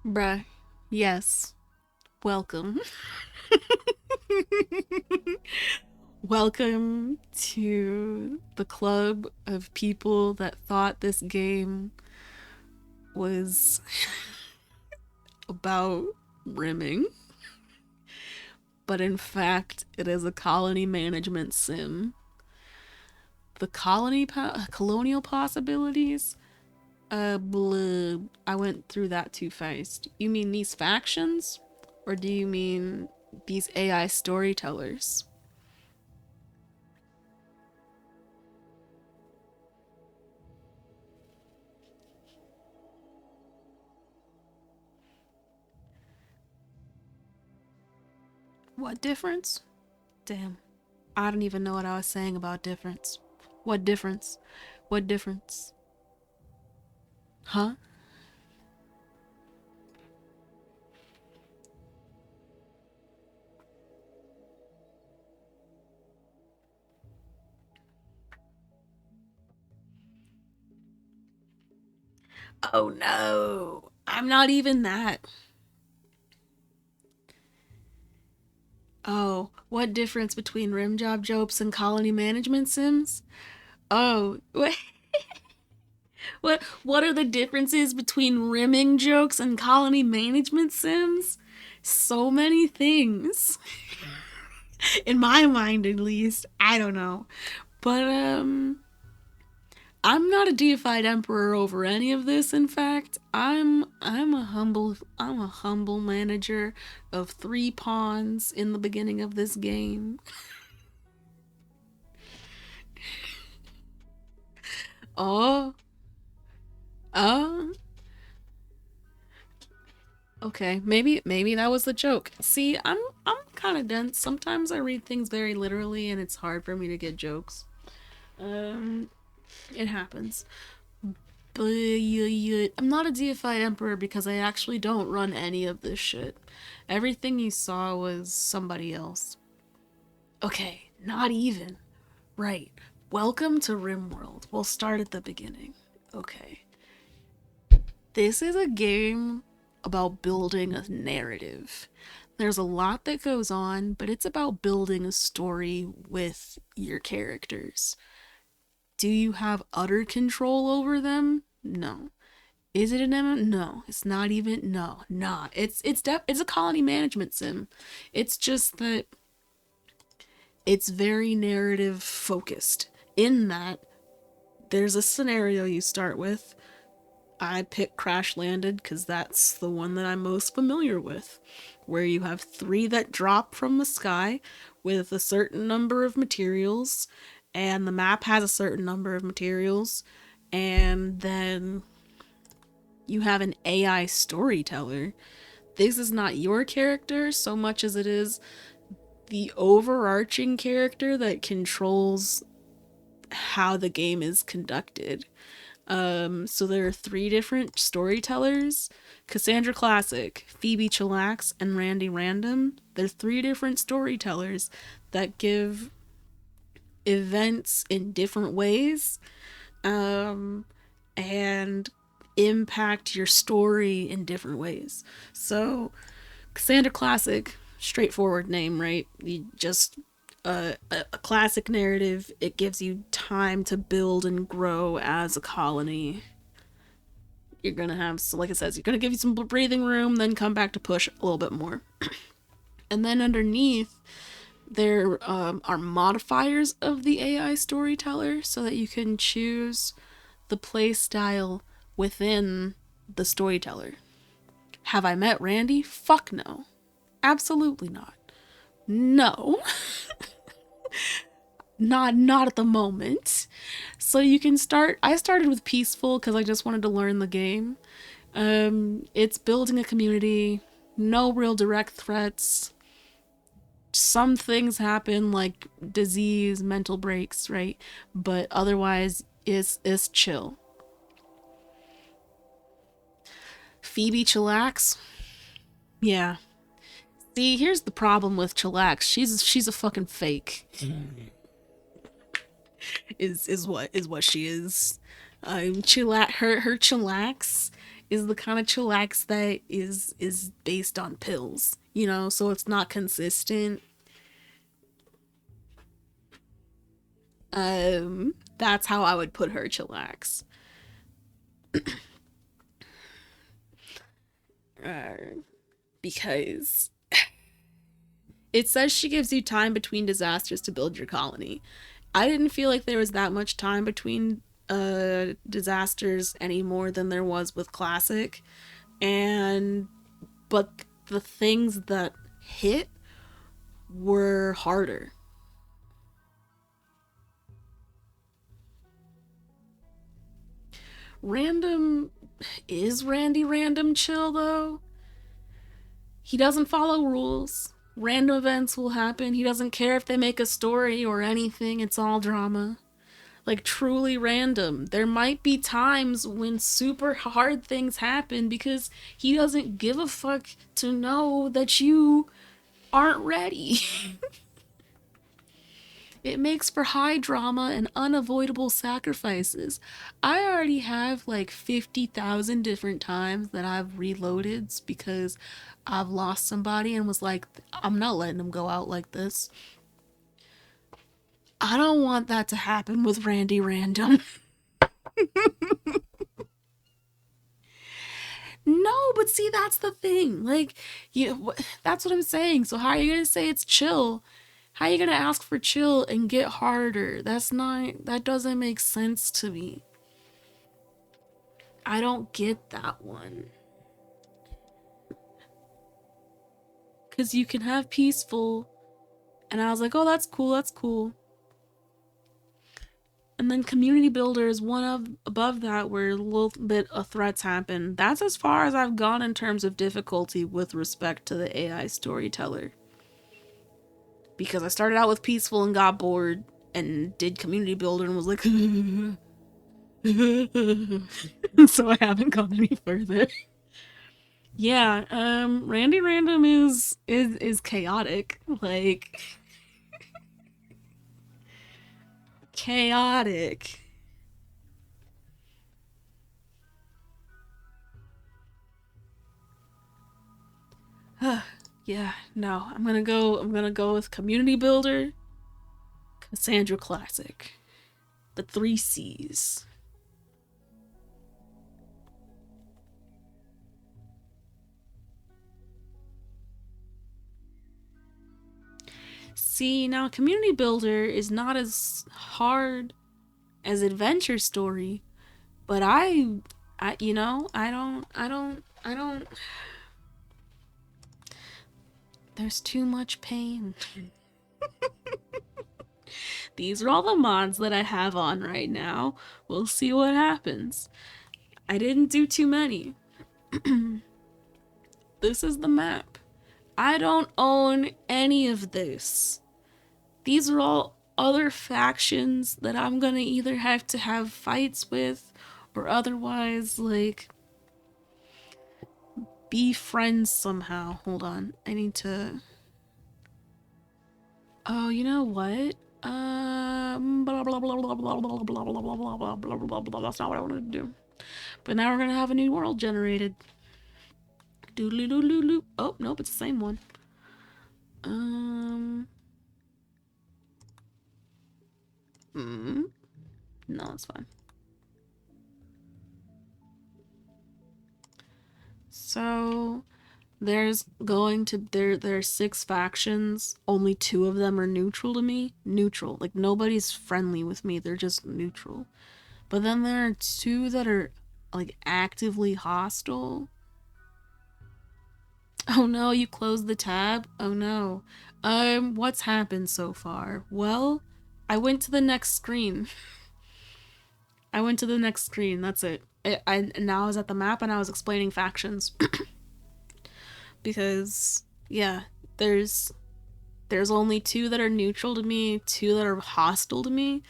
Bruh, yes. Welcome. Welcome to the club of people that thought this game was about rimming. But in fact, it is a colony management sim. The colonial possibilities? I went through that too fast. You mean these factions? Or do you mean these AI storytellers? What difference? Damn. I don't even know what I was saying about difference. What difference? What difference? Huh? Oh no, I'm not even that. Oh, what difference between rim job jokes and colony management sims? Oh, what are the differences between rimming jokes and colony management sims? So many things. In my mind at least. I don't know. But I'm not a deified emperor over any of this. In fact, I'm a humble manager of 3 pawns in the beginning of this game. Oh. Okay, maybe that was the joke. See, I'm kind of dense. Sometimes I read things very literally and it's hard for me to get jokes. It happens. But I'm not a deified emperor because I actually don't run any of this shit. Everything you saw was somebody else. Okay, not even. Right. Welcome to RimWorld. We'll start at the beginning. Okay. This is a game about building a narrative. There's a lot that goes on, but it's about building a story with your characters. Do you have utter control over them? No. Is it an MMO? No. It's not even. No. Nah. It's a colony management sim. It's just that it's very narrative focused. In that, there's a scenario you start with. I picked Crash Landed because that's the one that I'm most familiar with, where you have 3 that drop from the sky with a certain number of materials, and the map has a certain number of materials, and then you have an AI storyteller. This is not your character so much as it is the overarching character that controls how the game is conducted. So there are 3 different storytellers: Cassandra Classic, Phoebe Chillax, and Randy Random. They're 3 different storytellers that give events in different ways, and impact your story in different ways. So Cassandra Classic, straightforward name, right? You just a classic narrative. It gives you time to build and grow as a colony. You're gonna have, so like it says, you're gonna give you some breathing room, then come back to push a little bit more. And then underneath there are modifiers of the AI storyteller so that you can choose the play style within the storyteller. Have I met Randy? Fuck no. Absolutely not. No. Not at the moment. So you can start. I started with peaceful because I just wanted to learn the game. It's building a community. No real direct threats. Some things happen like disease, mental breaks, right? But otherwise, it's chill. Phoebe Chillax? Yeah. See, here's the problem with Chillax. She's a fucking fake. is what she is. Her chillax is the kind of chillax that is based on pills, you know, so it's not consistent. That's how I would put her chillax. Because it says she gives you time between disasters to build your colony. I didn't feel like there was that much time between disasters any more than there was with Classic. But the things that hit were harder. Random is Randy Random chill though. He doesn't follow rules. Random events will happen. He doesn't care if they make a story or anything. It's all drama. Like, truly random. There might be times when super hard things happen because he doesn't give a fuck to know that you aren't ready. It makes for high drama and unavoidable sacrifices. I already have like 50,000 different times that I've reloaded because I've lost somebody and was like, I'm not letting them go out like this. I don't want that to happen with Randy Random. No, but see, that's the thing. Like, that's what I'm saying. So how are you gonna say it's chill? How are you gonna ask for chill and get harder? That doesn't make sense to me. I don't get that one. Cause you can have peaceful, and I was like, oh, that's cool, that's cool. And then community builder is above that, where a little bit of threats happen. That's as far as I've gone in terms of difficulty with respect to the AI storyteller. Because I started out with peaceful and got bored and did community builder and was like, so I haven't gone any further. Yeah, Randy Random is chaotic. Like, chaotic. Yeah, no, I'm gonna go with community builder, Cassandra Classic, the 3 C's. See, now community builder is not as hard as adventure story, but I don't. There's too much pain. These are all the mods that I have on right now. We'll see what happens. I didn't do too many. This is the map. I don't own any of this. These are all other factions that I'm gonna either have to have fights with or otherwise, like, be friends somehow. Hold on. I need to... Oh, you know what? Blah, blah, blah, blah, blah, blah, blah, blah, blah, blah, blah, blah, blah, blah. That's not what I wanted to do. But now we're gonna have a new world generated. Doodly-doo-doo-doo. Oh, nope, it's the same one. No, it's fine. So there's there are 6 factions. Only 2 of them are neutral to me. Neutral. Like, nobody's friendly with me. They're just neutral. But then there are 2 that are, like, actively hostile. Oh no, you closed the tab? Oh no. What's happened so far? Well, I went to the next screen. I went to the next screen, that's it. Now I was at the map and I was explaining factions. Because, yeah, there's only 2 that are neutral to me, 2 that are hostile to me,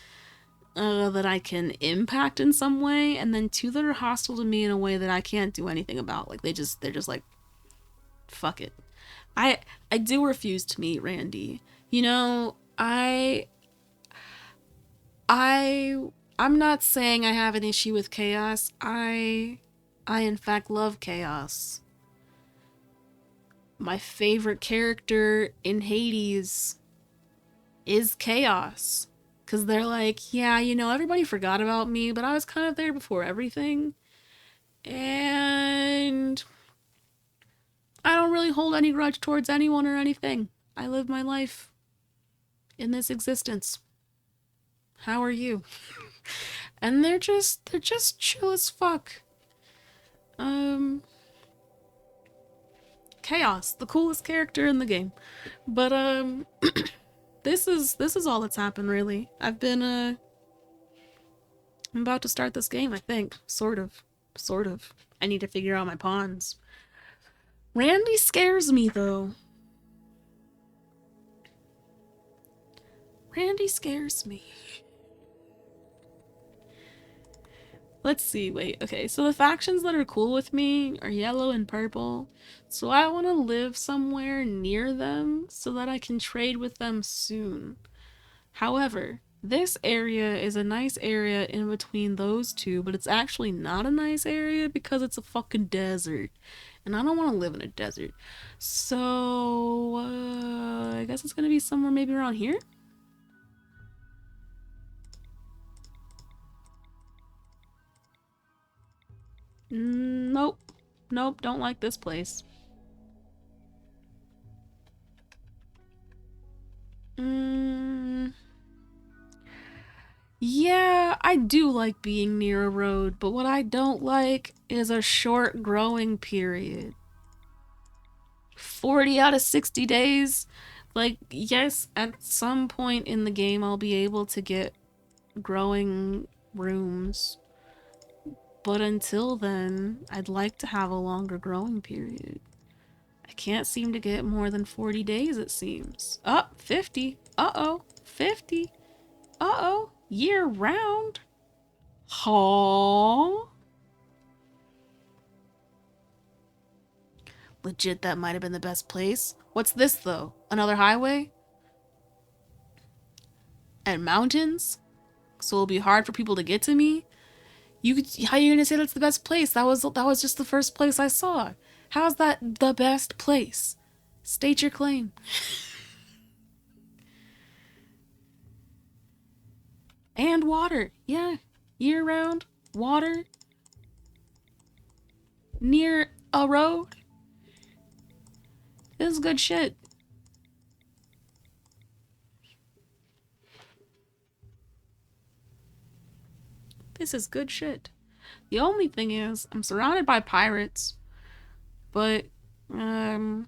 that I can impact in some way, and then 2 that are hostile to me in a way that I can't do anything about. Like, they're just like, fuck it. I do refuse to meet Randy. You know, I'm not saying I have an issue with chaos. I in fact love chaos. My favorite character in Hades is Chaos. 'Cause they're like, yeah, you know, everybody forgot about me, but I was kind of there before everything. And I don't really hold any grudge towards anyone or anything. I live my life in this existence. How are you? And they're just chill as fuck. Chaos, the coolest character in the game. But this is all that's happened, really. I'm about to start this game, I think. Sort of. I need to figure out my pawns. Randy scares me, though. Randy scares me. Let's see, wait, okay, so the factions that are cool with me are yellow and purple. So I want to live somewhere near them so that I can trade with them soon. However, this area is a nice area in between those two, but it's actually not a nice area because it's a fucking desert. And I don't want to live in a desert. So, I guess it's gonna be somewhere maybe around here? Nope. Nope, don't like this place. Yeah, I do like being near a road, but what I don't like is a short growing period. 40 out of 60 days? Like, yes, at some point in the game I'll be able to get growing rooms. But until then, I'd like to have a longer growing period. I can't seem to get more than 40 days, it seems. Oh, 50. Uh-oh. 50. Uh-oh. Year round. Huh? Legit, that might have been the best place. What's this, though? Another highway? And mountains? So it'll be hard for people to get to me? How are you gonna say that's the best place? That was just the first place I saw. How's that the best place? State your claim. And water. Yeah. Year round. Water. Near a road. This is good shit. This is good shit. The only thing is, I'm surrounded by pirates, but there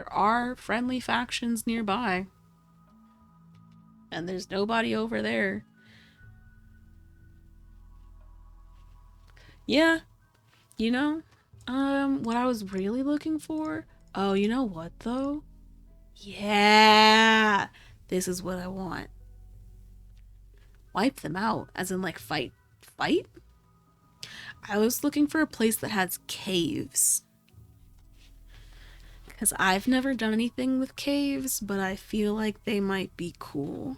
are friendly factions nearby. And there's nobody over there. Yeah, you know, what I was really looking for? Oh, you know what though? Yeah, this is what I want. Wipe them out, as in like fight? I was looking for a place that has caves. Because I've never done anything with caves, but I feel like they might be cool.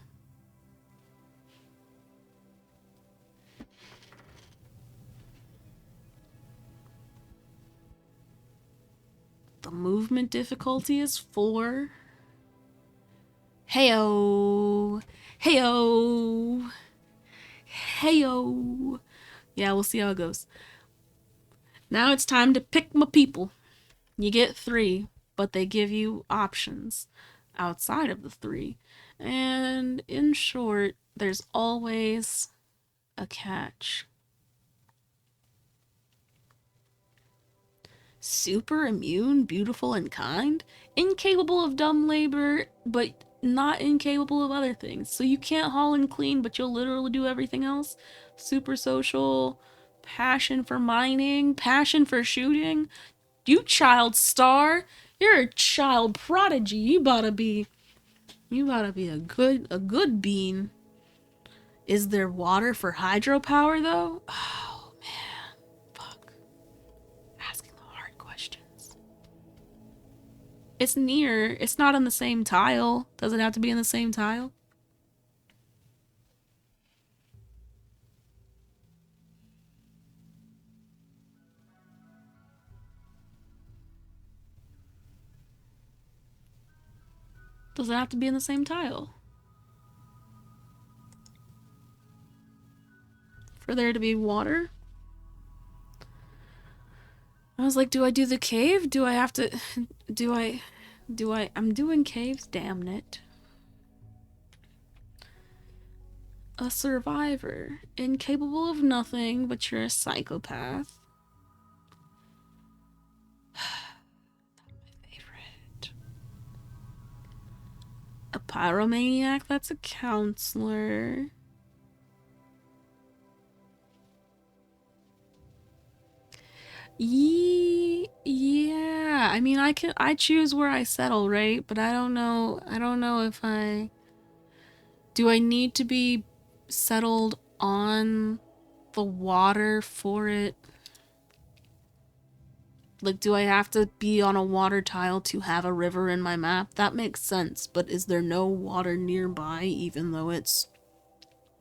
The movement difficulty is 4. Heyo! Heyo! Heyo! Yeah, we'll see how it goes. Now it's time to pick my people. You get 3, but they give you options outside of the 3. And in short, there's always a catch. Super immune, beautiful, and kind. Incapable of dumb labor, but not incapable of other things. So you can't haul and clean, but you'll literally do everything else. Super social, passion for mining, passion for shooting. You child star, you're a child prodigy. You gotta be a good bean. Is there water for hydropower though? Oh man, fuck. Asking the hard questions. It's near. It's not on the same tile. Does it have to be in the same tile? Does it have to be in the same tile? For there to be water? I was like, do I do the cave? Do I have to... I'm doing caves, damn it. A survivor. Incapable of nothing, but you're a psychopath. My favorite. A pyromaniac, that's a counselor. Yeah, I mean, I choose where I settle, right? But I don't know if I Do I need to be settled on the water for it? Like, do I have to be on a water tile to have a river in my map? That makes sense, but is there no water nearby even though it's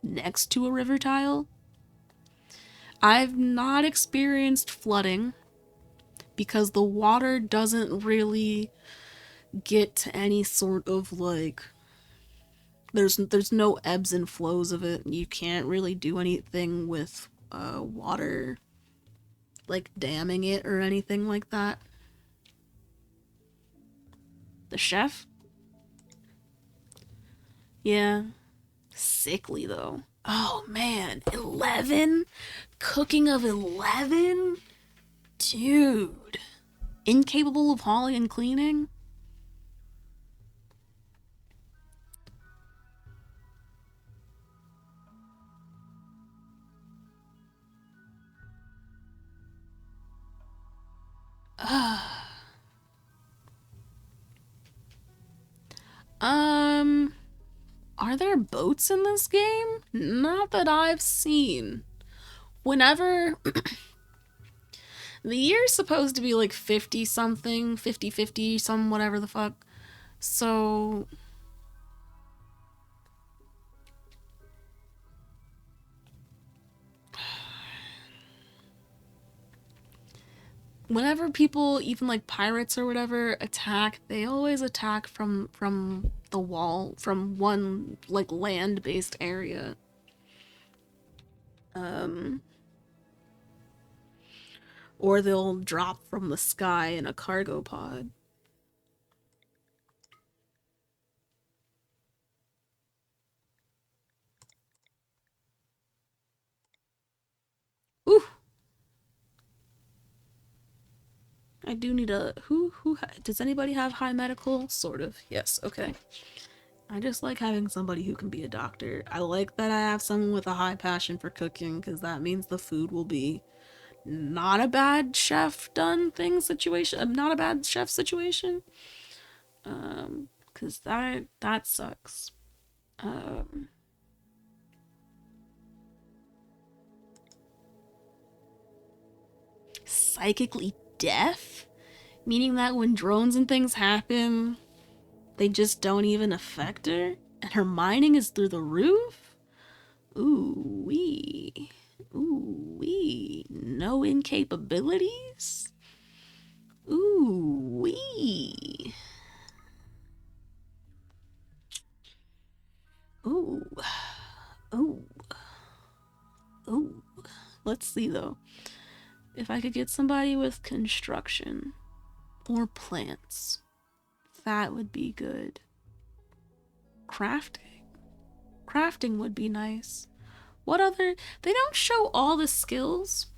next to a river tile? I've not experienced flooding because the water doesn't really get to any sort of like there's no ebbs and flows of it. You can't really do anything with water like damming it or anything like that. The chef? Yeah. Sickly though. Oh man, 11? Cooking of 11? Dude. Incapable of hauling and cleaning? Are there boats in this game? Not that I've seen. Whenever... the year's supposed to be like 50 something, 50-50, some whatever the fuck. So... whenever people, even like pirates or whatever, attack, they always attack from the wall, from one like land-based area. Or they'll drop from the sky in a cargo pod. Ooh. I do need a... Who does anybody have high medical? Sort of. Yes, okay. I just like having somebody who can be a doctor. I like that I have someone with a high passion for cooking, because that means the food will be not a bad chef done thing situation. Not a bad chef situation. Because that sucks. Psychically deaf? Meaning that when drones and things happen, they just don't even affect her? And her mining is through the roof? Ooh-wee. Ooh-wee. No incapabilities? Ooh-wee. Ooh. Ooh. Ooh. Let's see though. If I could get somebody with construction or plants, that would be good. Crafting. Crafting would be nice. What other... They don't show all the skills.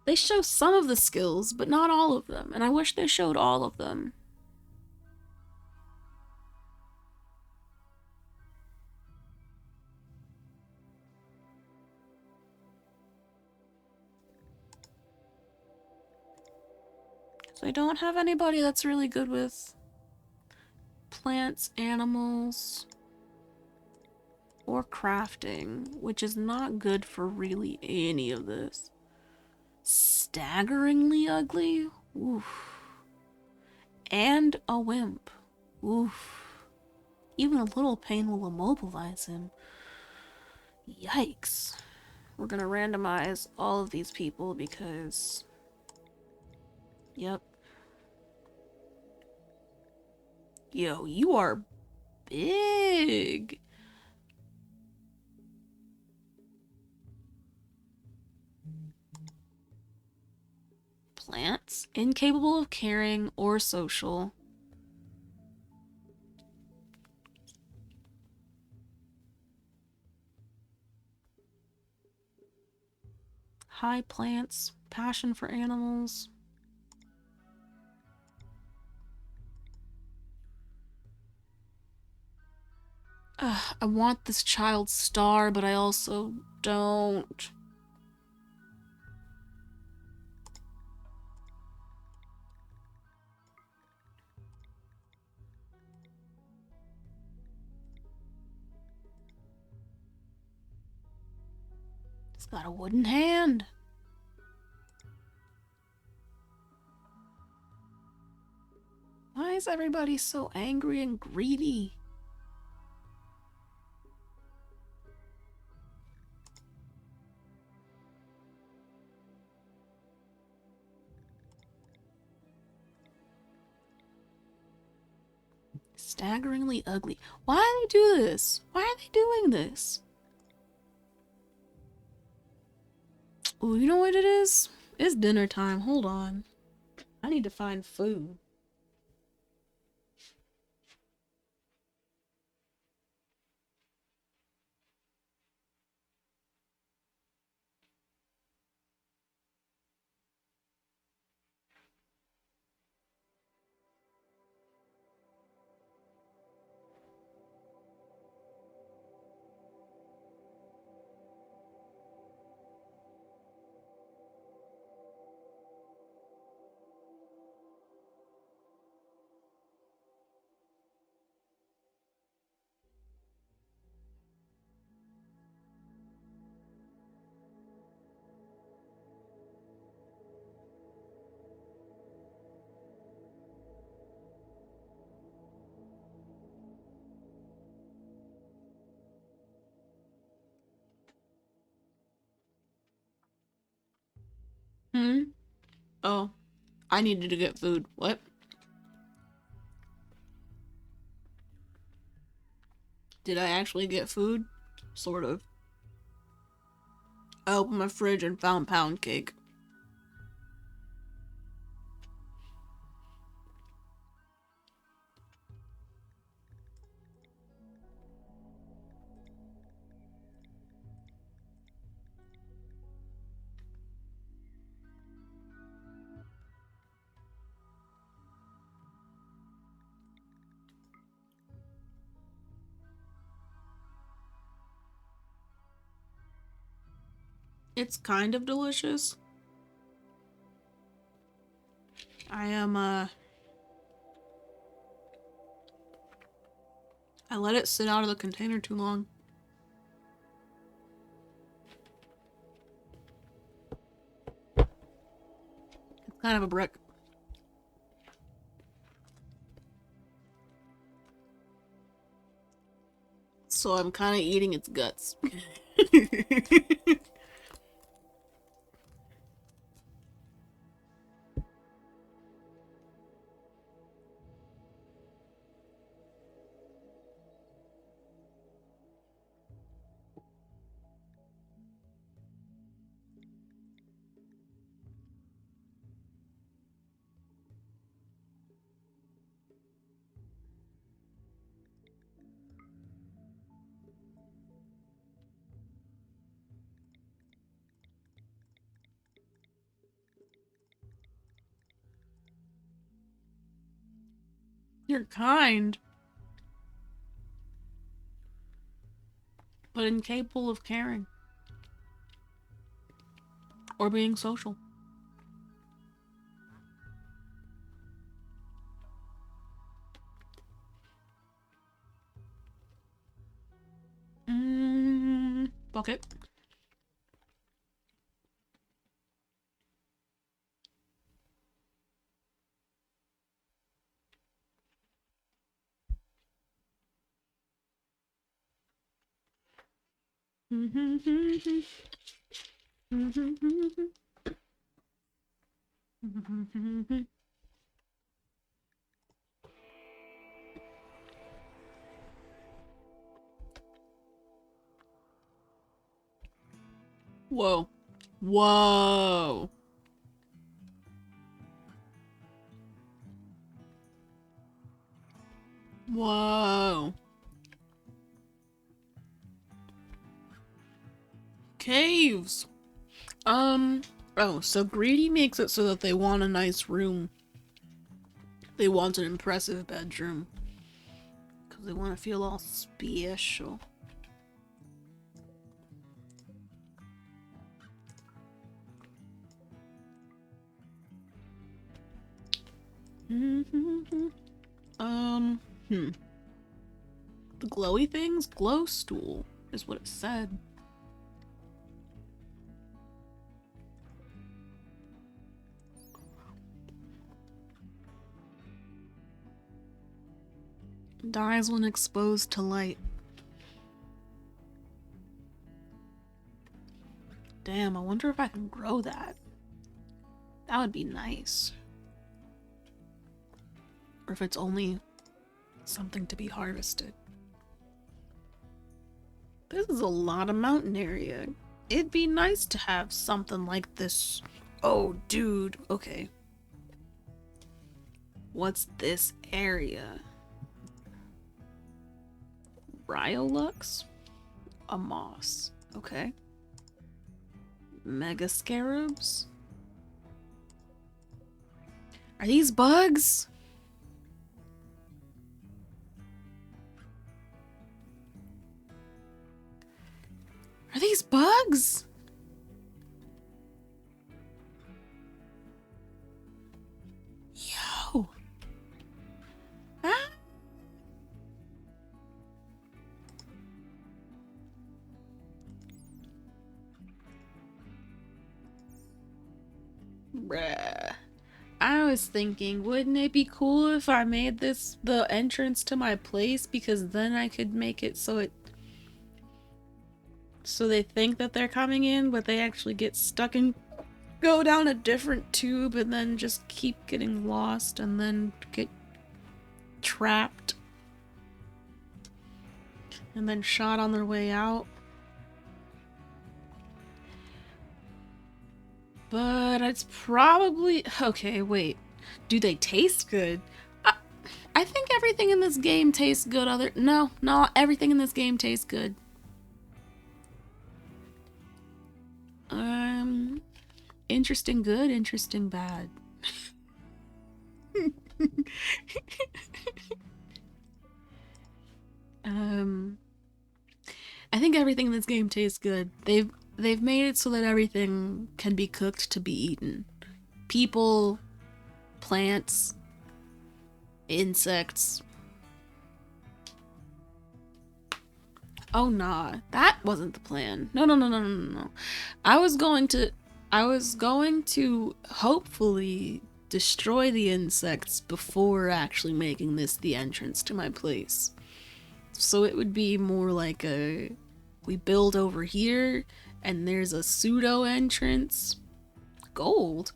They show some of the skills, but not all of them. And I wish they showed all of them. So I don't have anybody that's really good with plants, animals, or crafting, which is not good for really any of this. Staggeringly ugly? Oof. And a wimp. Oof. Even a little pain will immobilize him. Yikes. We're gonna randomize all of these people because... Yep. Yo, you are big. Plants, incapable of caring or social. High plants, passion for animals. I want this child's star, but I also don't. It's got a wooden hand. Why is everybody so angry and greedy? Staggeringly ugly. Why do they do this? Why are they doing this? Oh, you know what it is? It's dinner time. Hold on. I need to find food. Oh, I needed to get food. What? Did I actually get food? Sort of. I opened my fridge and found pound cake. It's kind of delicious. I let it sit out of the container too long. It's kind of a brick. So I'm kind of eating its guts. You're kind, but incapable of caring or being social. Bucket. Whoa. Whoa. Whoa. Caves. Oh, so Greedy makes it so that they want a nice room. They want an impressive bedroom. Because they want to feel all special. The glowy things? Glow stool is what it said. Dies when exposed to light. Damn, I wonder if I can grow that. That would be nice. Or if it's only something to be harvested. This is a lot of mountain area. It'd be nice to have something like this. Oh, dude. Okay. What's this area? Rhyolux? A moss. Okay. Mega scarabs? Are these bugs? Are these bugs? Yo. Huh? Bruh. I was thinking, wouldn't it be cool if I made this the entrance to my place? Because then I could make it so they think that they're coming in, but they actually get stuck and go down a different tube and then just keep getting lost and then get trapped. And then shot on their way out. But it's probably... Okay, wait. Do they taste good? I think everything in this game tastes good. No, everything in this game tastes good. Interesting good, interesting bad. I think everything in this game tastes good. They've made it so that everything can be cooked to be eaten. People, plants, insects. Oh nah, that wasn't the plan. No. I was going to hopefully destroy the insects before actually making this the entrance to my place. So it would be more like we build over here and there's a pseudo entrance. Gold.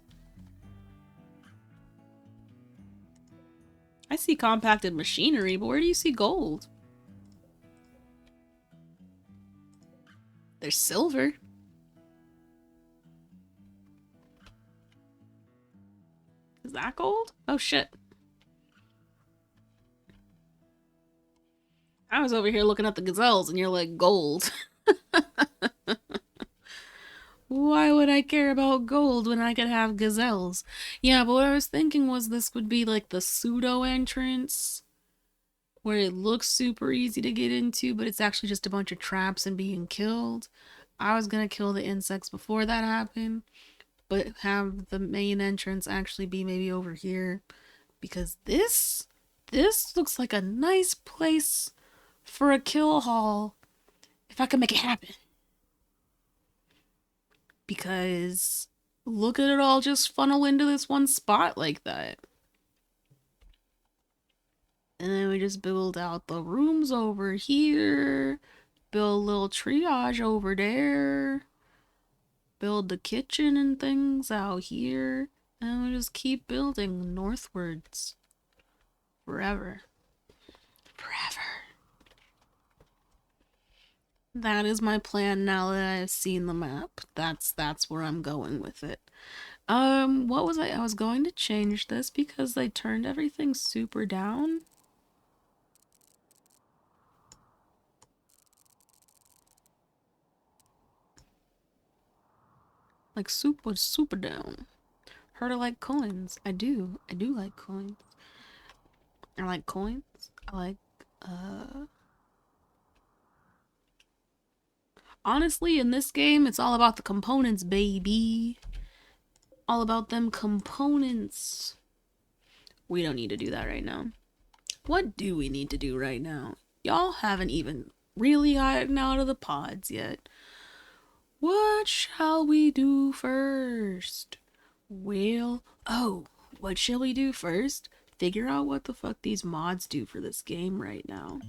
I see compacted machinery, but where do you see gold? There's silver. Is that gold? Oh shit. I was over here looking at the gazelles and you're like, gold. Why would I care about gold when I could have gazelles? Yeah, but what I was thinking was this would be like the pseudo entrance where it looks super easy to get into, but it's actually just a bunch of traps and being killed. I was gonna kill the insects before that happened, but have the main entrance actually be maybe over here, because this looks like a nice place for a kill hall if I can make it happen. Because look at it all just funnel into this one spot like that. And then we just build out the rooms over here, build a little triage over there, build the kitchen and things out here, and we just keep building northwards. Forever. That is my plan now that I've seen the map. That's where I'm going with it. What was I was going to change this because they turned everything super down. Like soup was super down. Heard I like coins. I do like coins. I like coins. I like, honestly, in this game, it's all about the components, baby. All about them components. We don't need to do that right now. What do we need to do right now? Y'all haven't even really gotten out of the pods yet. What shall we do first? Well, what shall we do first? figure out what the fuck these mods do for this game right now.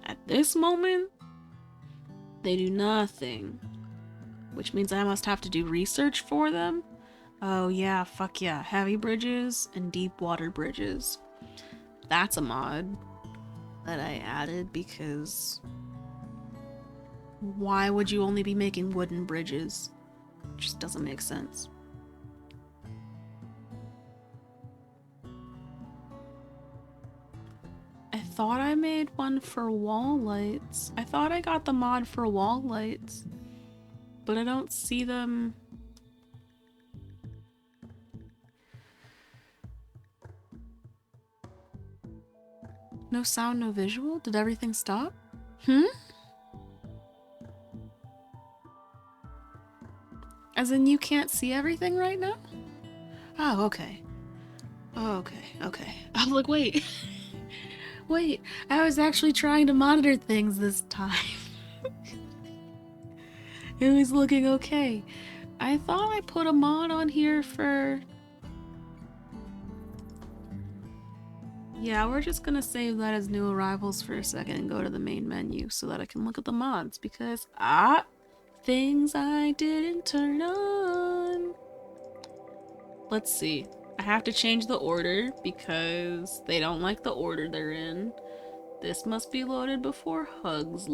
At this moment, they do nothing. Which means I must have to do research for them? Oh yeah, fuck yeah. Heavy bridges and deep water bridges. That's a mod that I added because why would you only be making wooden bridges? It just doesn't make sense. I thought I made one for wall lights. I thought I got the mod for wall lights, but I don't see them. No sound, no visual? Did everything stop? As in you can't see everything right now? Oh, okay. Oh, okay. I'm like, wait. Wait, I was actually trying to monitor things this time. It was looking okay. I thought I put a mod on here for... Yeah, we're just gonna save that as new arrivals for a second and go to the main menu so that I can look at the mods because things I didn't turn on. Let's see. I have to change the order because they don't like the order they're in. This must be loaded before hugs.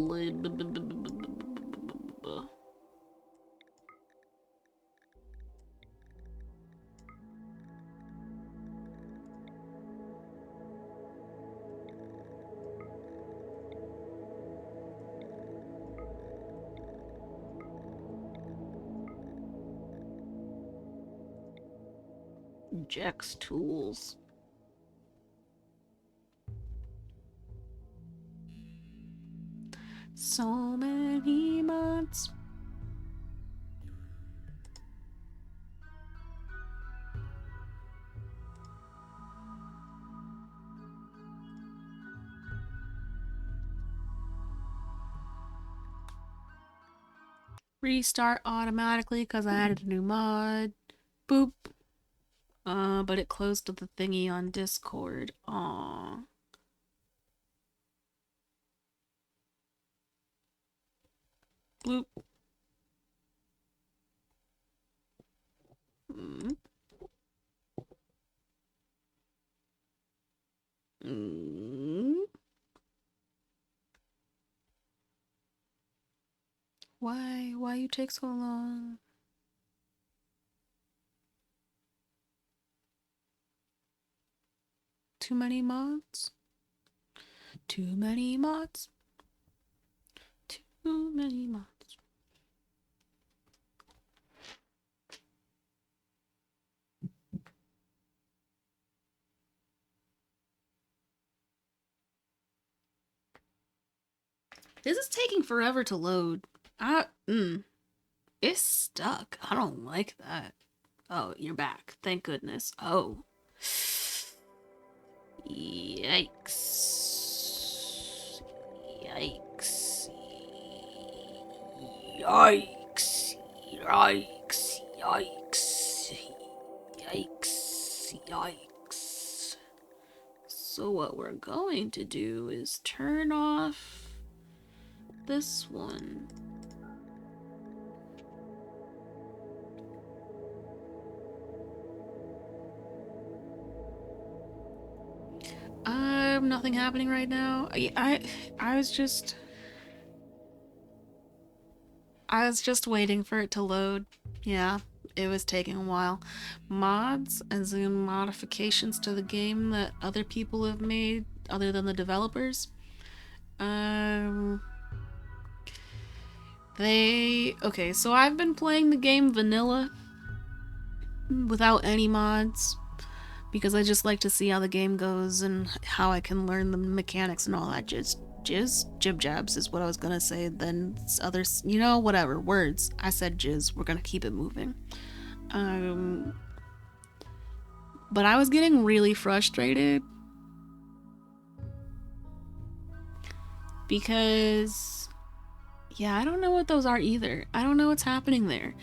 Jack's tools. So many mods. Restart automatically because I added a new mod. Boop. But it closed the thingy on Discord. Aww. Bloop. Why you take so long? Too many mods? Too many mods? Too many mods. This is taking forever to load. It's stuck. I don't like that. Oh, you're back. Thank goodness. Oh. Yikes. Yikes. Yikes. Yikes. Yikes. Yikes. Yikes. So what we're going to do is turn off this one. Nothing happening right now. I was just waiting for it to load. Yeah, it was taking a while. Mods, as in modifications to the game that other people have made other than the developers. Okay, so I've been playing the game vanilla without any mods because I just like to see how the game goes and how I can learn the mechanics and all that jib-jabs is what I was gonna say. Then others, you know, whatever, words. I said jizz. We're gonna keep it moving. But I was getting really frustrated Because, yeah, I don't know what those are either. I don't know what's happening there.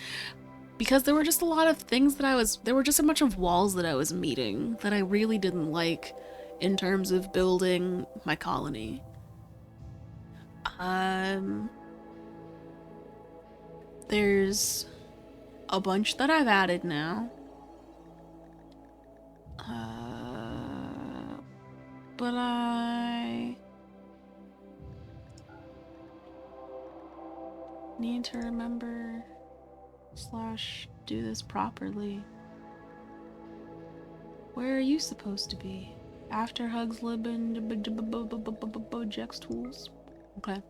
Because there were just a lot of things that there were just a bunch of walls that I was meeting that I really didn't like in terms of building my colony. There's a bunch that I've added now. But I need to remember / do this properly. Where are you supposed to be? After Hugs Lib and Jex Tools? Okay.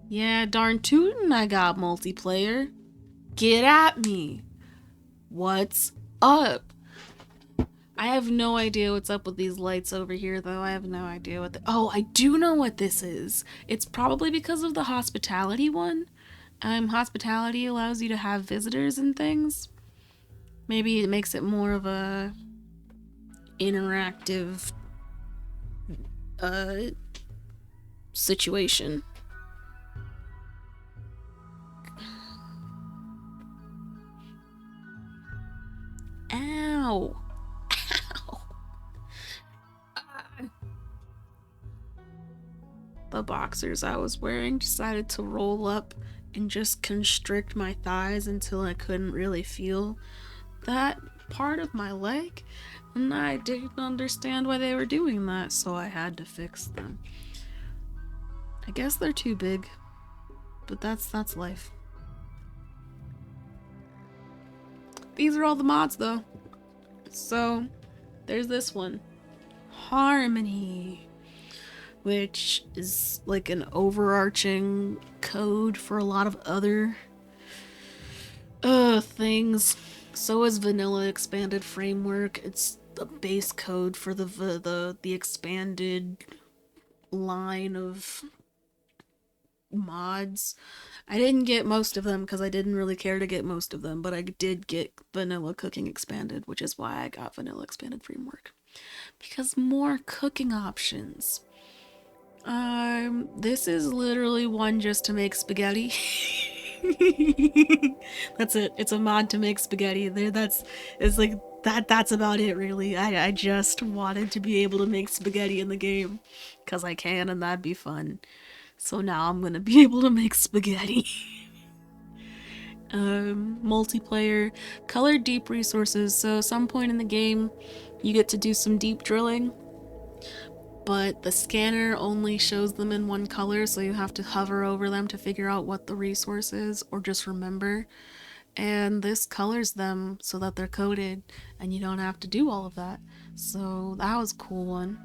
Yeah, darn tootin' I got multiplayer. Get at me. What's up? I have no idea what's up with these lights over here, though. I have no idea what oh, I do know what this is. It's probably because of the hospitality one. Hospitality allows you to have visitors and things. Maybe it makes it more of a interactive situation. Ow. Ow. The boxers I was wearing decided to roll up and just constrict my thighs until I couldn't really feel that part of my leg, and I didn't understand why they were doing that, so I had to fix them. I guess they're too big, but that's life. These are all the mods though. So there's this one, Harmony, which is like an overarching code for a lot of other things. So is Vanilla Expanded Framework. It's the base code for the expanded line of mods. I didn't get most of them because I didn't really care to get most of them, but I did get Vanilla Cooking Expanded, which is why I got Vanilla Expanded Framework. Because more cooking options. This is literally one just to make spaghetti. That's it. It's a mod to make spaghetti. That's about it really. I just wanted to be able to make spaghetti in the game because I can, and that'd be fun. So now I'm gonna be able to make spaghetti. Multiplayer, colored deep resources. So some point in the game you get to do some deep drilling, but the scanner only shows them in one color, so you have to hover over them to figure out what the resource is, or just remember. And this colors them so that they're coded, and you don't have to do all of that. So that was a cool one.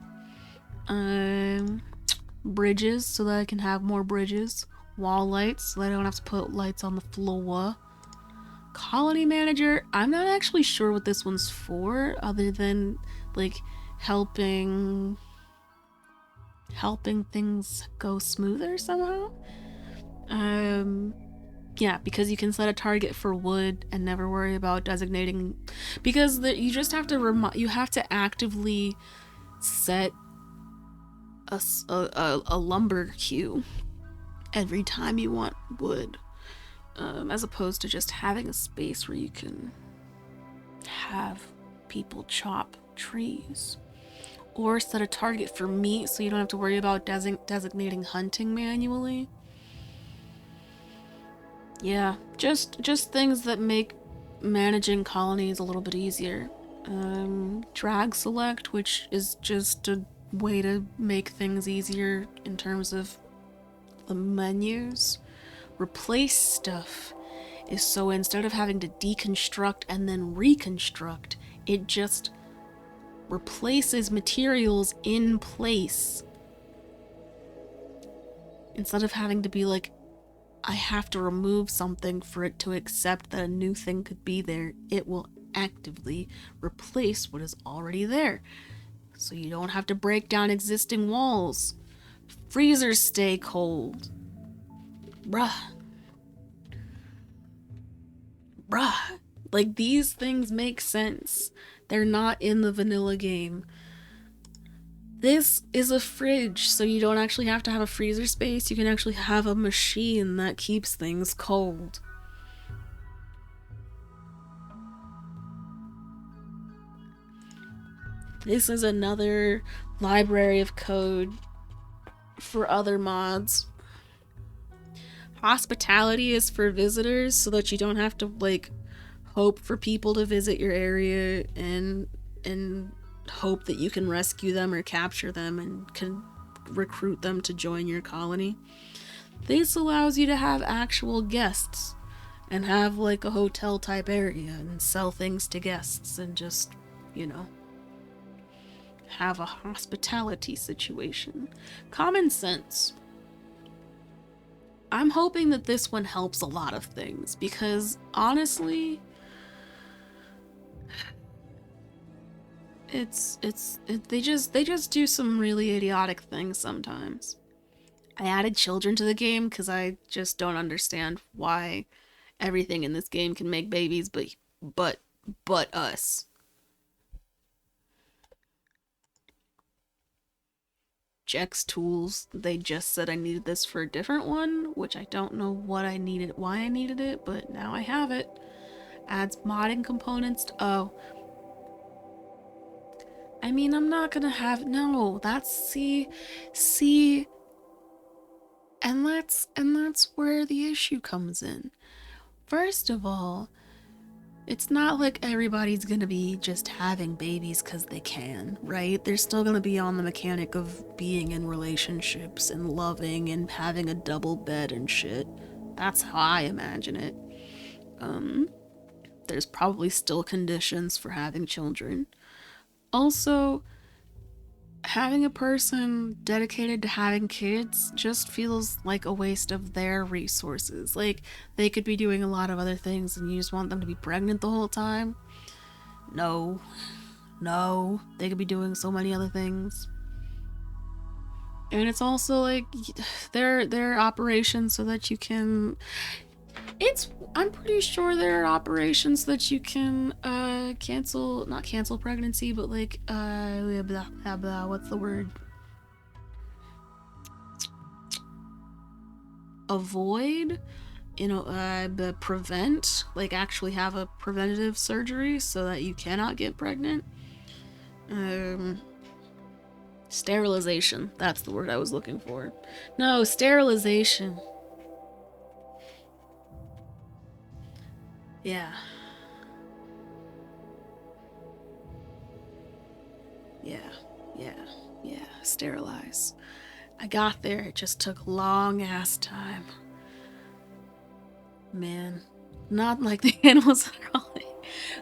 Bridges, so that I can have more bridges. Wall lights, so that I don't have to put lights on the floor. Colony manager, I'm not actually sure what this one's for, other than like helping things go smoother somehow. Yeah, because you can set a target for wood and never worry about designating, because you just have to you have to actively set a lumber queue every time you want wood, as opposed to just having a space where you can have people chop trees. Or set a target for meat so you don't have to worry about designating hunting manually. Yeah, just things that make managing colonies a little bit easier. Drag select, which is just a way to make things easier in terms of the menus. Replace stuff is so instead of having to deconstruct and then reconstruct, it just replaces materials in place. Instead of having to be like, I have to remove something for it to accept that a new thing could be there, it will actively replace what is already there. So you don't have to break down existing walls. Freezers stay cold. Bruh. Like, these things make sense. They're not in the vanilla game. This is a fridge, so you don't actually have to have a freezer space. You can actually have a machine that keeps things cold. This is another library of code for other mods. Hospitality is for visitors, so that you don't have to like hope for people to visit your area and hope that you can rescue them or capture them and can recruit them to join your colony. This allows you to have actual guests and have like a hotel type area and sell things to guests and just, you know, have a hospitality situation. Common sense. I'm hoping that this one helps a lot of things because honestly, they just do some really idiotic things sometimes. I added children to the game because I just don't understand why everything in this game can make babies, but us. Jex tools, they just said I needed this for a different one, which I don't know what I needed, why I needed it, but now I have it. Adds modding components to, oh. I mean, I'm not gonna have, no, that's, see, and that's where the issue comes in. First of all, it's not like everybody's gonna be just having babies because they can, right? They're still gonna be on the mechanic of being in relationships and loving and having a double bed and shit. That's how I imagine it. There's probably still conditions for having children. Also, having a person dedicated to having kids just feels like a waste of their resources. Like, they could be doing a lot of other things and you just want them to be pregnant the whole time? No. No. They could be doing so many other things. And it's also like, they're operations so that you can... I'm pretty sure there are operations that you can not cancel pregnancy, but like what's the word? Avoid, you know, prevent, like actually have a preventative surgery so that you cannot get pregnant. Sterilization, that's the word I was looking for. No, sterilization. Yeah. Sterilize. I got there, it just took long ass time. Man. Not like the animals that are all like,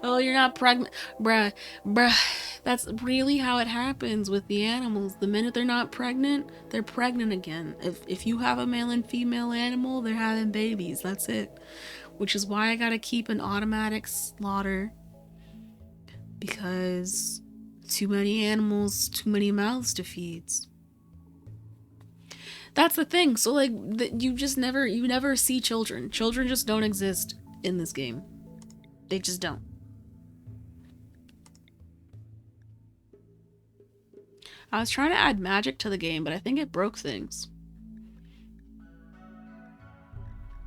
oh, you're not pregnant. Bruh. That's really how it happens with the animals. The minute they're not pregnant, they're pregnant again. If you have a male and female animal, they're having babies. That's it. Which is why I gotta keep an automatic slaughter. Because too many animals, too many mouths to feed. That's the thing. So like, you never see children. Children just don't exist in this game. They just don't. I was trying to add magic to the game, but I think it broke things.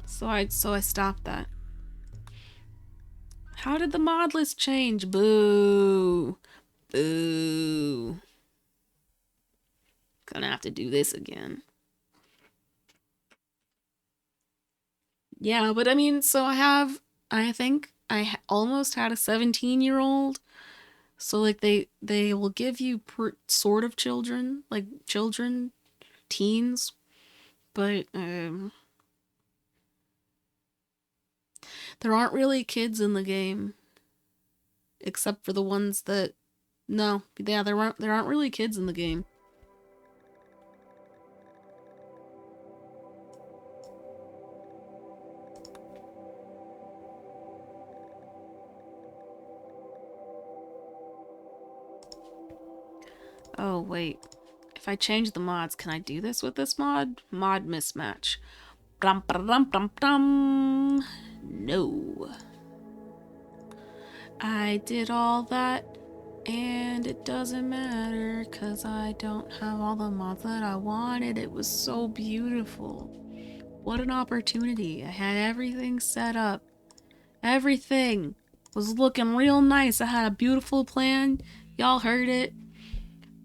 So I stopped that. How did the mod list change? Boo. Boo. Gonna have to do this again. Yeah, but I mean, so I think I almost had a 17-year-old. So like they will give you sort of children, like children, teens, but there aren't really kids in the game, except for the ones that, no, yeah, there aren't really kids in the game. Oh, wait. If I change the mods, can I do this with this mod? Mod mismatch. No. I did all that And it doesn't matter because I don't have all the mods that I wanted. It was so beautiful. What an opportunity. I had everything set up. Everything was looking real nice. I had a beautiful plan. Y'all heard it.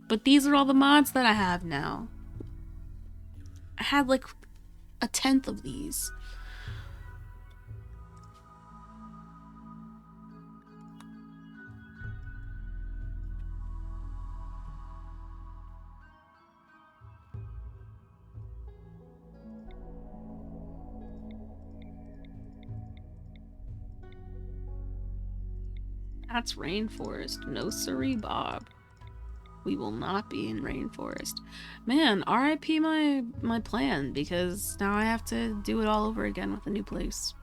But these are all the mods that I have now. I had like a 10th of these. That's rainforest. No siree, Bob. We will not be in rainforest. Man, RIP my plan, because now I have to do it all over again with a new place.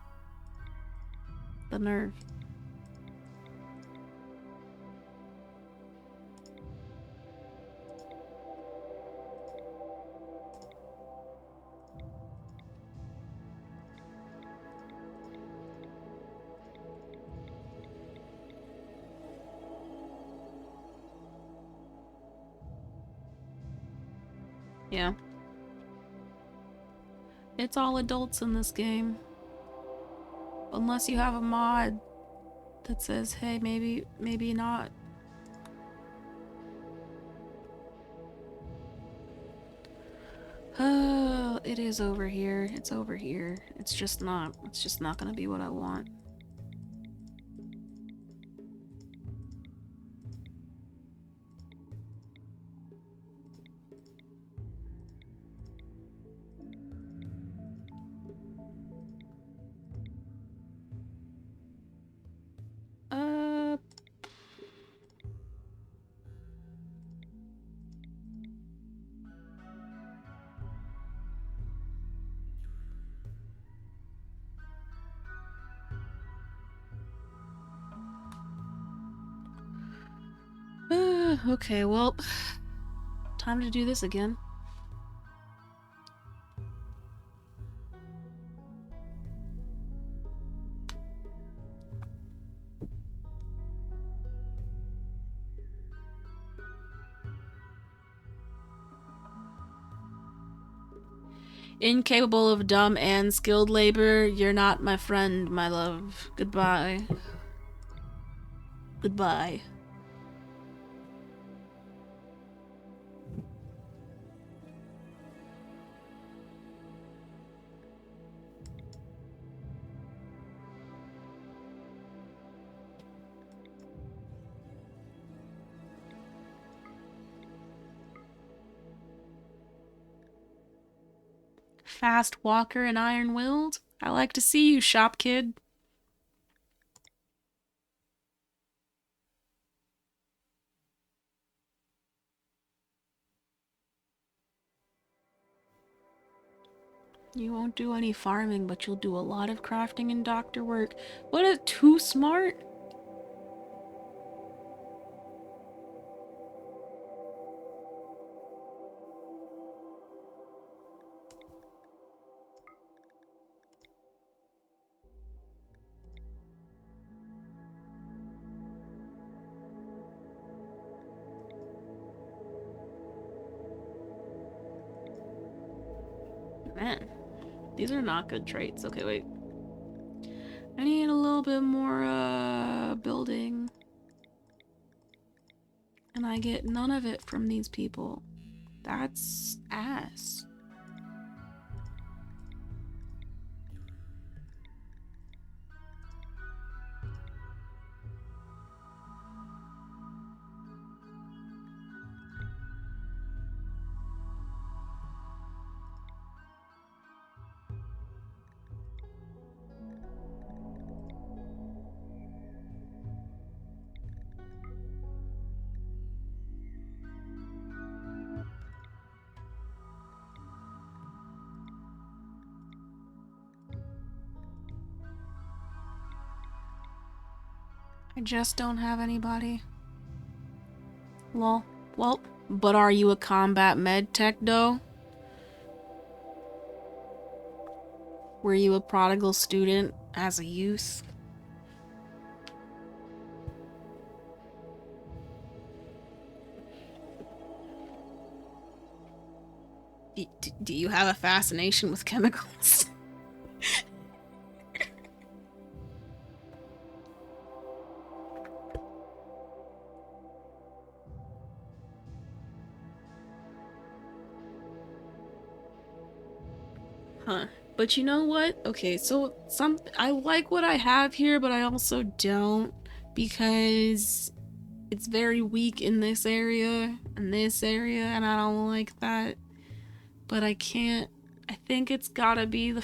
The nerve. Yeah. It's all adults in this game. Unless you have a mod that says, hey, maybe not. Oh, it is over here. It's over here. It's just not gonna be what I want. Okay, well, time to do this again. Incapable of dumb and skilled labor, you're not my friend, my love. Goodbye. Goodbye. Fast walker and iron-willed? I like to see you, shop kid. You won't do any farming, but you'll do a lot of crafting and doctor work. What is too smart? Man, these are not good traits. Okay, wait. I need a little bit more, building. And I get none of it from these people. That's ass. I just don't have anybody. Lol. Well, but are you a combat med tech, though? Were you a prodigal student as a youth? Do you have a fascination with chemicals? Huh. But you know what? Okay, so I like what I have here, but I also don't, because it's very weak in this area and this area, and I don't like that. But I can't. I think it's gotta be the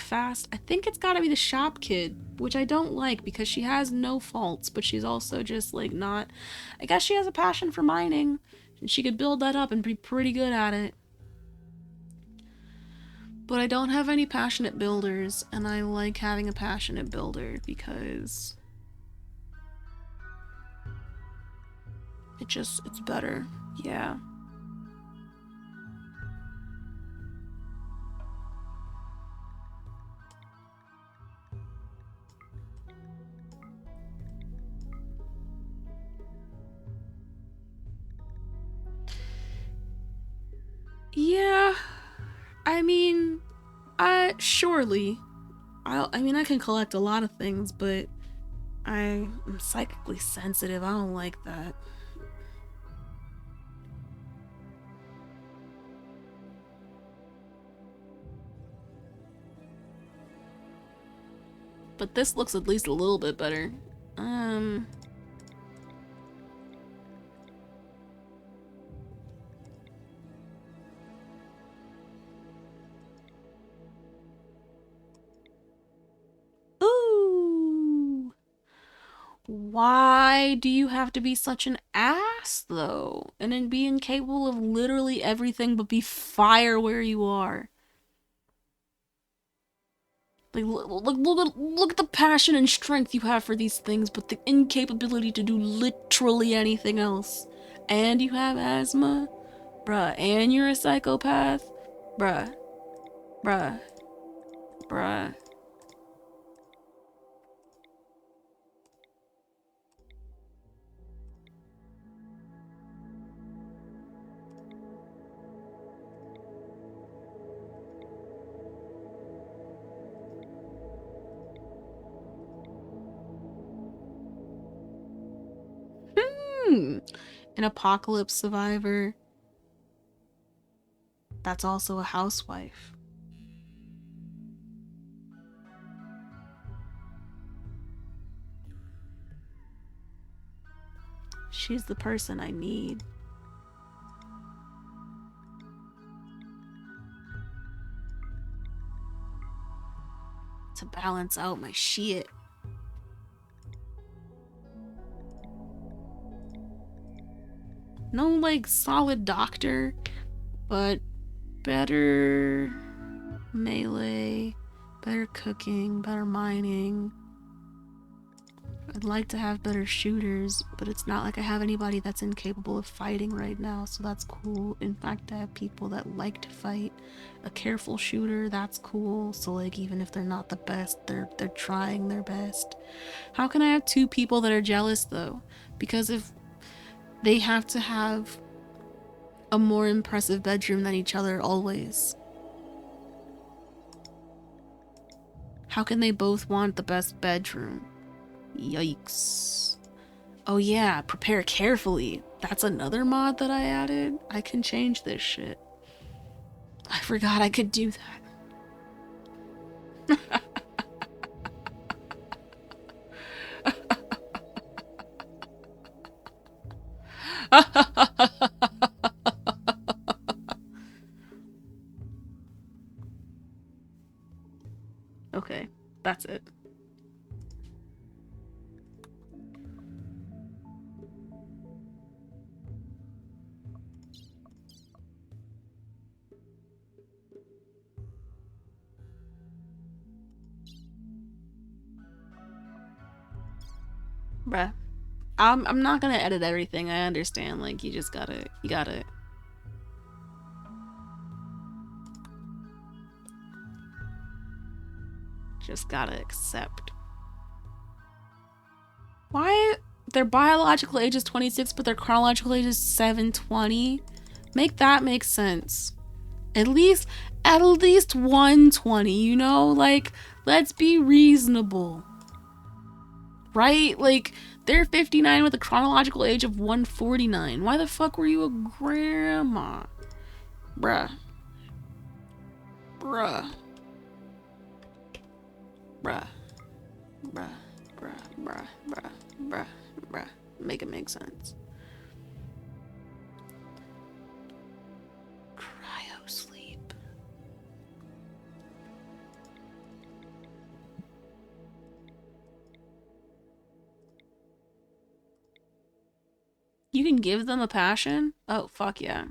shop kid, which I don't like because she has no faults, but she's also just like not. I guess she has a passion for mining, and she could build that up and be pretty good at it. But I don't have any passionate builders, and I like having a passionate builder because it's better. Yeah. Yeah. I mean, surely. I mean, I can collect a lot of things, but I'm psychically sensitive. I don't like that. But this looks at least a little bit better. Ooh. Why do you have to be such an ass, though? And then be incapable of literally everything but be fire where you are? Like, look at the passion and strength you have for these things, but the incapability to do literally anything else. And you have asthma? Bruh. And you're a psychopath? Bruh. Bruh. Bruh. An apocalypse survivor that's also a housewife. She's the person I need. To balance out my shit. No, like, solid doctor, but better melee, better cooking, better mining. I'd like to have better shooters, but it's not like I have anybody that's incapable of fighting right now, so that's cool. In fact, I have people that like to fight. A careful shooter, that's cool. So, like, even if they're not the best, they're trying their best. How can I have two people that are jealous, though? Because if they have to have a more impressive bedroom than each other always. How can they both want the best bedroom? Yikes. Oh yeah, prepare carefully. That's another mod that I added. I can change this shit. I forgot I could do that. Okay, that's it. Bruh. I'm not gonna edit everything. I understand. Like, you gotta accept. Why their biological age is 26, but their chronological age is 720? Make that make sense. At least 120, you know? Like, let's be reasonable. Right? Like, they're 59 with a chronological age of 149. Why the fuck were you a grandma? Bruh. Bruh. Bruh. Bruh. Bruh. Bruh. Bruh. Bruh. Bruh. Make it make sense. Cryo sleep. You can give them a passion? Oh, fuck yeah.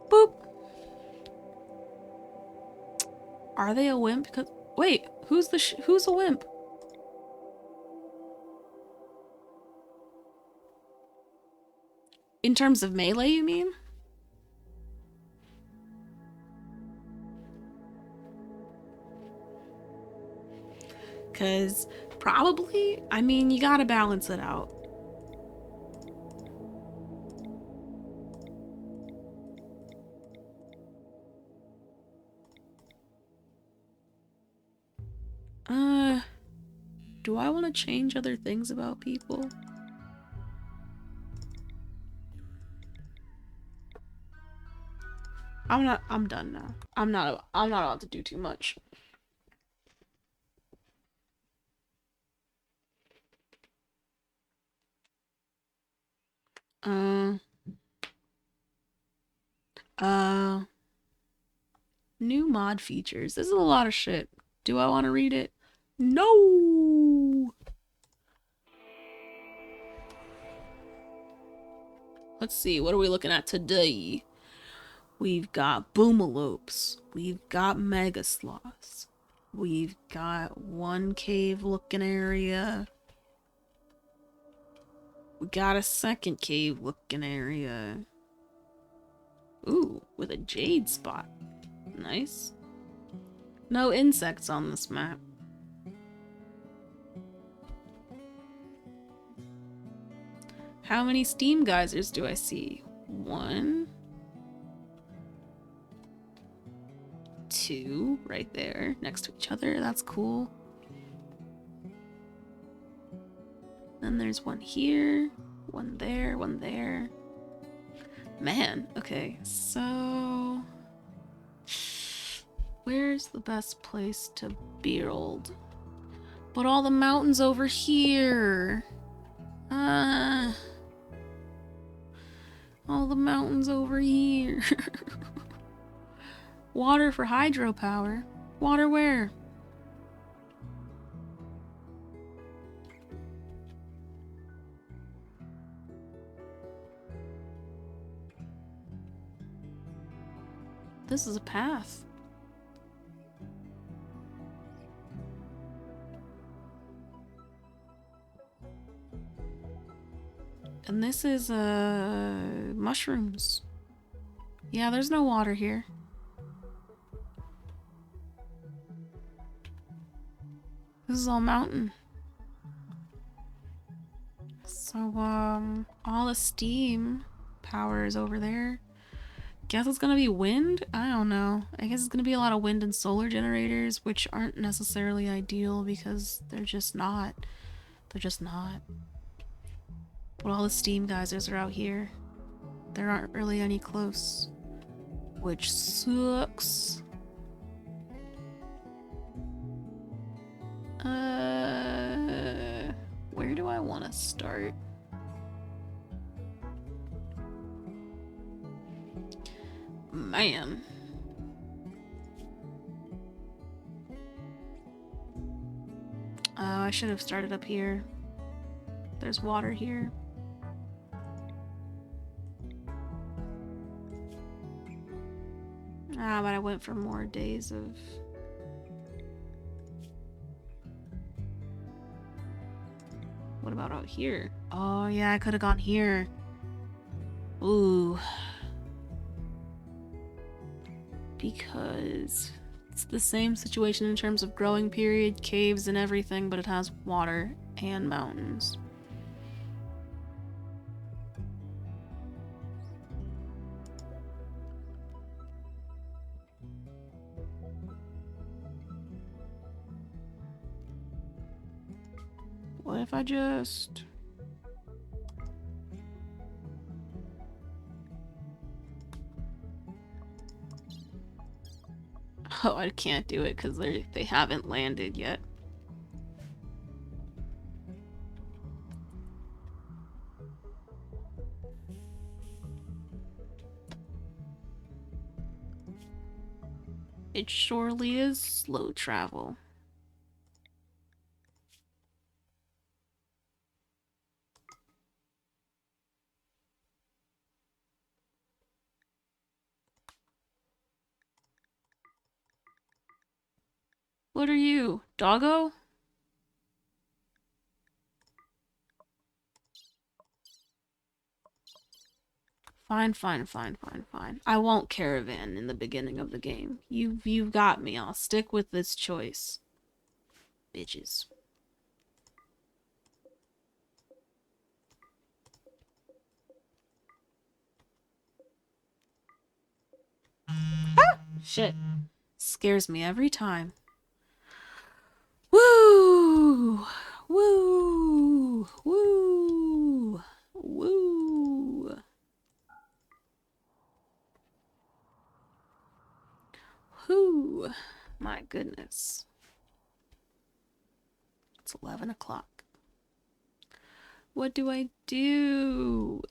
Boop. Are they a wimp? Because wait, who's a wimp? In terms of melee, you mean? Because probably, I mean, you gotta balance it out. Do I want to change other things about people? I'm done now. I'm not about to do too much. New mod features. This is a lot of shit. Do I want to read it? No! Let's see, what are we looking at today? We've got Boomalopes. We've got Mega Sloths. We've got one cave looking area. We got a second cave looking area. Ooh, with a jade spot. Nice. No insects on this map. How many steam geysers do I see? 1, 2, right there, next to each other. That's cool. Then there's one here, one there, one there. Man, okay, so where's the best place to build? But all the mountains over here. All the mountains over here. Water for hydropower. Water where? This is a path. And this is, mushrooms. Yeah, there's no water here. This is all mountain. So, all the steam power is over there. Guess it's gonna be wind? I don't know. I guess it's gonna be a lot of wind and solar generators, which aren't necessarily ideal because they're just not. They're just not. But all the steam geysers are out here. There aren't really any close. Which sucks. Where do I want to start? Man. Oh, I should have started up here. There's water here. Ah, but I went for more days of... What about out here? Oh yeah, I could have gone here. Ooh. because it's the same situation in terms of growing period, caves and everything, but it has water and mountains. What if I just... Oh, I can't do it because they haven't landed yet. It surely is slow travel. What are you, doggo? Fine. I won't caravan in the beginning of the game. You've got me. I'll stick with this choice. Bitches. Ah! Shit. Scares me every time. Woo! Woo! Woo! Woo! Whoo! My goodness. It's 11 o'clock. What do I do?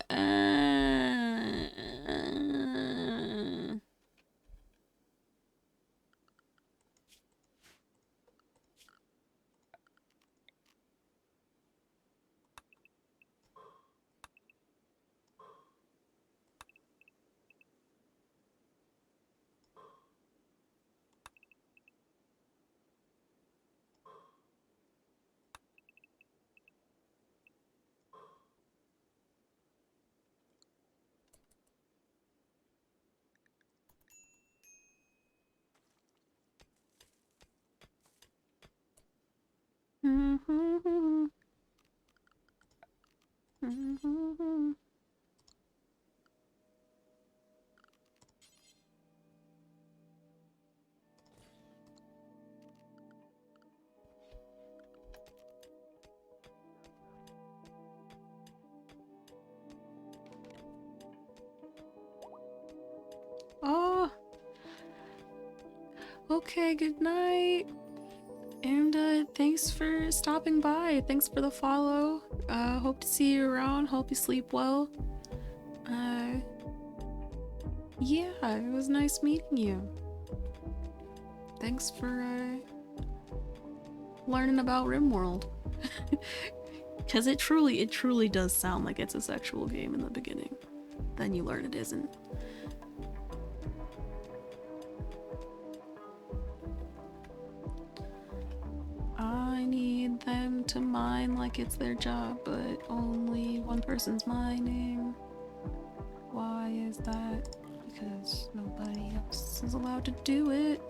Oh. Okay, good night. And thanks for stopping by. Thanks for the follow. Hope to see you around. Hope you sleep well. Yeah, it was nice meeting you. Thanks for learning about RimWorld. Because it truly does sound like it's a sexual game in the beginning. Then you learn it isn't. I need them to mine like it's their job, but only one person's mining. Why is that? Because nobody else is allowed to do it.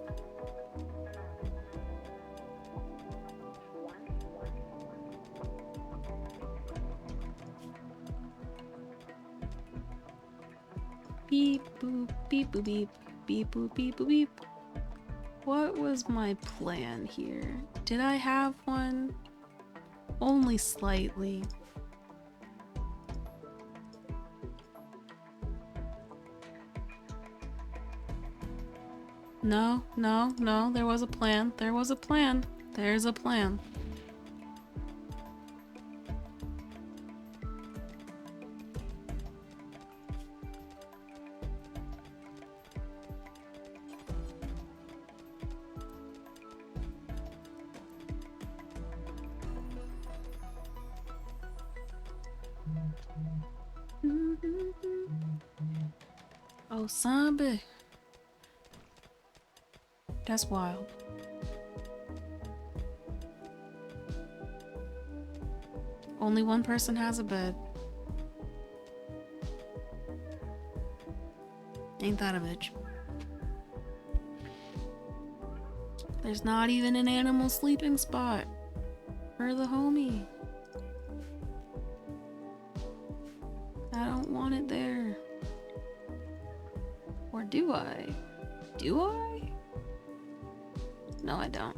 Beep boop beep boop beep beep boop beep boop beep. What was my plan here? Did I have one? Only slightly. No, there was a plan. There's a plan. Oh, Sambe. That's wild. Only one person has a bed. Ain't that a bitch? There's not even an animal sleeping spot for the homie. I don't want it there. Or do I? Do I? No, I don't.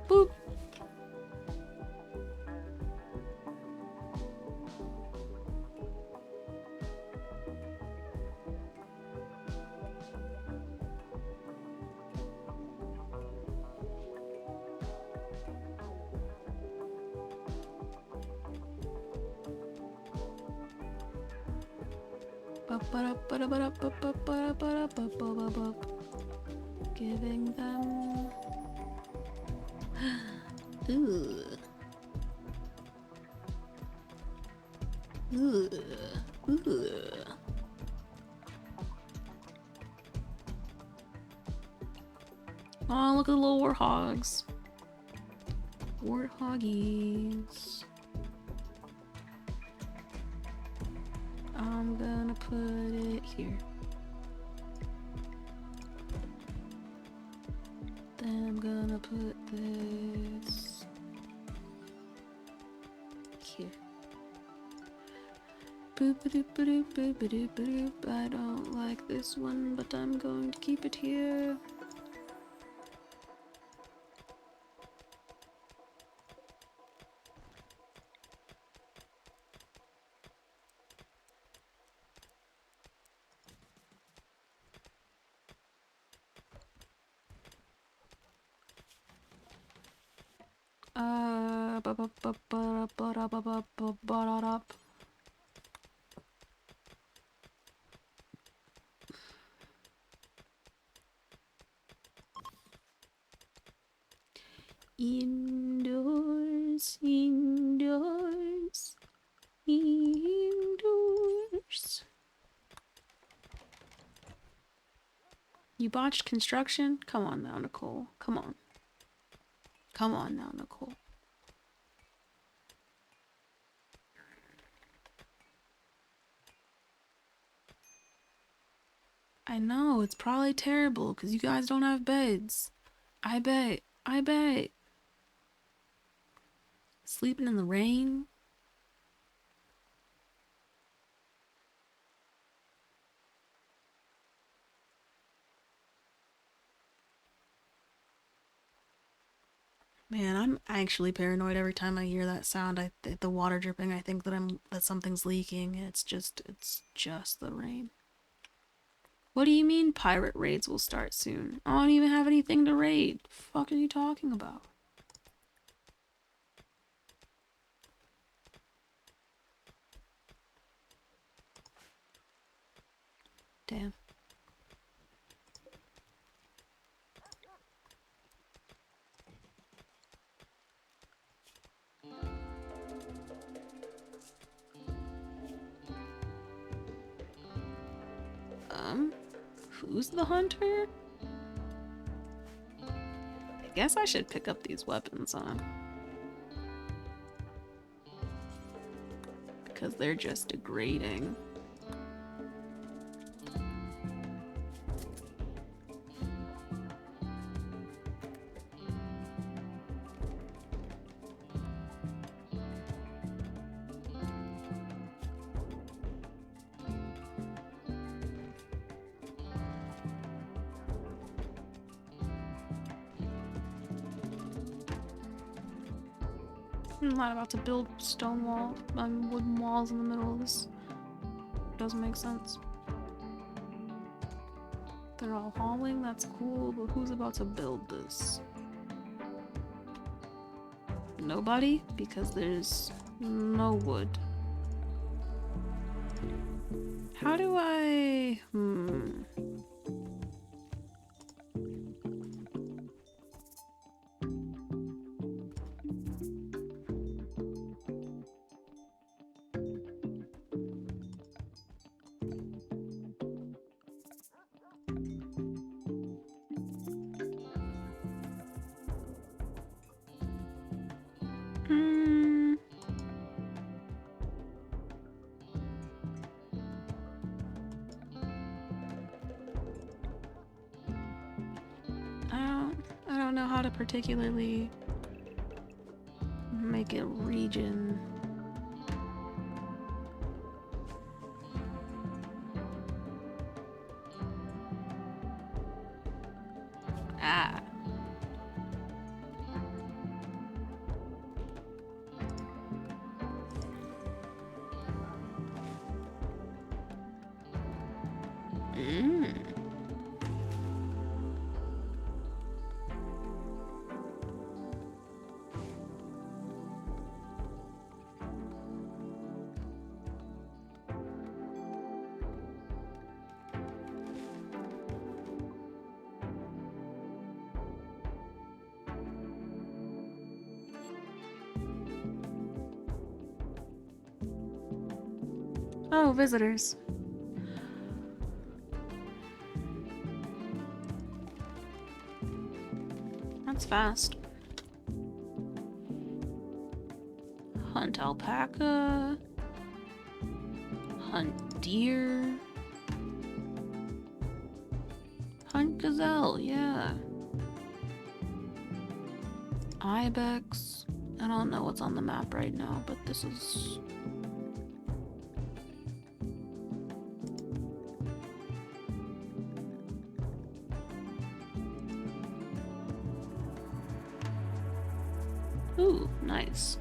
Boop. Giving them ooh. Ooh. Ooh. Oh, look at the little warthogs. Warthoggies. I'm gonna put it here. Then I'm gonna put this here. Boop-a-doop-a-doop-boop-a-doop-a-doop. I don't like this one, but I'm going to keep it here. Indoors, indoors, indoors. You botched construction? Come on now, Nicole. Come on. Come on now, Nicole. I know, it's probably terrible because you guys don't have beds. I bet. I bet. Sleeping in the rain? Man, I'm actually paranoid every time I hear that sound. The water dripping. I think that something's leaking. It's just the rain. What do you mean pirate raids will start soon? I don't even have anything to raid. The fuck are you talking about? Damn. Who's the hunter? I guess I should pick up these weapons, huh? Because they're just degrading. I'm not about to build stone wall, wooden walls in the middle of this. Doesn't make sense. They're all hauling, that's cool, but who's about to build this? Nobody? Because there's no wood. How do I... don't know how to particularly make it region. Ah. Oh, visitors. That's fast. Hunt alpaca. Hunt deer. Hunt gazelle, yeah. Ibex. I don't know what's on the map right now, but this is... Ooh, nice.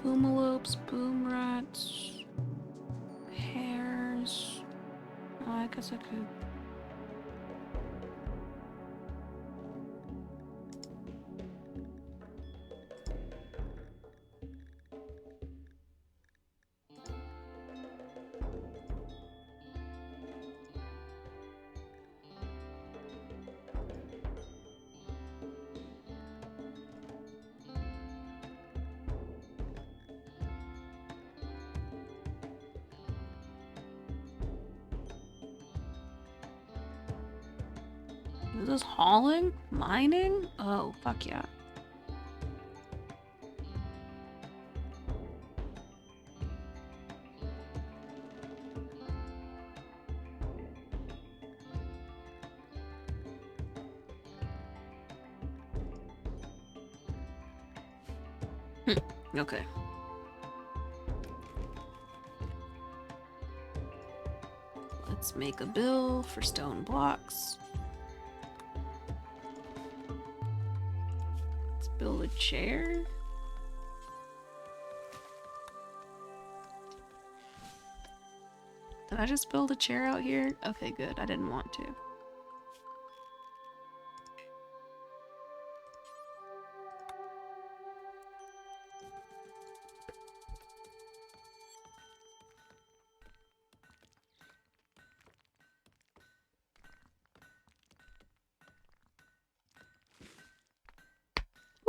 Boomalopes, boom rats, hares. Oh, I guess I could. Is this hauling? Mining? Oh, fuck yeah. Okay. Let's make a bill for stone blocks. Let's build a chair. Did I just build a chair out here? Okay, good. I didn't want to.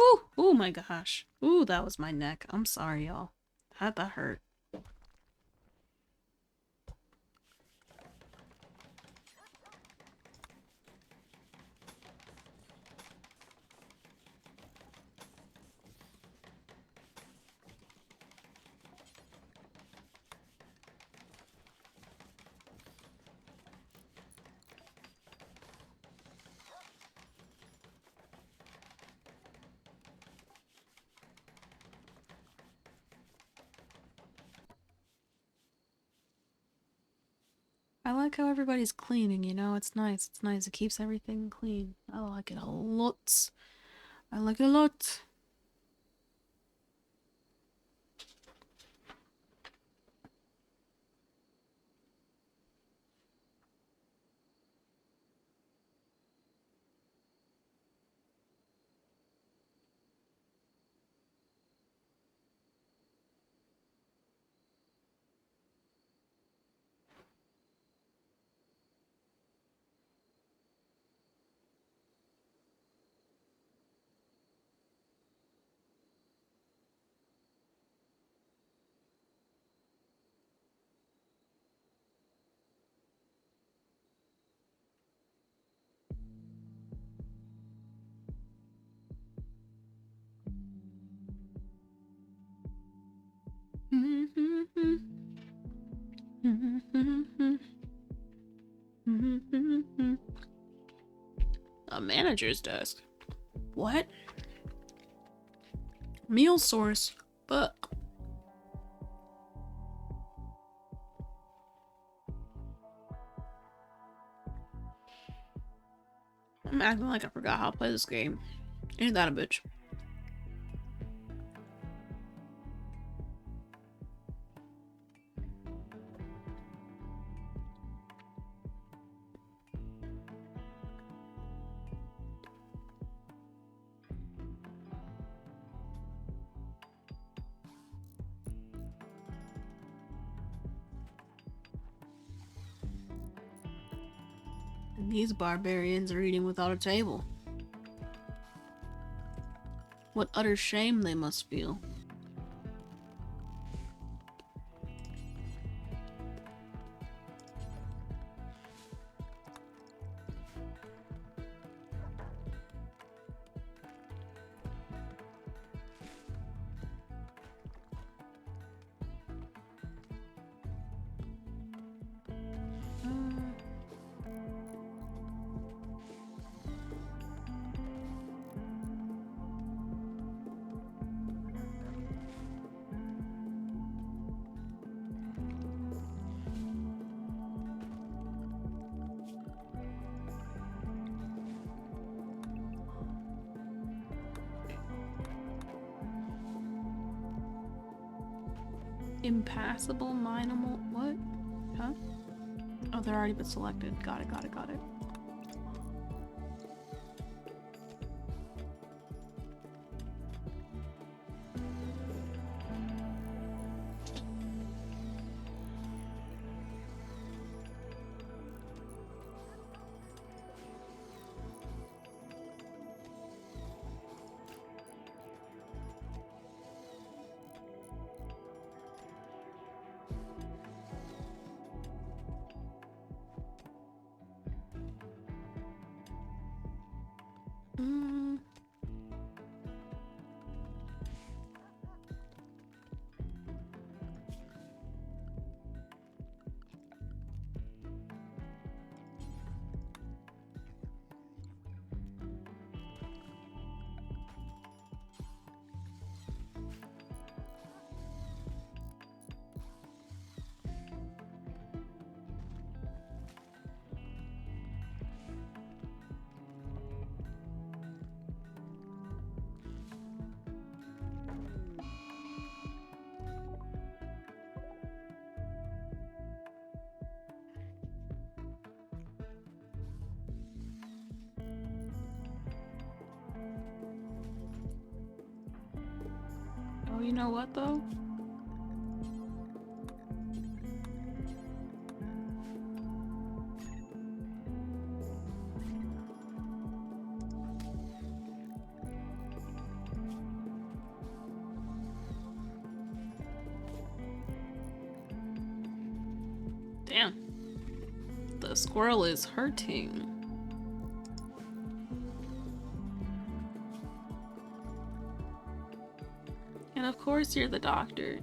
Ooh, oh my gosh. Ooh, that was my neck. I'm sorry, y'all. That hurt. I like how everybody's cleaning, you know? It's nice. It's nice. It keeps everything clean. I like it a lot. I like it a lot. A manager's desk. What? Meal source. But I'm acting like I forgot how to play this game. Ain't that a bitch? And these barbarians are eating without a table. What utter shame they must feel. Impassable, minimal, what? Huh? Oh, they're already been selected. Got it, got it, got it. Oh, you know what though? Damn. The squirrel is hurting. And of course you're the doctor.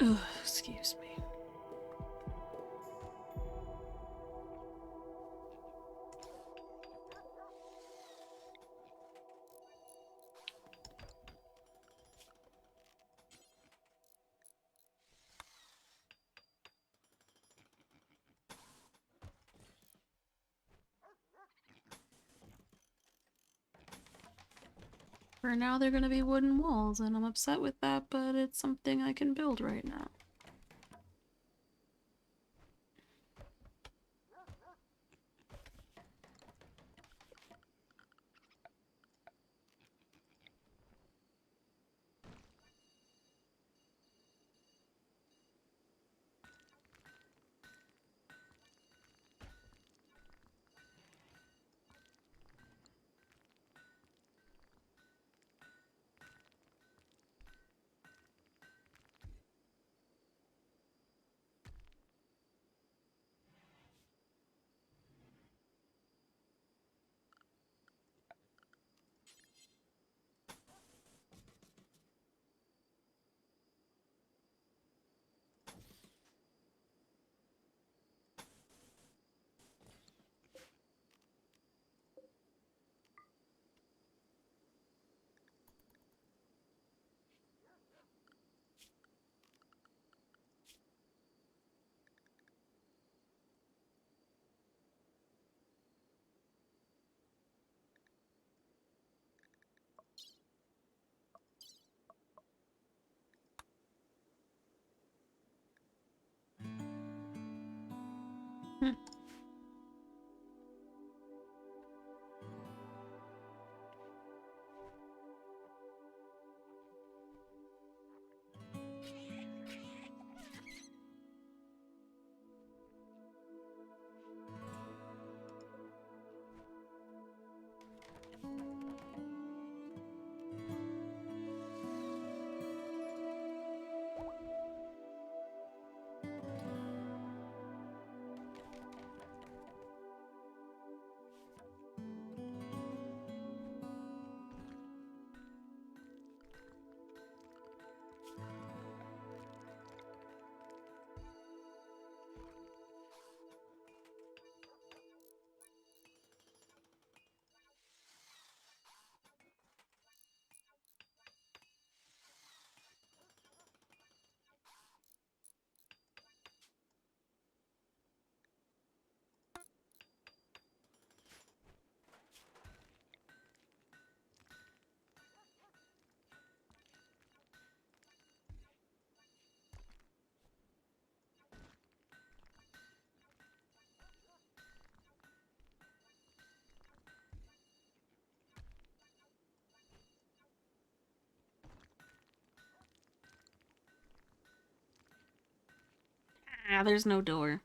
Ugh, excuse me. For now, they're gonna be wooden walls, and I'm upset with that, but it's something I can build right now. Ah, there's no door.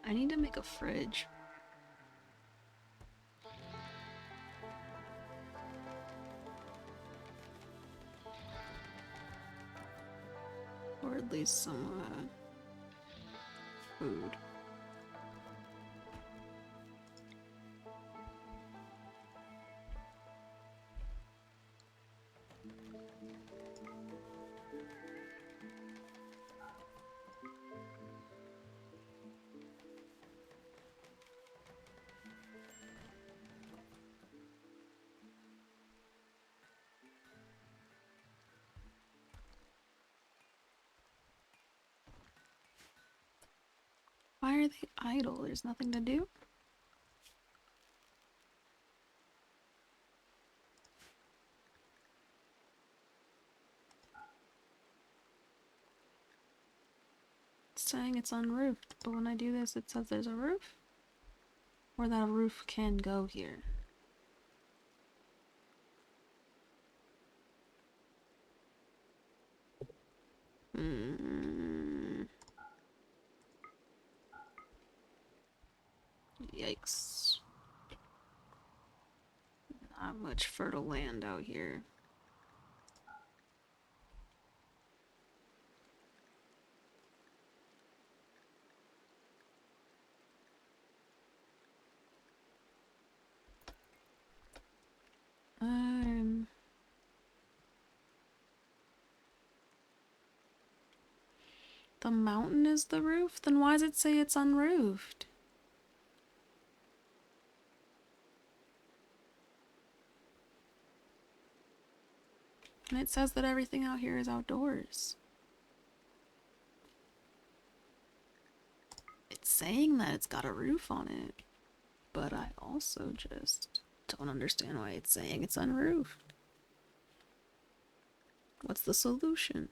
I need to make a fridge. Or at least some food. Why are they idle? There's nothing to do? It's saying it's unroofed, but when I do this it says there's a roof? Or that a roof can go here. Yikes. Not much fertile land out here. The mountain is the roof? Then why does it say it's unroofed? And it says that everything out here is outdoors. It's saying that it's got a roof on it, but I also just don't understand why it's saying it's unroofed. What's the solution?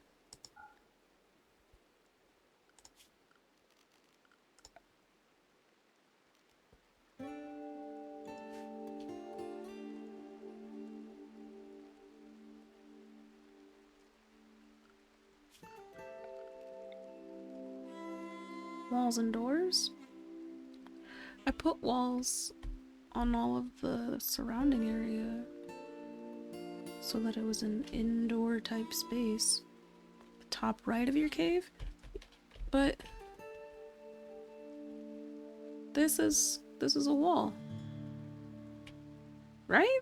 Walls and doors? I put walls on all of the surrounding area so that it was an indoor type space. The top right of your cave? But this is a wall. Right?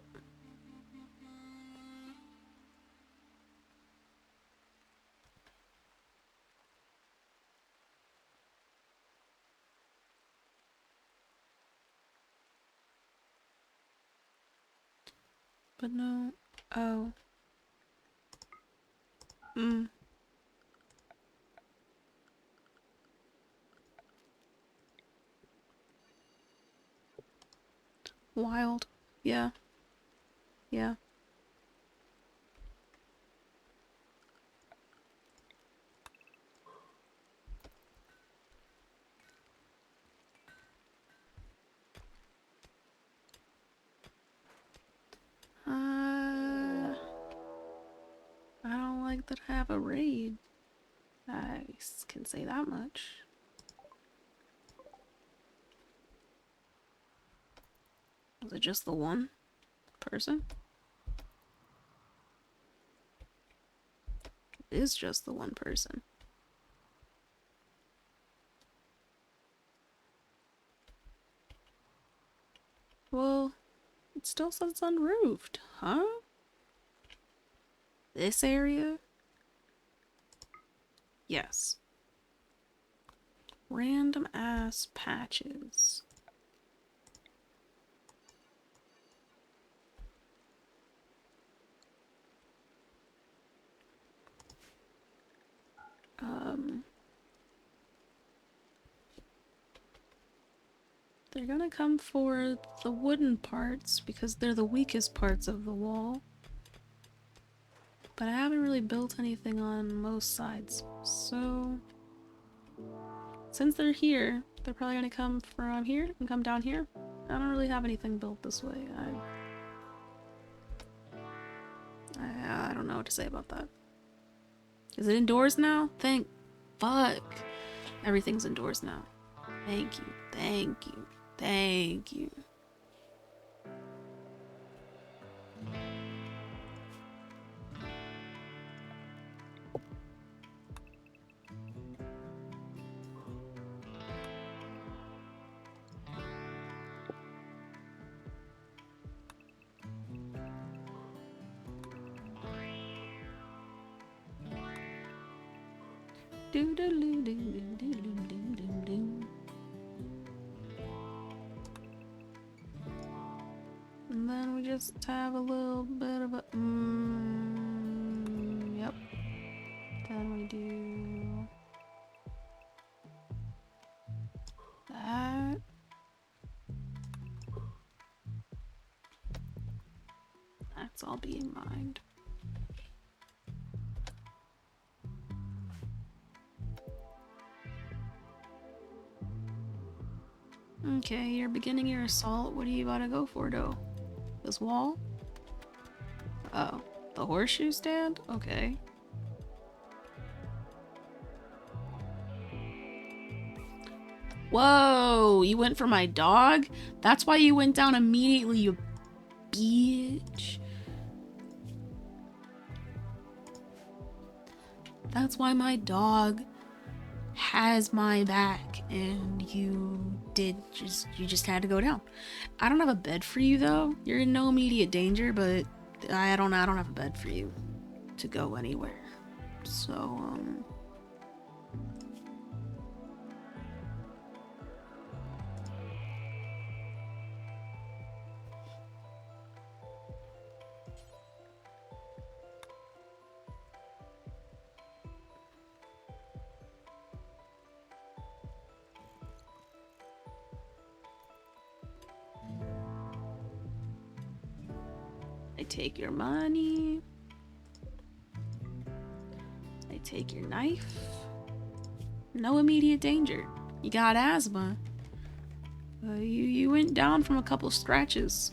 But no. Oh. Wild. Yeah. Yeah. I don't like that I have a raid. I can say that much. Was it just the one person? It is just the one person. Well, it still says it's unroofed, huh? This area? Yes. Random ass patches. They're gonna come for the wooden parts because they're the weakest parts of the wall. But I haven't really built anything on most sides, so since they're here, they're probably gonna come from here and come down here. I don't really have anything built this way. I don't know what to say about that. Is it indoors now? Thank fuck. Everything's indoors now. Thank you. Thank you. Thank you. Do do do do do do do do do. And then we just have a little bit of a yep. Then we do that. That's all being mined. Okay, you're beginning your assault. What are you about to go for, though? This wall? Oh, the horseshoe stand? Okay. Whoa, you went for my dog? That's why you went down immediately, you bitch. That's why my dog has my back and you just had to go down. I don't have a bed for you though. You're in no immediate danger, but I don't have a bed for you to go anywhere. So I take your money. I take your knife. No immediate danger. You got asthma. You went down from a couple scratches.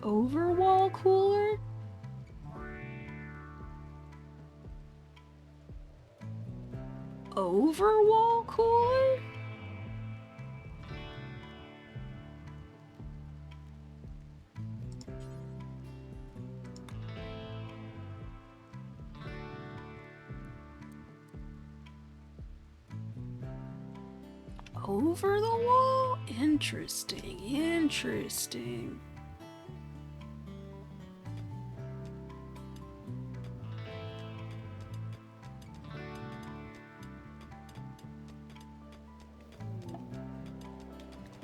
Overwall cooler? Overwall cooler? Over the wall? Interesting, interesting.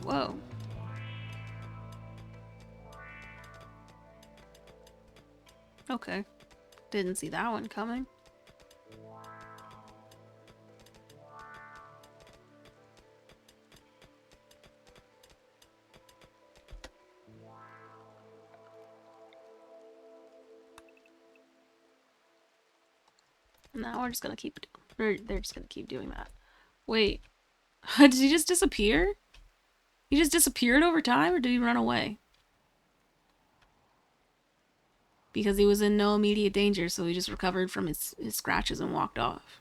Whoa. Okay. Didn't see that one coming. Now we're just gonna keep, they're just gonna keep doing that. Wait, did he just disappear? He just disappeared over time, or did he run away? Because he was in no immediate danger, so he just recovered from his scratches and walked off.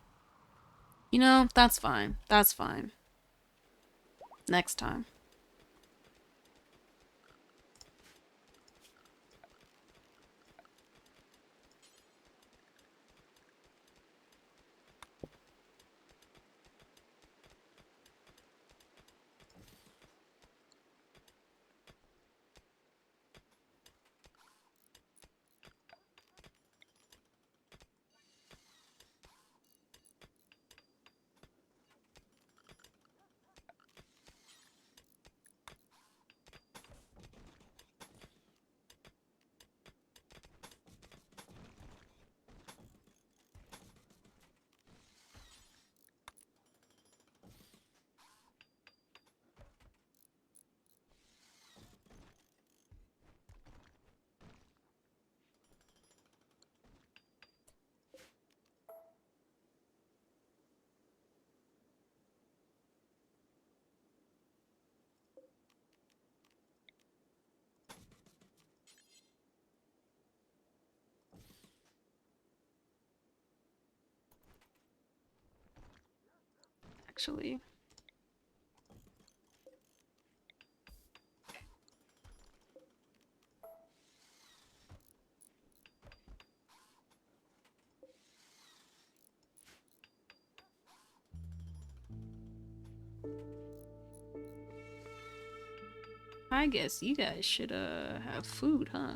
You know, that's fine. That's fine. Next time. Actually. I guess you guys should have food, huh?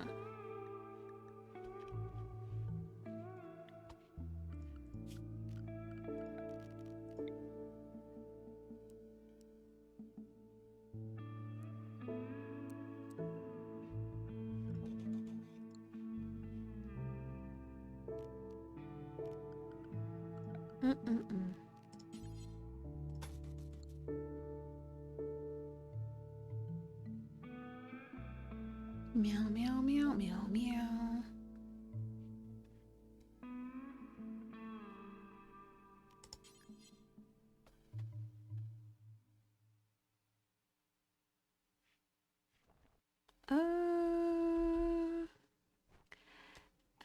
Meow, meow, meow, meow, meow.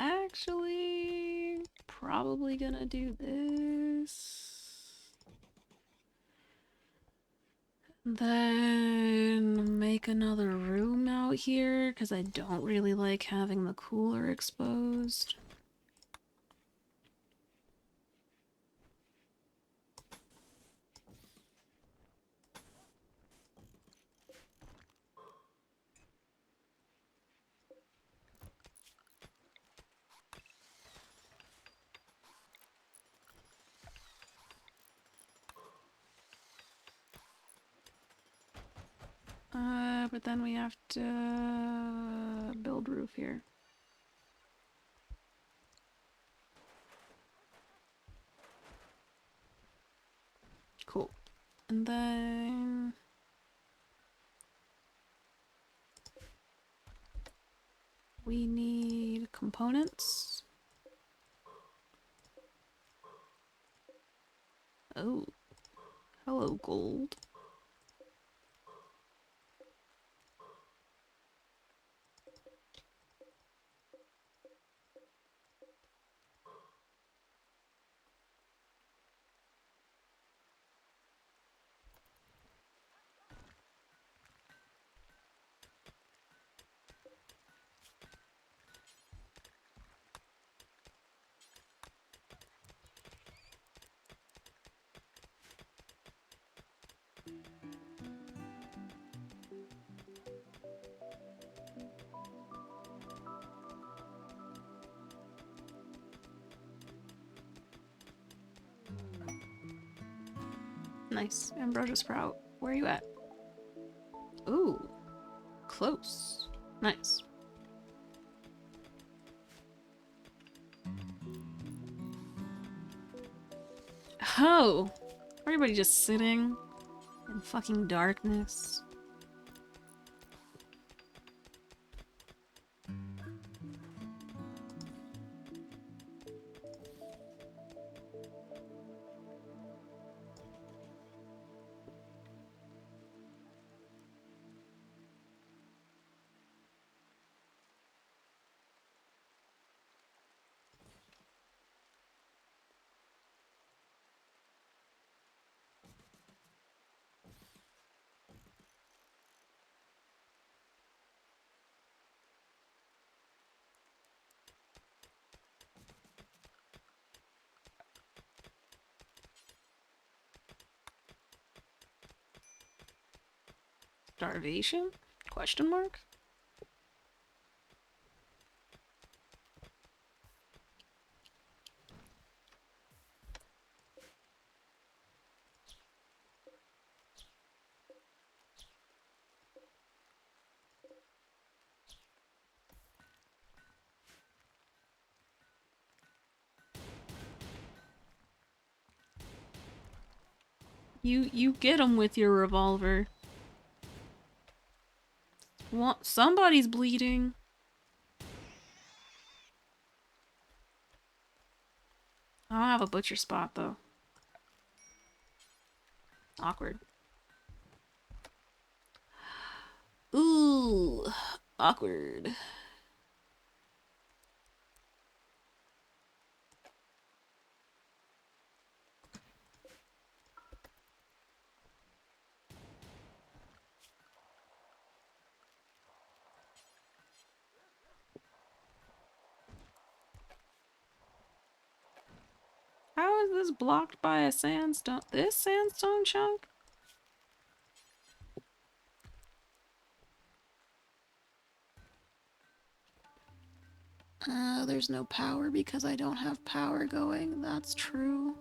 Actually, probably gonna do this. Then make another room out here, because I don't really like having the cooler exposed. But then we have to build roof here. Cool. And then we need components. Oh, hello, gold. Nice. Ambrosia Sprout. Where are you at? Ooh. Close. Nice. Oh! Everybody just sitting in fucking darkness. Starvation? Question mark? You get him with your revolver. What? Somebody's bleeding. I don't have a butcher spot though. Awkward. Ooh, awkward. How is this blocked by a sandstone? This sandstone chunk? There's no power because I don't have power going. That's true.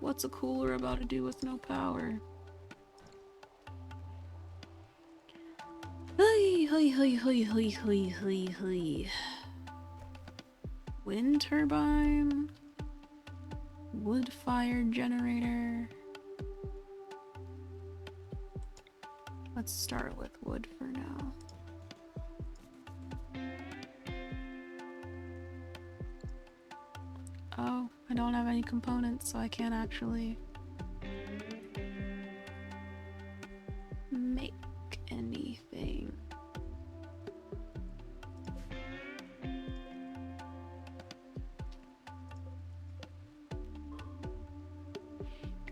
What's a cooler about to do with no power? Hey, hey, hey, hey, hey, hey, hey, hey. Wind turbine. Wood fire generator. Let's start with wood for now. Oh, I don't have any components, so I can't actually make anything.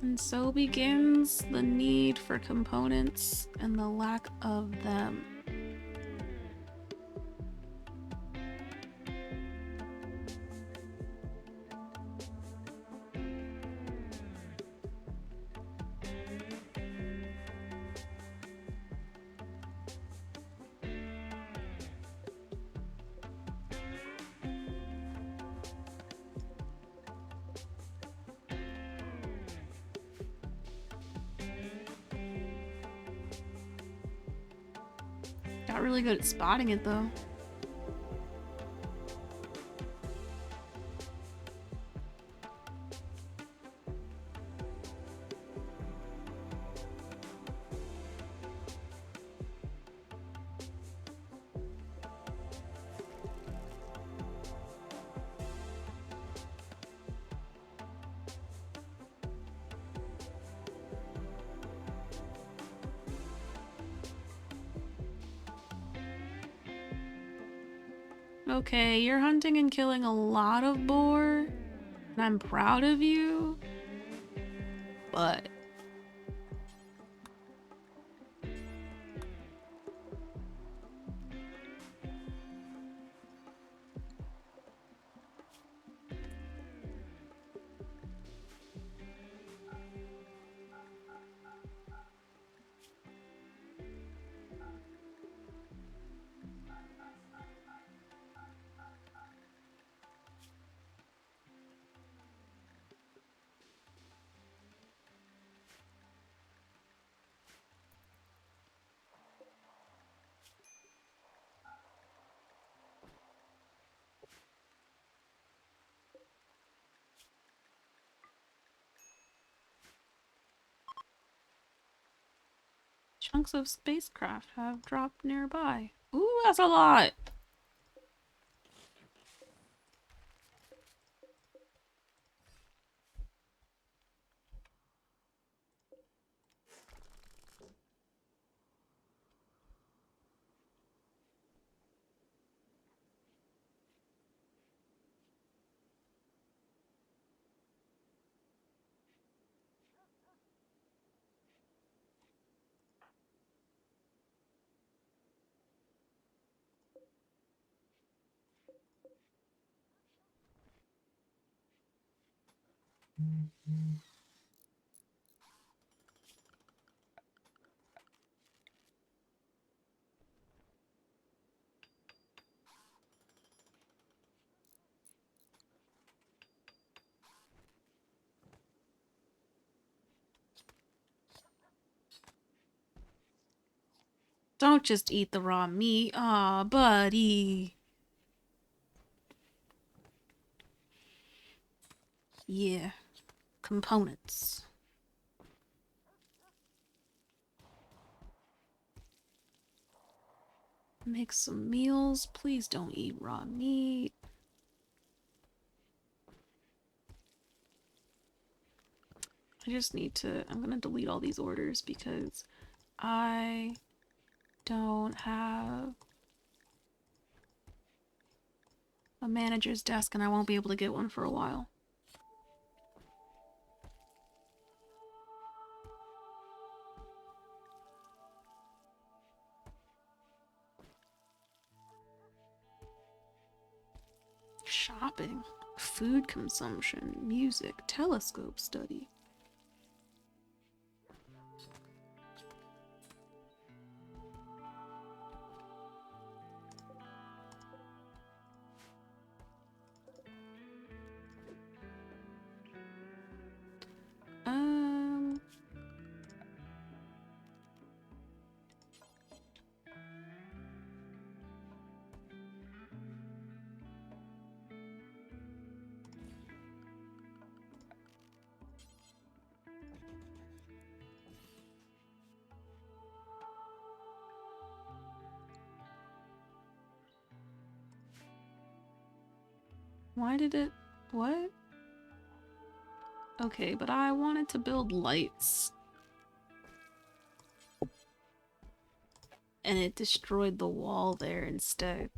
And so begins the need for components and the lack of them. Got really good at spotting it though. Okay, you're hunting and killing a lot of boar, and I'm proud of you, but chunks of spacecraft have dropped nearby. Ooh, that's a lot! Don't just eat the raw meat. Aw, buddy. Yeah. Components. Make some meals. Please don't eat raw meat. I just need to... I'm gonna delete all these orders because I don't have a manager's desk and I won't be able to get one for a while. Shopping, food consumption, music, telescope study. Why did it... what? Okay, but I wanted to build lights. And it destroyed the wall there instead.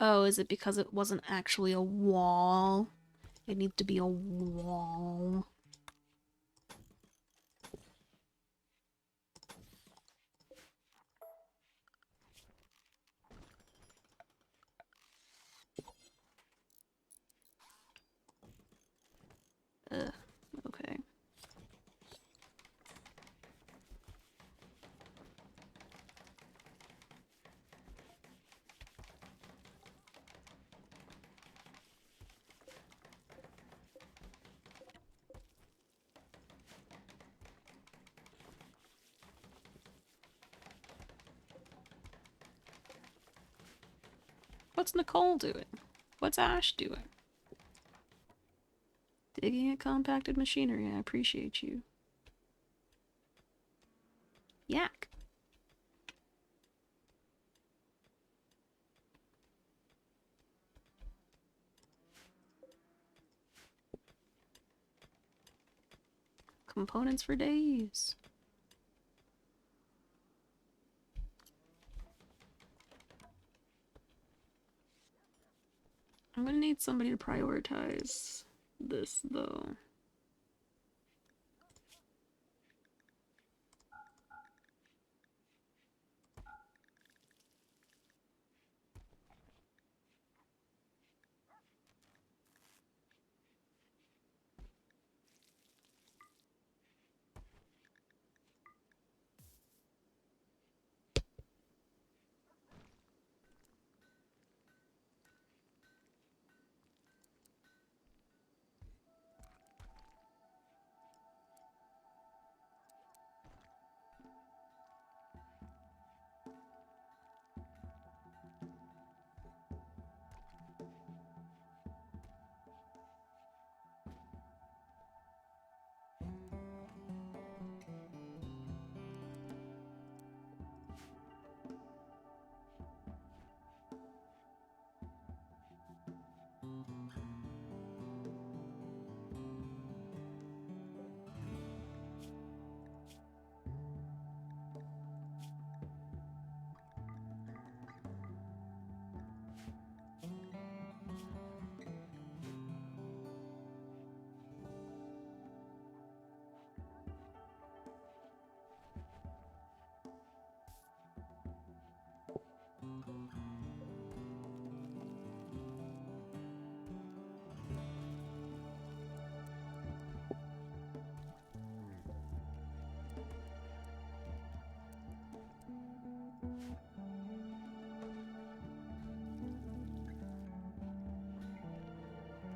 Oh, is it because it wasn't actually a wall? It needs to be a wall. Okay. What's Nicole doing? What's Ash doing? Digging at compacted machinery, I appreciate you. Yak. Components for days. I'm gonna need somebody to prioritize this, though.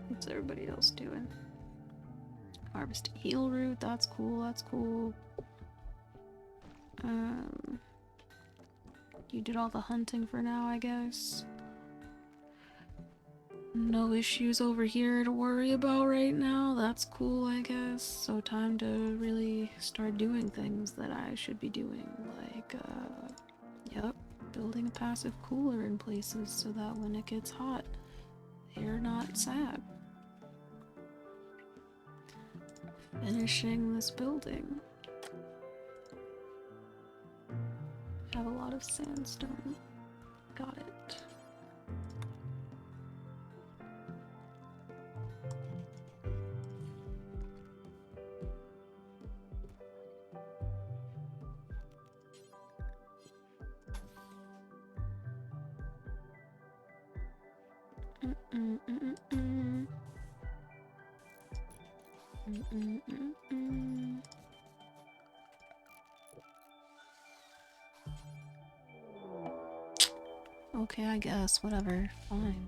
What's everybody else doing? Harvest heal root, that's cool, that's cool. You did all the hunting for now, I guess. No issues over here to worry about right now, that's cool, I guess. So time to really start doing things that I should be doing, like, yep, building a passive cooler in places so that when it gets hot, they're not sad. Finishing this building. Have a lot of sandstone. Got it. Okay, I guess, whatever, fine.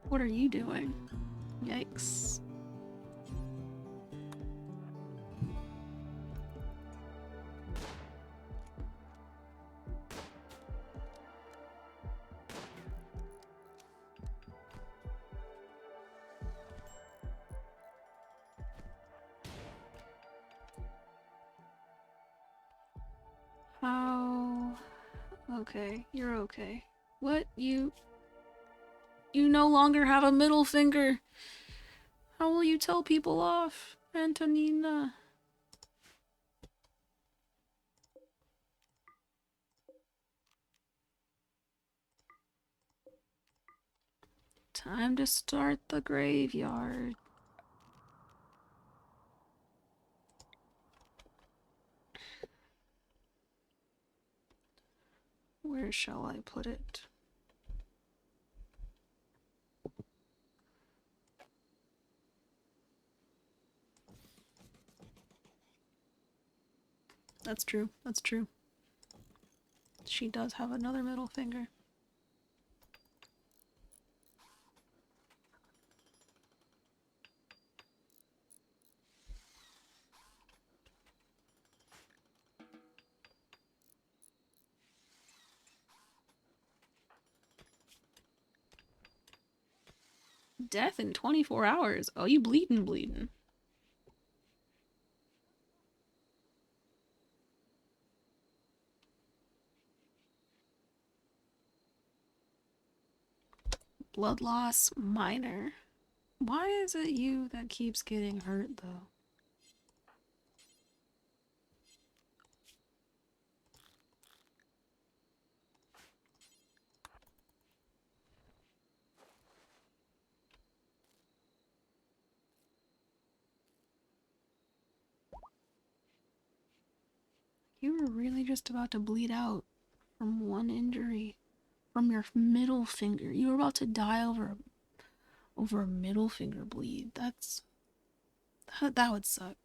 What are you doing? Yikes. How? Okay, you're okay. What? You no longer have a middle finger. How will you tell people off, Antonina? Time to start the graveyard. Where shall I put it? That's true. That's true. She does have another middle finger. Death in 24 hours. Oh, you bleeding. Blood loss minor. Why is it you that keeps getting hurt though? You were really just about to bleed out from one injury. From your middle finger. You were about to die over a middle finger bleed. That would suck.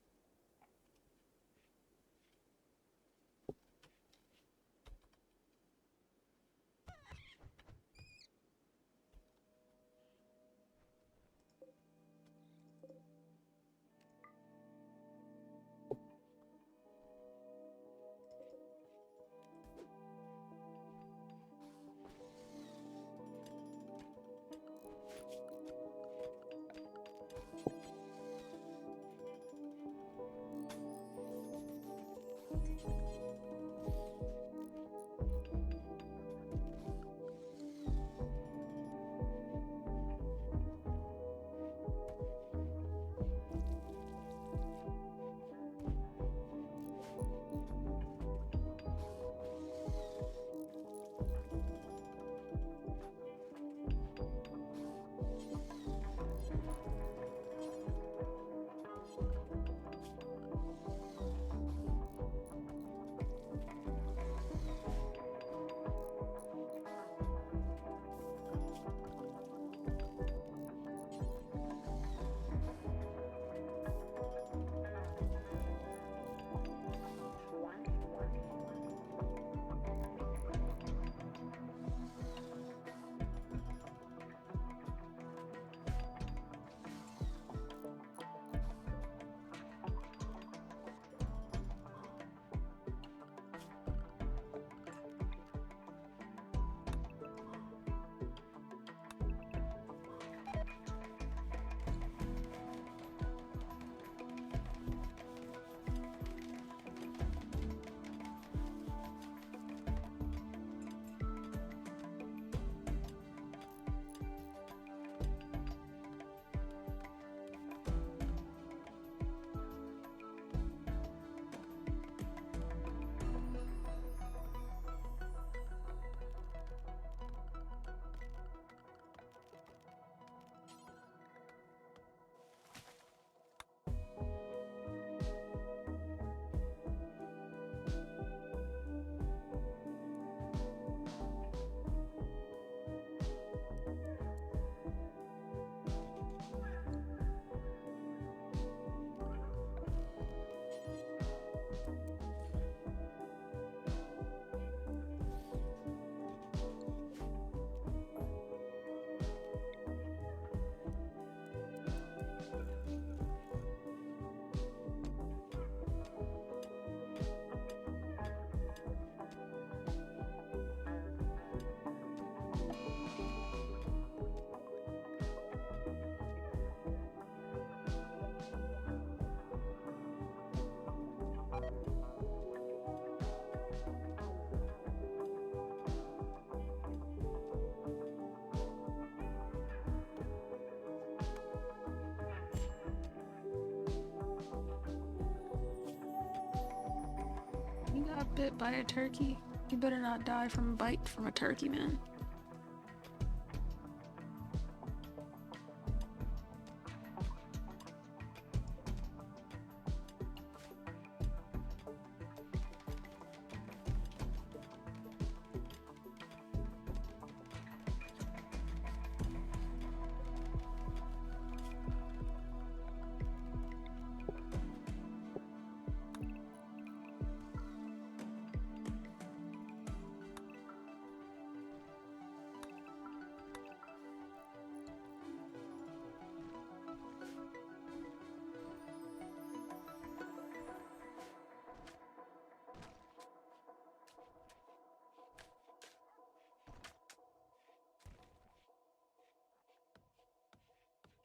You got bit by a turkey. You better not die from a bite from a turkey, man.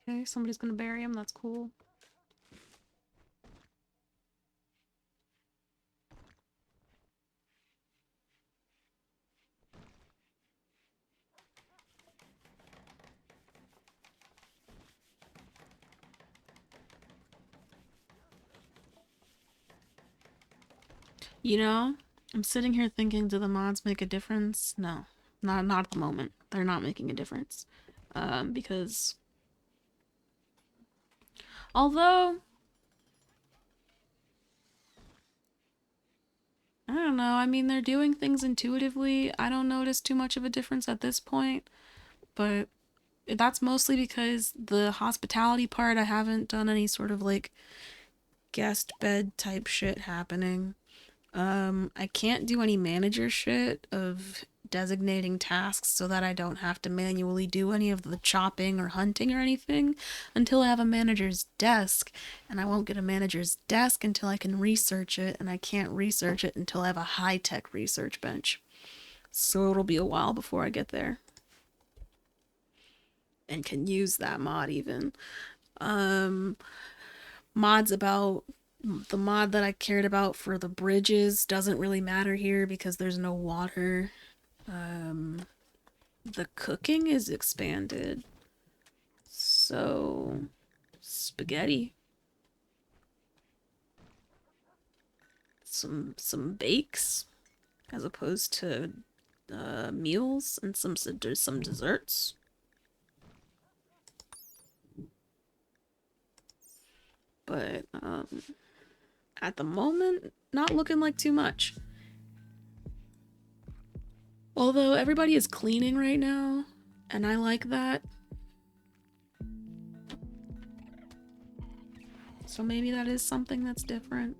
Okay, somebody's gonna bury him. That's cool. You know, I'm sitting here thinking, do the mods make a difference? No, not at the moment. They're not making a difference. Because although I don't know, I mean, they're doing things intuitively. I don't notice too much of a difference at this point, but that's mostly because the hospitality part, I haven't done any sort of like guest bed type shit happening. I can't do any manager shit of designating tasks so that I don't have to manually do any of the chopping or hunting or anything until I have a manager's desk, and I won't get a manager's desk until I can research it, and I can't research it until I have a high-tech research bench. So it'll be a while before I get there. And can use that mod even. Mods about the mod that I cared about for the bridges doesn't really matter here because there's no water. The cooking is expanded. So, spaghetti. Some bakes as opposed to meals, and some desserts. But at the moment, not looking like too much. Although everybody is cleaning right now, and I like that. So maybe that is something that's different.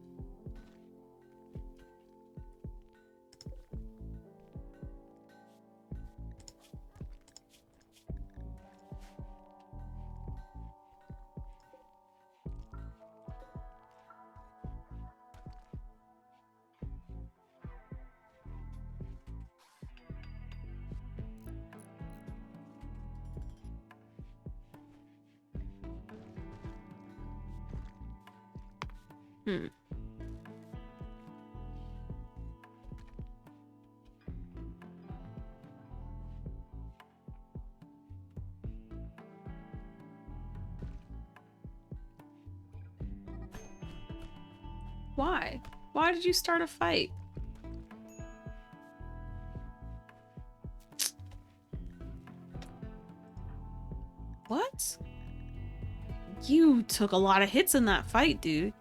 Why? Why did you start a fight? What? You took a lot of hits in that fight, dude.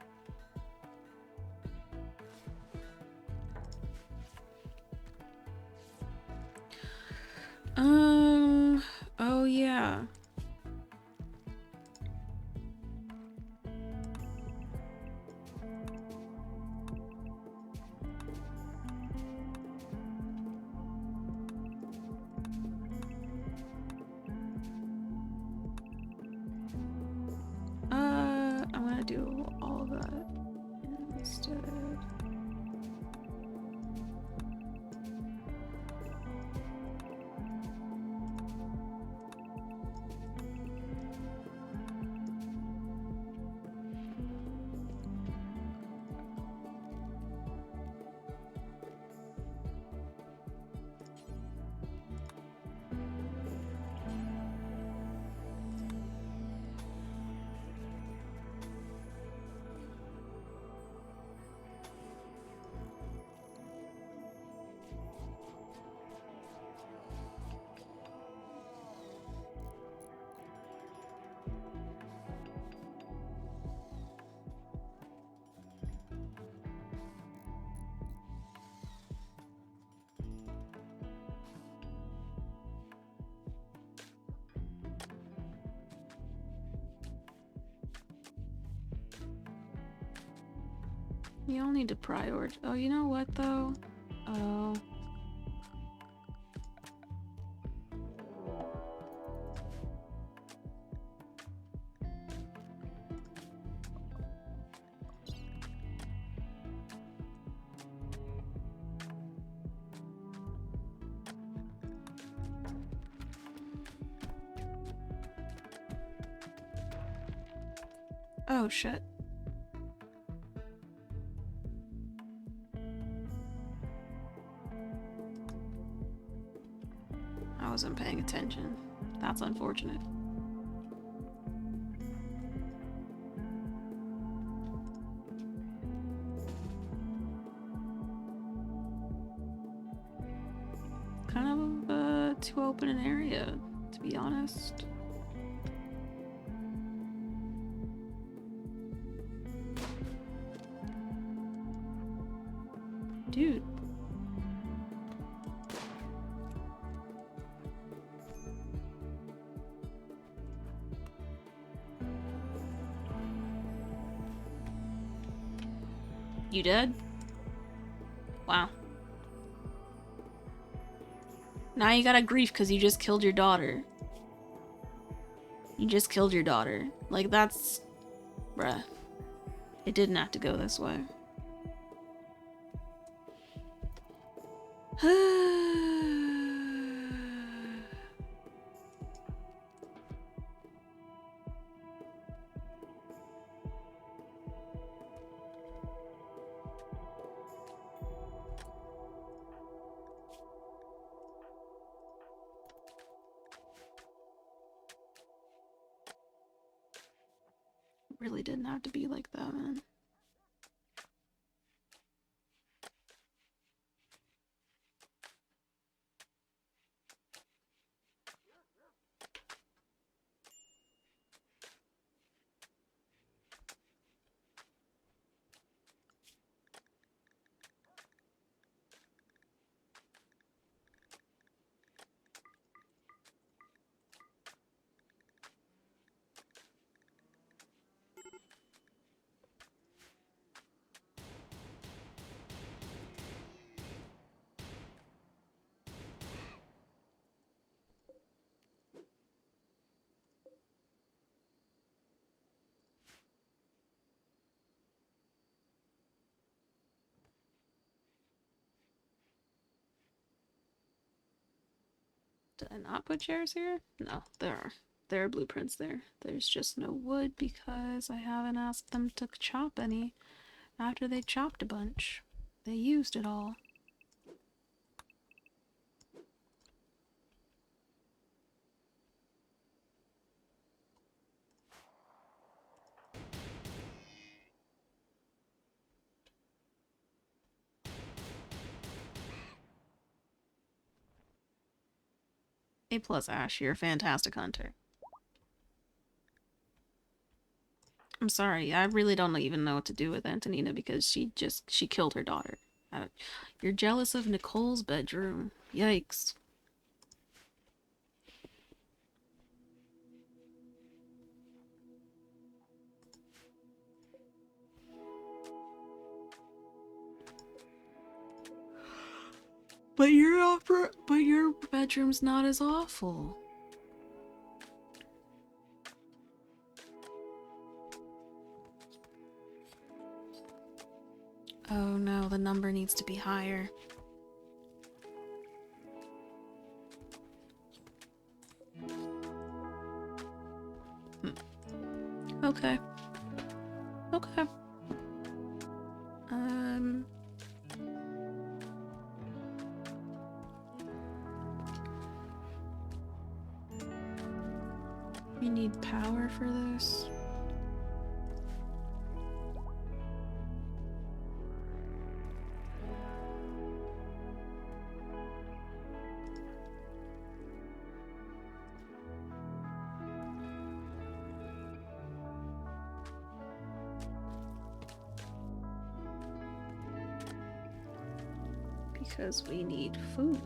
Oh yeah. I'm gonna do all of that instead. You don't need to prioritize. Oh, you know what though? Oh. Oh shit. I wasn't paying attention. That's unfortunate. Kind of too open an area, to be honest. Dude. You dead? Wow. Now you gotta grief because you just killed your daughter. You just killed your daughter. Like, that's... Bruh. It didn't have to go this way. Really didn't have to be like that, man. Did I not put chairs here? No, there are blueprints there. There's just no wood because I haven't asked them to chop any after they chopped a bunch. They used it all. A+ Ash, you're a fantastic hunter. I'm sorry, I really don't even know what to do with Antonina because she killed her daughter. You're jealous of Nicole's bedroom. Yikes. But your bedroom's not as awful. Oh no, the number needs to be higher. Okay. Okay. We need power for this. Because we need food.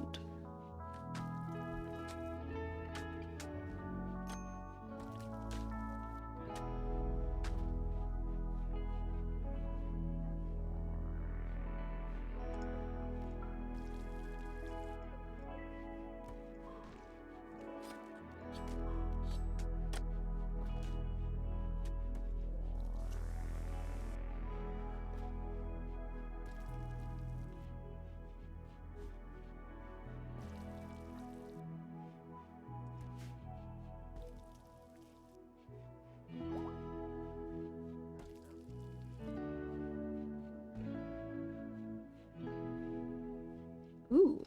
Ooh.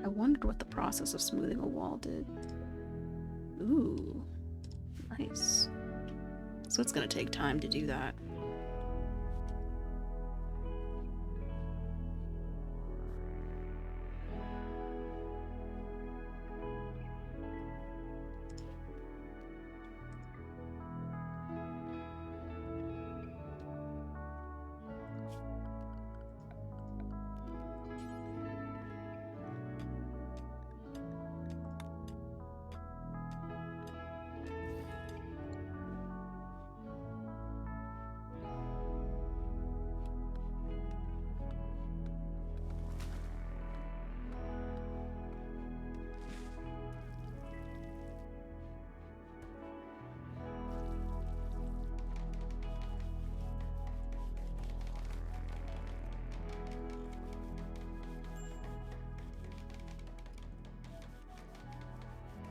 I wondered what the process of smoothing a wall did. Ooh. Nice. So it's gonna take time to do that.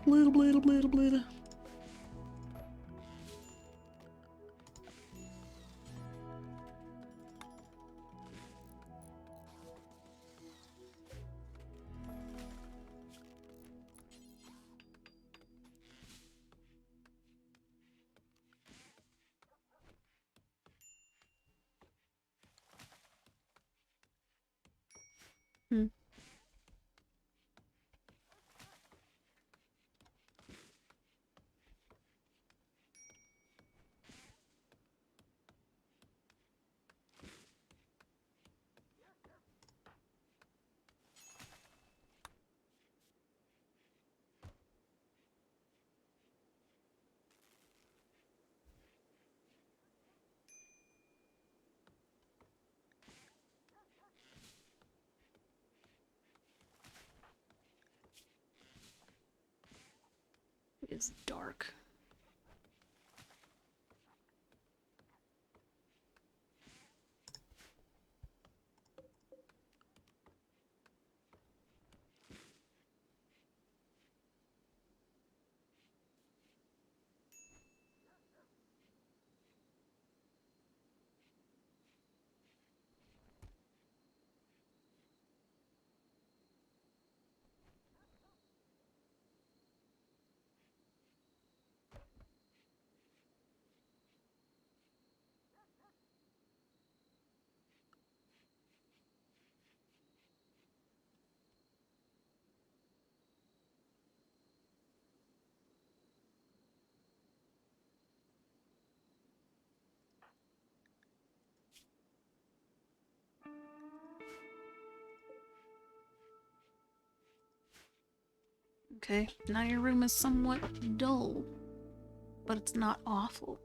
Blah, blah, blah, blah, blah. Hmm. It's dark. Okay, now your room is somewhat dull, but it's not awful.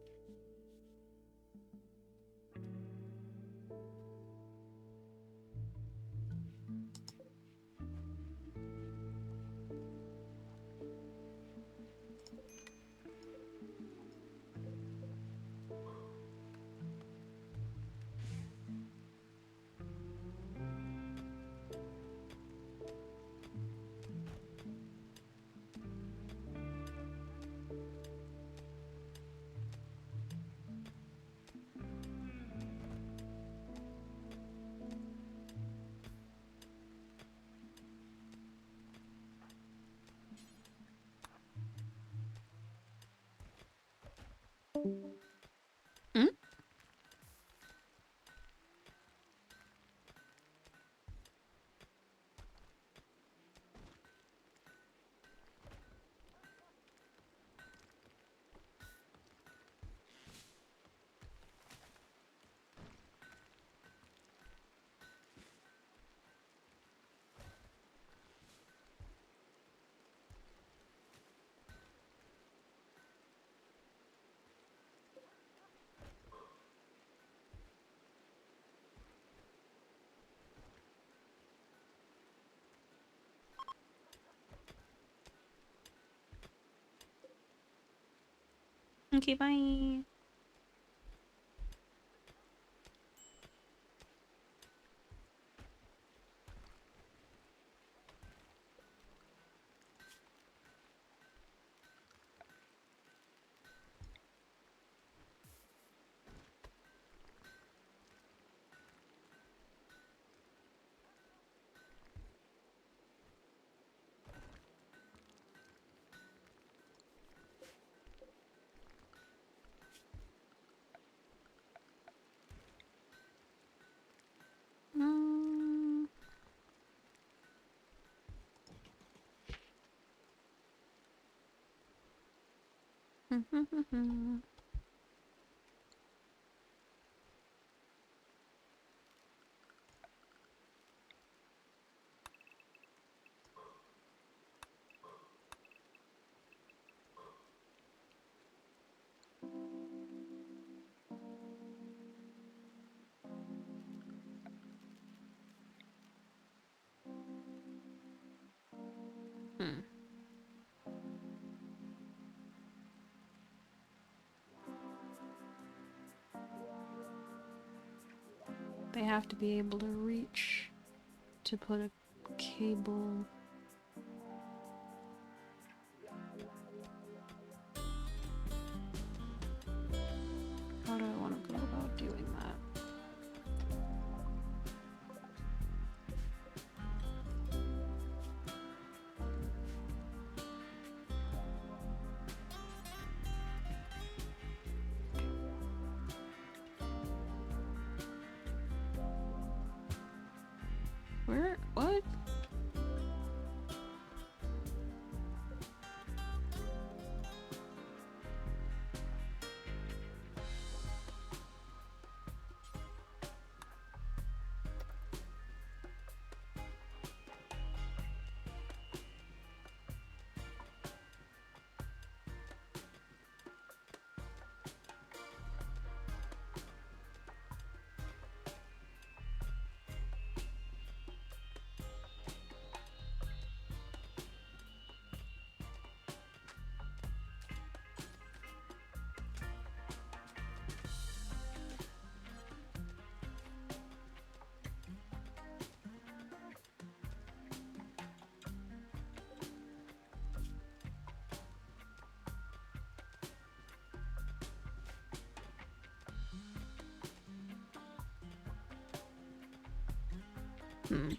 Hmm? Okay, bye. They have to be able to reach to put a cable. How do I want to go about doing that? Where? What? Hmm.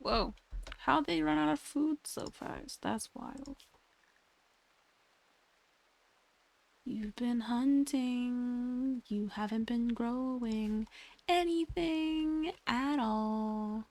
Whoa. How'd they run out of food so fast? That's wild. You've been hunting. You haven't been growing anything at all.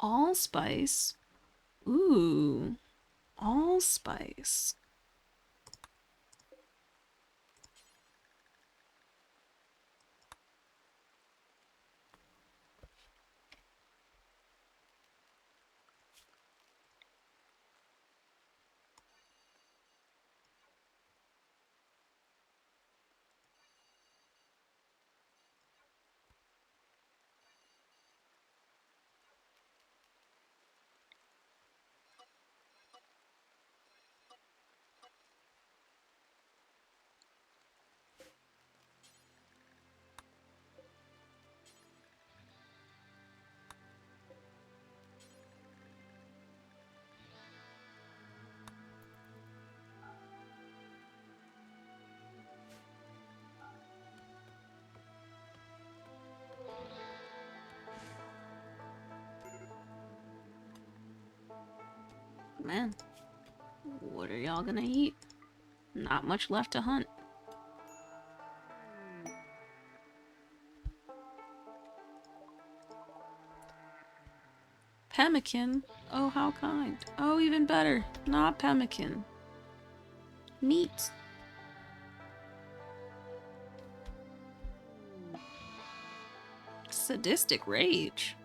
Allspice? Ooh. Allspice. Man, what are y'all gonna eat? Not much left to hunt. Pemmican? Oh, how kind. Oh, even better. Not pemmican. Meat. Sadistic rage.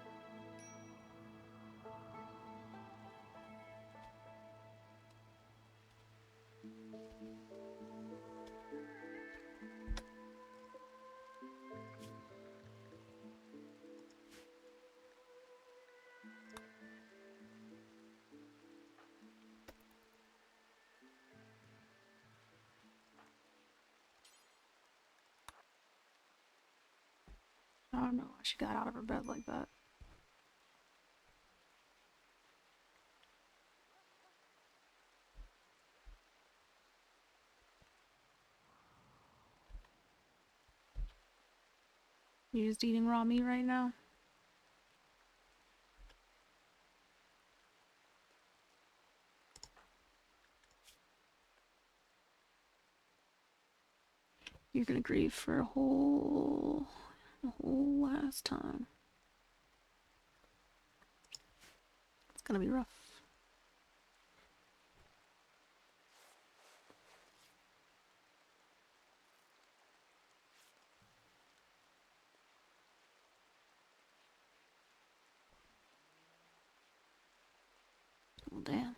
I don't know why she got out of her bed like that. You just eating raw meat right now? You're gonna grieve for a whole last time. It's gonna be rough. Well, damn.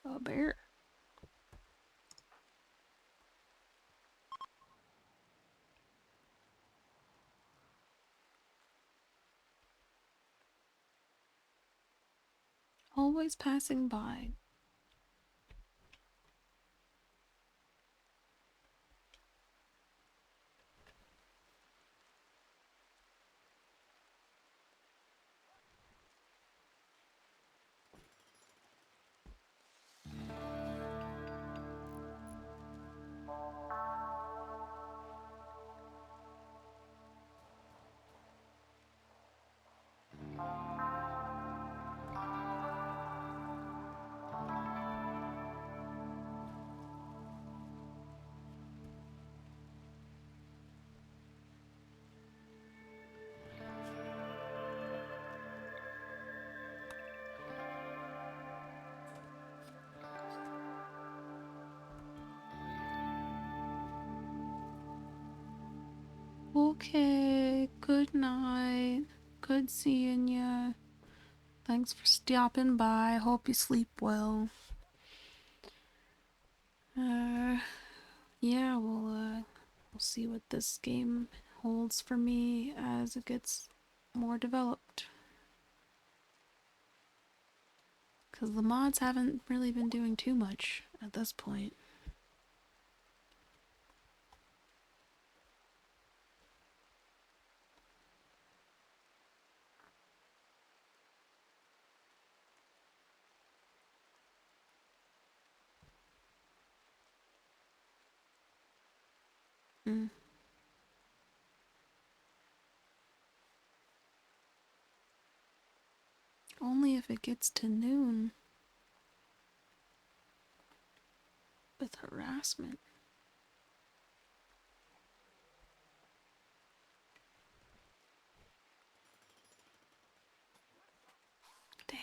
A bear. Always passing by. Okay, good night. Good seeing ya. Thanks for stopping by. Hope you sleep well. Yeah, we'll see what this game holds for me as it gets more developed. Because the mods haven't really been doing too much at this point. Mm. Only if it gets to noon. With harassment. Damn.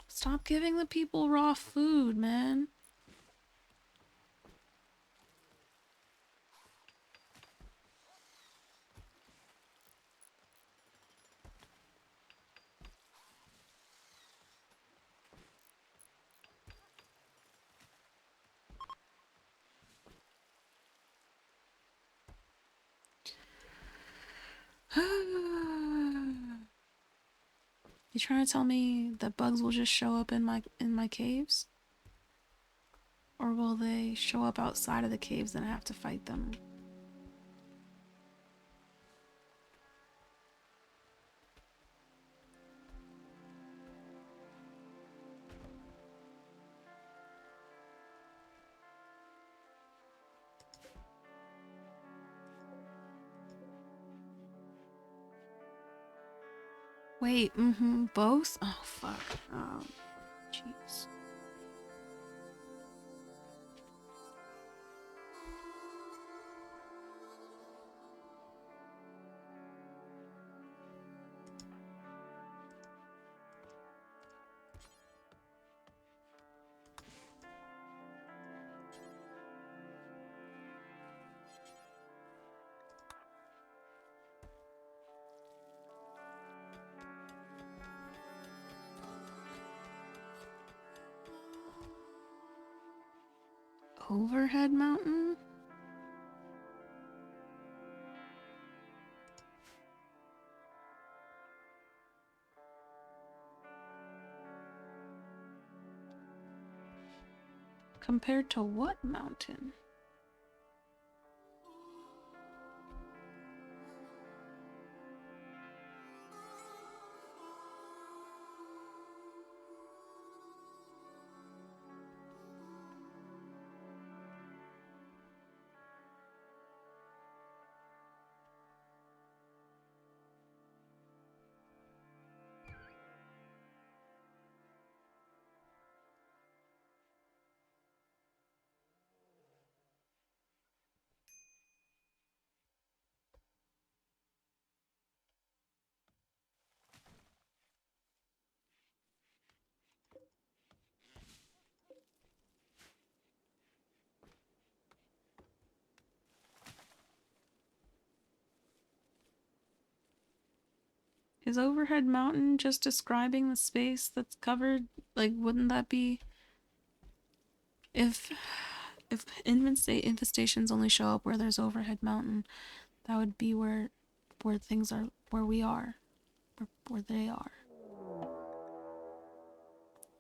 Stop giving the people raw food, man. You trying to tell me that bugs will just show up in my caves? Or will they show up outside of the caves and I have to fight them? Wait, both? Oh, fuck. Oh, jeez. Overhead mountain? Compared to what mountain? Is overhead mountain just describing the space that's covered? Like, wouldn't that be... If infestations only show up where there's overhead mountain, that would be where things are, where we are. Where they are.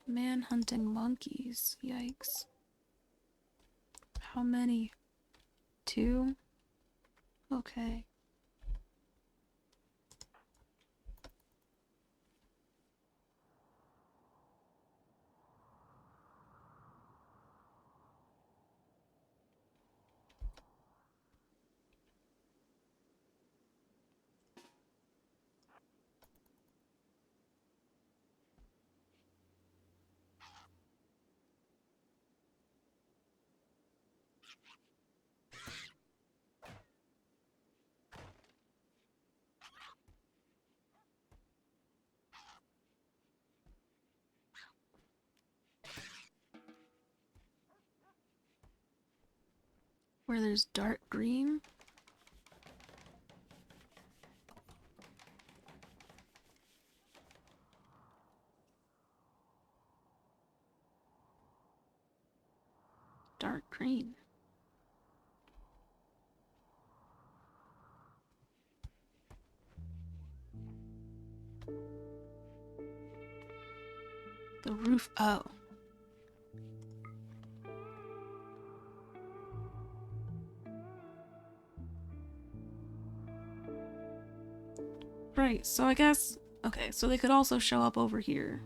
Man hunting monkeys. Yikes. How many? 2? Okay. Where there's dark green? Dark green. The roof. Oh. Right, so I guess... Okay, so they could also show up over here.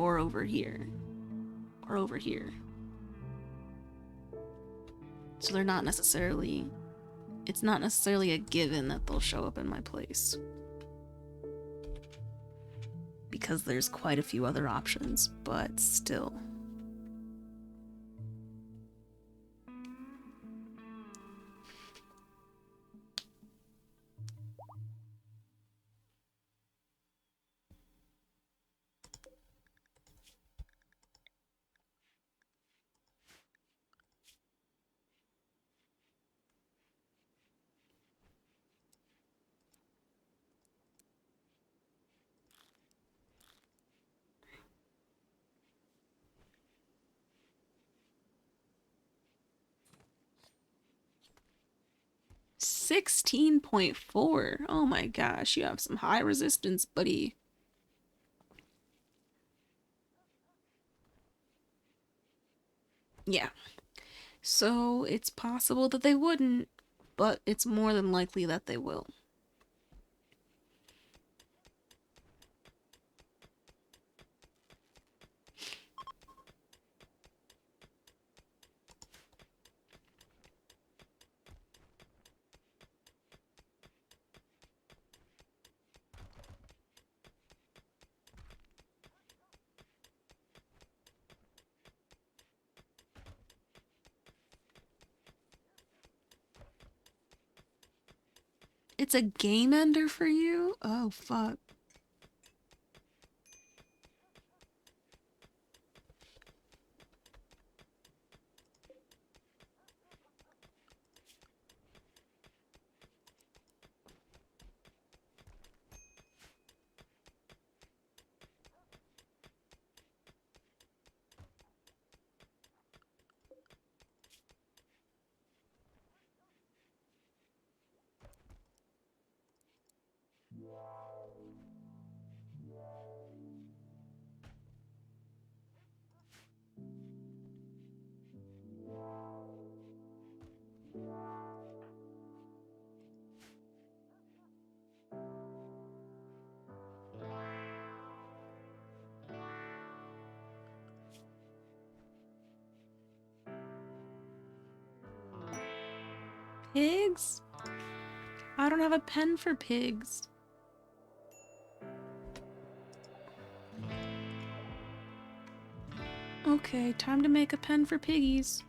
or over here. Or over here. So they're not necessarily... It's not necessarily a given that they'll show up in my place. Because there's quite a few other options, but still. $16.4. Oh my gosh, you have some high resistance, buddy. Yeah. So it's possible that they wouldn't, but it's more than likely that they will. It's a game ender for you? Oh, fuck. Pigs? I don't have a pen for pigs. Okay, time to make a pen for piggies.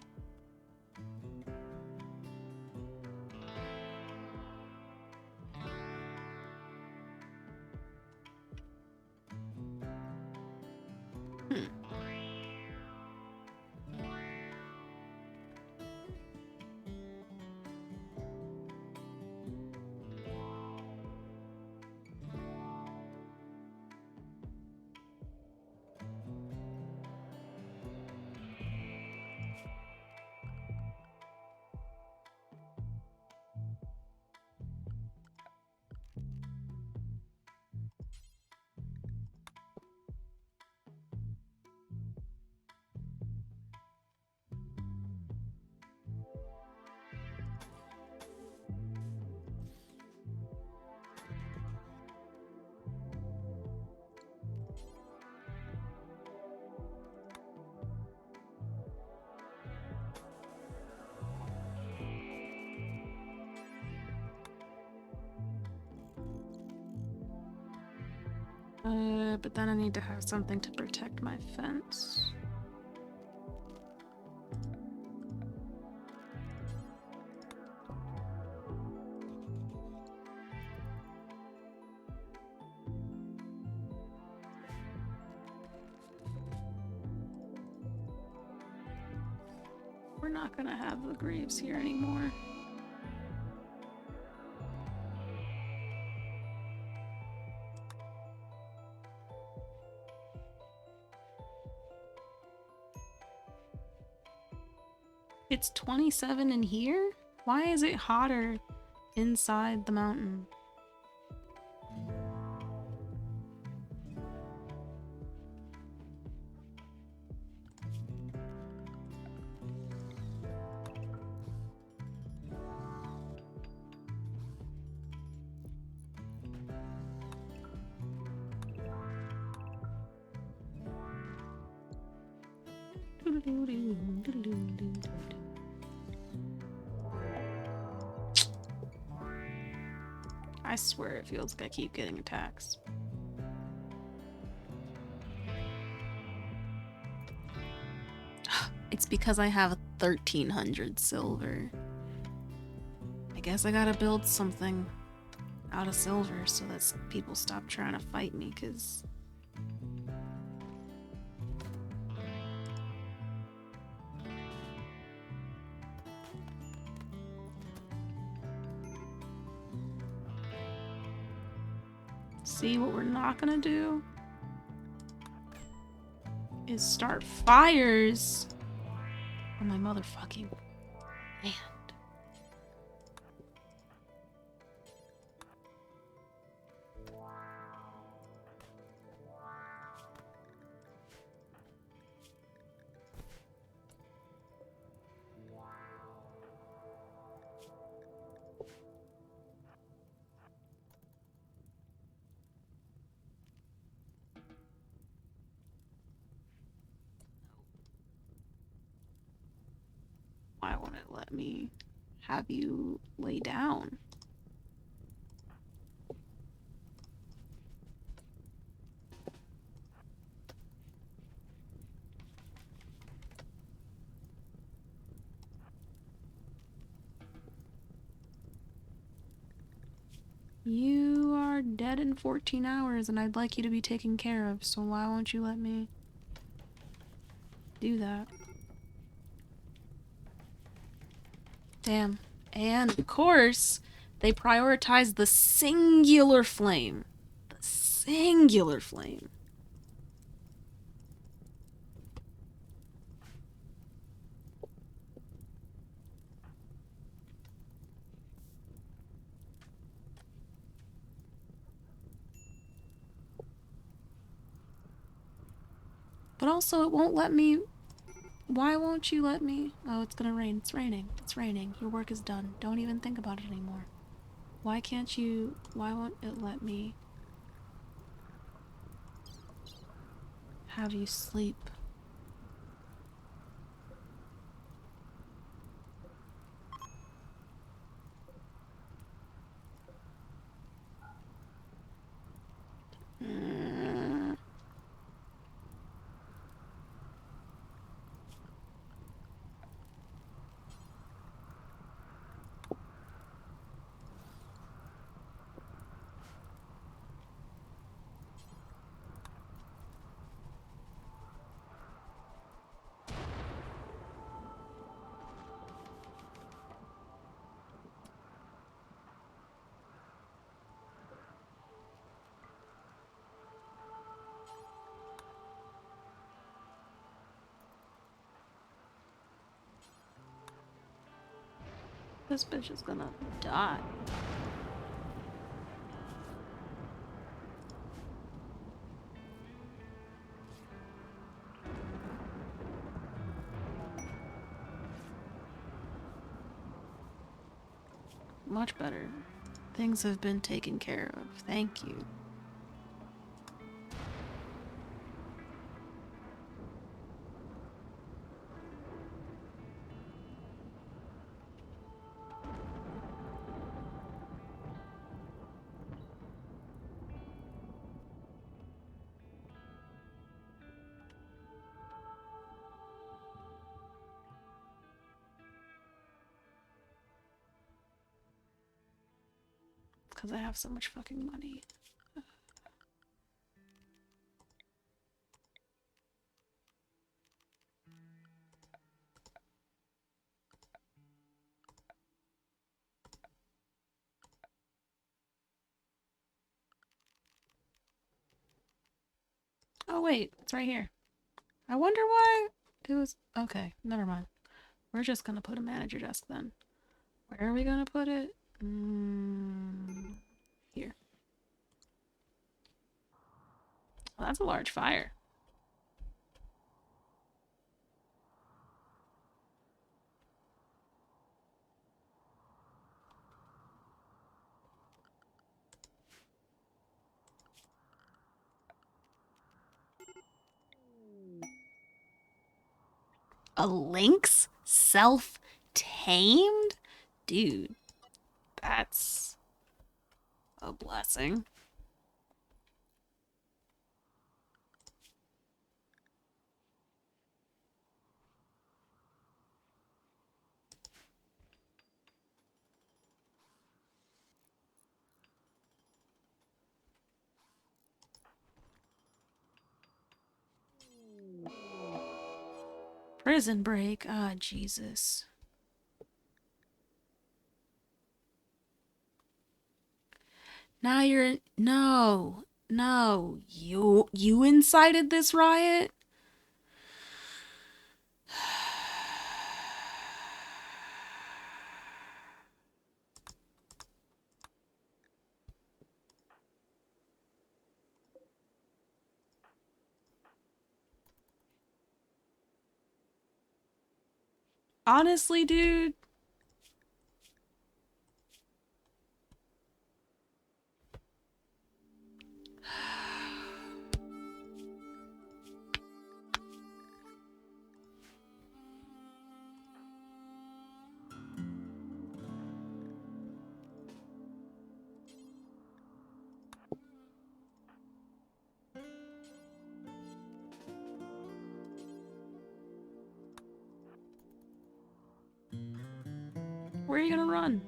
But then I need to have something to protect my fence. We're not gonna have the graves here anymore. It's 27 in here? Why is it hotter inside the mountain? I swear it feels like I keep getting attacks. It's because I have 1,300 silver. I guess I gotta build something out of silver so that people stop trying to fight me, cause see what we're not gonna do is start fires on my motherfucking land. Why won't it let me have you lay down? You are dead in 14 hours and I'd like you to be taken care of, so why won't you let me do that? Damn. And of course, they prioritize the singular flame. The singular flame. But also, it won't let me... Why won't you let me... Oh, it's gonna rain. It's raining. It's raining. Your work is done. Don't even think about it anymore. Why can't you... Why won't it let me... have you sleep? This bitch is gonna die. Much better. Things have been taken care of. Thank you. Because I have so much fucking money. Oh wait, it's right here. I wonder why it was... Okay, never mind. We're just gonna put a manager desk then. Where are we gonna put it? Here. Well, that's a large fire. A lynx? Self-tamed? Dude, that's a blessing. Prison break. Ah, Jesus. Now you're no, you incited this riot? Honestly, dude. Where are you gonna run?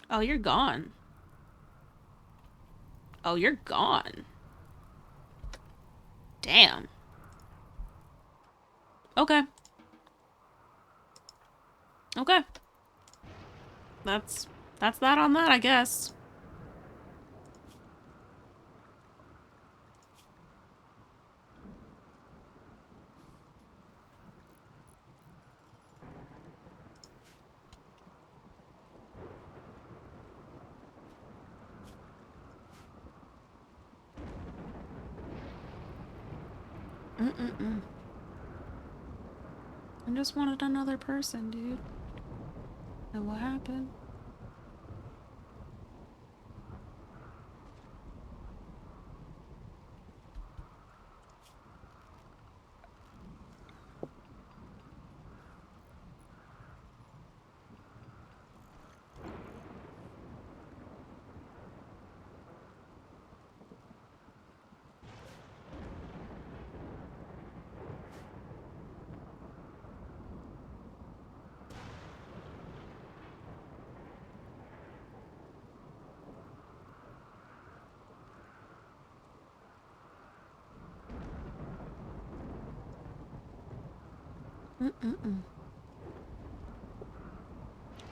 Oh, you're gone. Oh, you're gone. Damn. Okay. Okay. That's that on that, I guess. I just wanted another person, dude. And what happened?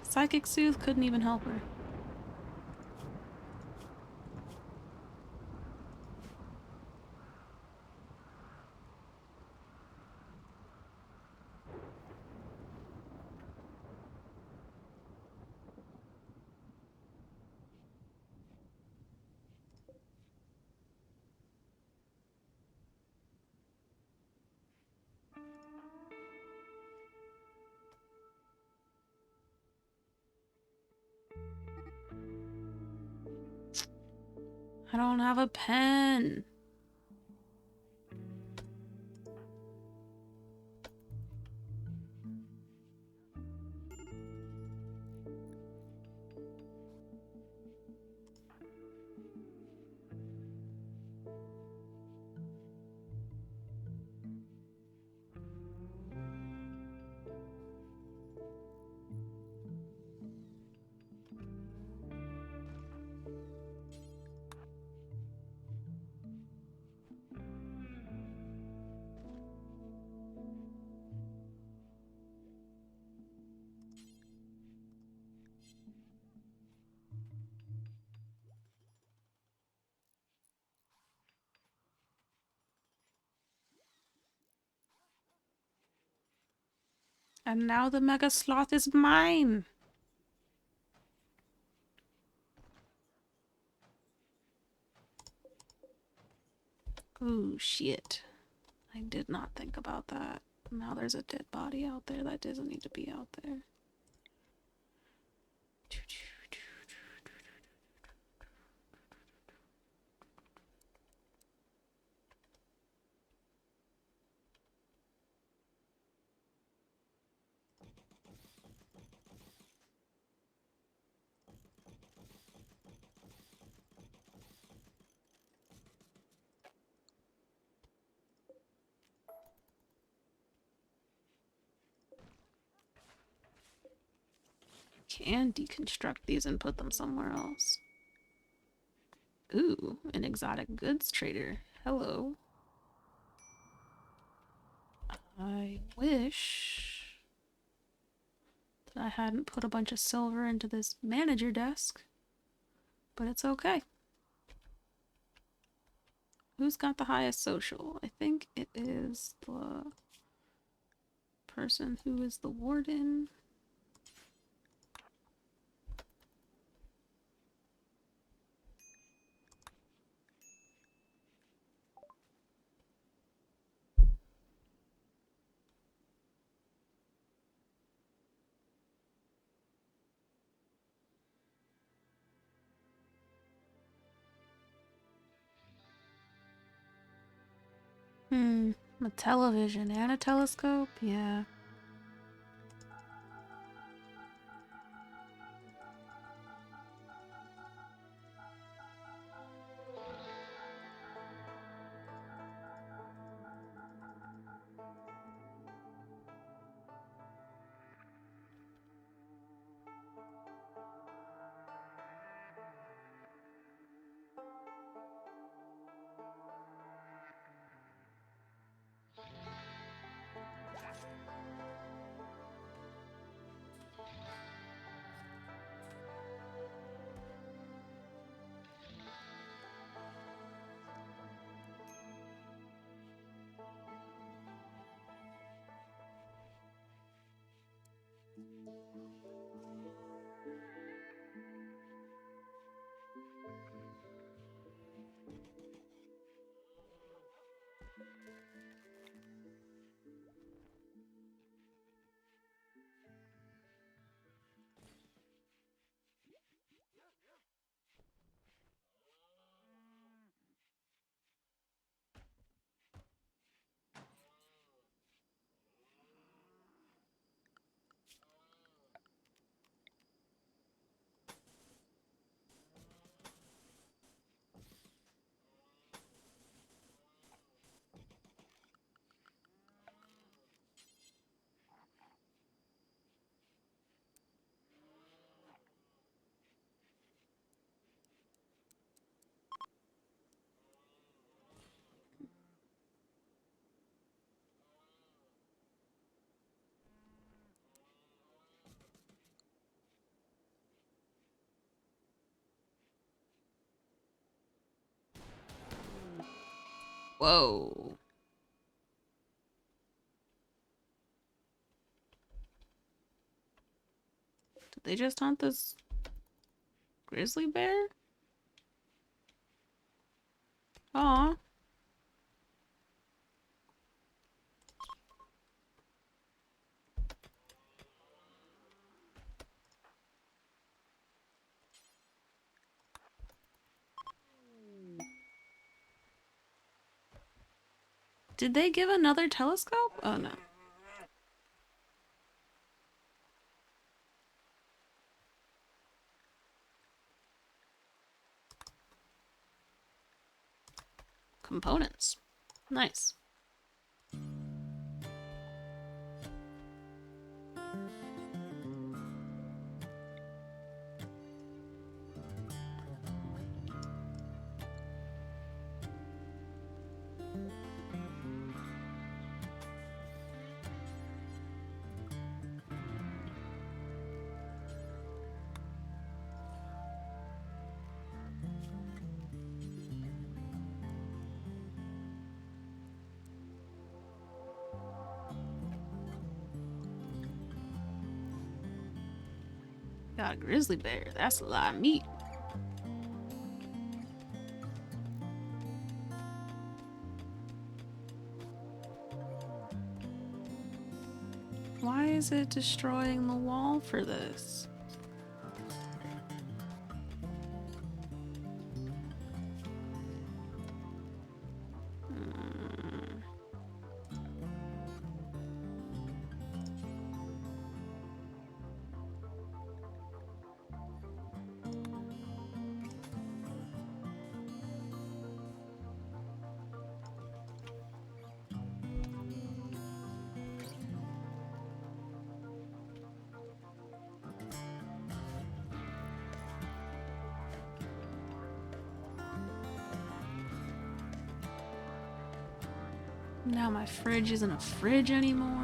Psychic Soothe couldn't even help her. I don't have a pen. And now the Mega Sloth is mine. Oh shit. I did not think about that. Now there's a dead body out there that doesn't need to be out there. can deconstruct these and put them somewhere else. Ooh, an exotic goods trader. Hello. I wish that I hadn't put a bunch of silver into this manager desk, but it's okay. Who's got the highest social? I think it is the person who is the warden. A television and a telescope? Yeah. Whoa. Did they just hunt this grizzly bear? Aw. Did they give another telescope? Oh no. Components. Nice. Got a grizzly bear. That's a lot of meat. Why is it destroying the wall for this? Now my fridge isn't a fridge anymore.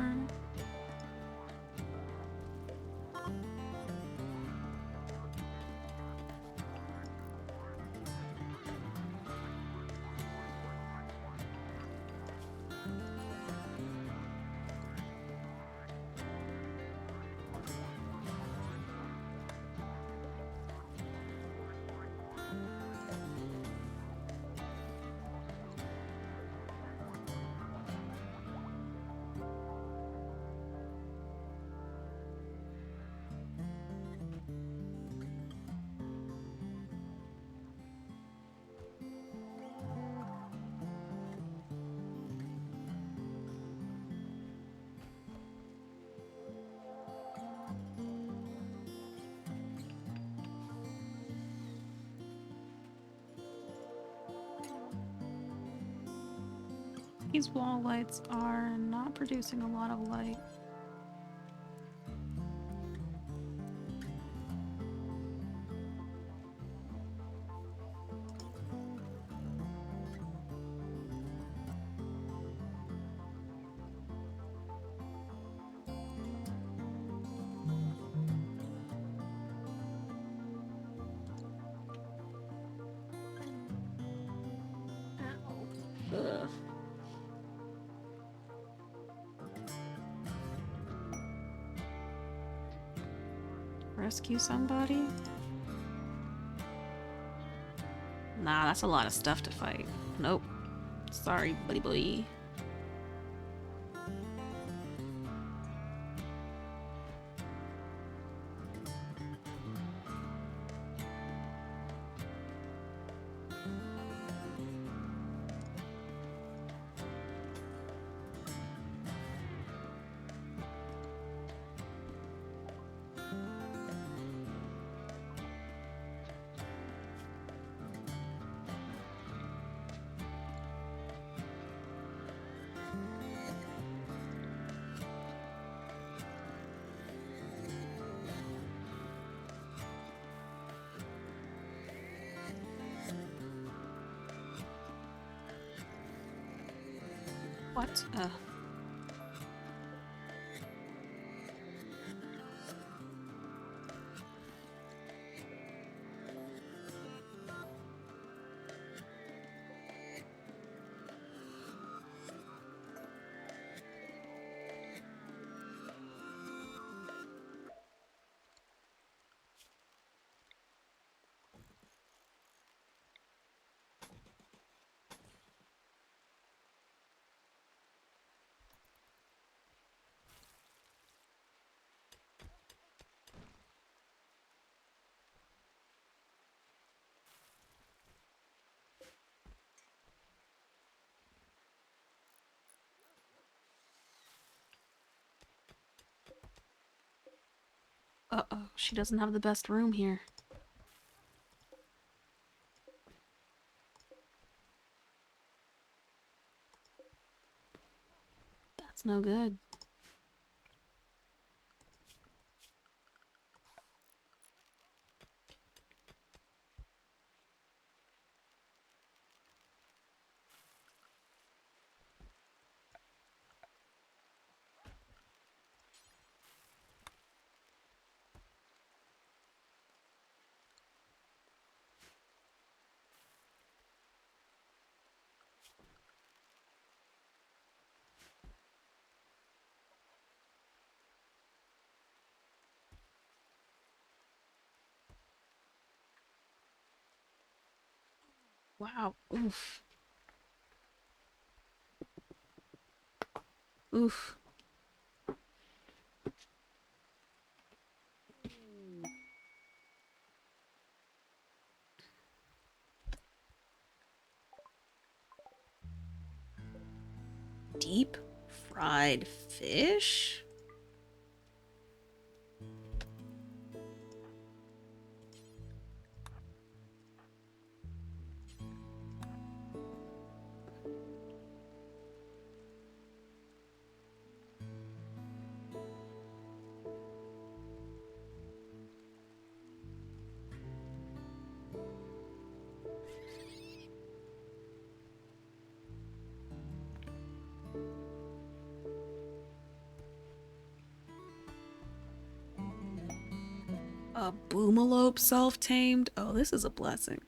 These wall lights are not producing a lot of light. Ugh. Rescue somebody? Nah, that's a lot of stuff to fight. Nope. Sorry, buddy boy. What? Uh-oh, she doesn't have the best room here. That's no good. Wow. Oof. Oof. Deep fried fish? A boomalope self-tamed. Oh, this is a blessing.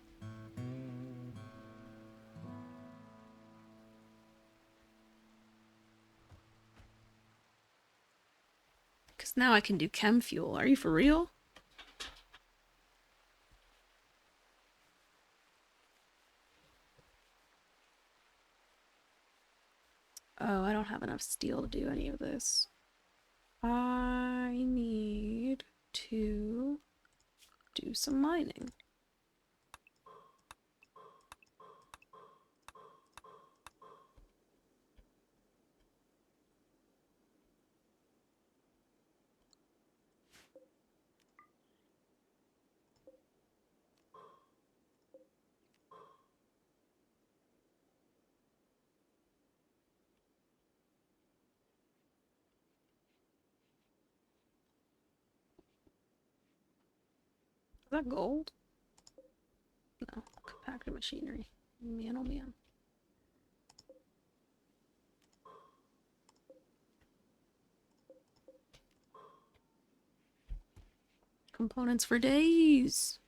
Because now I can do chem fuel. Are you for real? Oh, I don't have enough steel to do any of this. I need to do some mining. Is that gold? No, compacted machinery. Man, oh man. Components for days.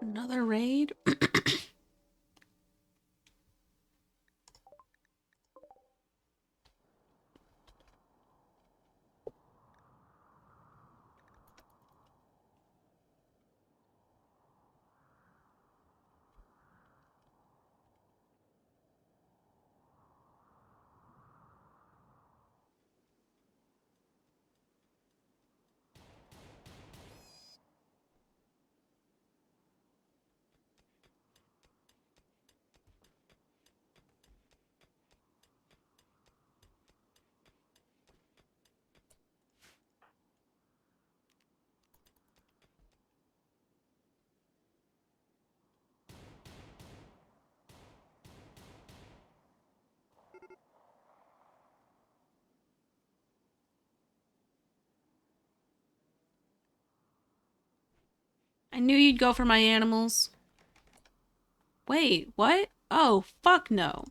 Another raid? I knew you'd go for my animals. Wait, what? Oh, fuck no.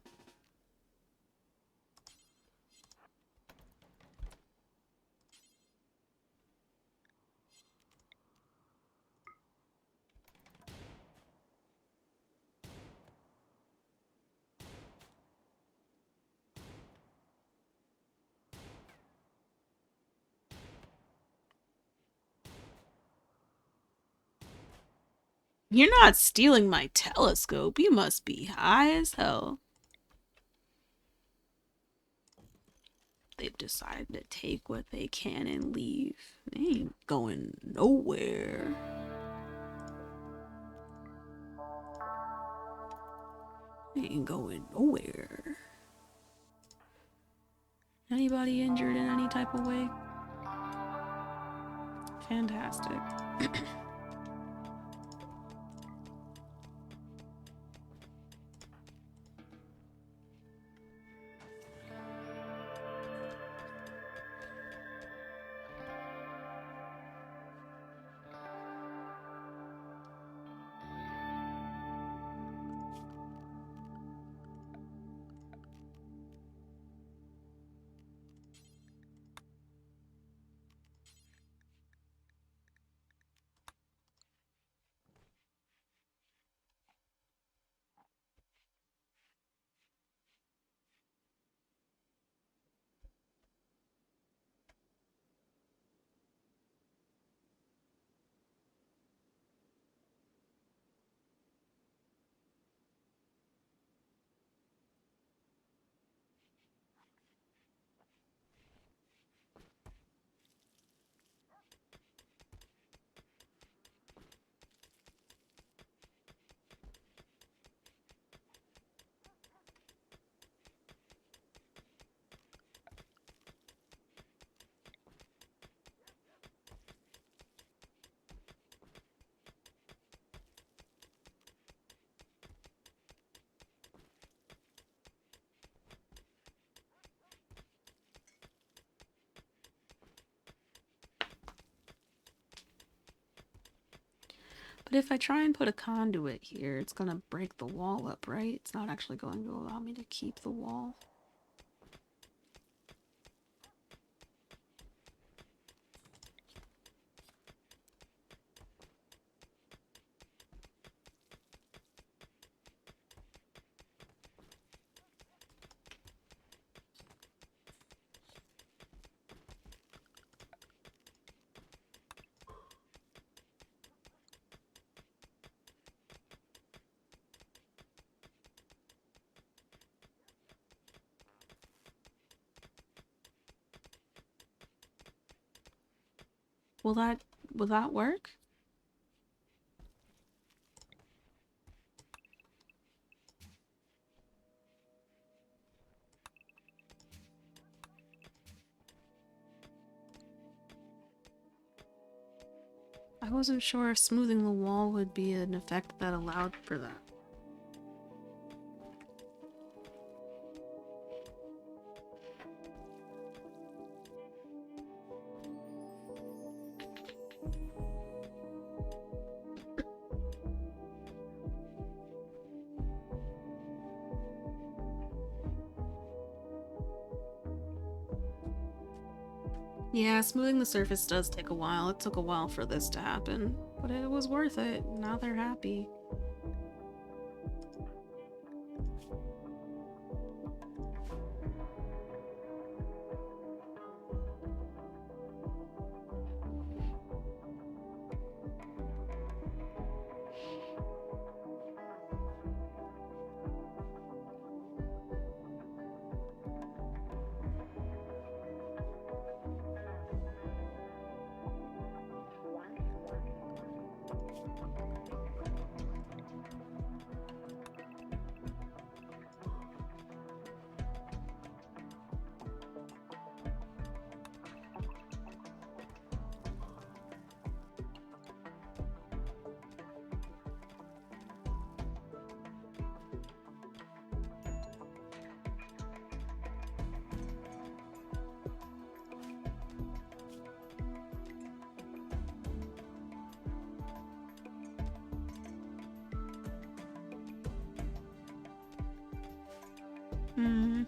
You're not stealing my telescope. You must be high as hell. They've decided to take what they can and leave. They ain't going nowhere. They ain't going nowhere. Anybody injured in any type of way? Fantastic. But if I try and put a conduit here, it's gonna break the wall up, right? It's not actually going to allow me to keep the wall. Will that work? I wasn't sure if smoothing the wall would be an effect that allowed for that. Yeah, smoothing the surface does take a while. It took a while for this to happen, but it was worth it. Now they're happy. Hmm.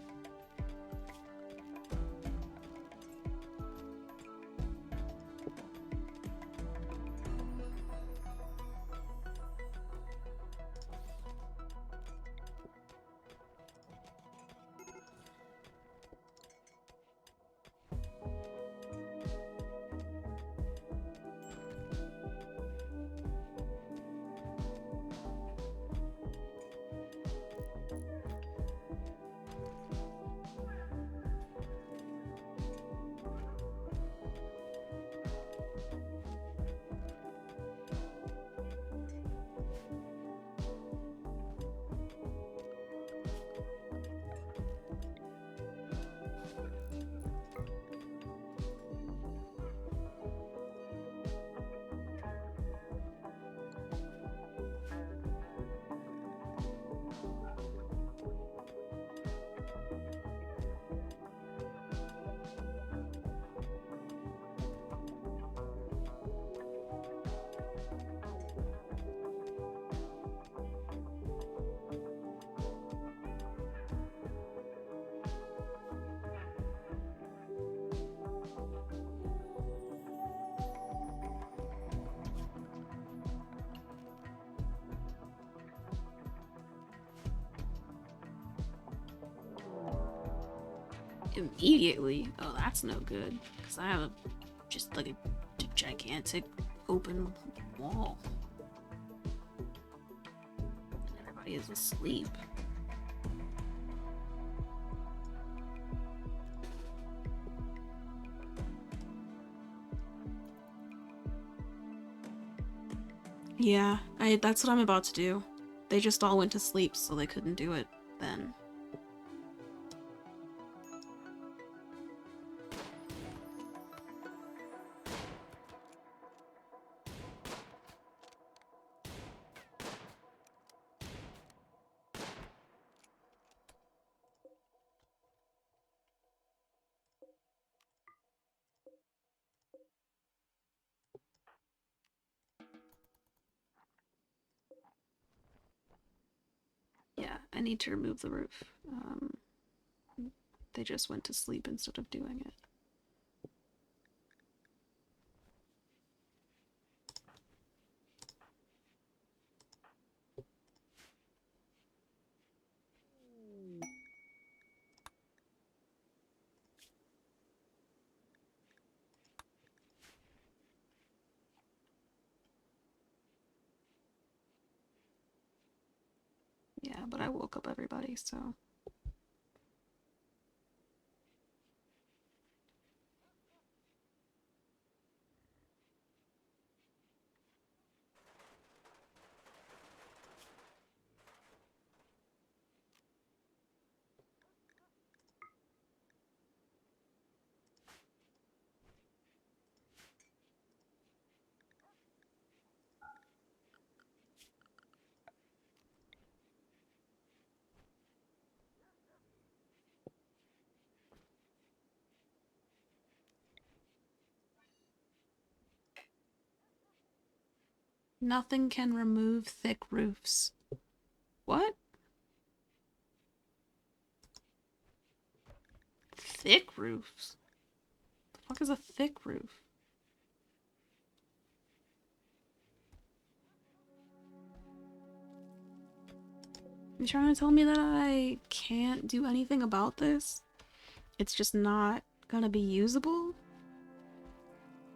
Immediately? Oh, that's no good. Because I have just like a gigantic open wall. Everybody is asleep. Yeah, that's what I'm about to do. They just all went to sleep, so they couldn't do it then. Yeah, I need to remove the roof. They just went to sleep instead of doing it. Yeah, but I woke up everybody, so... Nothing can remove thick roofs. What? Thick roofs? What the fuck is a thick roof? You trying to tell me that I can't do anything about this? It's just not gonna be usable?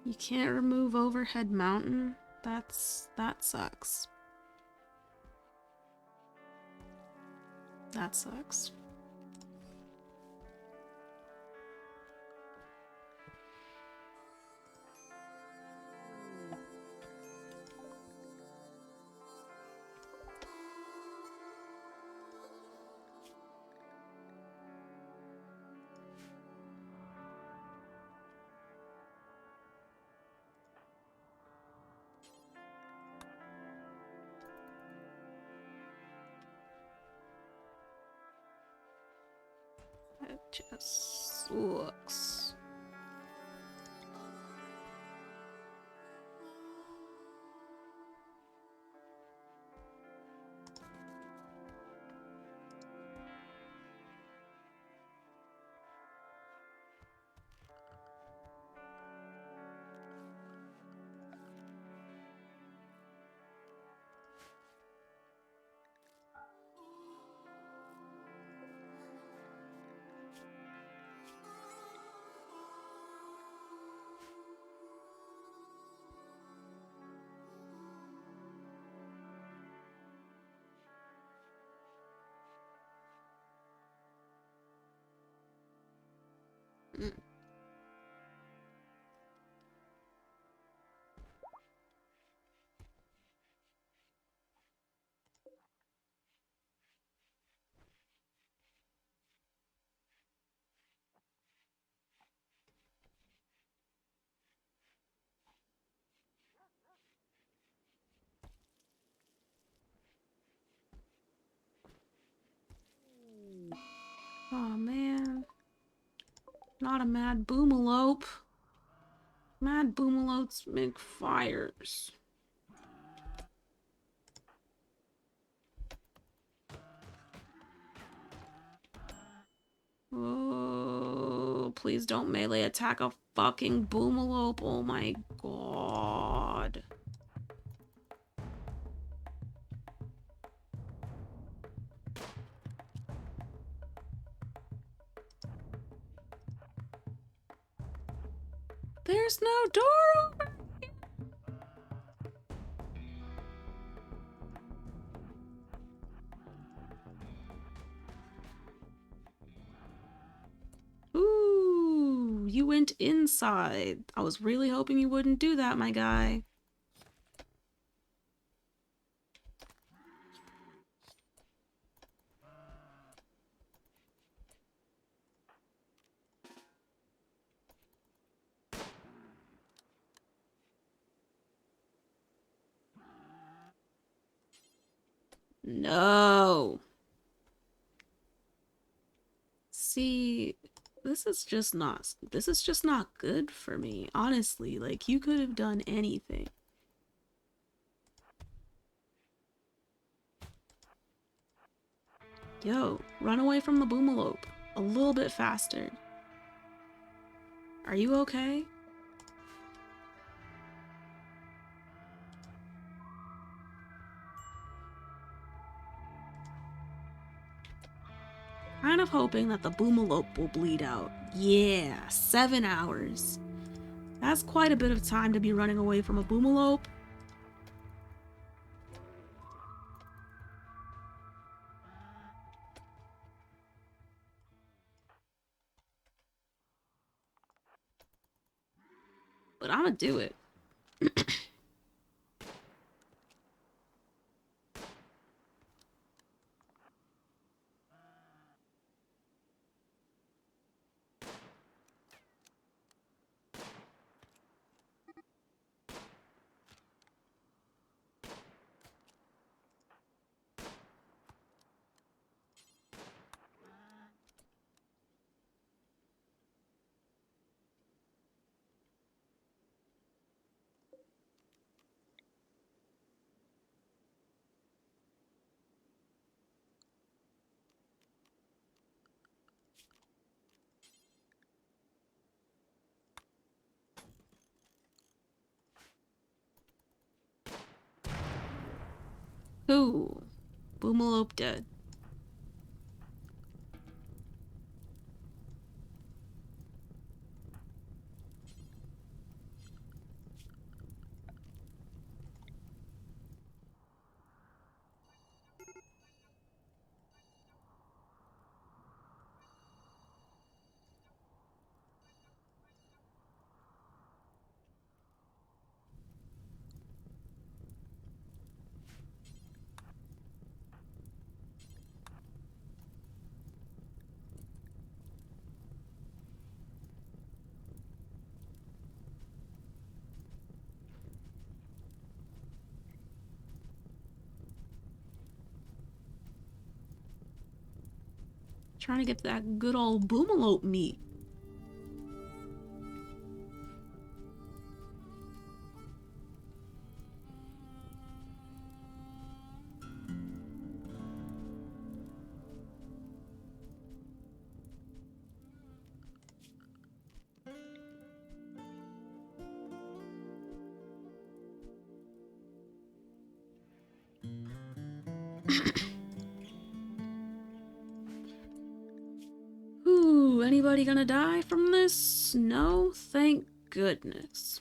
You can't remove overhead mountain? That sucks. That sucks. It just looks. Oh man. Not a mad boomalope. Mad boomalopes make fires. Oh, please don't melee attack a fucking boomalope. Oh my god. There's no door over here. Ooh, you went inside. I was really hoping you wouldn't do that, my guy. No. See, this is just not good for me. Honestly, like you could have done anything. Yo, run away from the boomalope a little bit faster. Are you okay? Kind of hoping that the boomalope will bleed out. Yeah, 7 hours. That's quite a bit of time to be running away from a boomalope. But I'ma do it. Ooh. Boomalope dead. Trying to get that good old boomalope meat. Ooh, anybody gonna die from this? No, thank goodness.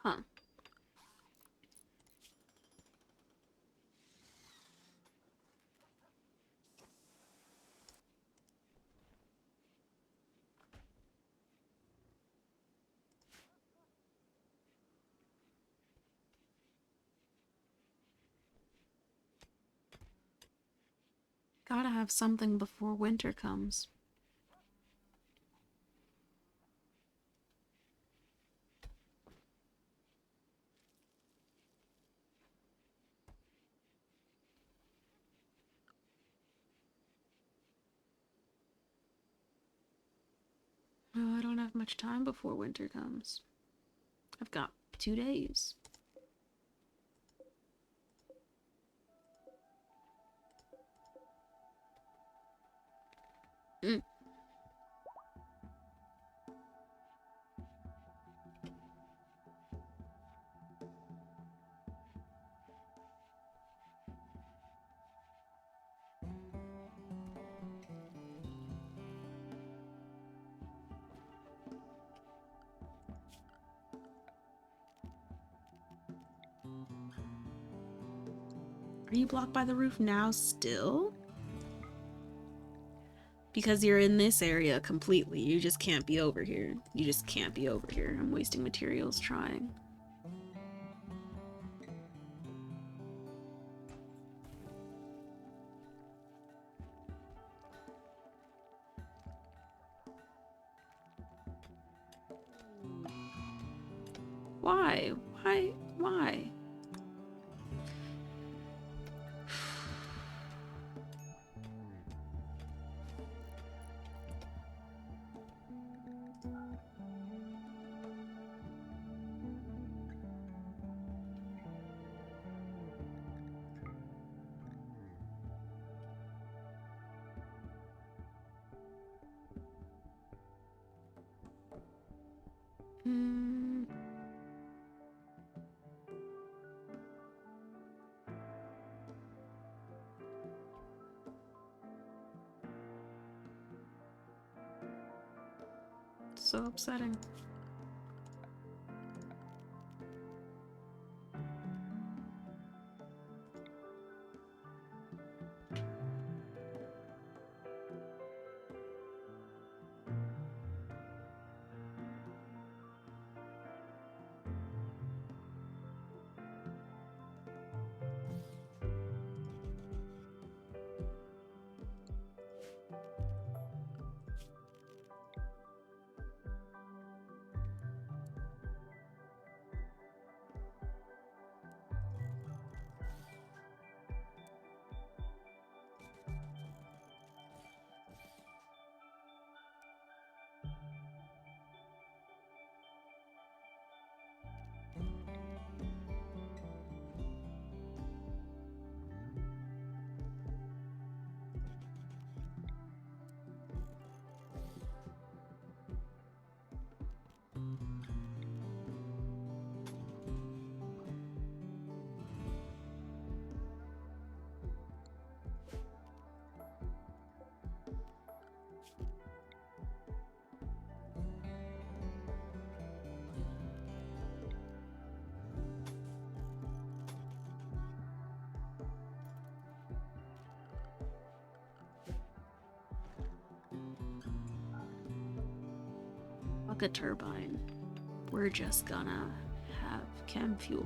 Huh. Gotta have something before winter comes. Oh, I don't have much time before winter comes. I've got 2 days. Mm. Are you blocked by the roof now still? Because you're in this area completely. You just can't be over here. You just can't be over here. I'm wasting materials trying. Why? Why? Why? Hmm. So upsetting. Fuck a turbine. We're just gonna have chem fuel.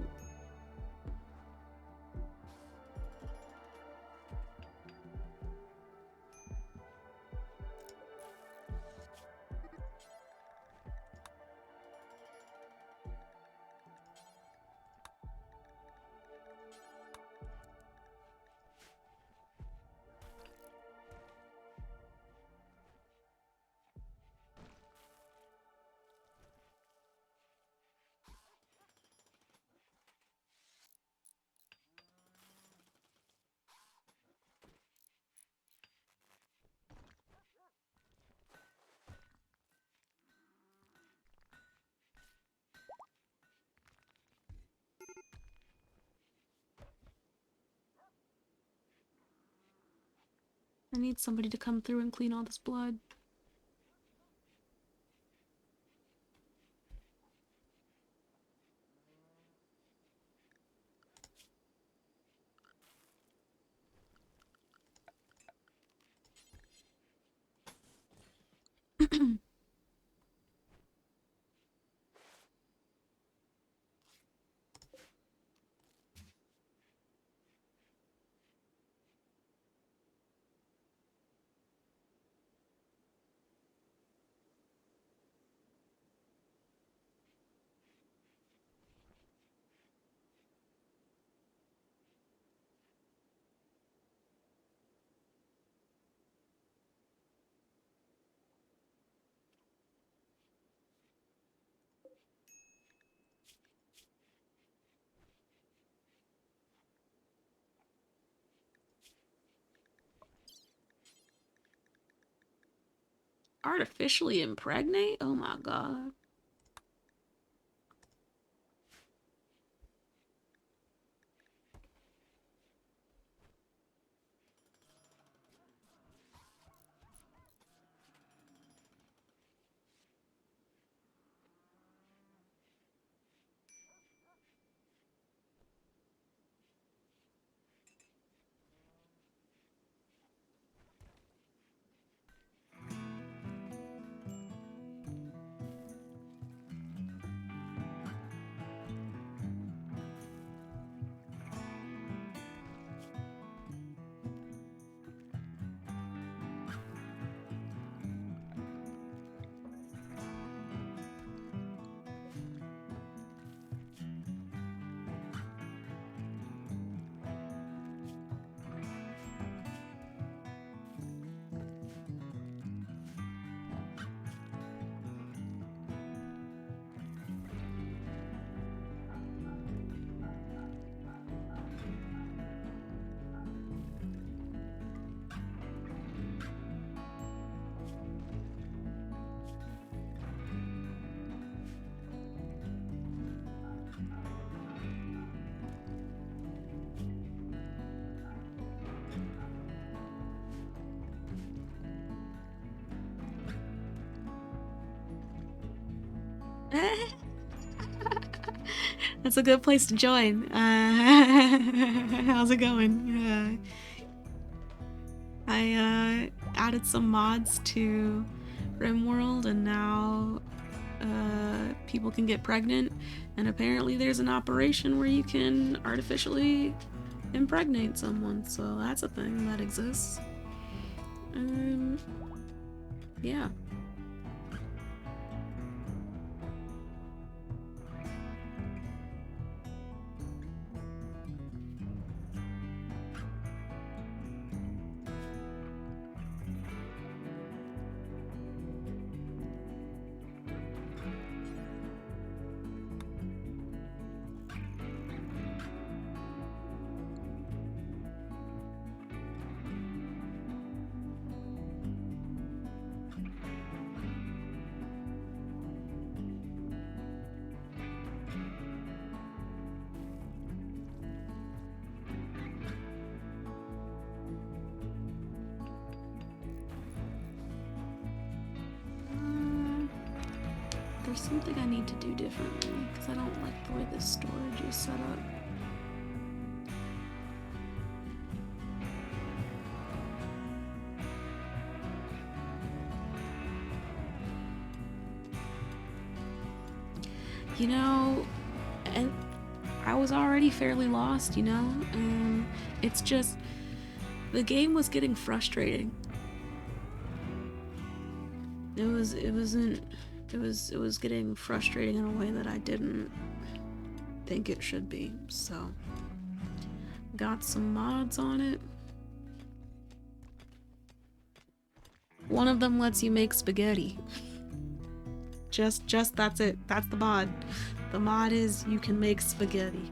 I need somebody to come through and clean all this blood. Artificially impregnate? Oh my god. That's a good place to join. How's it going? I added some mods to RimWorld, and now people can get pregnant, and apparently there's an operation where you can artificially impregnate someone, so that's a thing that exists. Yeah. There's something I need to do differently, because I don't like the way this storage is set up. you know, and I was already fairly lost, you know? It's just, the game was getting frustrating. It was getting frustrating in a way that I didn't think it should be, so got some mods on it. One of them lets you make spaghetti. Just that's it. That's the mod. The mod is you can make spaghetti.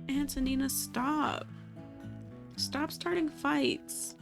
Antonina, stop. Stop starting fights.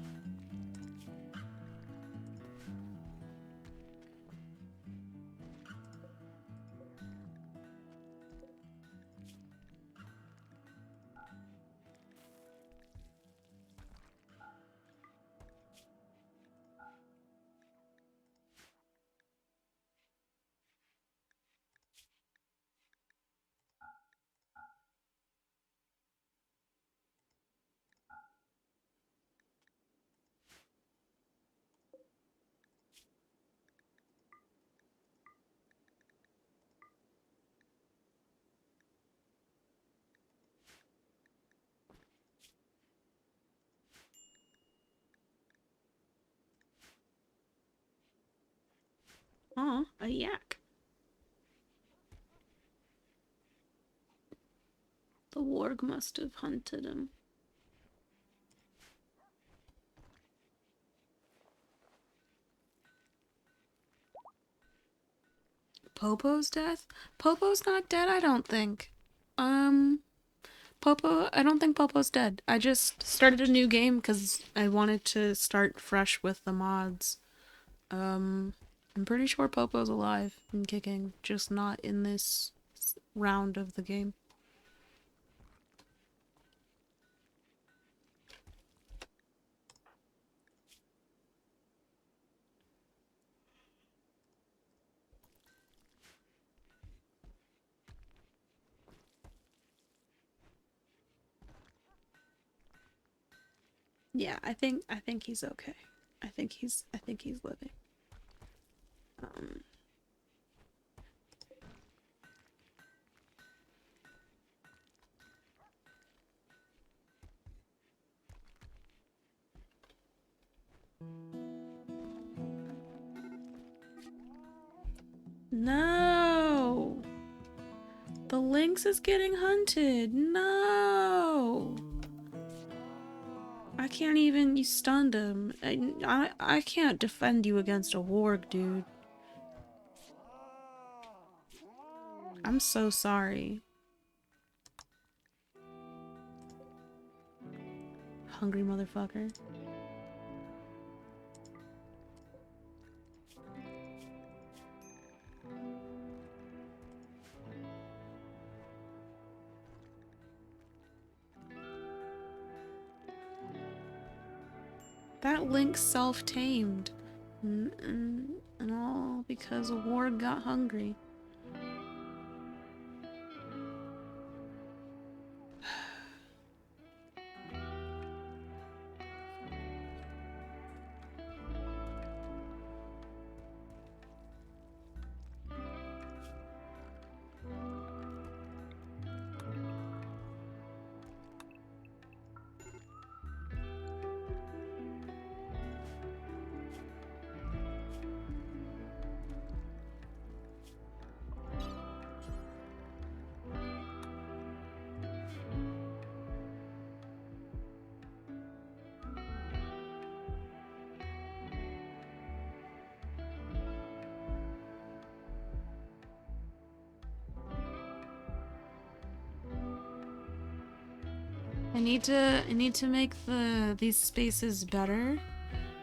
Aw, a yak. The warg must have hunted him. Popo's death? Popo's not dead, I don't think. Popo, I don't think Popo's dead. I just started a new game because I wanted to start fresh with the mods. I'm pretty sure Popo's alive and kicking, just not in this round of the game. Yeah, I think he's okay. I think he's living. No! The lynx is getting hunted. No! I can't even. You stunned him. I can't defend you against a warg, dude. I'm so sorry. Hungry motherfucker. That lynx self-tamed. And all because a warg got hungry. I need to make these spaces better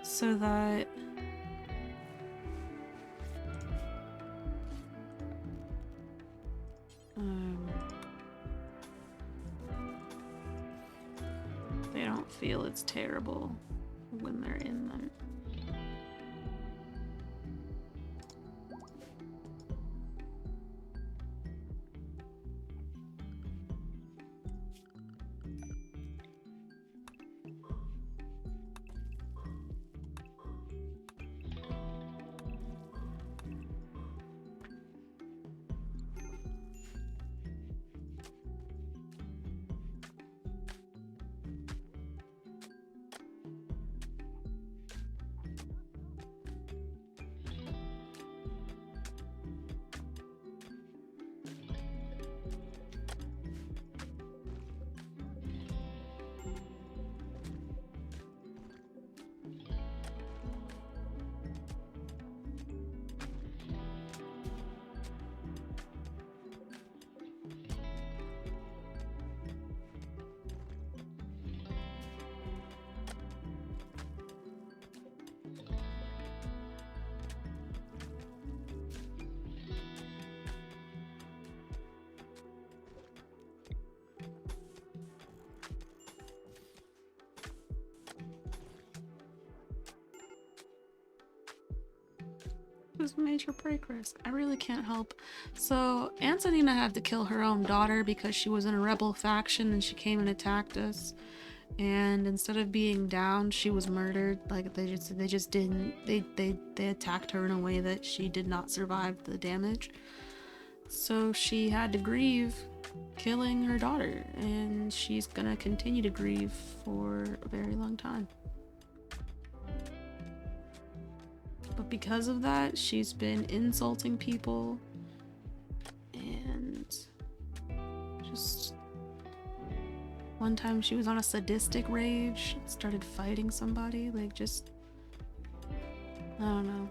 so that They don't feel it's terrible when they're in them. Was major break risk. I really can't help. So Antonina had to kill her own daughter because she was in a rebel faction and she came and attacked us. And instead of being down, she was murdered. Like they just didn't. They attacked her in a way that she did not survive the damage. So she had to grieve killing her daughter, and she's gonna continue to grieve for a very long time. But because of that, she's been insulting people and just one time she was on a sadistic rage, started fighting somebody, like just, I don't know.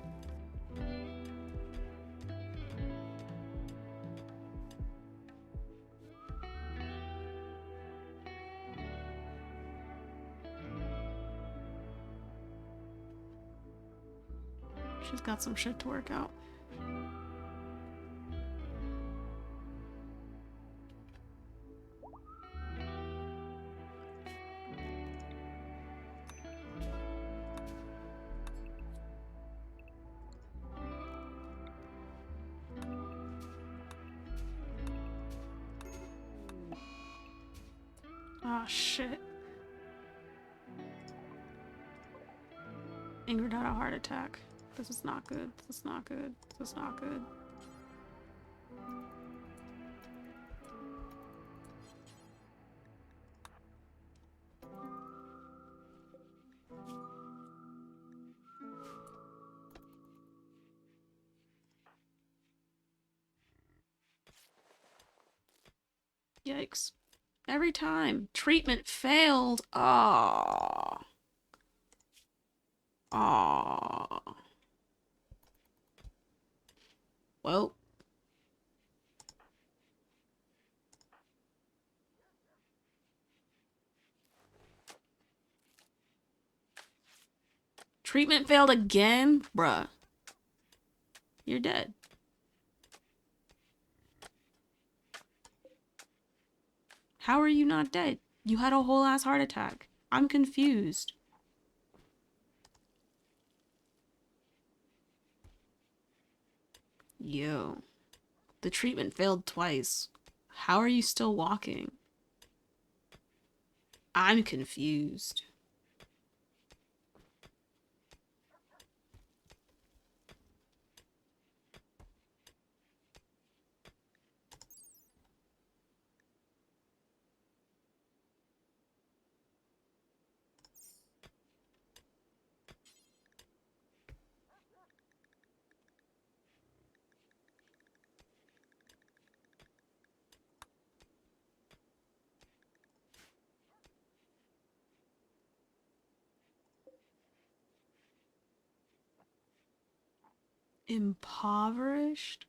She's got some shit to work out. Oh shit. Ingrid had a heart attack. This is not good. This is not good. This is not good. Yikes. Every time. Treatment failed. Aww. Aww. Well. Treatment failed again? Bruh. You're dead. How are you not dead? You had a whole ass heart attack. I'm confused. Yo. The treatment failed twice. How are you still walking? I'm confused. Impoverished?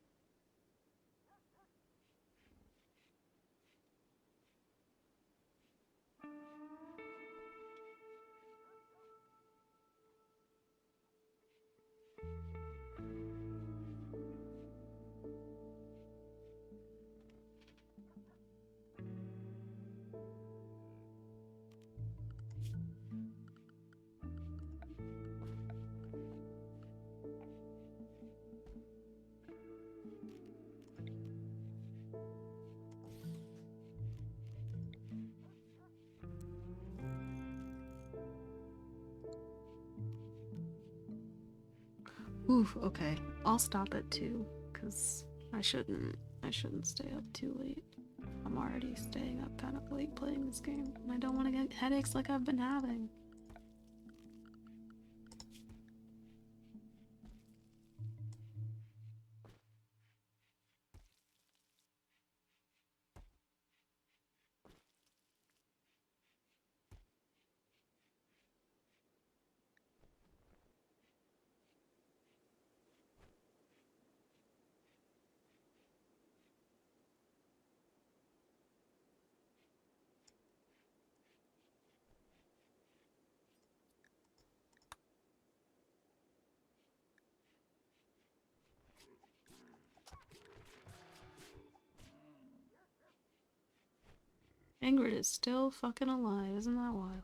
Oof, okay. I'll stop at 2, because I shouldn't stay up too late. I'm already staying up kind of late playing this game, and I don't want to get headaches like I've been having. Ingrid is still fucking alive, isn't that wild?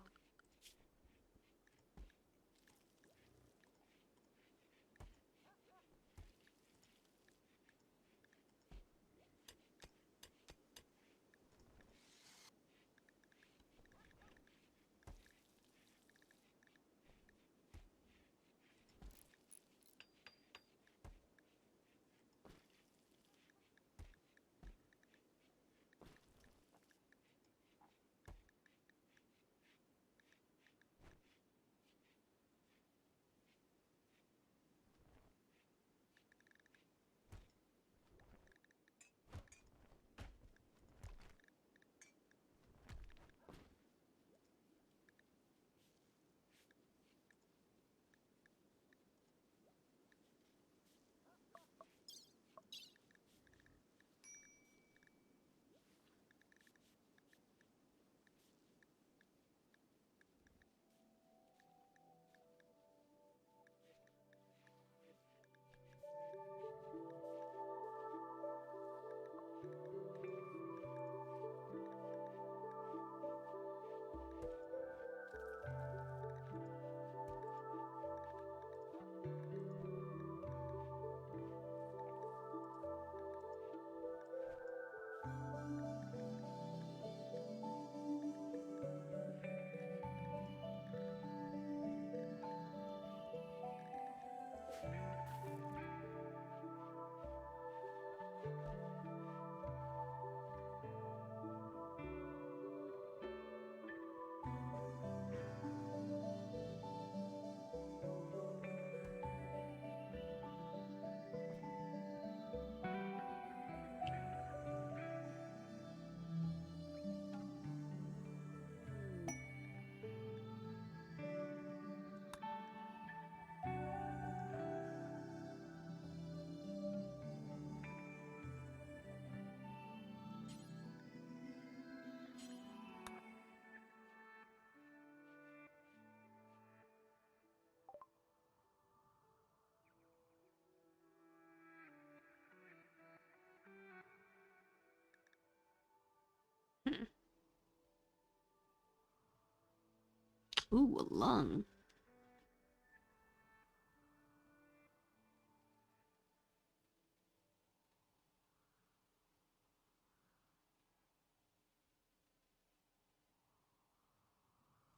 Ooh, a lung.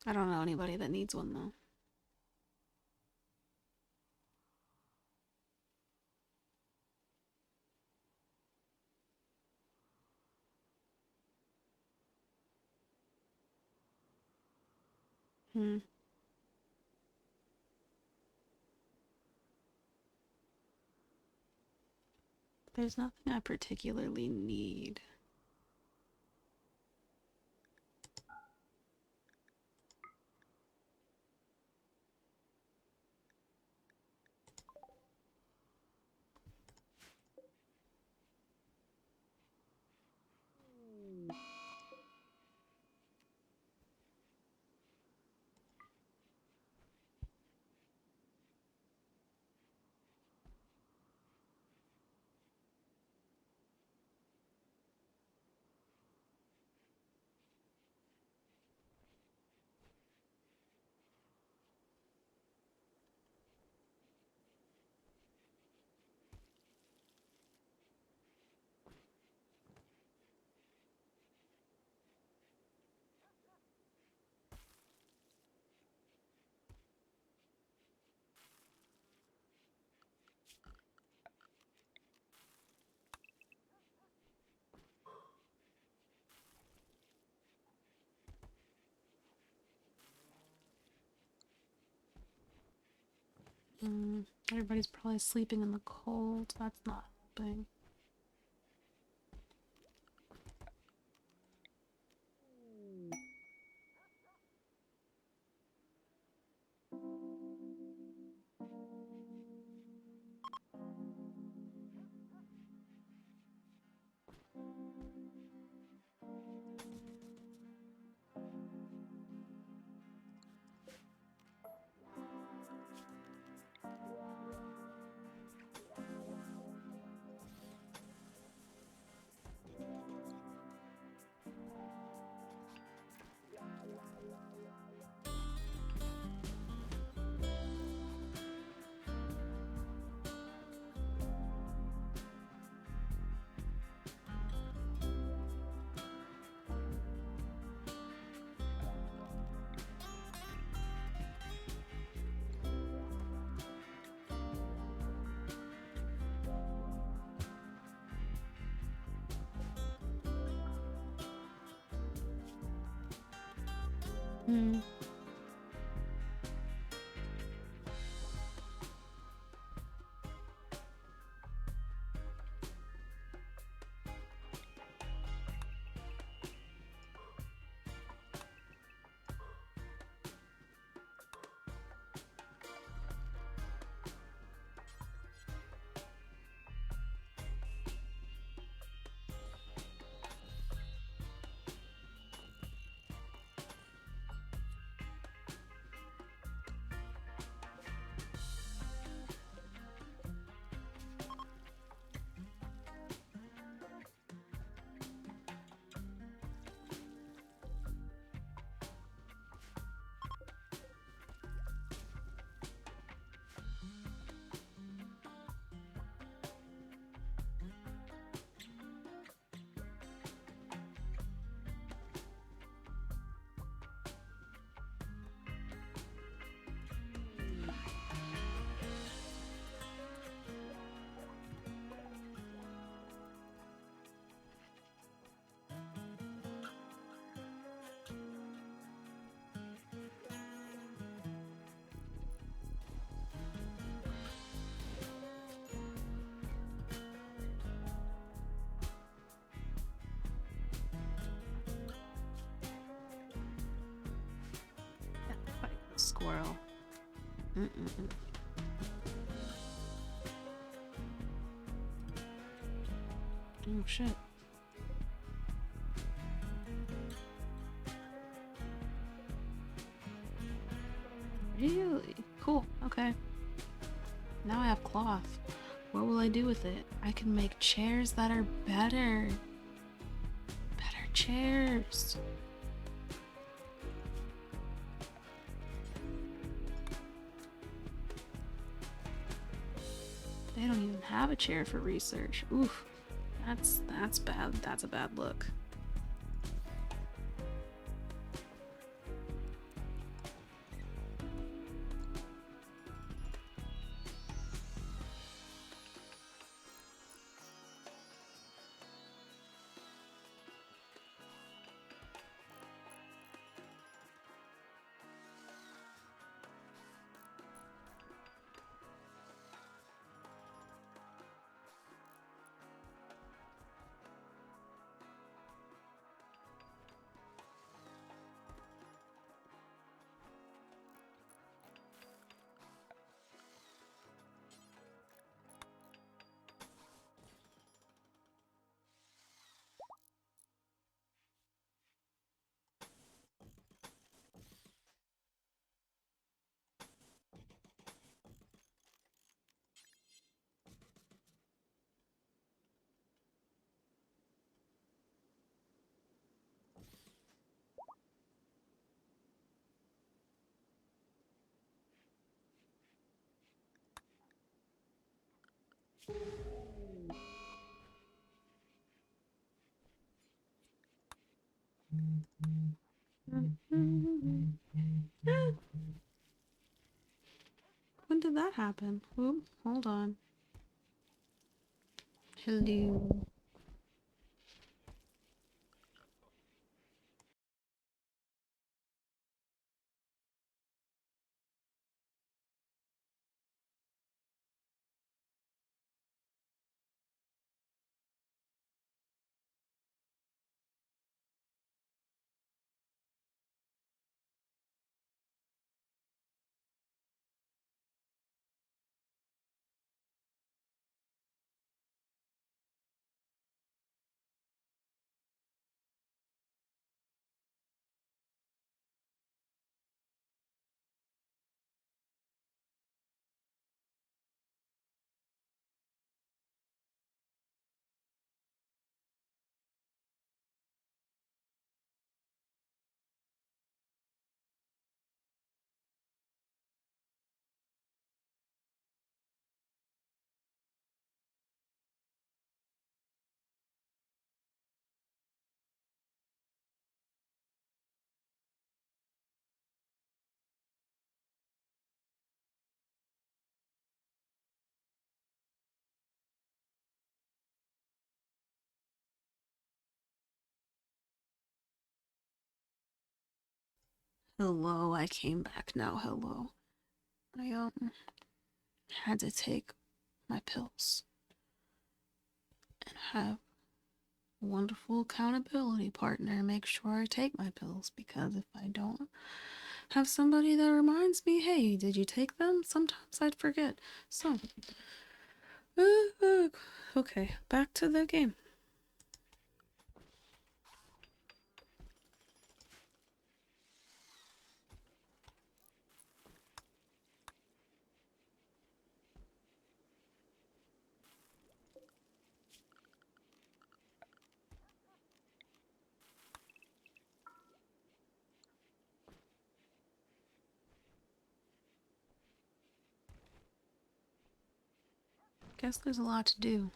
I don't know anybody that needs one though. Hmm. There's nothing I particularly need. Everybody's probably sleeping in the cold. That's not helping. Hmm. Squirrel. Oh shit. Really? Cool. Okay. Now I have cloth. What will I do with it? I can make chairs that are better. Better chairs. They don't even have a chair for research. Oof. That's bad. That's a bad look. When did that happen? Oop, hold on. Hello. Hello, I came back now. Hello. I had to take my pills and have a wonderful accountability partner make sure I take my pills, because if I don't have somebody that reminds me, hey, did you take them? Sometimes I'd forget. So, okay, back to the game. Guess there's a lot to do.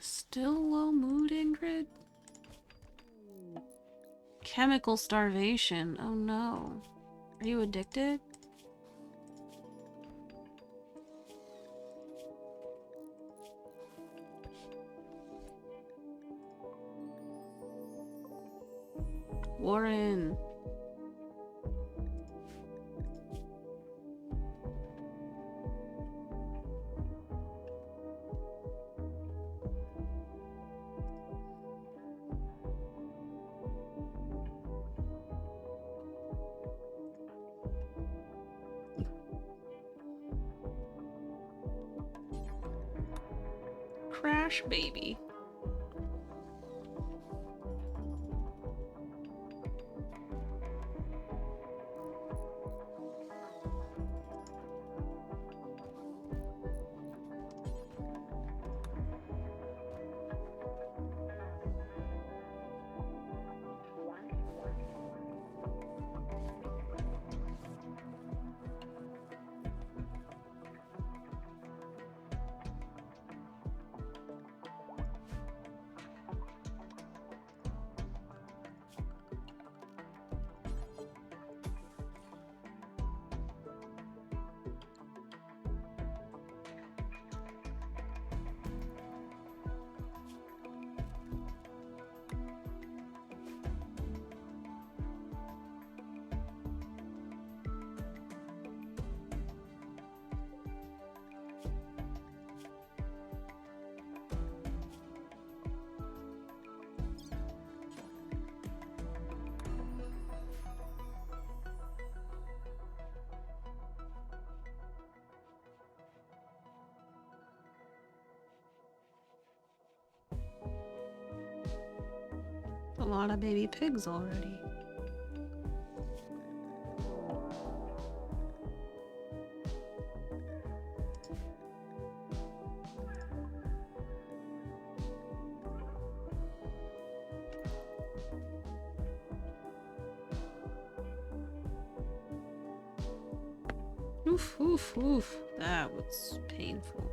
Still low mood, Ingrid? Chemical starvation. Oh no. Are you addicted? Warren. Crash baby. A lot of baby pigs already. Oof, oof, oof. That was painful.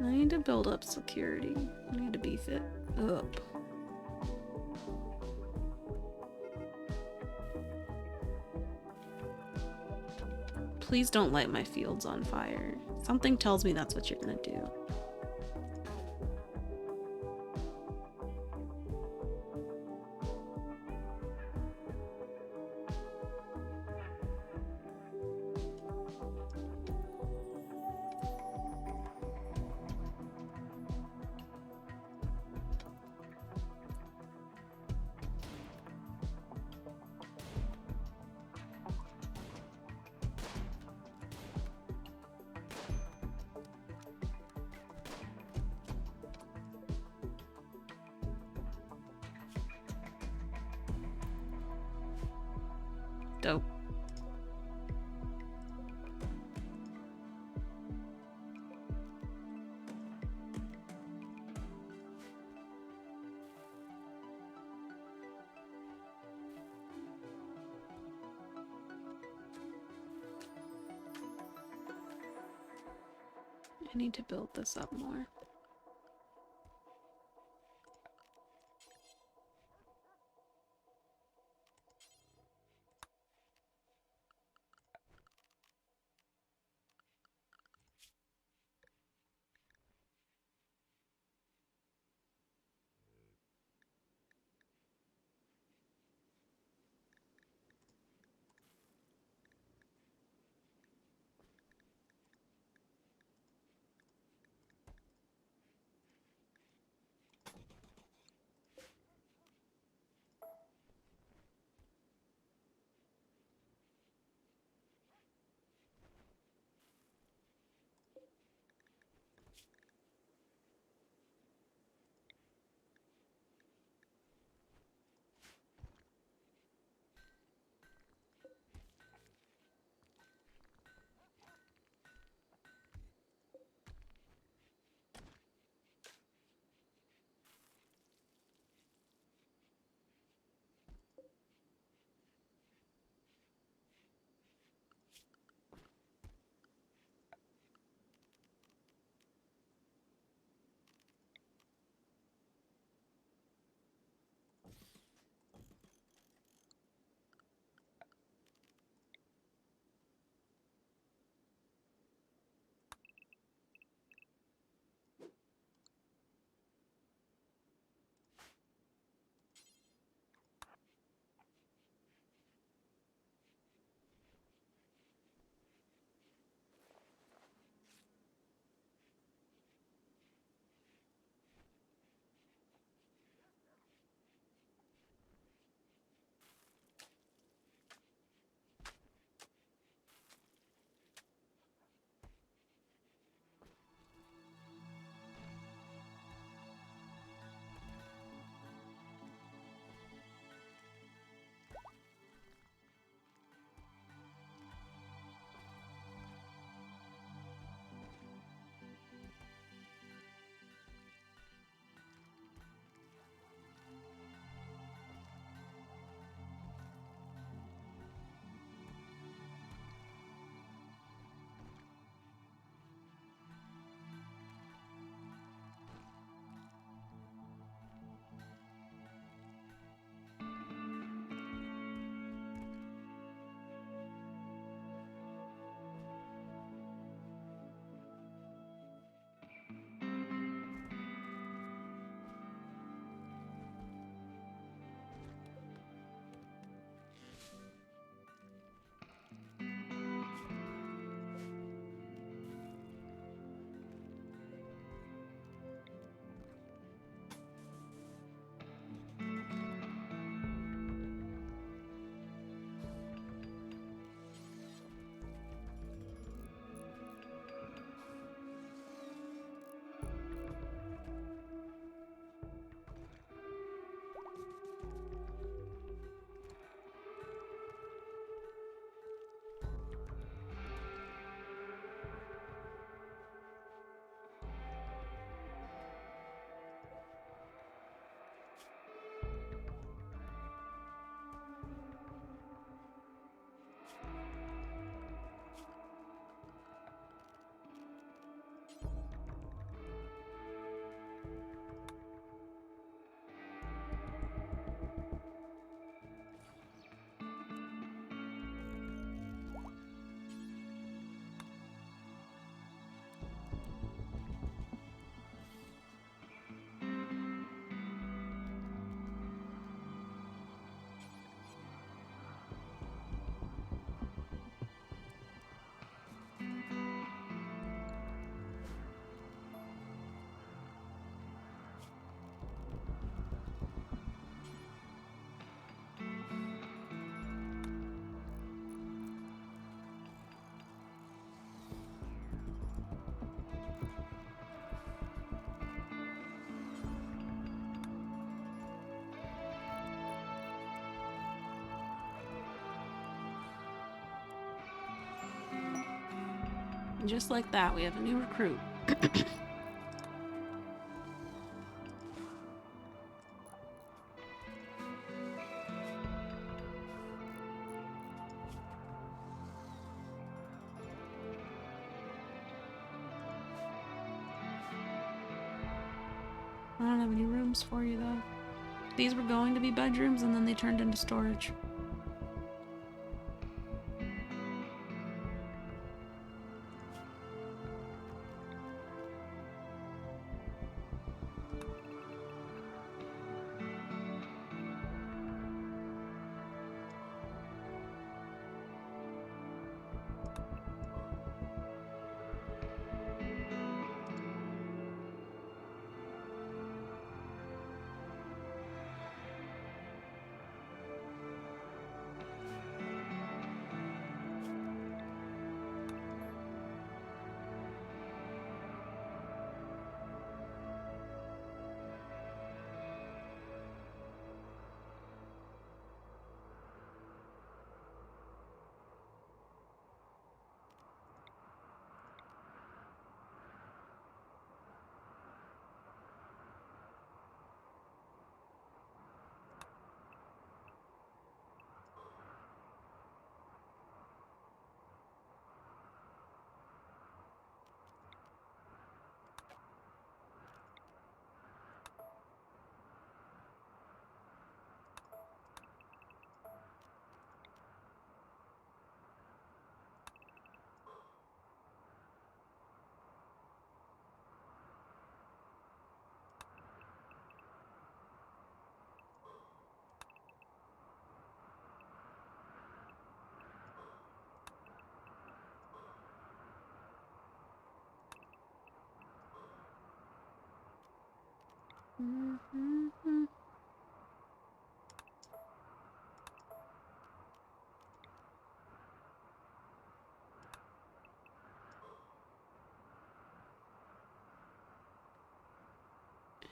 I need to build up security. I need to beef it up. Please don't light my fields on fire. Something tells me that's what you're gonna do. Dope. I need to build this up more. And just like that, we have a new recruit. I don't have any rooms for you though. These were going to be bedrooms and then they turned into storage.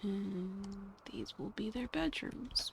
And these will be their bedrooms.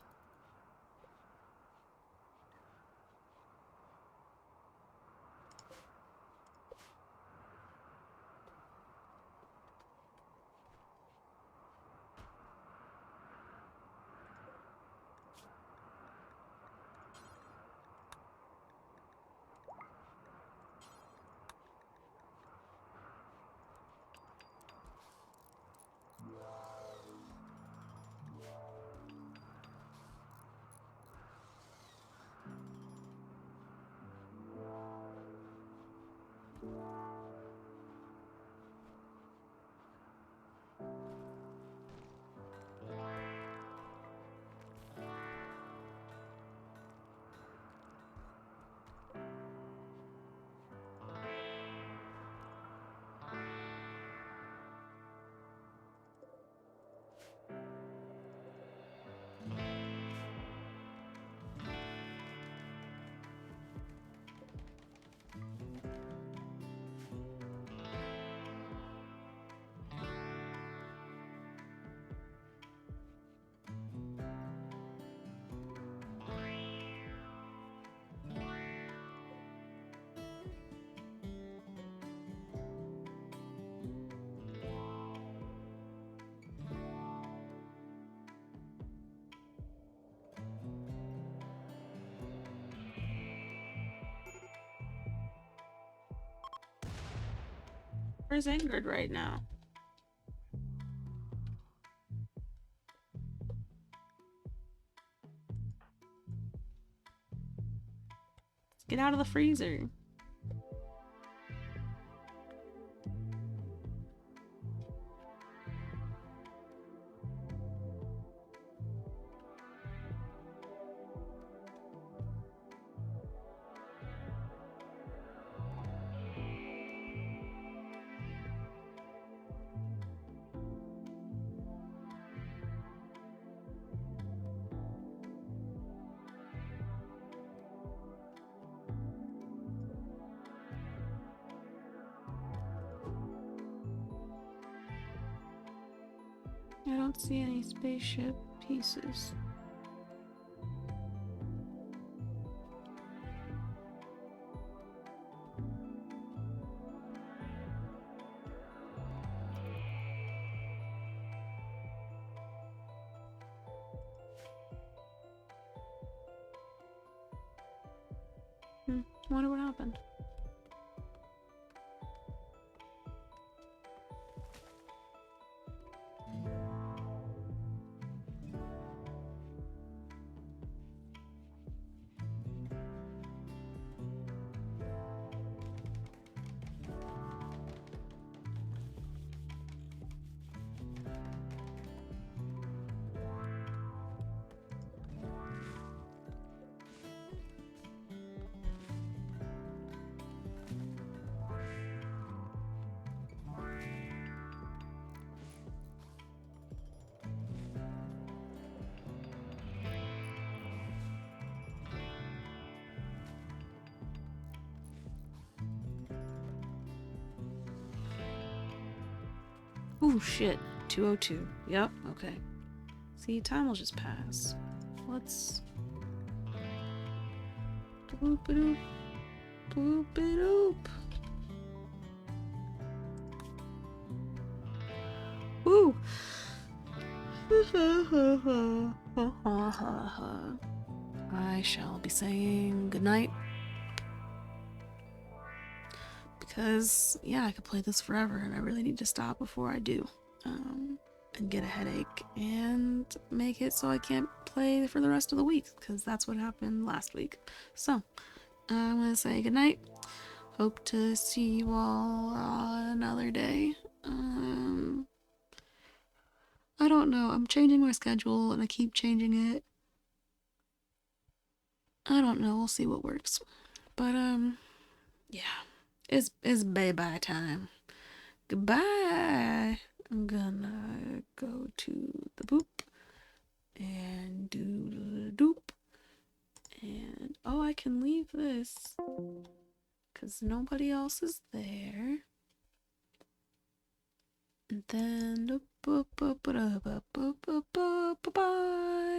Where's Ingrid right now? Let's get out of the freezer. I don't see any spaceship pieces. Wonder what happened. Oh shit, 2:02. Yep, okay. See, time will just pass. Let's... Boop-a-doop. Boop-a-doop. Woo! I shall be saying goodnight. Because, yeah, I could play this forever and I really need to stop before I do. And get a headache and make it so I can't play for the rest of the week, because that's what happened last week. So, I'm gonna say goodnight. Hope to see you all another day. I don't know. I'm changing my schedule and I keep changing it. I don't know. We'll see what works. But, yeah. It's bye-bye time. Goodbye. I'm gonna go to the boop and do the doop. And, oh, I can leave this because nobody else is there. And then, bye.